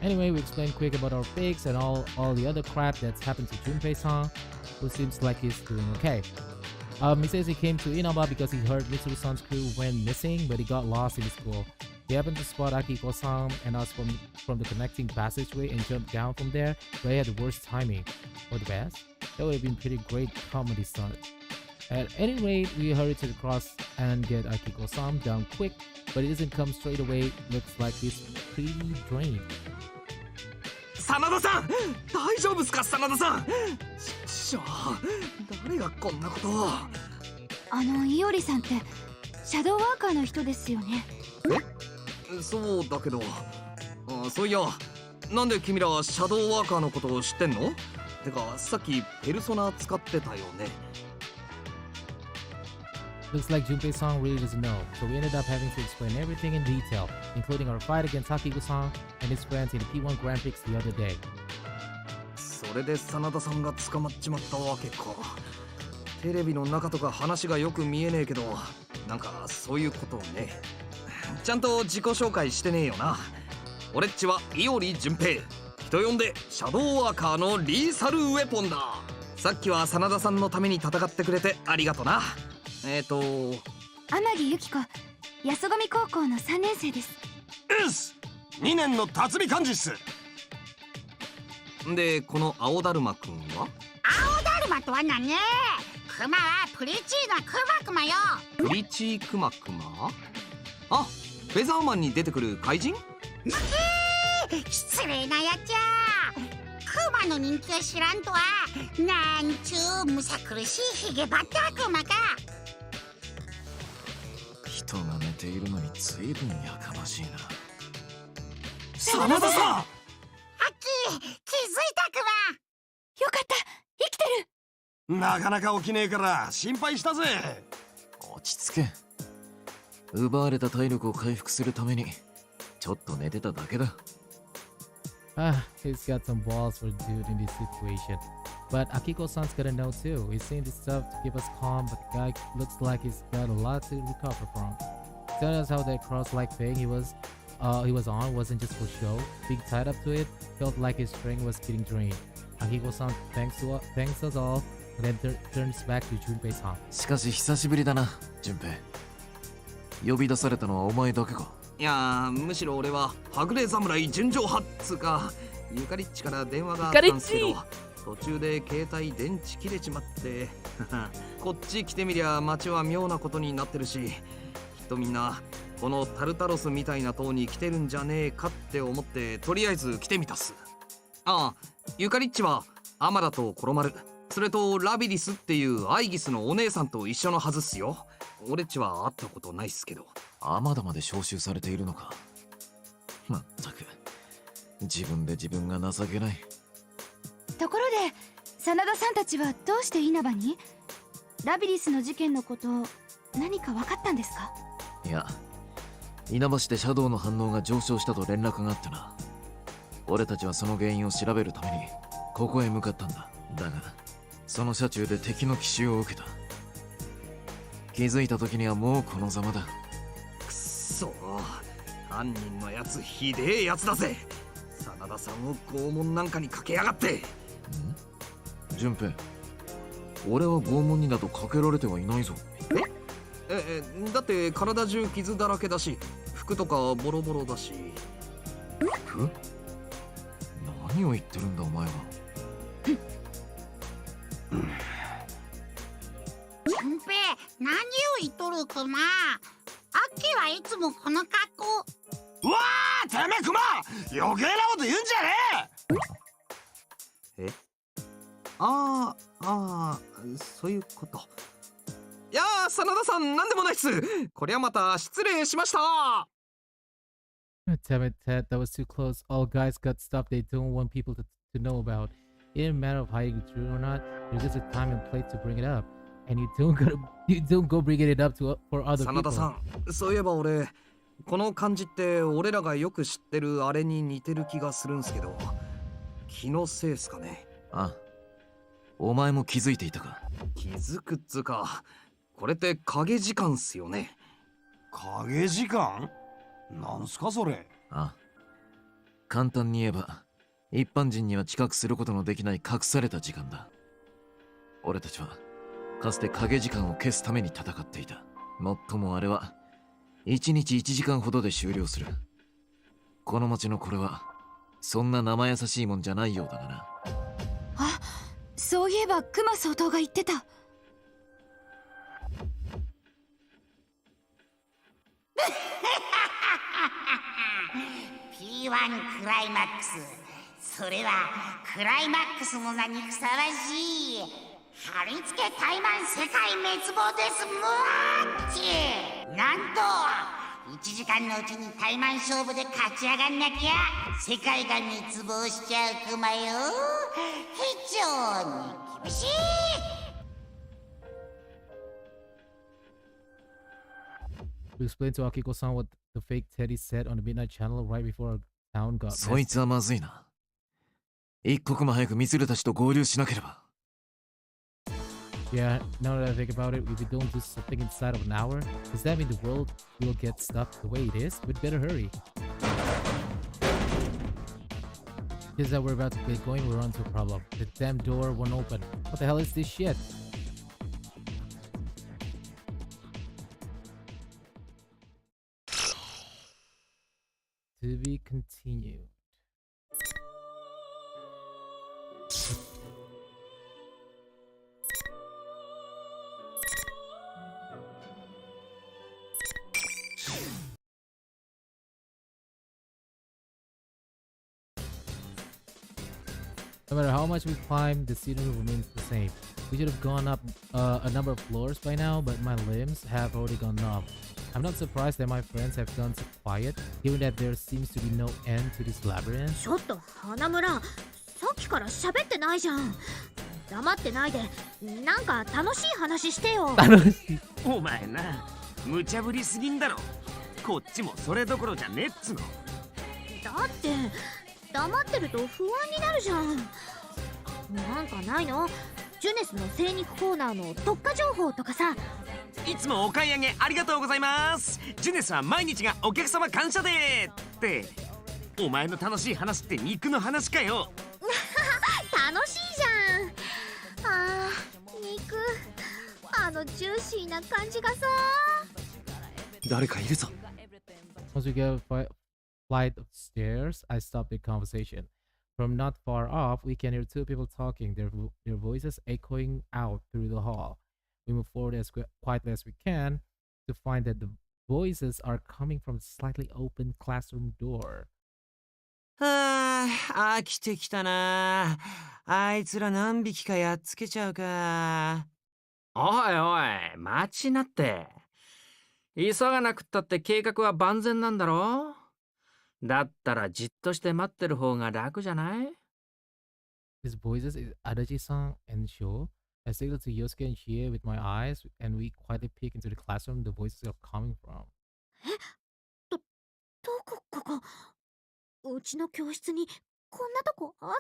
Anyway, we explained quick about our fakes and all the other crap that's happened to Junpei-san, who seems like he's doing okay. He says he came to Inaba because he heard Mitsuru-san's crew went missing, but he got lost in the school. He happened to spot Akiko-san and us from the connecting passageway and jumped down from there, but he had the worst timing. Or the best? That would have been pretty great comedy stunt. At any rate, we hurried to the cross and get Akiko-san down quick, but it doesn't come straight away. Looks like he's pretty drained. 真田さん、大丈夫っすか、真田さん。誰がこんなことを。いおりさんってシャドウワーカーの人ですよね。そうだけど、そういや、なんで君らシャドウワーカーのことを知ってんの？てか、さっきペルソナ使ってたよね。Looks like Junpei-san really doesn't know, so we ended up having to explain everything in detail, including our fight against Akiko-san and his friends in the P1 Grand Prix the other day. それで真田さんが捕まっちまったわけか。テレビの中とか話がよく見えねえけど、なんかそういうことね。ちゃんと自己紹介してねえよな。俺っちは伊織純平、人呼んでシャドウワーカーのリーサルウェポンだ。さっきは真田さんのために戦ってくれてありがとな。天城由紀子、安込高校の3年生です。2年の辰巳幹事っす。で、この青だるまくんは？青だるまとは何ね。クマはプリチーのクマクマよ。プリチークマクマ？あ、フェザーマンに出てくる怪人？失礼なやっちゃ。クマの人気を知らんとは、なんちゅうむさ苦しいヒゲバッタクマか。人が寝ているのに随分やかましいな。真田さん！アッキー、気づいたクマ。よかった、生きてる。なかなか起きねえから心配したぜ。落ち着け。奪われた体力を回復するためにちょっと寝てただけだ。He's got some balls for dude in this situation. But Akiko-san's gotta know too. He's saying this stuff to keep us calm, but the guy looks like he's got a lot to recover from. Tell us how that cross-like thing he was on wasn't just for show. Being tied up to it felt like his strength was getting drained. Akiko-san thanks us all, and then turns back to Junpei-san. しかし久しぶりだな、純平。呼び出されたのはお前だけか？いやー、むしろ俺ははぐれ侍純情派っつうか、ゆかりっちから電話があったんすけど、途中で携帯電池切れちまってこっち来てみりゃ街は妙なことになってるし、きっとみんなこのタルタロスみたいな塔に来てるんじゃねえかって思って、とりあえず来てみたっす。ああ、ゆかりっちはアマダとコロマル、それとラビリスっていうアイギスのお姉さんと一緒のはずっすよ。俺っちは会ったことないっすけど。アマダまで招集されているのか。まったく自分で自分が情けない。ところで真田さんたちはどうして稲葉に？ラビリスの事件のこと何か分かったんですか？いや、稲葉市でシャドウの反応が上昇したと連絡があってな。俺たちはその原因を調べるためにここへ向かったんだ。だがその車中で敵の奇襲を受けた。気づいた時にはもうこのざまだ。くっそ、犯人のやつひでえやつだぜ。真田さんを拷問なんかにかけやがって。純平、俺は拷問になどかけられてはいないぞ。だって体中傷だらけだし、服とかボロボロだし。服？何を言ってるんだお前は。純平、何を言っとるクマ。アッキーはいつもこの格好。うわー、てめえクマ、余計なこと言うんじゃねえ。そういうこと。いやー、真田さん、なんでもないっす。こりゃまた失礼しました。Damn it, Ted, that was too close. All guys got stuff they don't want people to know about. It didn't matter of hiding the truth or not. There's just a time and place to bring it up. And you don't go bringing it up for other people. 真田さん、そういえば俺、この漢字って俺らがよく知ってるあれに似てる気がするんすけど、気のせいっすかね。あ、お前も気づいていたか。気づくっつうか、これって影時間っすよね。影時間？なんすかそれ。あ、簡単に言えば一般人には知覚することのできない隠された時間だ。俺たちはかつて影時間を消すために戦っていた。もっともあれは1日1時間ほどで終了する。この町のこれはそんな生優しいもんじゃないようだがな。あ、そういえばクマ総統が言ってた。P1 クライマックス、それはクライマックスの名にふさわしい貼り付け怠慢世界滅亡ですムワッチ。なんと1時間のうちに怠慢勝負で勝ち上がんなきゃ世界が滅亡しちゃうクマよ。非常に厳しい。To explain to Akiko-san what the fake Teddy said on the Midnight Channel right before our town got そいつはまずいな。一刻も早くミツルたちと合流しなければ。Yeah, now that I think about it, if we don't do something inside of an hour, does that mean the world will get stuck the way it is? We'd better hurry. Just that we're about to get going, we're onto a problem. The damn door won't open. What the hell is this shit? To be continued. No matter how much we climb, the scenery remains the same. We should have gone up a number of floors by now, but my limbs have already gone numb. I'm not surprised that my friends have gone so quiet, given that there seems to be no end to this labyrinth. ちょっと花村、さっきから喋ってないじゃん。黙ってないで、なんか楽しい話してよ。お前な、無茶ぶりすぎんだろ。こっちもそれどころじゃねっつの。だって黙ってると不安になるじゃん。なんかないの？ジュネスの精肉コーナーの特化情報とかさ。いつもお買い上げありがとうございます。ジュネスは毎日がお客様感謝デーって。お前の楽しい話って肉の話かよ。楽しいじゃん。あー、肉、あのジューシーな感じがさ。誰かいるぞ。 Once we get a flight of stairs, I stop the conversation. From not far off, we can hear two people talking, their voices echoing out through the hall. We move forward as quietly as we can to find that the voices are coming from a slightly open classroom door. はあ、飽きてきたな。あいつら何匹かやっつけちゃうか。おいおい、待ちなって。急がなくったって計画は万全なんだろ。だったらじっとして待ってる方が楽じゃない？ His voices is Adachi-san and Sho. I signal to Yosuke and Chie with my eyes, and we quietly peek into the classroom the voices are coming from. どこここ？うちの教室にこんなとこあっ。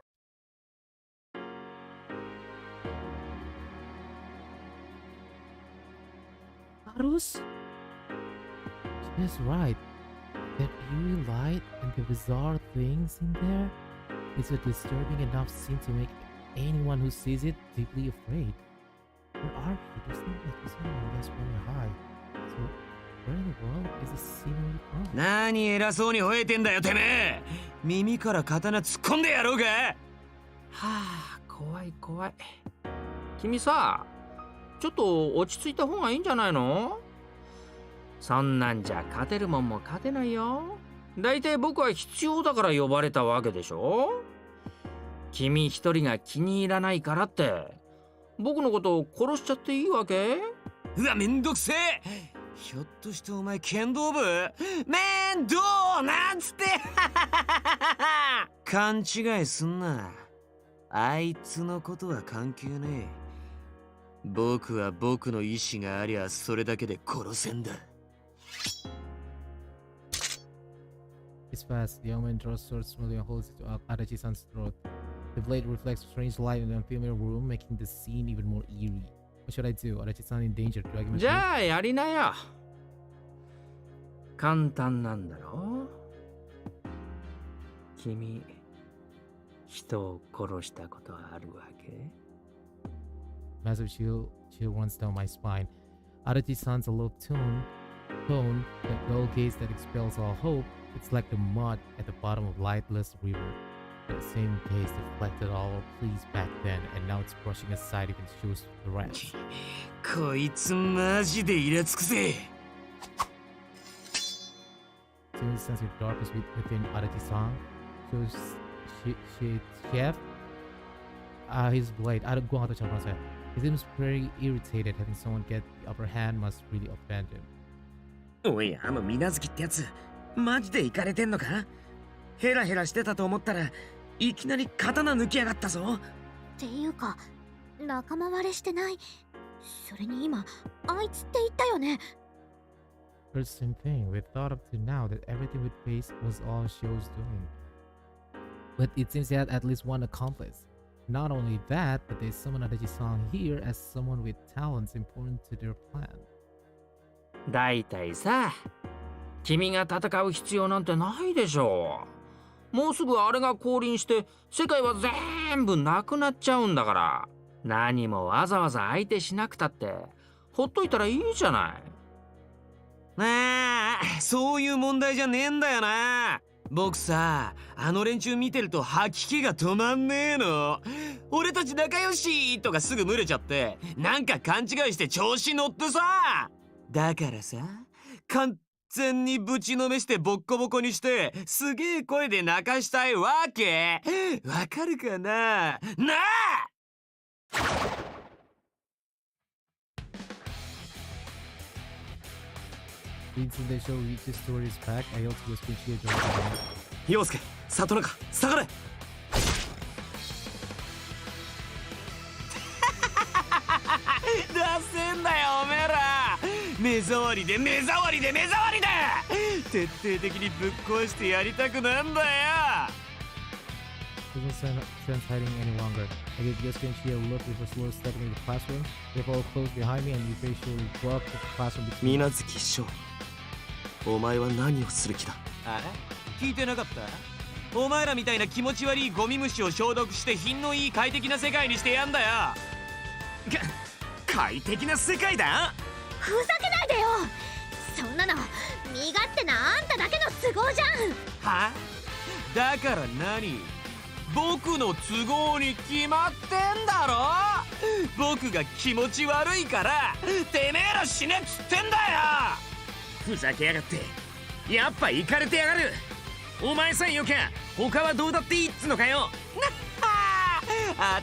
Terus? She's right. That eerie light and the bizarre things in there is a disturbing enough scene to make anyone who sees it deeply afraid. Where are we? There's no electricity and that's very high. So, where in the world is the scenery from? 何偉そうに吠えてんだよてめえ。耳から刀突っ込んでやろうか。はあ、怖い怖い。君さ、ちょっと落ち着いた方がいいんじゃないの？そんなんじゃ勝てるもんも勝てないよ。だいたい僕は必要だから呼ばれたわけでしょ。君一人が気に入らないからって僕のことを殺しちゃっていいわけ？うわ、めんどくせえ。ひょっとしてお前剣道部？面倒なんつって勘違いすんな。あいつのことは関係ねえ。僕は僕の意志がありゃそれだけで殺せんだ。It's fast. The young man draws sword smoothly and holds it to Adachi-san's throat. The blade reflects strange light in the unfamiliar room, making the scene even more eerie. What should I do? Adachi-san in danger. Do I give him a じゃあやりなよ。簡単なんだろ。君、人を殺したことはあるわけ？ Massive chill runs down my spine. Adachi-san's a low tone Stone, the dull gaze that expels all hope. It's like the mud at the bottom of lightless river. The same gaze deflected all our pleas back then, and now it's brushing aside even shows the rest. こいつマジでイラつくぜ。Seems sense of darkness within Adachi-san. Shows chef his blade. Gua nggak tahu cara pronounce it. He seems very irritated. Having someone get the upper hand must really offend him. おい、あの水無月ってやつ、マジでイカれてんのか？ヘラヘラしてたと思ったらいきなり刀抜きやがったぞ。っていうか仲間割れしてない。それに今あいつって言ったよね。First same thing. We thought up to now that everything with face was all she was doing. But it seems he had at least one accomplice. Not only that, but they summoned Adachi-san here as someone with talents important to their plan. だいたいさ、君が戦う必要なんてないでしょう。もうすぐあれが降臨して世界は全部なくなっちゃうんだから、何もわざわざ相手しなくたってほっといたらいいじゃない。ああ、そういう問題じゃねえんだよな。僕さ、あの連中見てると吐き気が止まんねえの。俺たち仲良しとかすぐ群れちゃってなんか勘違いして調子乗ってさ。だからさ、完全にぶちのめしてボッコボコにしてすげえ声で泣かしたいわけ。わかるかな？なあ！ Leads in the show reaches story's back. I also was appreciate your time. 陽介、里中、下がれ。ダセんだよおめえら。目障りで目障りで目障りだ。徹底的にぶっ壊してやりたくなんだよ。 Doesn't sense hiding any longer. I gave Yosuke and Shia a look before slowly stepping into the classroom. They followed close behind me and we facially blocked the classroom between. 水無月翔、お前は何をする気だ？あ？聞いてなかった？お前らみたいな気持ち悪いゴミ虫を消毒して品のいい快適な世界にしてやんだよ。快適な世界だ？ふざけないでよ。そんなの身勝手なあんただけの都合じゃん。は？だから何？僕の都合に決まってんだろ。僕が気持ち悪いからてめえら死ねっつってんだよ。ふざけやがって。やっぱイカれてやがる。お前さえよきゃ他はどうだっていいっつのかよ。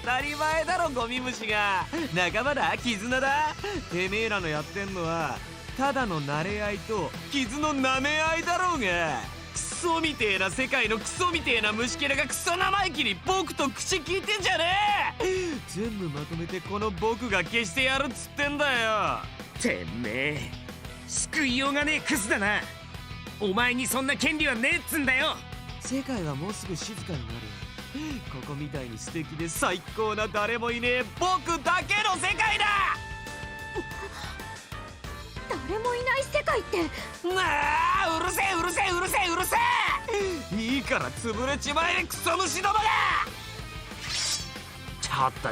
当たり前だろゴミ虫が。仲間だ、絆だ。てめえらのやってんのはただの慣れ合いと傷の舐め合いだろうが。クソみてえな世界のクソみてえな虫けらがクソ生意気に僕と口聞いてんじゃねえ。全部まとめてこの僕が消してやるっつってんだよ。てめえ救いようがねえクズだな。お前にそんな権利はねえっつんだよ。世界はもうすぐ静かになる。ここみたいに素敵で最高な誰もいねえ僕だけの世界だ。誰もいない世界って。なあ、うるせえうるせえうるせえうるせえ。いいから潰れちまえクソ虫どもが。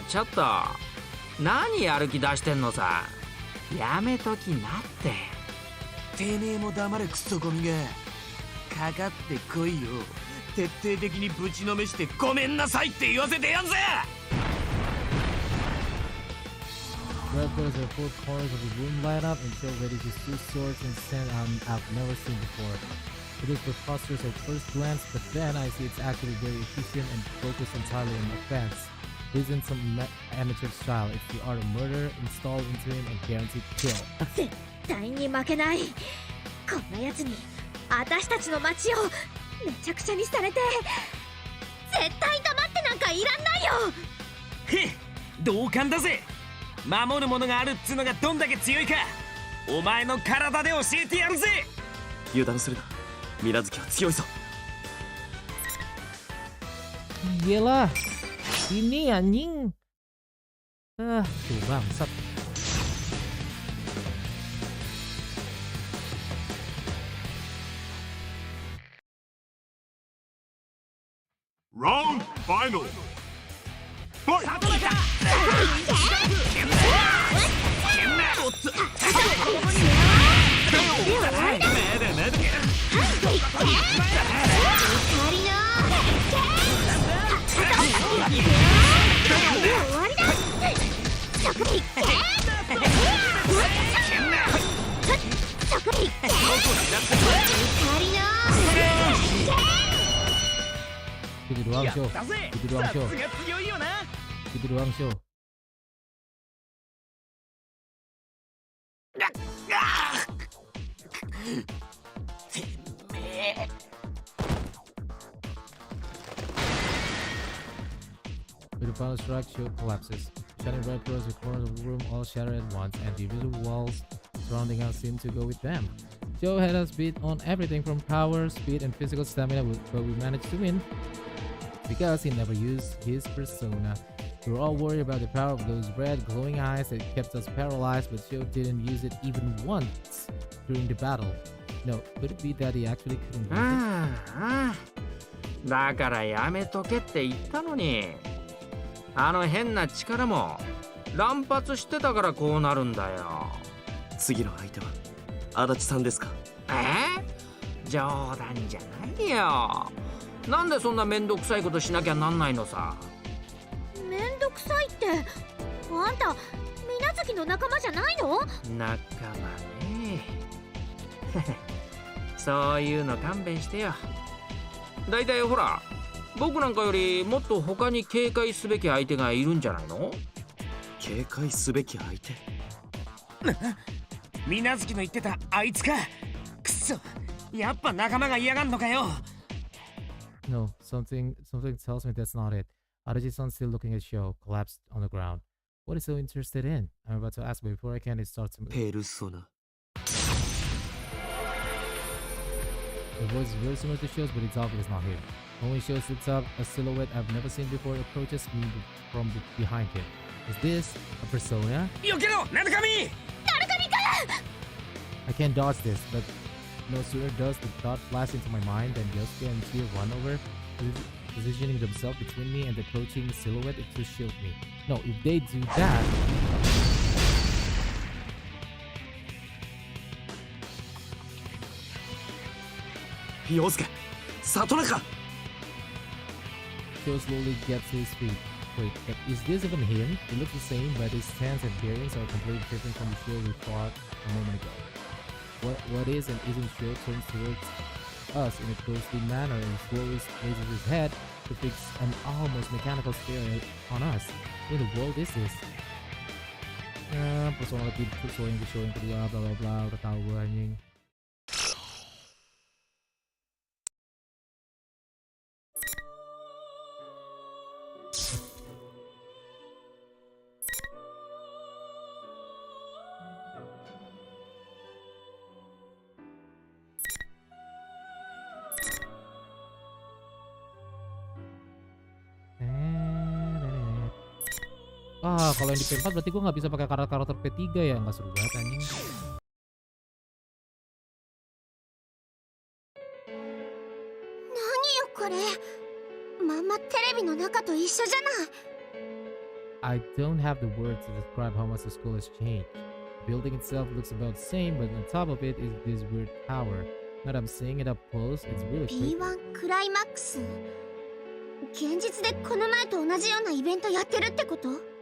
ちょっと何やる気出してんのさ。やめときなって。てめえも黙れクソゴミが。かかってこいよ。徹底的にぶちのめしてごめんなさいって言わせてやんぜ。 Red colors are four corners of the room light up and show ready to two swords and scent I've never seen before. It is preposterous at first glance, but then I see it's actually very efficient and focused entirely on offense. It isn't some amateur style. It's the art of murder installed into him and guaranteed kill. 絶対に負けない。こんなやつに私たちの街をめちゃくちゃにされて絶対黙ってなんかいらんないよ。へっ、同感だぜ。守るものがあるっつうのがどんだけ強いかお前の体で教えてやるぜ。油断するな、水無月は強いぞ。 Iyalah, ini anjing. Tuh bangsat. Round final. Fight! こ doang show. やったぜ Gitu doang さ show. すが強いよな Gitu doang show. With the final strike, show collapses. Shining right across the corners of the room all shatter at once, and the invisible walls surrounding us seem to go with them. Joe had us beat on everything from power, speed, and physical stamina, but we managed to win because he never used his persona. We were all worried about the power of those red glowing eyes that kept us paralyzed, but Joe didn't use it even once during the battle. No, could it be that he actually couldn't use it? ああだからやめとけって言ったのにあの変な力も乱発してたからこうなるんだよ次の相手は足立さんですか冗談じゃないよなんでそんなめんどくさいことしなきゃなんないのさめんどくさいってあんた水無月の仲間じゃないの？仲間ねそういうの勘弁してよだいたいほら僕なんかよりもっと他に警戒すべき相手がいるんじゃないの？警戒すべき相手水無月の言ってたあいつかくそやっぱ仲間が嫌がんのかよ No, something tells me that's not it. Araji-san's still looking at Sho, collapsed on the ground. What is he so interested in? I'm about to ask, but before I can, it starts to move. Persona. The voice is very similar to Sho's, but it's obvious not him. Only Sho slips up a silhouette I've never seen before approaches me from behind him. Is this a persona? I can't dodge this, but no sooner does the thought flash into my mind than Yosuke and Tia run over, positioning themselves between me and the approaching silhouette to shield me. No, if they do that... Yosuke! Satonaka! Sho slowly gets to his feet. Wait, but is this even him? He looks the same, but his stance and bearings are completely different from the Sho we fought a moment ago. What is and isn't Sho turns towards us in a ghostly manner and slowly raises his head to fix an almost mechanical stare on us. What in the world is this? Persona lebih Sho yang kedua, bla bla bla, udah tahu gue anjing. Kalau yang di P4 berarti gue nggak bisa pakai karakter P3 ya, nggak seru banget anjing. Nani yo kore? Mama telebi no naka to issho janai. I don't have the words to describe how much the school has changed. The building itself looks about the same, but on top of it is this weird tower. Now that I'm seeing it up close, it's really creepy. P1 クライマックス。現実でこの前と同じようなイベントやってるってこと？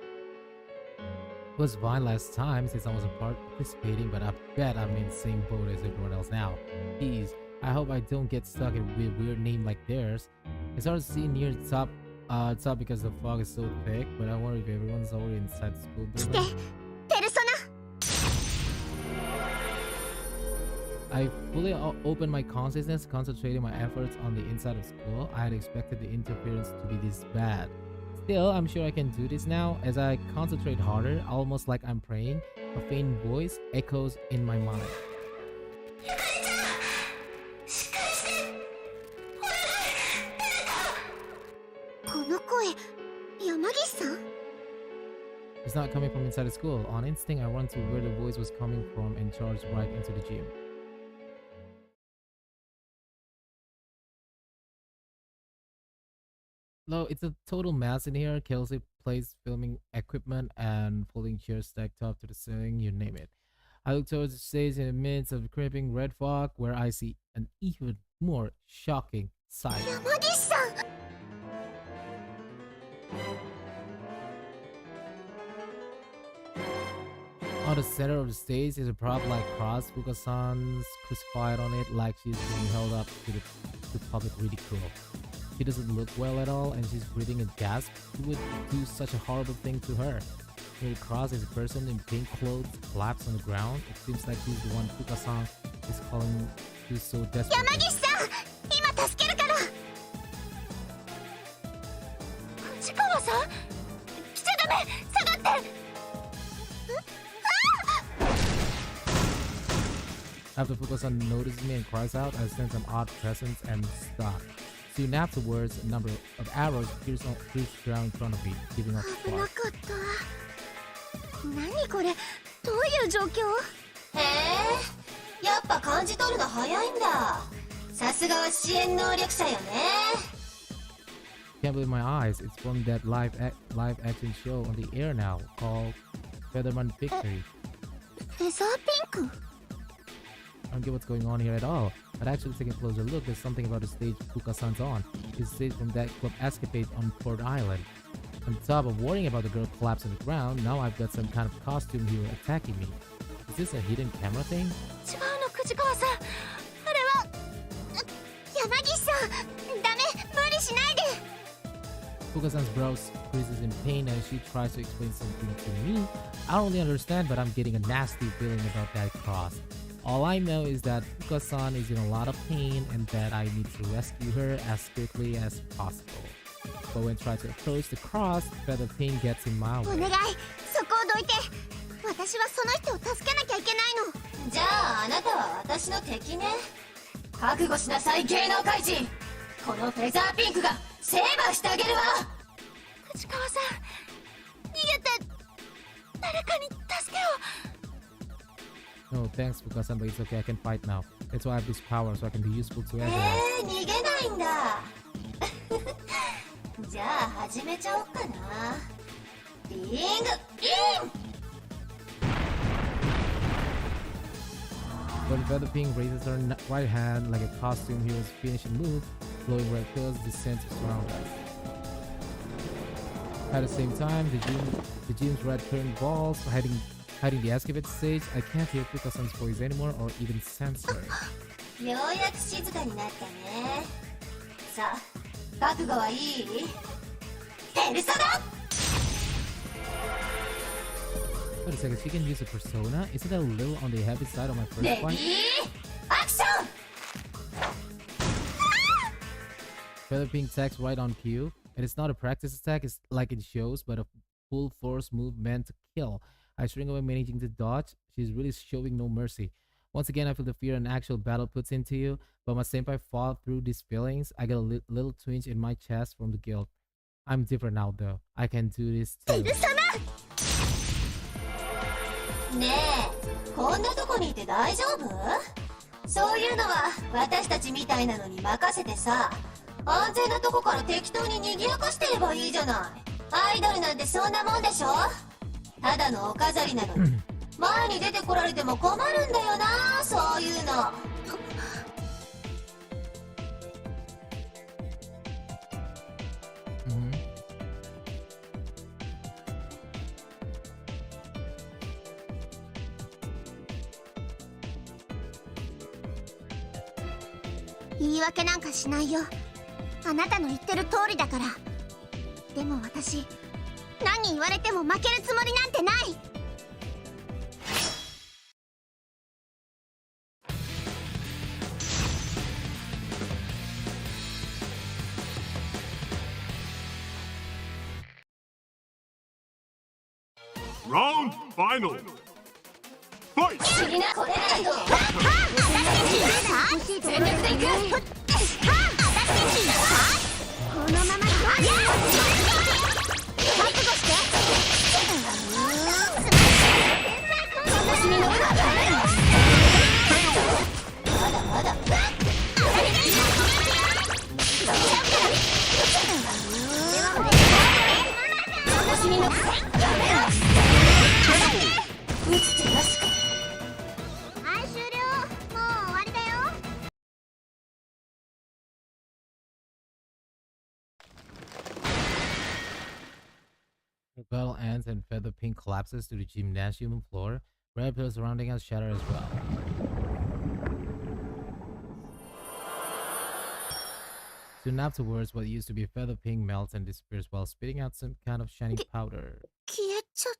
It was fine last time since I wasn't participating, but I bet I'm in the same boat as everyone else now. Jeez, I hope I don't get stuck in a weird name like theirs. It's hard to see near the top because the fog is so thick, but I wonder if everyone's already inside the school building. I fully opened my consciousness, concentrating my efforts on the inside of school. I had expected the interference to be this bad. Still, I'm sure I can do this now. As I concentrate harder, almost like I'm praying, a faint voice echoes in my mind. It's not coming from inside the school. On instinct, I run to where the voice was coming from and charge right into the gym. No, it's a total mess in here. Kelsey plays filming equipment and folding chairs stacked up to the ceiling, you name it. I look towards the stage in the midst of creeping red fog, where I see an even more shocking sight. On the center of the stage is a prop-like cross. Fuka-san's crucified on it like she's being held up to public ridicule. She doesn't look well at all, and she's breathing a gasp. Who would do such a horrible thing to her? Near the cross is a person in pink clothes collapsed on the ground. It seems like he's the one Fuka-san is calling to so desperately. 山岸さん、今助けるから。市川さん、来ちゃダメ、下がって。After Fuka-san notices me and cries out, I sense an odd presence and stop. Soon afterwards, a number of arrows pierce the ground in front of me, giving off 危な sparks. かった。何これ、どういう状況？へえ、やっぱ感じ取るの早いんだ。さすがは支援能力者よね。Can't believe my eyes. It's from that live action show on the air now called Featherman Victory. フェザーピンク？ I don't get what's going on here at all. But actually taking a closer look, there's something about the stage Fuka-san's on. It's a stage from that club escapade on Port Island. On top of worrying about the girl collapsing on the ground, now I've got some kind of costume hero attacking me. Is this a hidden camera thing? 違うの、藤川さん。あれは山岸さん、ダメ、無理しないで。Fuka-san's brow creases in pain as she tries to explain something to me. I don't really understand, but I'm getting a nasty feeling about that cross. All I know is that Fuka-san is in a lot of pain and that I need to rescue her as quickly as possible. But when I try to approach the cross, the pain gets in my お way. 願い、そこをどいて。私はその人を助けなきゃいけないの。じゃああなたは私の敵ね。覚悟しなさい、芸能怪人。このフェザーピンクがセーバーしてあげるわ。藤川さん、逃げて。誰かに助けを。No, thanks Fuka-san, but it's okay, I can fight now. That's why I have this power, so I can be useful to everyone. 逃げないんだ。じゃあ始めちゃおっかな。リングイン。When Featherpink raises her right hand like a costume hero's finishing move, glowing red pills descend to surround us. At the same time, the gym's red curtain balls hiding the escapade stage. I can't hear Fuka-san's voice anymore or even sense her. ようやく静かになったね。さあ、覚悟はいい？ペルソナ！ Wait a second, she can use a persona? Isn't that a little on the heavy side of my first レディ one? ーアクション！ Featherpink attacks right on cue, and it's not a practice attack, it's like it shows, but a full force move meant to kill. I shrink away, managing to dodge. She's really showing no mercy. Once again, I feel the fear an actual battle puts into you, but my senpai fought through these feelings. I get a little twinge in my chest from the guilt. I'm different now though. I can do this too. ねえ、こんなとこにいて大丈夫？そういうのは私たちみたいなのに任せてさ、安全なとこから適当に賑やかしてればいいじゃない。アイドルなんてそんなもんでしょ？ただのお飾りなのに前に出てこられても困るんだよな、そういうの。言い訳なんかしないよ。あなたの言ってる通りだから。でも私、何言われても負けるつもりなんてない。Round final. Fight! 不思議なこれだよ。全力でいく。このままだ。覚悟して。私に乗るな。まだまだ。私に乗る。打つ手なしか。はい、終了。もう終わりだよ。The battle ends and Featherpink collapses to the gymnasium floor. Red pills surrounding us shatter as well. Soon afterwards, what used to be feather pink melts and disappears while spitting out some kind of shiny powder. 消えちゃっ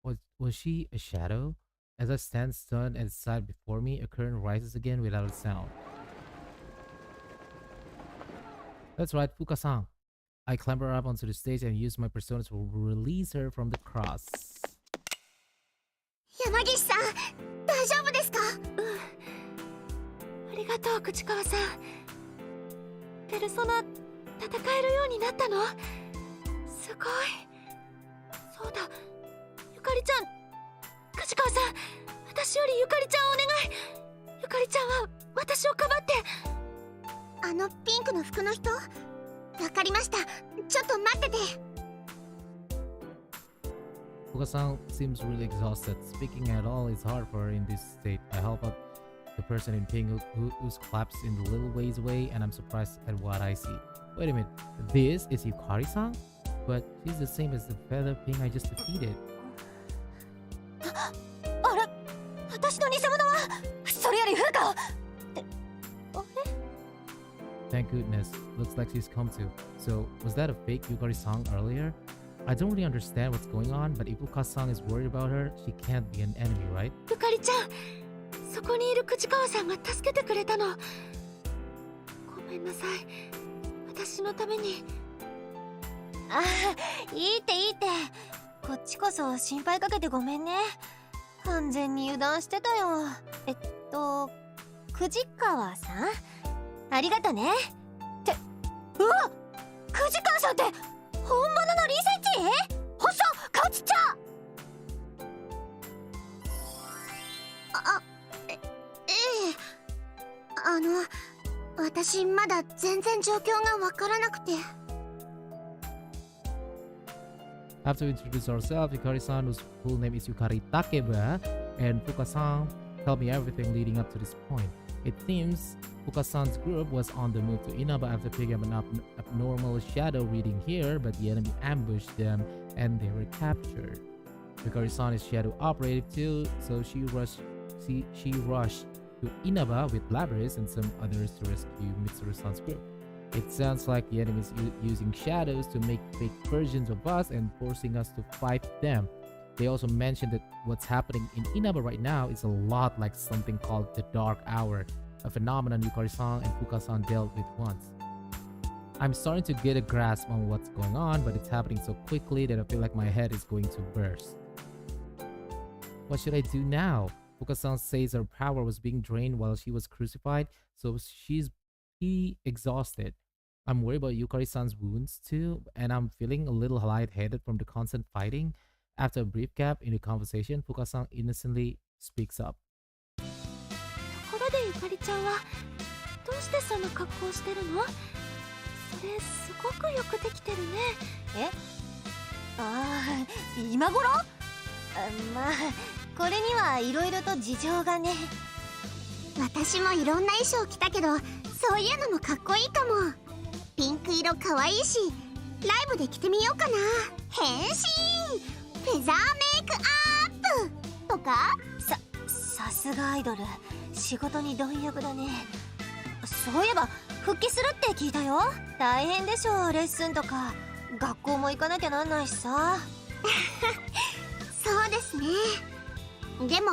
た。 Was she a shadow? As I stand stunned at the sight before me, a curtain rises again without a sound. That's right, Fuka-san. I clamber up onto the stage and use my persona to release her from the cross. 山岸さん、大丈夫ですか？ありがとう、口川さん。ペルソナ戦えるようになったの？すごい。そうだ、ゆかりちゃん、口川さん、私よりゆかりちゃんお願い。ゆかりちゃんは私をかばって。あのピンクの服の人？わかりました。ちょっと待ってて。Fuka-san seems really exhausted. Speaking at all is hard for her in this state. I help out the person in pink who's collapsed in the little ways away, and I'm surprised at what I see. Wait a minute, this is Yukari-san? But she's the same as the feather pink I just defeated. あれ、私の偽物はそれよりフーカ。あれ？ Thank goodness. Looks like she's come to. So, was that a fake Yukari-san earlier? I don't really understand what's going on, but if Fuka-san is worried about her, she can't be an enemy, right? ゆかりちゃん、そこにいる口川さんが助けてくれたの。ごめんなさい。私のために。ああ、いいっていいって。こっちこそ心配かけてごめんね。完全に油断してたよ。藤川さん、ありがとね。って、うわっ、藤川さんって本物のリセチ？ほそ、勝ちちゃ私まだ全然状況がわからなくて。After we introduce ourselves, Yukari-san, whose full name is Yukari Takeba, and Fuka-san tell me everything leading up to this point. It seems Fuka-san's group was on the move to Inaba after picking up an abnormal shadow reading here, but the enemy ambushed them and they were captured. Yukari-san is shadow operative too, so she rushed to Inaba with Labyrinth and some others to rescue Mitsuru-san's group. It sounds like the enemy is using shadows to make fake versions of us and forcing us to fight them. They also mentioned that what's happening in Inaba right now is a lot like something called the Dark Hour, a phenomenon Yukari-san and Fuka-san dealt with once. I'm starting to get a grasp on what's going on, but it's happening so quickly that I feel like my head is going to burst. What should I do now? Fuka-san says her power was being drained while she was crucified, so she's exhausted. I'm worried about Yukari-san's wounds too, and I'm feeling a little lightheaded from the constant fighting. After a brief gap in the conversation, Fuka-san innocently speaks up. ところでゆかりちゃんはどうしてその格好をしてるの？それすごくよくできてるね。え？ああ、今頃？まあ、これにはいろいろと事情がね。私もいろんな衣装着たけど、そういうのもかっこいいかも。ピンク色かわいいし、ライブで着てみようかな。変身！フェザーメイクアップとか？さすがアイドル、仕事に貪欲だね。そういえば復帰するって聞いたよ。大変でしょ、レッスンとか学校も行かなきゃなんないしさ。そうですね。でも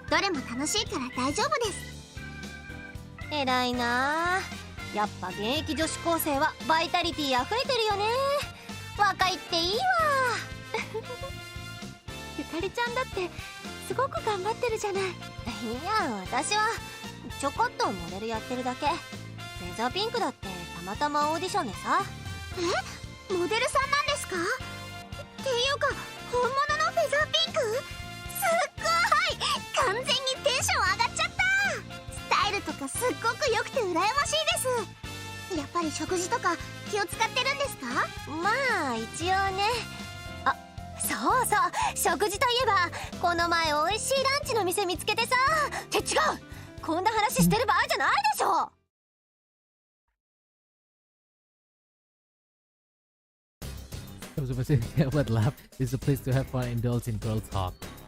どれも楽しいから大丈夫です。偉いなあ。やっぱ現役女子高生はバイタリティ溢れてるよね。若いっていいわ。ゆかりちゃんだってすごく頑張ってるじゃない。いや、私はちょこっとモデルやってるだけ。フェザーピンクだってたまたまオーディションでさ。え、モデルさんなんですか？っていうか本物のフェザーピンク？すっごい！完全にテンション上がっちゃった。スタイルとかすっごく良くて羨ましいです。やっぱり食事とか気を使ってるんですか？まあ一応ね。あ、そうそう、食事といえばこの前美味しいランチの店見つけてさ。って違う、こんな話してる場合じゃないでしょ。What laugh is a place to have fun and indulge in girl talk.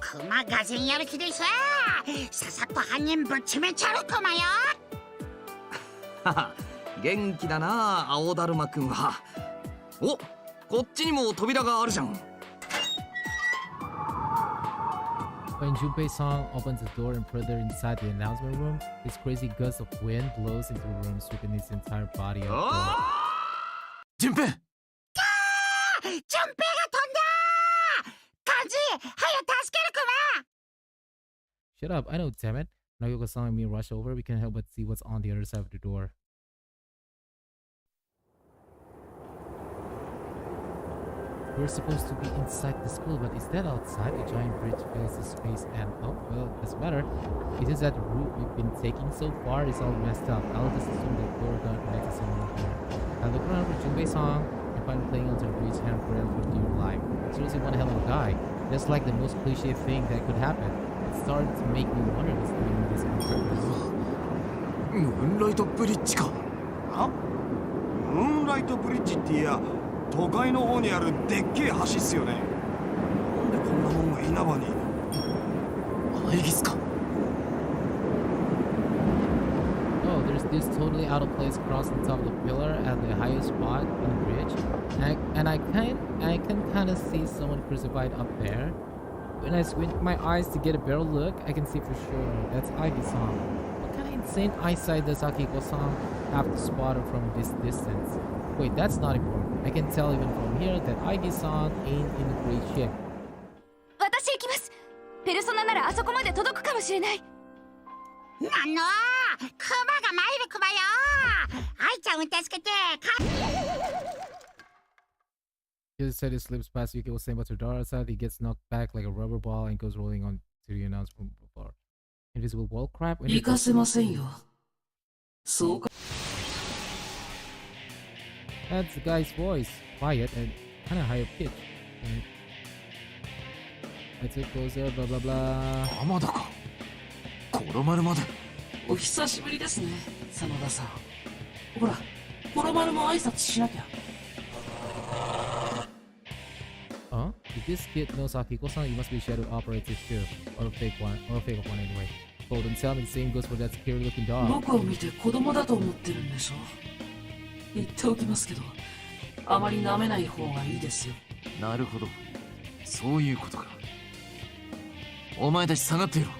クマがぜんやる気でささっと犯人ぶっちめちゃるクマよ。はは、元気だな青だるまくんは。お、こっちにも扉があるじゃん。When Junpei-song opens the door and further inside the announcement room, this crazy gust of wind blows into the room, sweeping his entire body up. Junpei! ジュンペイが飛んだ。カジ、はよ助けるクマ。 Shut up, I know, damn it. Now Yoko-san and me rush over, we can't help but see what's on the other side of the door. We're supposed to be inside the school, but instead outside, a giant bridge fills the space and oh, well, it doesn't matter. It is that the route we've been taking so far is all messed up. I'll just assume the door got connected somewhere here. I look around for Junpei-song and find playing onto the bridge hand for dear life. Seriously, one hell of a guy. Just like the most cliche thing that could happen. It started to make me wonder what's doing this on purpose. ムーンライトブリッジか。あ、ムーンライトブリッジっていや都会の方にあるでっけえ橋っすよね。なんでこんなもんが稲葉に。イギスか。Oh, there's this totally out of place cross on top of the pillar at the highest spot on the bridge, and I can kind of see someone crucified up there. When I squint my eyes to get a better look, I can see for sure that's Ivy-san. What kind of insane eyesight does Akiko-san have to spot her from this distance? Wait, that's not important. I can tell even from here that Ivy-san ain't in great shape. 私行きます。ペルソナならあそこまで届くかもしれない。なんのクマが参るクマよ。愛ちゃんを助けて。He said he slips past Yuki was saying about Todara side, he gets knocked back like a rubber ball and goes rolling on to the announcement board. Invisible wall crap. 行かせませんよ。そうか。That's the guy's voice, quiet and kind of higher pitch. Let's get closer, blah blah blah. 浜田か。コロマルまで。お久しぶりですね、真田さん。ほら、コロマルも挨拶しなきゃ。Huh? If this kid knows Akiko-san, he must be shadow operative too, or a fake one anyway. Oh, don't tell me the same goes for that scary-looking dog. 僕を見て子供だと思ってるんでしょ。言っておきますけど、あまり舐めない方がいいですよ。なるほど。そういうことか。お前たち下がっていろ。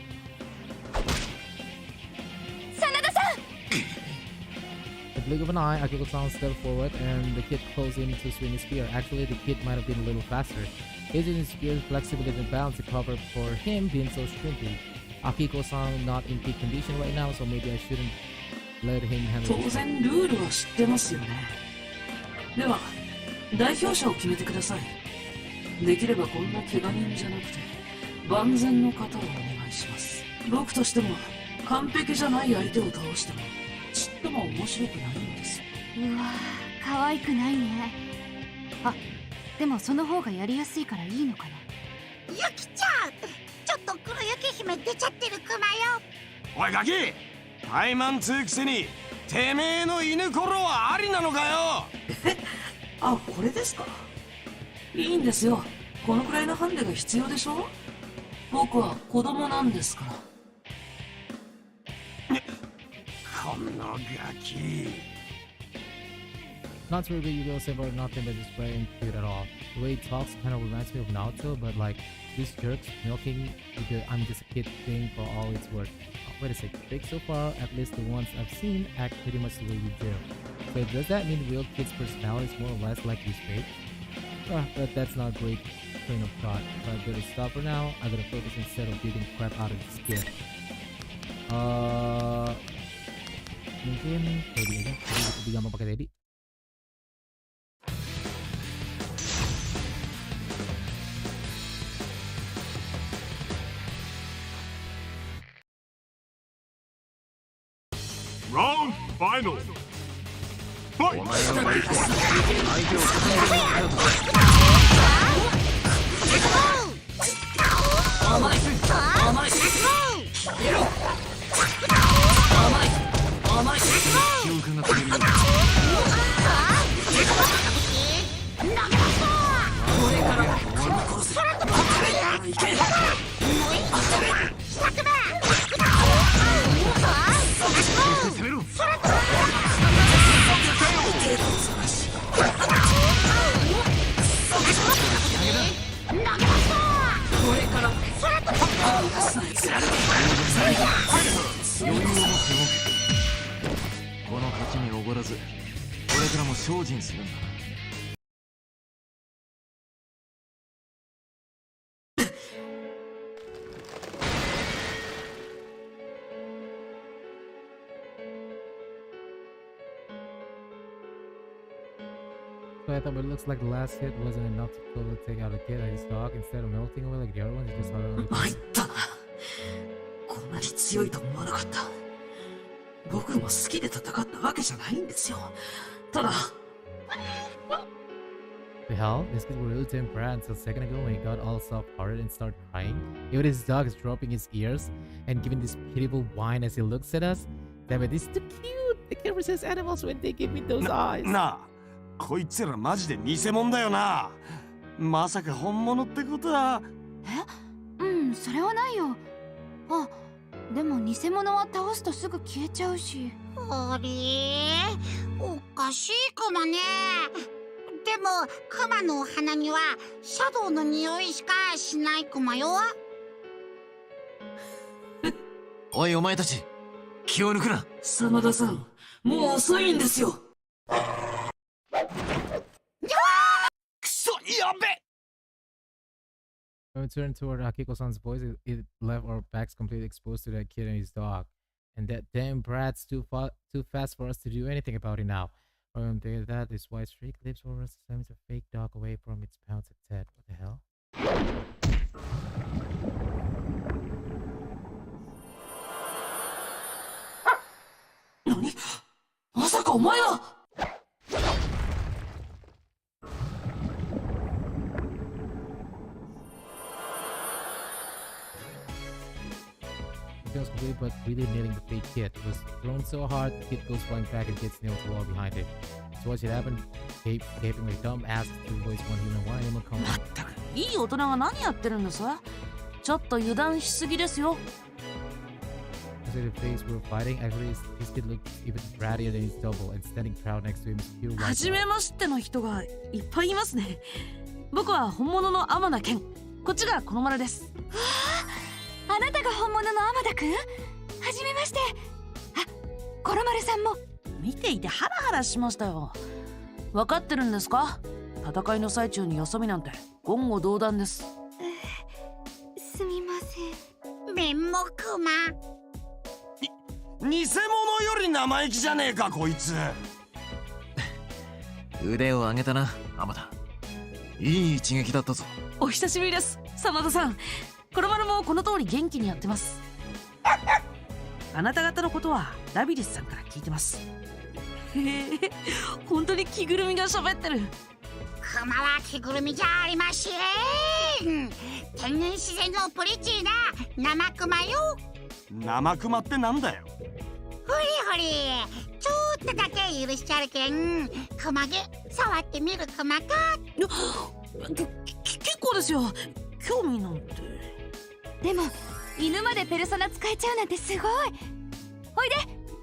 真田さん。At the blink of an eye, Akiko-san stepped forward and the kid closed in to swing his spear. Actually, the kid might have been a little faster. Using his spear's flexibility and balance to cover for him being so shrimpy. Akiko-san not in peak condition right now, so maybe I shouldn't let him handle it. 当然ルールは知ってますよね。では、代表者を決めてください。できればこんな怪我人じゃなくて、万全の方をお願いします。僕としても、完璧じゃない相手を倒しても、ちっとも面白くないんです。うわぁ、可愛くないね。あ、でもその方がやりやすいからいいのかな。ゆきちゃん、ちょっと黒雪姫出ちゃってるクマよ。おいガキ、パイマンつうくせにてめえの犬ころはありなのかよ。あ、これですか。いいんですよ。このくらいのハンデが必要でしょ。僕は子供なんですから。このガキ。Not to reveal Yu-Gi-Oh! Silver or nothing, but just very cute at all. The way he talks kind of reminds me of Naruto, but like this jerk's milking because I'm just a kid thing for all it's worth. Wait a sec, fake so far, at least the ones I've seen act pretty much the way you do. So does that mean real kids' personality is more or less like this fake? But that's not a great train of thought. So I better stop for now. I gotta focus instead of beating crap out of this kid. Mungkin Teddy aja. Lebih gampang pakai Teddy. Round final. Fight! これから余裕を持って動け。この勝ちにおごらず、これからも精進するんだ。So I thought, but it looks like the last hit wasn't enough to totally take out a kid and his dog. Instead of melting away like the other ones, it just hardly. 参ったな。こんなに強いと思わなかった。僕も好きで戦ったわけじゃないんですよ。ただ。The hell? This kid was really damn proud until a second ago when he got all soft-hearted and started crying. Even his dog is dropping his ears and giving this pitiable whine as he looks at us. Damn it, this is too cute! The camera says animals when they give me those eyes. なあ、こいつらマジで偽物だよな。まさか本物ってことは。うん、それはないよ。あ、でも偽物は倒すとすぐ消えちゃうし。あれ、おかしいかもね。でもクマのお花にはシャドウの匂いしかしないクマよ。おいお前たち、気を抜くな。真田さん、もう遅いんですよ。くそ、やべ。When we turned toward Akiko-san's voice, it left our backs completely exposed to that kid and his dog. And that damn brat's too fast for us to do anything about it now. When I'm thinking that, this white streak lips over us sends a fake dog away from its pounced head. What the hell? 何？まさかお前はIt was complete but really nailing the fake kid. It was thrown so hard, the kid goes flying back and gets nailed to the wall behind it. So watch it happen, gaping like dumb ass to waste one human, one animal coming. まったく、いい大人が何やってるんです？ちょっと油断しすぎですよ。As the face we were fighting, actually his kid looked even brattier than his double, and standing proud next to him is pure white. はじめましての人がいっぱいいますね。僕は本物の天田健。こっちがこの丸です。あなたが本物の天田くん？はじめまして。あ、コロマルさんも。見ていてハラハラしましたよ。分かってるんですか？戦いの最中によそ見なんて言語道断です。すみません。面目マ。偽物より生意気じゃねえかこいつ。腕を上げたな、天田。いい一撃だったぞ。お久しぶりです、真田さん。コロマルもこの通り元気にやってます。あなた方のことはラビリスさんから聞いてます。へえ、本当に着ぐるみが喋ってる。クマは着ぐるみじゃありません。天然自然のプリチーな生クマよ。生クマってなんだよ。ほりほり、ちょっとだけ許しちゃるけん、クマ毛触ってみるクマか。結構ですよ、興味なんて。でも犬までペルソナ使えちゃうなんてすごい。おいで、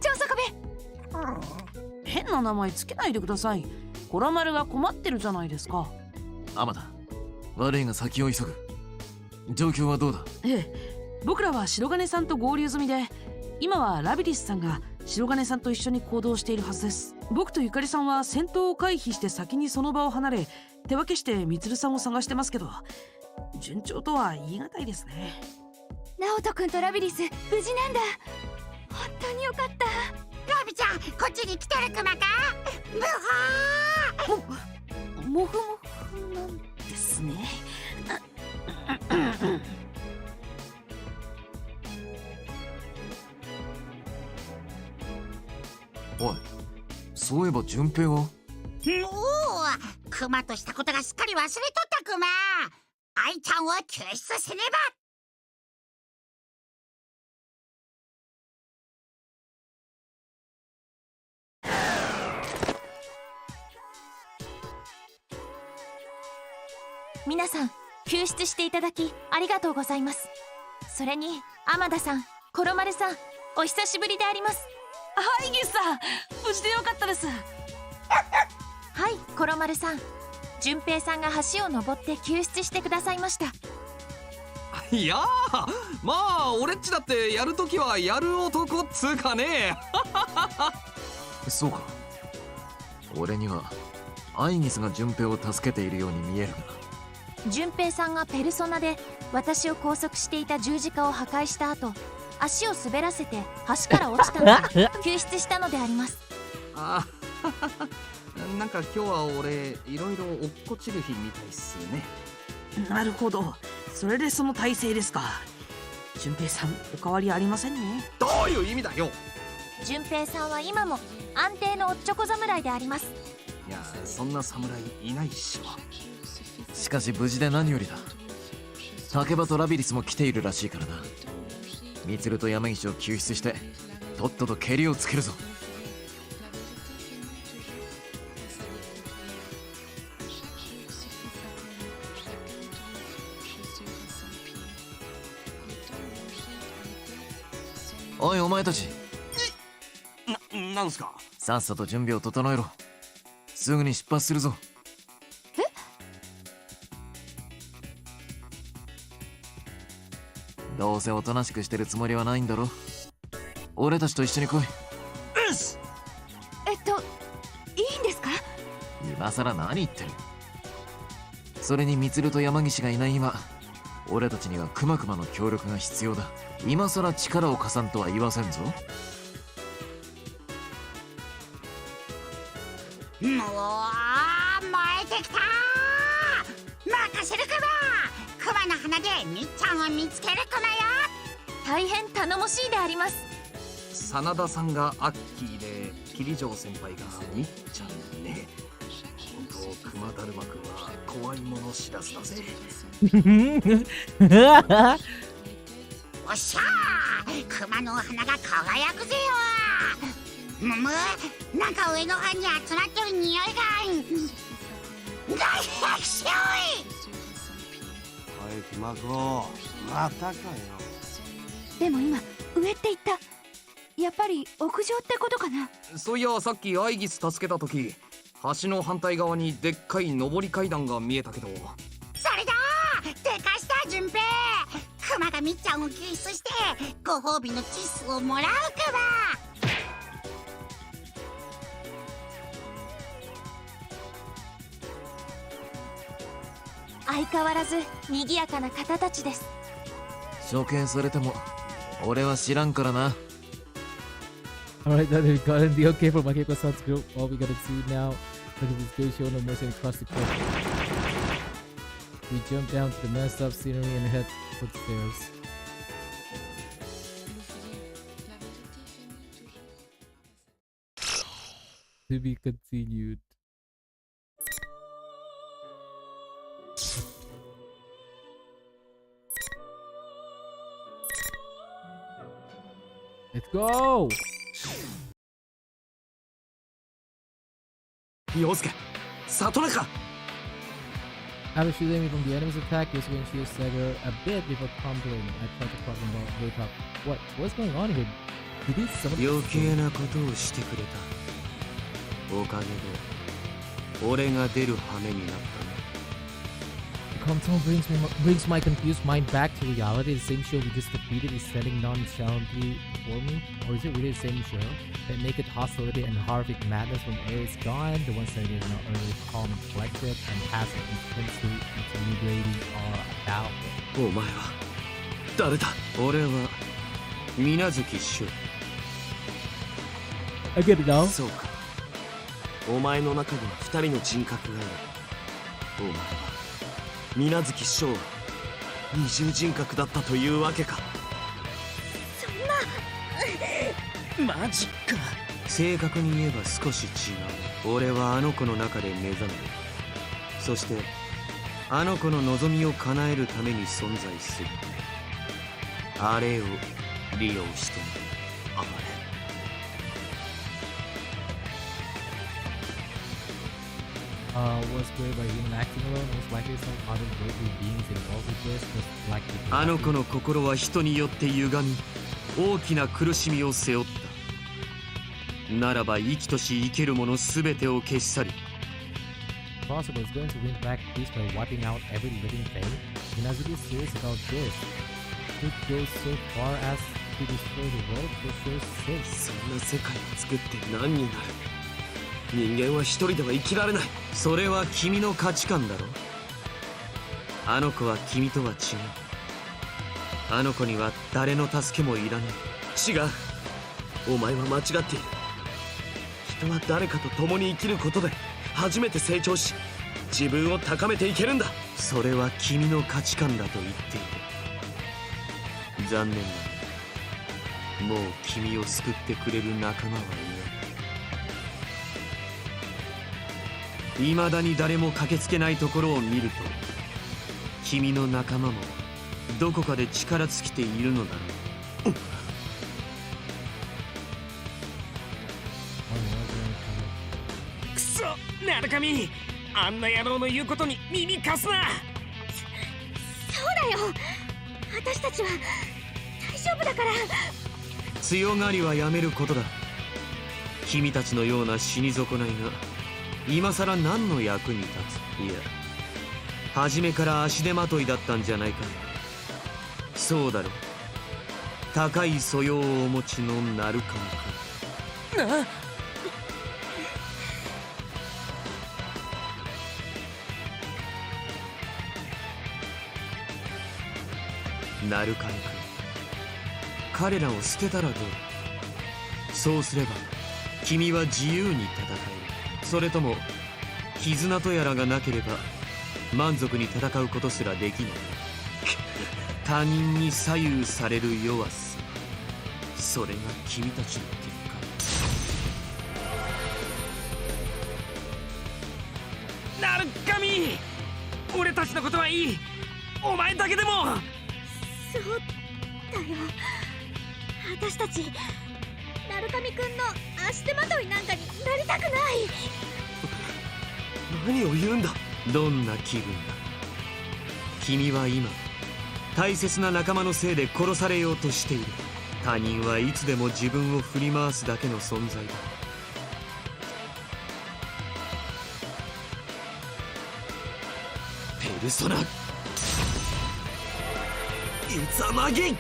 超底部。変な名前つけないでください。コロマルが困ってるじゃないですか。天田、悪いが先を急ぐ。状況はどうだ？ええ、僕らは白金さんと合流済みで、今はラビリスさんが白金さんと一緒に行動しているはずです。僕とゆかりさんは戦闘を回避して先にその場を離れ、手分けしてみつるさんを探してますけど、順調とは言い難いですね。ナオト君とラビリス無事なんだ。本当によかった。ラビちゃん、こっちに来てるクマか。もふもふなんですね。おい、そういえば順平は？おお、クマとしたことがすっかり忘れとったクマ。愛ちゃんを救出せねば。皆さん救出していただきありがとうございます。それに天田さん、コロマルさん、お久しぶりであります。はい、ギスさん、無事でよかったです。はい、コロマルさん、順平さんが橋を登って救出してくださいました。いやー、まあ俺っちだってやるときはやる男っつうかね。そうか。俺にはアイギスが順平を助けているように見えるが。順平さんがペルソナで私を拘束していた十字架を破壊した後、足を滑らせて橋から落ちたので救出したのであります。あなんか今日は俺いろいろ落っこちる日みたいっすね。なるほど、それでその体勢ですか。順平さん、お変わりありませんね。どういう意味だよ。順平さんは今も安定のおっちょこ侍であります。いや、そんな侍いないっしょ。しかし無事で何よりだ。竹場とラビリスも来ているらしいからな。ミツルと山岸を救出してとっとと蹴りをつけるぞ。おいお前たち、なんすか。さっさと準備を整えろ。すぐに出発するぞ。どうせおとなしくしてるつもりはないんだろ。俺たちと一緒に来い。いいんですか？今さら何言ってる。それにミツルと山岸がいない今、俺たちにはクマクマの協力が必要だ。今さら力を貸さんとは言わせんぞ。もう燃えてきたー。任せるクマ。クマの花でみっちゃんを見つけるクマよ。大変頼もしいであります。真田さんがアッキーで桐城先輩がみっちゃんね。本当クマだるまくんは怖いもの知らずだぜ。おっしゃー、クマのお花が輝くぜよ。なんか上の方に集まってる匂いが大百姓い。おいクマ子、またかよ。でも今上って言った。やっぱり屋上ってことかな。そういや、さっきアイギス助けた時、橋の反対側にでっかい上り階段が見えたけど。それだー、でかした順平。クマがみっちゃんを救出してご褒美のチスをもらうクマ。相変わらず賑やかな方たちです。処刑されても俺は知らんからな。Alright, that we've gotten the okay for Makeko San's group. All we gotta see now, look at this great show no mercy across the cliff. We jump down to the messed up scenery and head for the stairs. To be continued. Let's go! 陽介、里中。 After shielding me from the enemy's attack, he was going to shield Stagger a bit before crumbling. I tried to prop him up way top. What's going on here? Did somebody... 余計なことをしてくれた。おかげで俺が出る羽目になったね。The calm tone brings my confused mind back to reality. The same show we just defeated is standing nonchalantly before me? Or is it really the same show? That naked hostility and horrific madness from air is gone. The one side is now early calm and collected and passive intensely intimidating are about. お前は誰だ？俺は水月翔。I get it now. そうか。お前の中には二人の人格がある。お前は水月翔は二重人格だったというわけか。そんなマジか。正確に言えば少し違う。俺はあの子の中で目覚める。そしてあの子の望みを叶えるために存在する。あれを利用してね。あれ。was created by human acting alone, most likely some otherworldly beings involved with this, most likely. あの子の心は人によって歪み、大きな苦しみを背負った。ならば生きとし生けるものすべてを消し去り。Possible is going to win back peace by wiping out every living thing. Inazaki is serious about this. It goes so far as to destroy the world for sure sake. そんな世界を作って何になる。人間は一人では生きられない。それは君の価値観だろ。あの子は君とは違う。あの子には誰の助けもいらない。違う。お前は間違っている。人は誰かと共に生きることで初めて成長し、自分を高めていけるんだ。それは君の価値観だと言っている。残念だ。もう君を救ってくれる仲間はいない。未だに誰も駆けつけないところを見ると、君の仲間もどこかで力尽きているのだろう。くそ、なるかみ、あんな野郎の言うことに耳貸すな。そうだよ、私たちは大丈夫だから。強がりはやめることだ。君たちのような死に損ないが今さら何の役に立つ。いや、初めから足手まといだったんじゃないか。そうだろ。高い素養をお持ちのナルカミ君。ナルカミ君、彼らを捨てたらどうだ。そうすれば君は自由に戦える。それとも絆とやらがなければ満足に戦うことすらできない。他人に左右される弱さ、それが君たちの結果。なるかみ、俺たちのことはいい。お前だけでも。そうだよ、私たち鳴神くんの足手まといなんかになりたくない。何を言うんだ。どんな気分だ。君は今大切な仲間のせいで殺されようとしている。他人はいつでも自分を振り回すだけの存在だ。ペルソナイザマギ。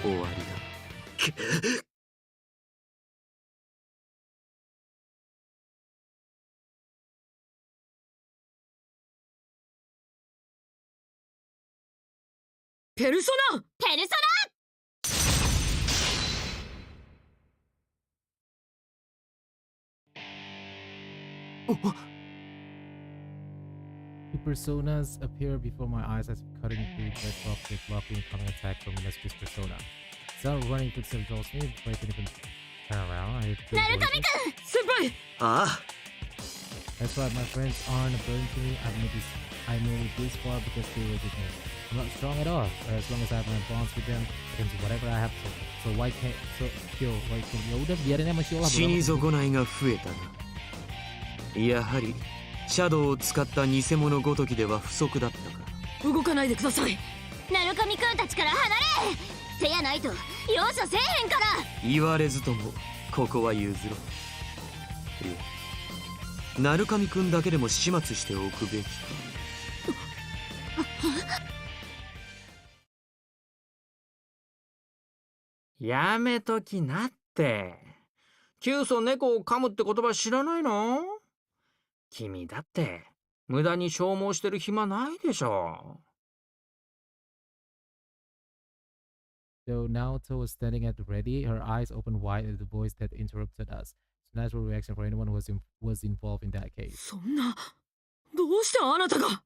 終わりだ。ペルソナ、ペルソナ。Two personas appear before my eyes as cutting through bedrock with blocking incoming attack from Masketir's persona. Sound running footsteps draws me, but I can even turn around. I hear the voices. Senpai! That's right, my friends aren't burning to me. I made it this far because they were with me. I'm not strong at all, but as long as I have my bonds with them, I can do whatever I have to. So why can't kill? Why can't you? Udah biarin emang Shiola. 死に損ないが増えたな。やはりシャドウを使った偽物ごときでは不足だったか。動かないでください。鳴神くんたちから離れ。せやないと容赦せえへんから。言われずともここは譲ろう。いや、鳴神くんだけでも始末しておくべきか。やめときなって。キソ猫を噛むって言葉知らないの？君だって無駄に消耗してる暇ないでしょ。So Naoto was standing at the ready, her eyes open wide at the voice that interrupted us. It's a natural reaction for anyone who was involved in that case. そんな、どうしてあなたが。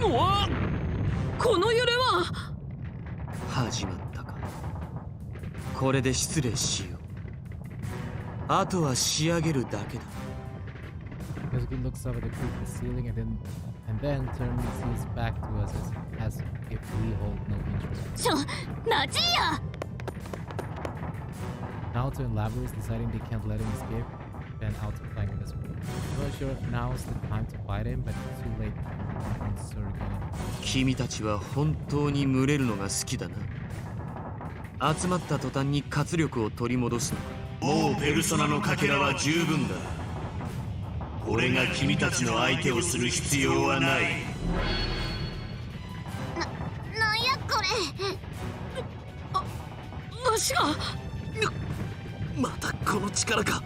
うわっ！この揺れは。始まったか。これで失礼しよう。あとは仕上げるだけだ。 Kazuki looks up at the ceiling and then turns his back to us as if we hold no interest. マジや Naoto and Labyrinth is deciding they can't let him escape, then out to fight this one. I'm not sure if now's the time to fight him, but it's too late. 君たちは本当に群れるのが好きだな。集まった途端に活力を取り戻すの。もうペルソナのかけらは十分だ。俺が君たちの相手をする必要はない。なんやこれ。わしがまたこの力か。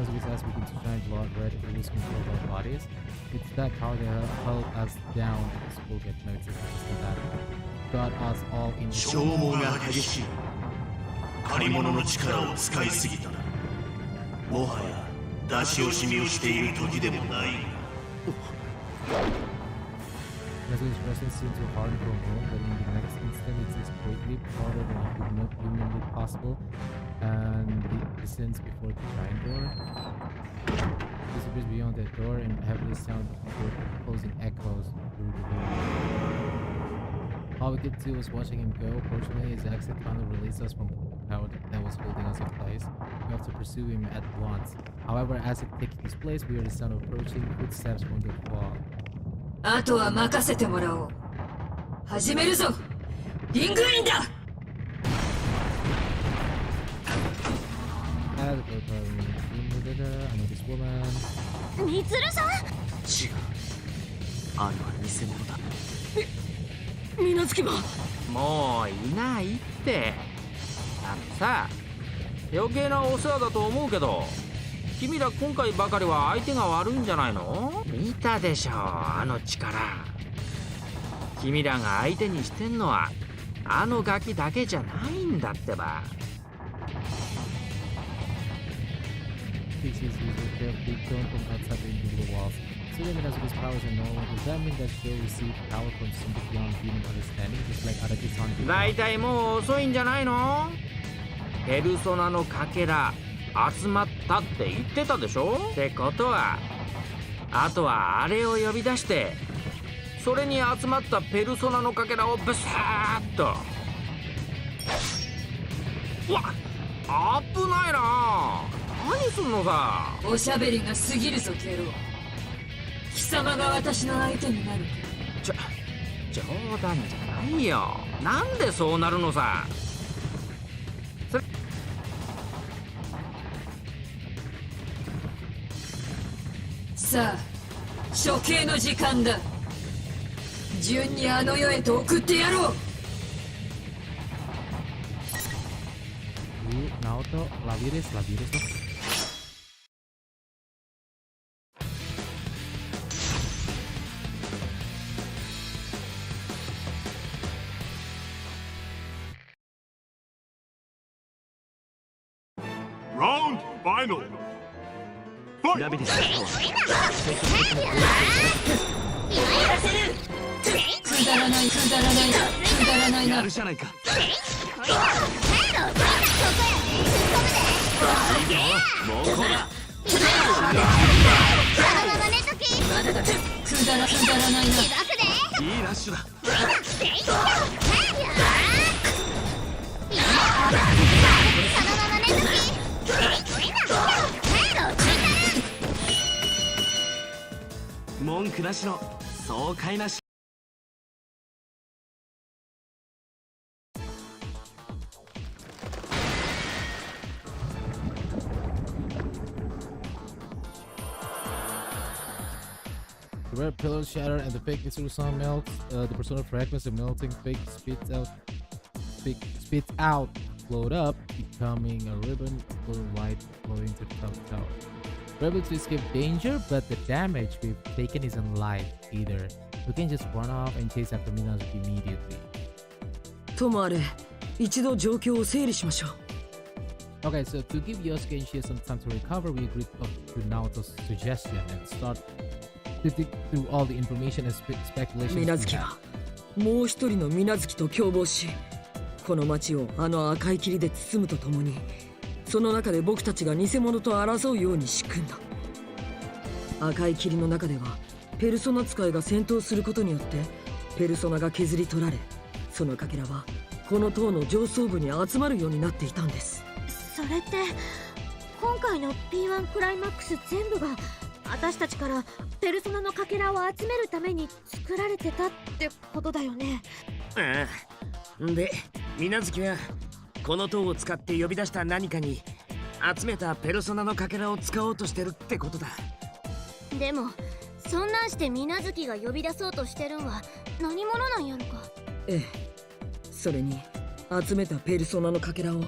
As we says, we can shine blood red if we lose control of our bodies. It's that power that held us down because we'll get no existence that got us all in. 消耗が激しい。借り物の力を使いすぎた。もはや出し惜しみをしている時でもない。As his presence seems to harm from home, but in the next instant it is greatly harder than humanly possible, and the distance before the giant door disappears beyond that door, and heavily sound before closing echoes through the room. All we could do was watching him go. Fortunately, his exit finally released us from the power that was holding us in place. We have to pursue him at once. However, as it takes his place, we hear the sound of approaching footsteps from the fog. あとは任せてもらおう。始めるぞ。リングインだ。I know this woman. みつるさん。違う。あれは偽物だ。みなずきはもういないって。さ余計なお世話だと思うけど、君ら今回ばかりは相手が悪いんじゃないの？見たでしょ、あの力。君らが相手にしてんのはあのガキだけじゃないんだってば。だいたいもう遅いんじゃないの？ペルソナのかけら集まったって言ってたでしょ？ってことはあとはあれを呼び出してそれに集まったペルソナのかけらをブサーッと。うわっ危ないな。何すんのさ。おしゃべりが過ぎるぞケロ。貴様が私の相手になるか。冗談じゃないよ。なんでそうなるのさ。さあ処刑の時間だ。順にあの世へと送ってやろう。Naoto, Labyrinth no. Round final. ラビリスくだらないな。やるじゃないか。もうこら。まだだ。くだらないな。いいラッシュだ。文句なしの爽快なし。The red pillars shatter and the fake Itsuru-san melts. The persona fragments of melting fake spits out, float up, becoming a ribbon of light flowing to the top tower. We're able to escape danger, but the damage we've taken isn't light either. We can just run off and chase after Minazuki immediately. ともあれ、一度状況を整理しましょう。Okay, so to give Yosuke and Shia some time to recover, we agreed to Naoto's suggestion and start to dig through all the information and speculations. 水無月はもう一人の水無月と共謀し、この町をあの赤い霧で包むとともにその中で僕たちが偽物と争うように仕組んだ。赤い霧の中ではペルソナ使いが戦闘することによってペルソナが削り取られ、そのかけらはこの塔の上層部に集まるようになっていたんです。それって今回の P1 クライマックス全部が私たちからペルソナのかけらを集めるために作られてたってことだよね。ああ。で、水無月はこの塔を使って呼び出した何かに集めたペルソナのかけらを使おうとしてるってことだ。でもそんなんして水無月が呼び出そうとしてるんは何者なんやろか。ええ、それに集めたペルソナのかけらを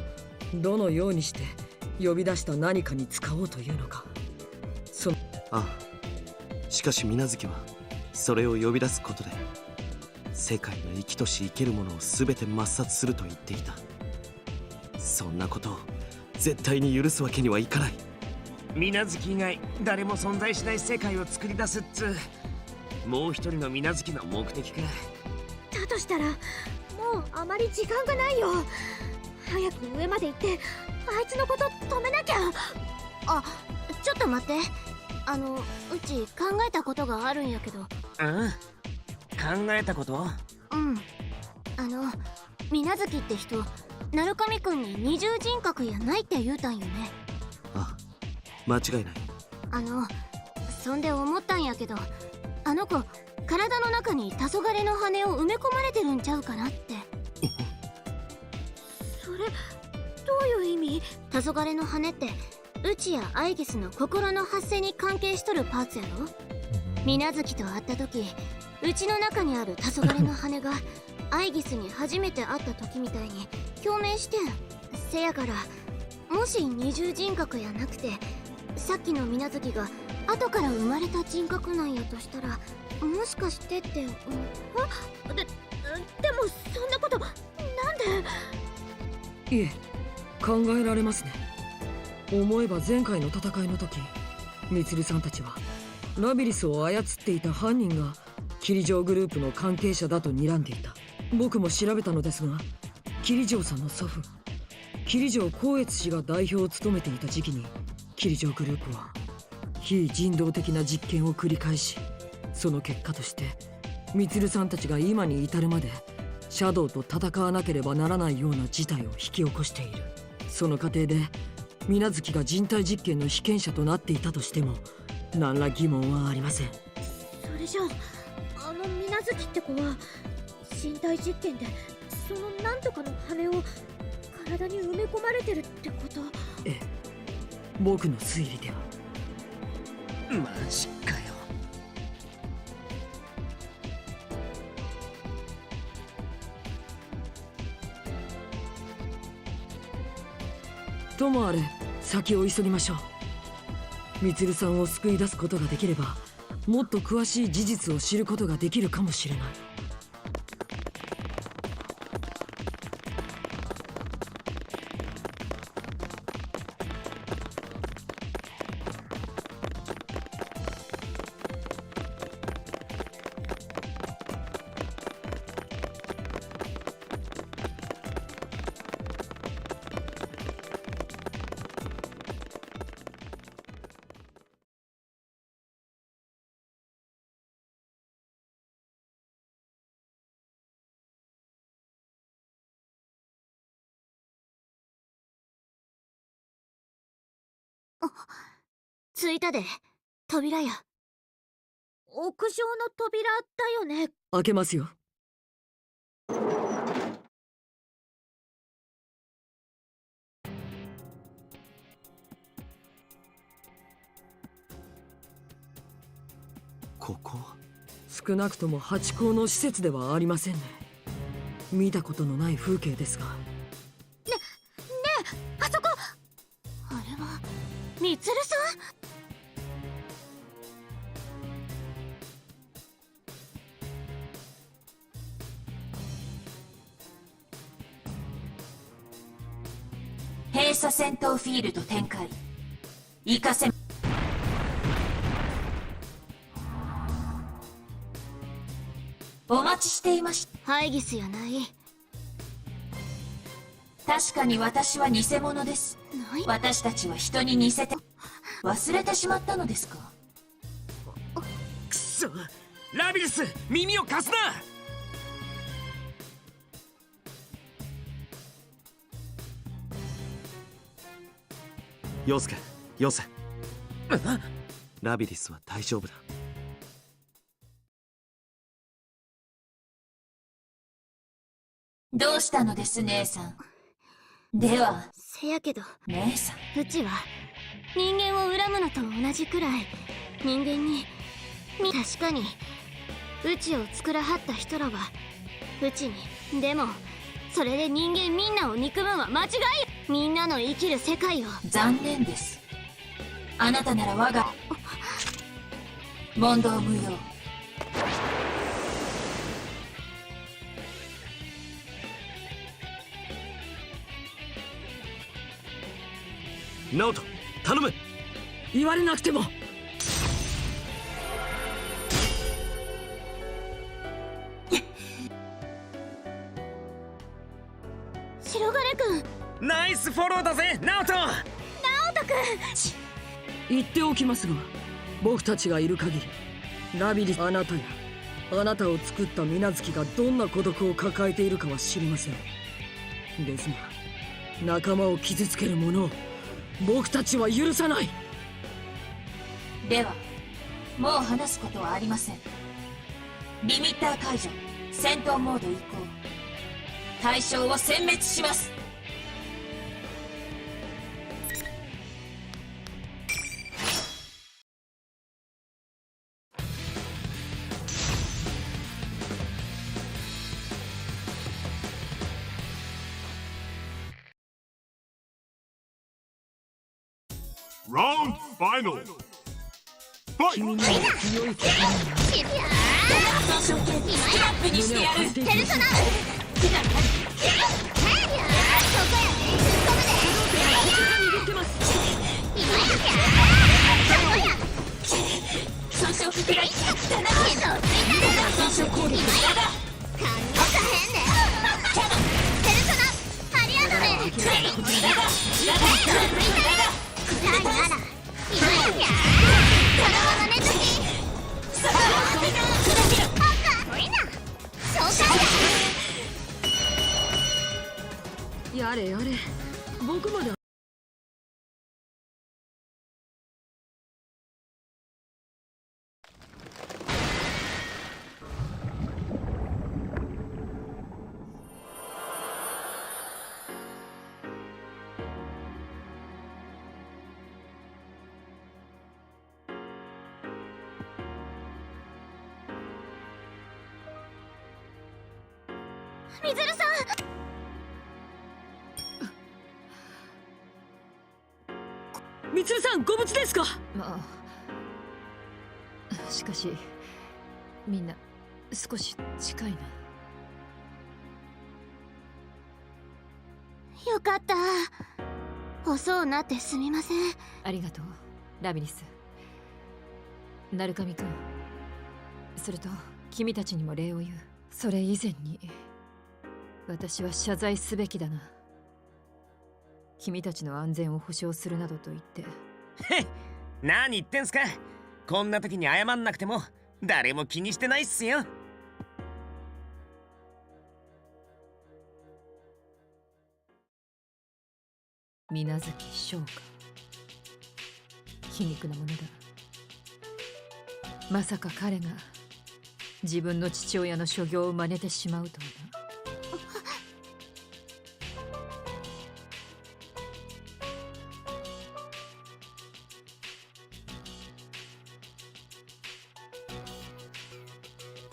どのようにして呼び出した何かに使おうというのか。ああ、しかし水無月はそれを呼び出すことで世界の生きとし生けるものを全て抹殺すると言っていた。そんなことを絶対に許すわけにはいかない。水無月以外誰も存在しない世界を作り出すっつもう一人の水無月の目的か。だとしたらもうあまり時間がないよ。早く上まで行ってあいつのこと止めなきゃ。あ、ちょっと待って。うち考えたことがあるんやけど。ああ、考えたこと？うん。水無月って人、鳴神くんに二重人格やないって言うたんよね。ああ、間違いない。そんで思ったんやけど、あの子体の中に黄昏の羽を埋め込まれてるんちゃうかなって。それどういう意味？黄昏の羽ってうちやアイギスの心の発生に関係しとるパーツやろ。水無月と会った時、うちの中にある黄昏の羽がアイギスに初めて会った時みたいに共鳴してん。せやからもし二重人格やなくてさっきの水無月が後から生まれた人格なんやとしたら、もしかしてって、でもそんなことなんで？いえ、考えられますね。思えば前回の戦いの時、ミツルさんたちはラビリスを操っていた犯人が霧城グループの関係者だと睨んでいた。僕も調べたのですが、霧城さんの祖父霧城光悦氏が代表を務めていた時期に霧城グループは非人道的な実験を繰り返し、その結果としてミツルさんたちが今に至るまでシャドウと戦わなければならないような事態を引き起こしている。その過程で水無月が人体実験の被験者となっていたとしても何ら疑問はありません。それじゃあ水無月って子は身体実験でそのなんとかの羽を体に埋め込まれてるってこと？ええ、僕の推理では。マジかよ。ともあれ先を急ぎましょう。ミツルさんを救い出すことができればもっと詳しい事実を知ることができるかもしれない。着いたで。扉や。屋上の扉だよね。開けますよ。ここは少なくともハチ公の施設ではありませんね。見たことのない風景ですが。ねえあそこ。あれはミツルさん？閉鎖戦闘フィールド展開。行かせ。お待ちしていました。ハイギスやない。確かに私は偽物です。私たちは人に似せて忘れてしまったのですか。くそ、ラビリス、耳を貸すな。陽介、よせ。ラビリスは大丈夫だ。どうしたのです姉さん。ではせやけど姉さん、うちは人間を恨むのと同じくらい人間に確かにうちを作らはった人らはうちに、でもそれで人間みんなを憎むんは間違い。みんなの生きる世界を。残念です。あなたなら我が問答無用。ナオト、頼む。言われなくても。白金くん。ナイスフォローだぜ、ナオト。ナオトくん。言っておきますが、僕たちがいる限りラビリス、あなたやあなたを作った水無月がどんな孤独を抱えているかは知りません。ですが仲間を傷つける者を僕たちは許さない。ではもう話すことはありません。リミッター解除、戦闘モード移行。対象を殲滅します。ラウンドファイナル。君には強い力がにしてやる。ペルソナ。損傷くらいだな。損傷攻撃だ。ペルソナ。ハリアドメ。やれやれ、僕まで。みずるさん。みつるさん、ご無事ですか。まあしかしみんな少し近いな。よかった。遅うなってすみません。ありがとうラビリス。鳴神くん、それと君たちにも礼を言う。それ以前に私は謝罪すべきだな。君たちの安全を保証するなどと言って。へっ、何言ってんすか。こんな時に謝んなくても誰も気にしてないっすよ。水無月翔か。皮肉なものだ。まさか彼が自分の父親の所業を真似てしまうとはな。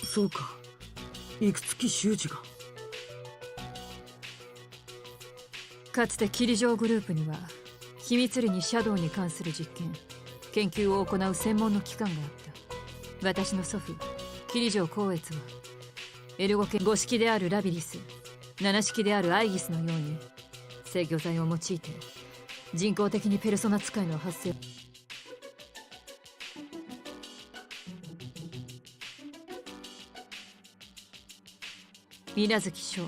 そうか、いくつき習字が。かつて霧状グループには秘密裏にシャドウに関する実験研究を行う専門の機関があった。私の祖父霧状光悦はエルゴ系5式であるラビリス、7式であるアイギスのように制御剤を用いて人工的にペルソナ使いの発生。水無月翔、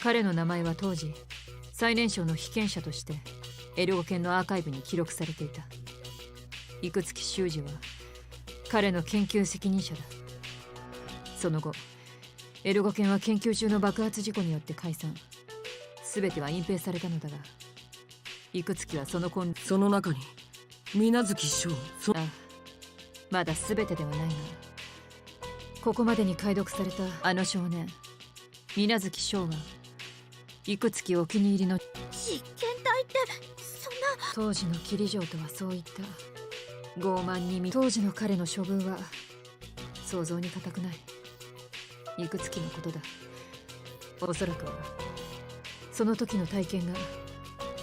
彼の名前は当時最年少の被験者としてエルゴ研のアーカイブに記録されていた。幾月修二は彼の研究責任者だ。その後エルゴ研は研究中の爆発事故によって解散。全ては隠蔽されたのだが、幾月はその中に水月翔、ああ、まだ全てではないが、ここまでに解読されたあの少年水月翔は幾月お気に入りの実験体ってそんな。当時の霧城とはそう言った。傲慢に当時の彼の処遇は想像に難くない。幾月のことだ。おそらくはその時の体験が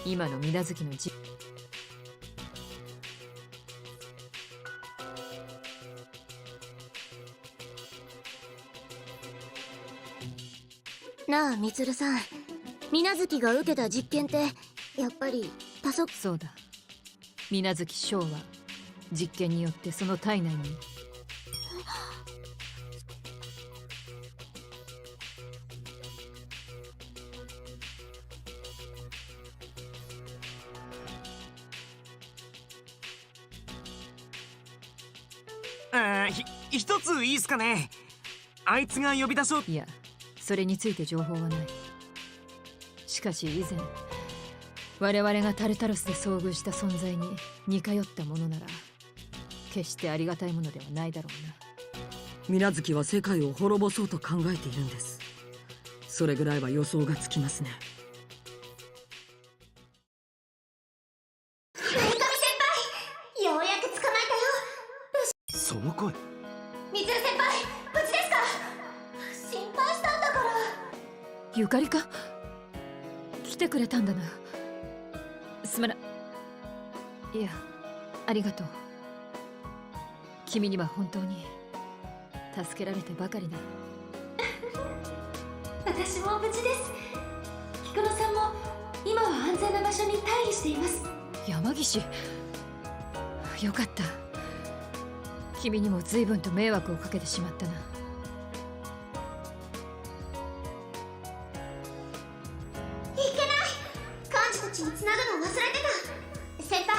今の水月のなあみつるさん、水月が受けた実験ってやっぱりそうだ。水月翔は実験によってその体内に一ついいっすかね。あいつが呼び出そう。いや、それについて情報はない。しかし以前我々がタルタロスで遭遇した存在に似通ったものなら決してありがたいものではないだろうな。水月は世界を滅ぼそうと考えているんです。それぐらいは予想がつきますね。村上先輩、ようやく捕まえたよ。その声。みつる先輩、無事ですか？心配したんだから。ゆかりか？来てくれたんだな。すまな。いや、ありがとう。君には本当に助けられてばかりだ。私も無事です。ヒクロさんも今は安全な場所に退避しています。山岸、よかった。君にも随分と迷惑をかけてしまったな。いけない。幹事たちにつなぐの忘れてた。先輩、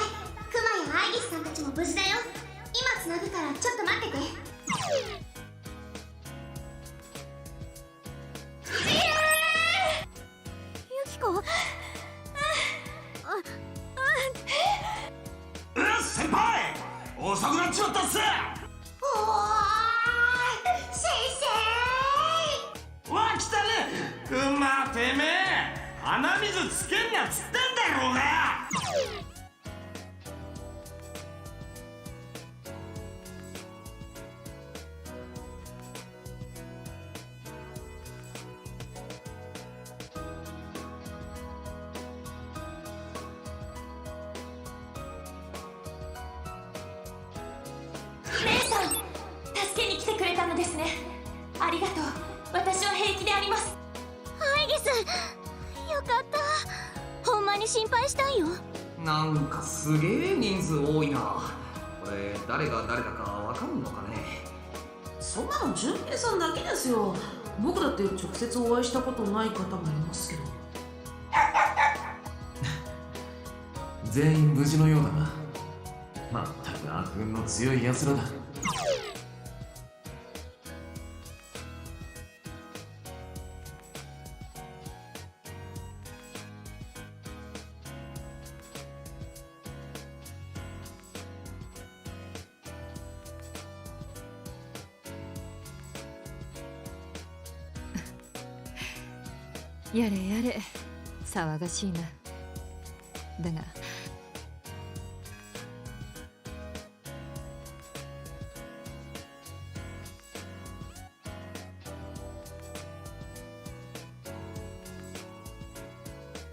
クマやアイギスさんたちも無事だよ。今つなぐからちょっと待ってて。ユキコ。先輩、遅くなっちまったっす。おーい、先生。わ、来たね。まあてめえ、鼻水つけんなっつってんだろうが。レイさん、助けに来てくれたのですね。ありがとう。私は平気であります。アイギス、よかった。ほんまに心配したんよ。なんかすげえ人数多いな。これ誰が誰だかわかんのかね。そんなの純平さんだけですよ。僕だって直接お会いしたことない方もいますけど。全員無事のようだな。まったく悪運の強い奴らだ。やれやれ、騒がしいな。だが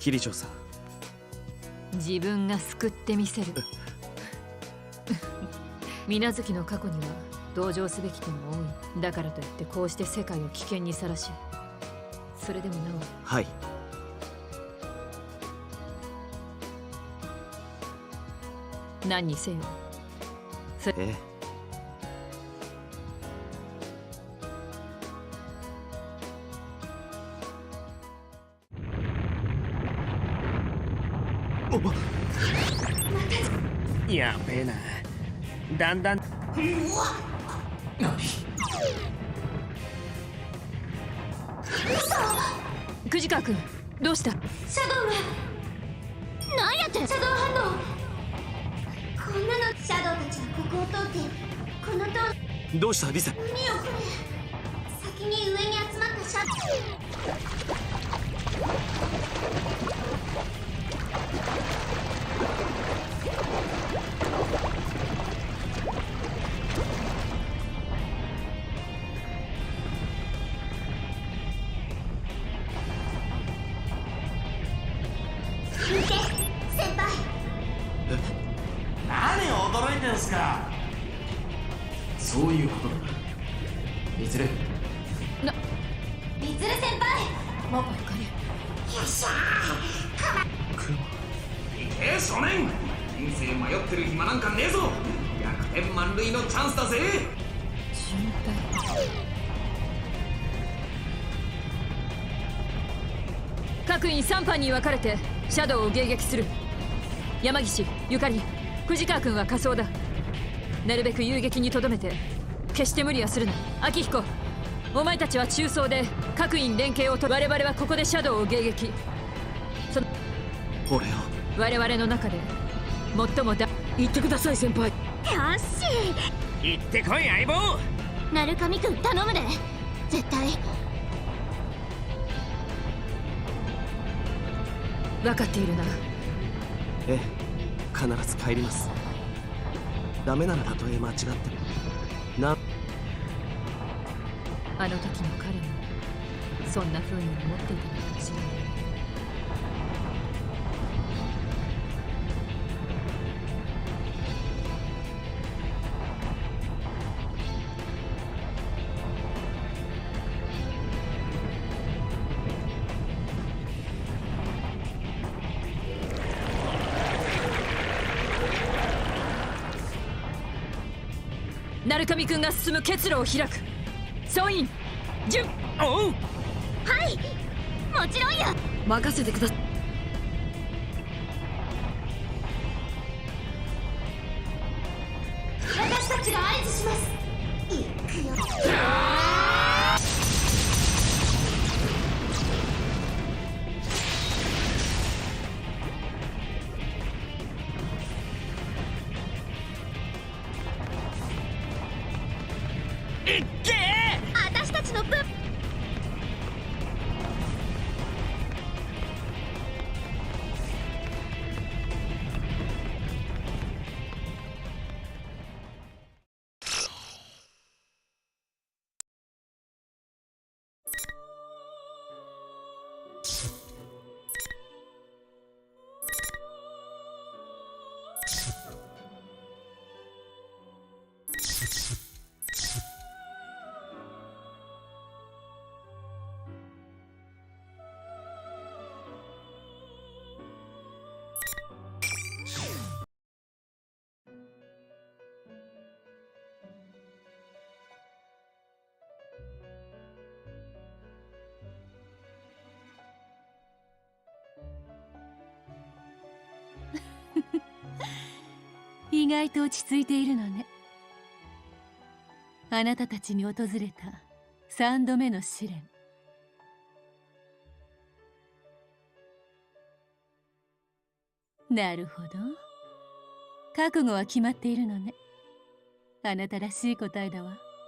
キリジョさん、自分が救ってみせる。水月の過去には同情すべき点も多い。だからといってこうして世界を危険にさらし、それでもなお。はい。何にせよ。ええ。やべえな。だんだん藤川君、どうした？シャドウがなんやってんシャドウ反応。こんなのシャドウたちがここを通ってこの塔どうしたリサ？見よこれ。先に上に集まったシャドウ。見て先輩。何驚いてんすか。そういうことだな。みつる。みつる先輩。もうわかる。よっしゃー。いけ少年、人生迷ってる暇なんかねえぞ。逆転満塁のチャンスだぜ。順平。各員3班に分かれてシャドウを迎撃する。山岸、ゆかり、藤川君は仮装だ。なるべく遊撃にとどめて、決して無理はするな。秋彦、お前たちは中操で各員連携をと。我々はここでシャドウを迎撃。俺を我々の中で最も言ってください先輩。よし行ってこい相棒。鳴神くん頼むで。絶対分かっているな。ええ、必ず帰ります。ダメならたとえ間違ってもあの時の彼もそんな風に思っていたのかもしれない。鳴神くんが進む結路を開く。総員順。おう。はいもちろんや。任せてください。私たちが合図します。いくよ。いっけー。私たちの分。意外と落ち着いているのね。あなたたちに訪れた3度目の試練。なるほど、覚悟は決まっているのね。あなたらしい答えだわ。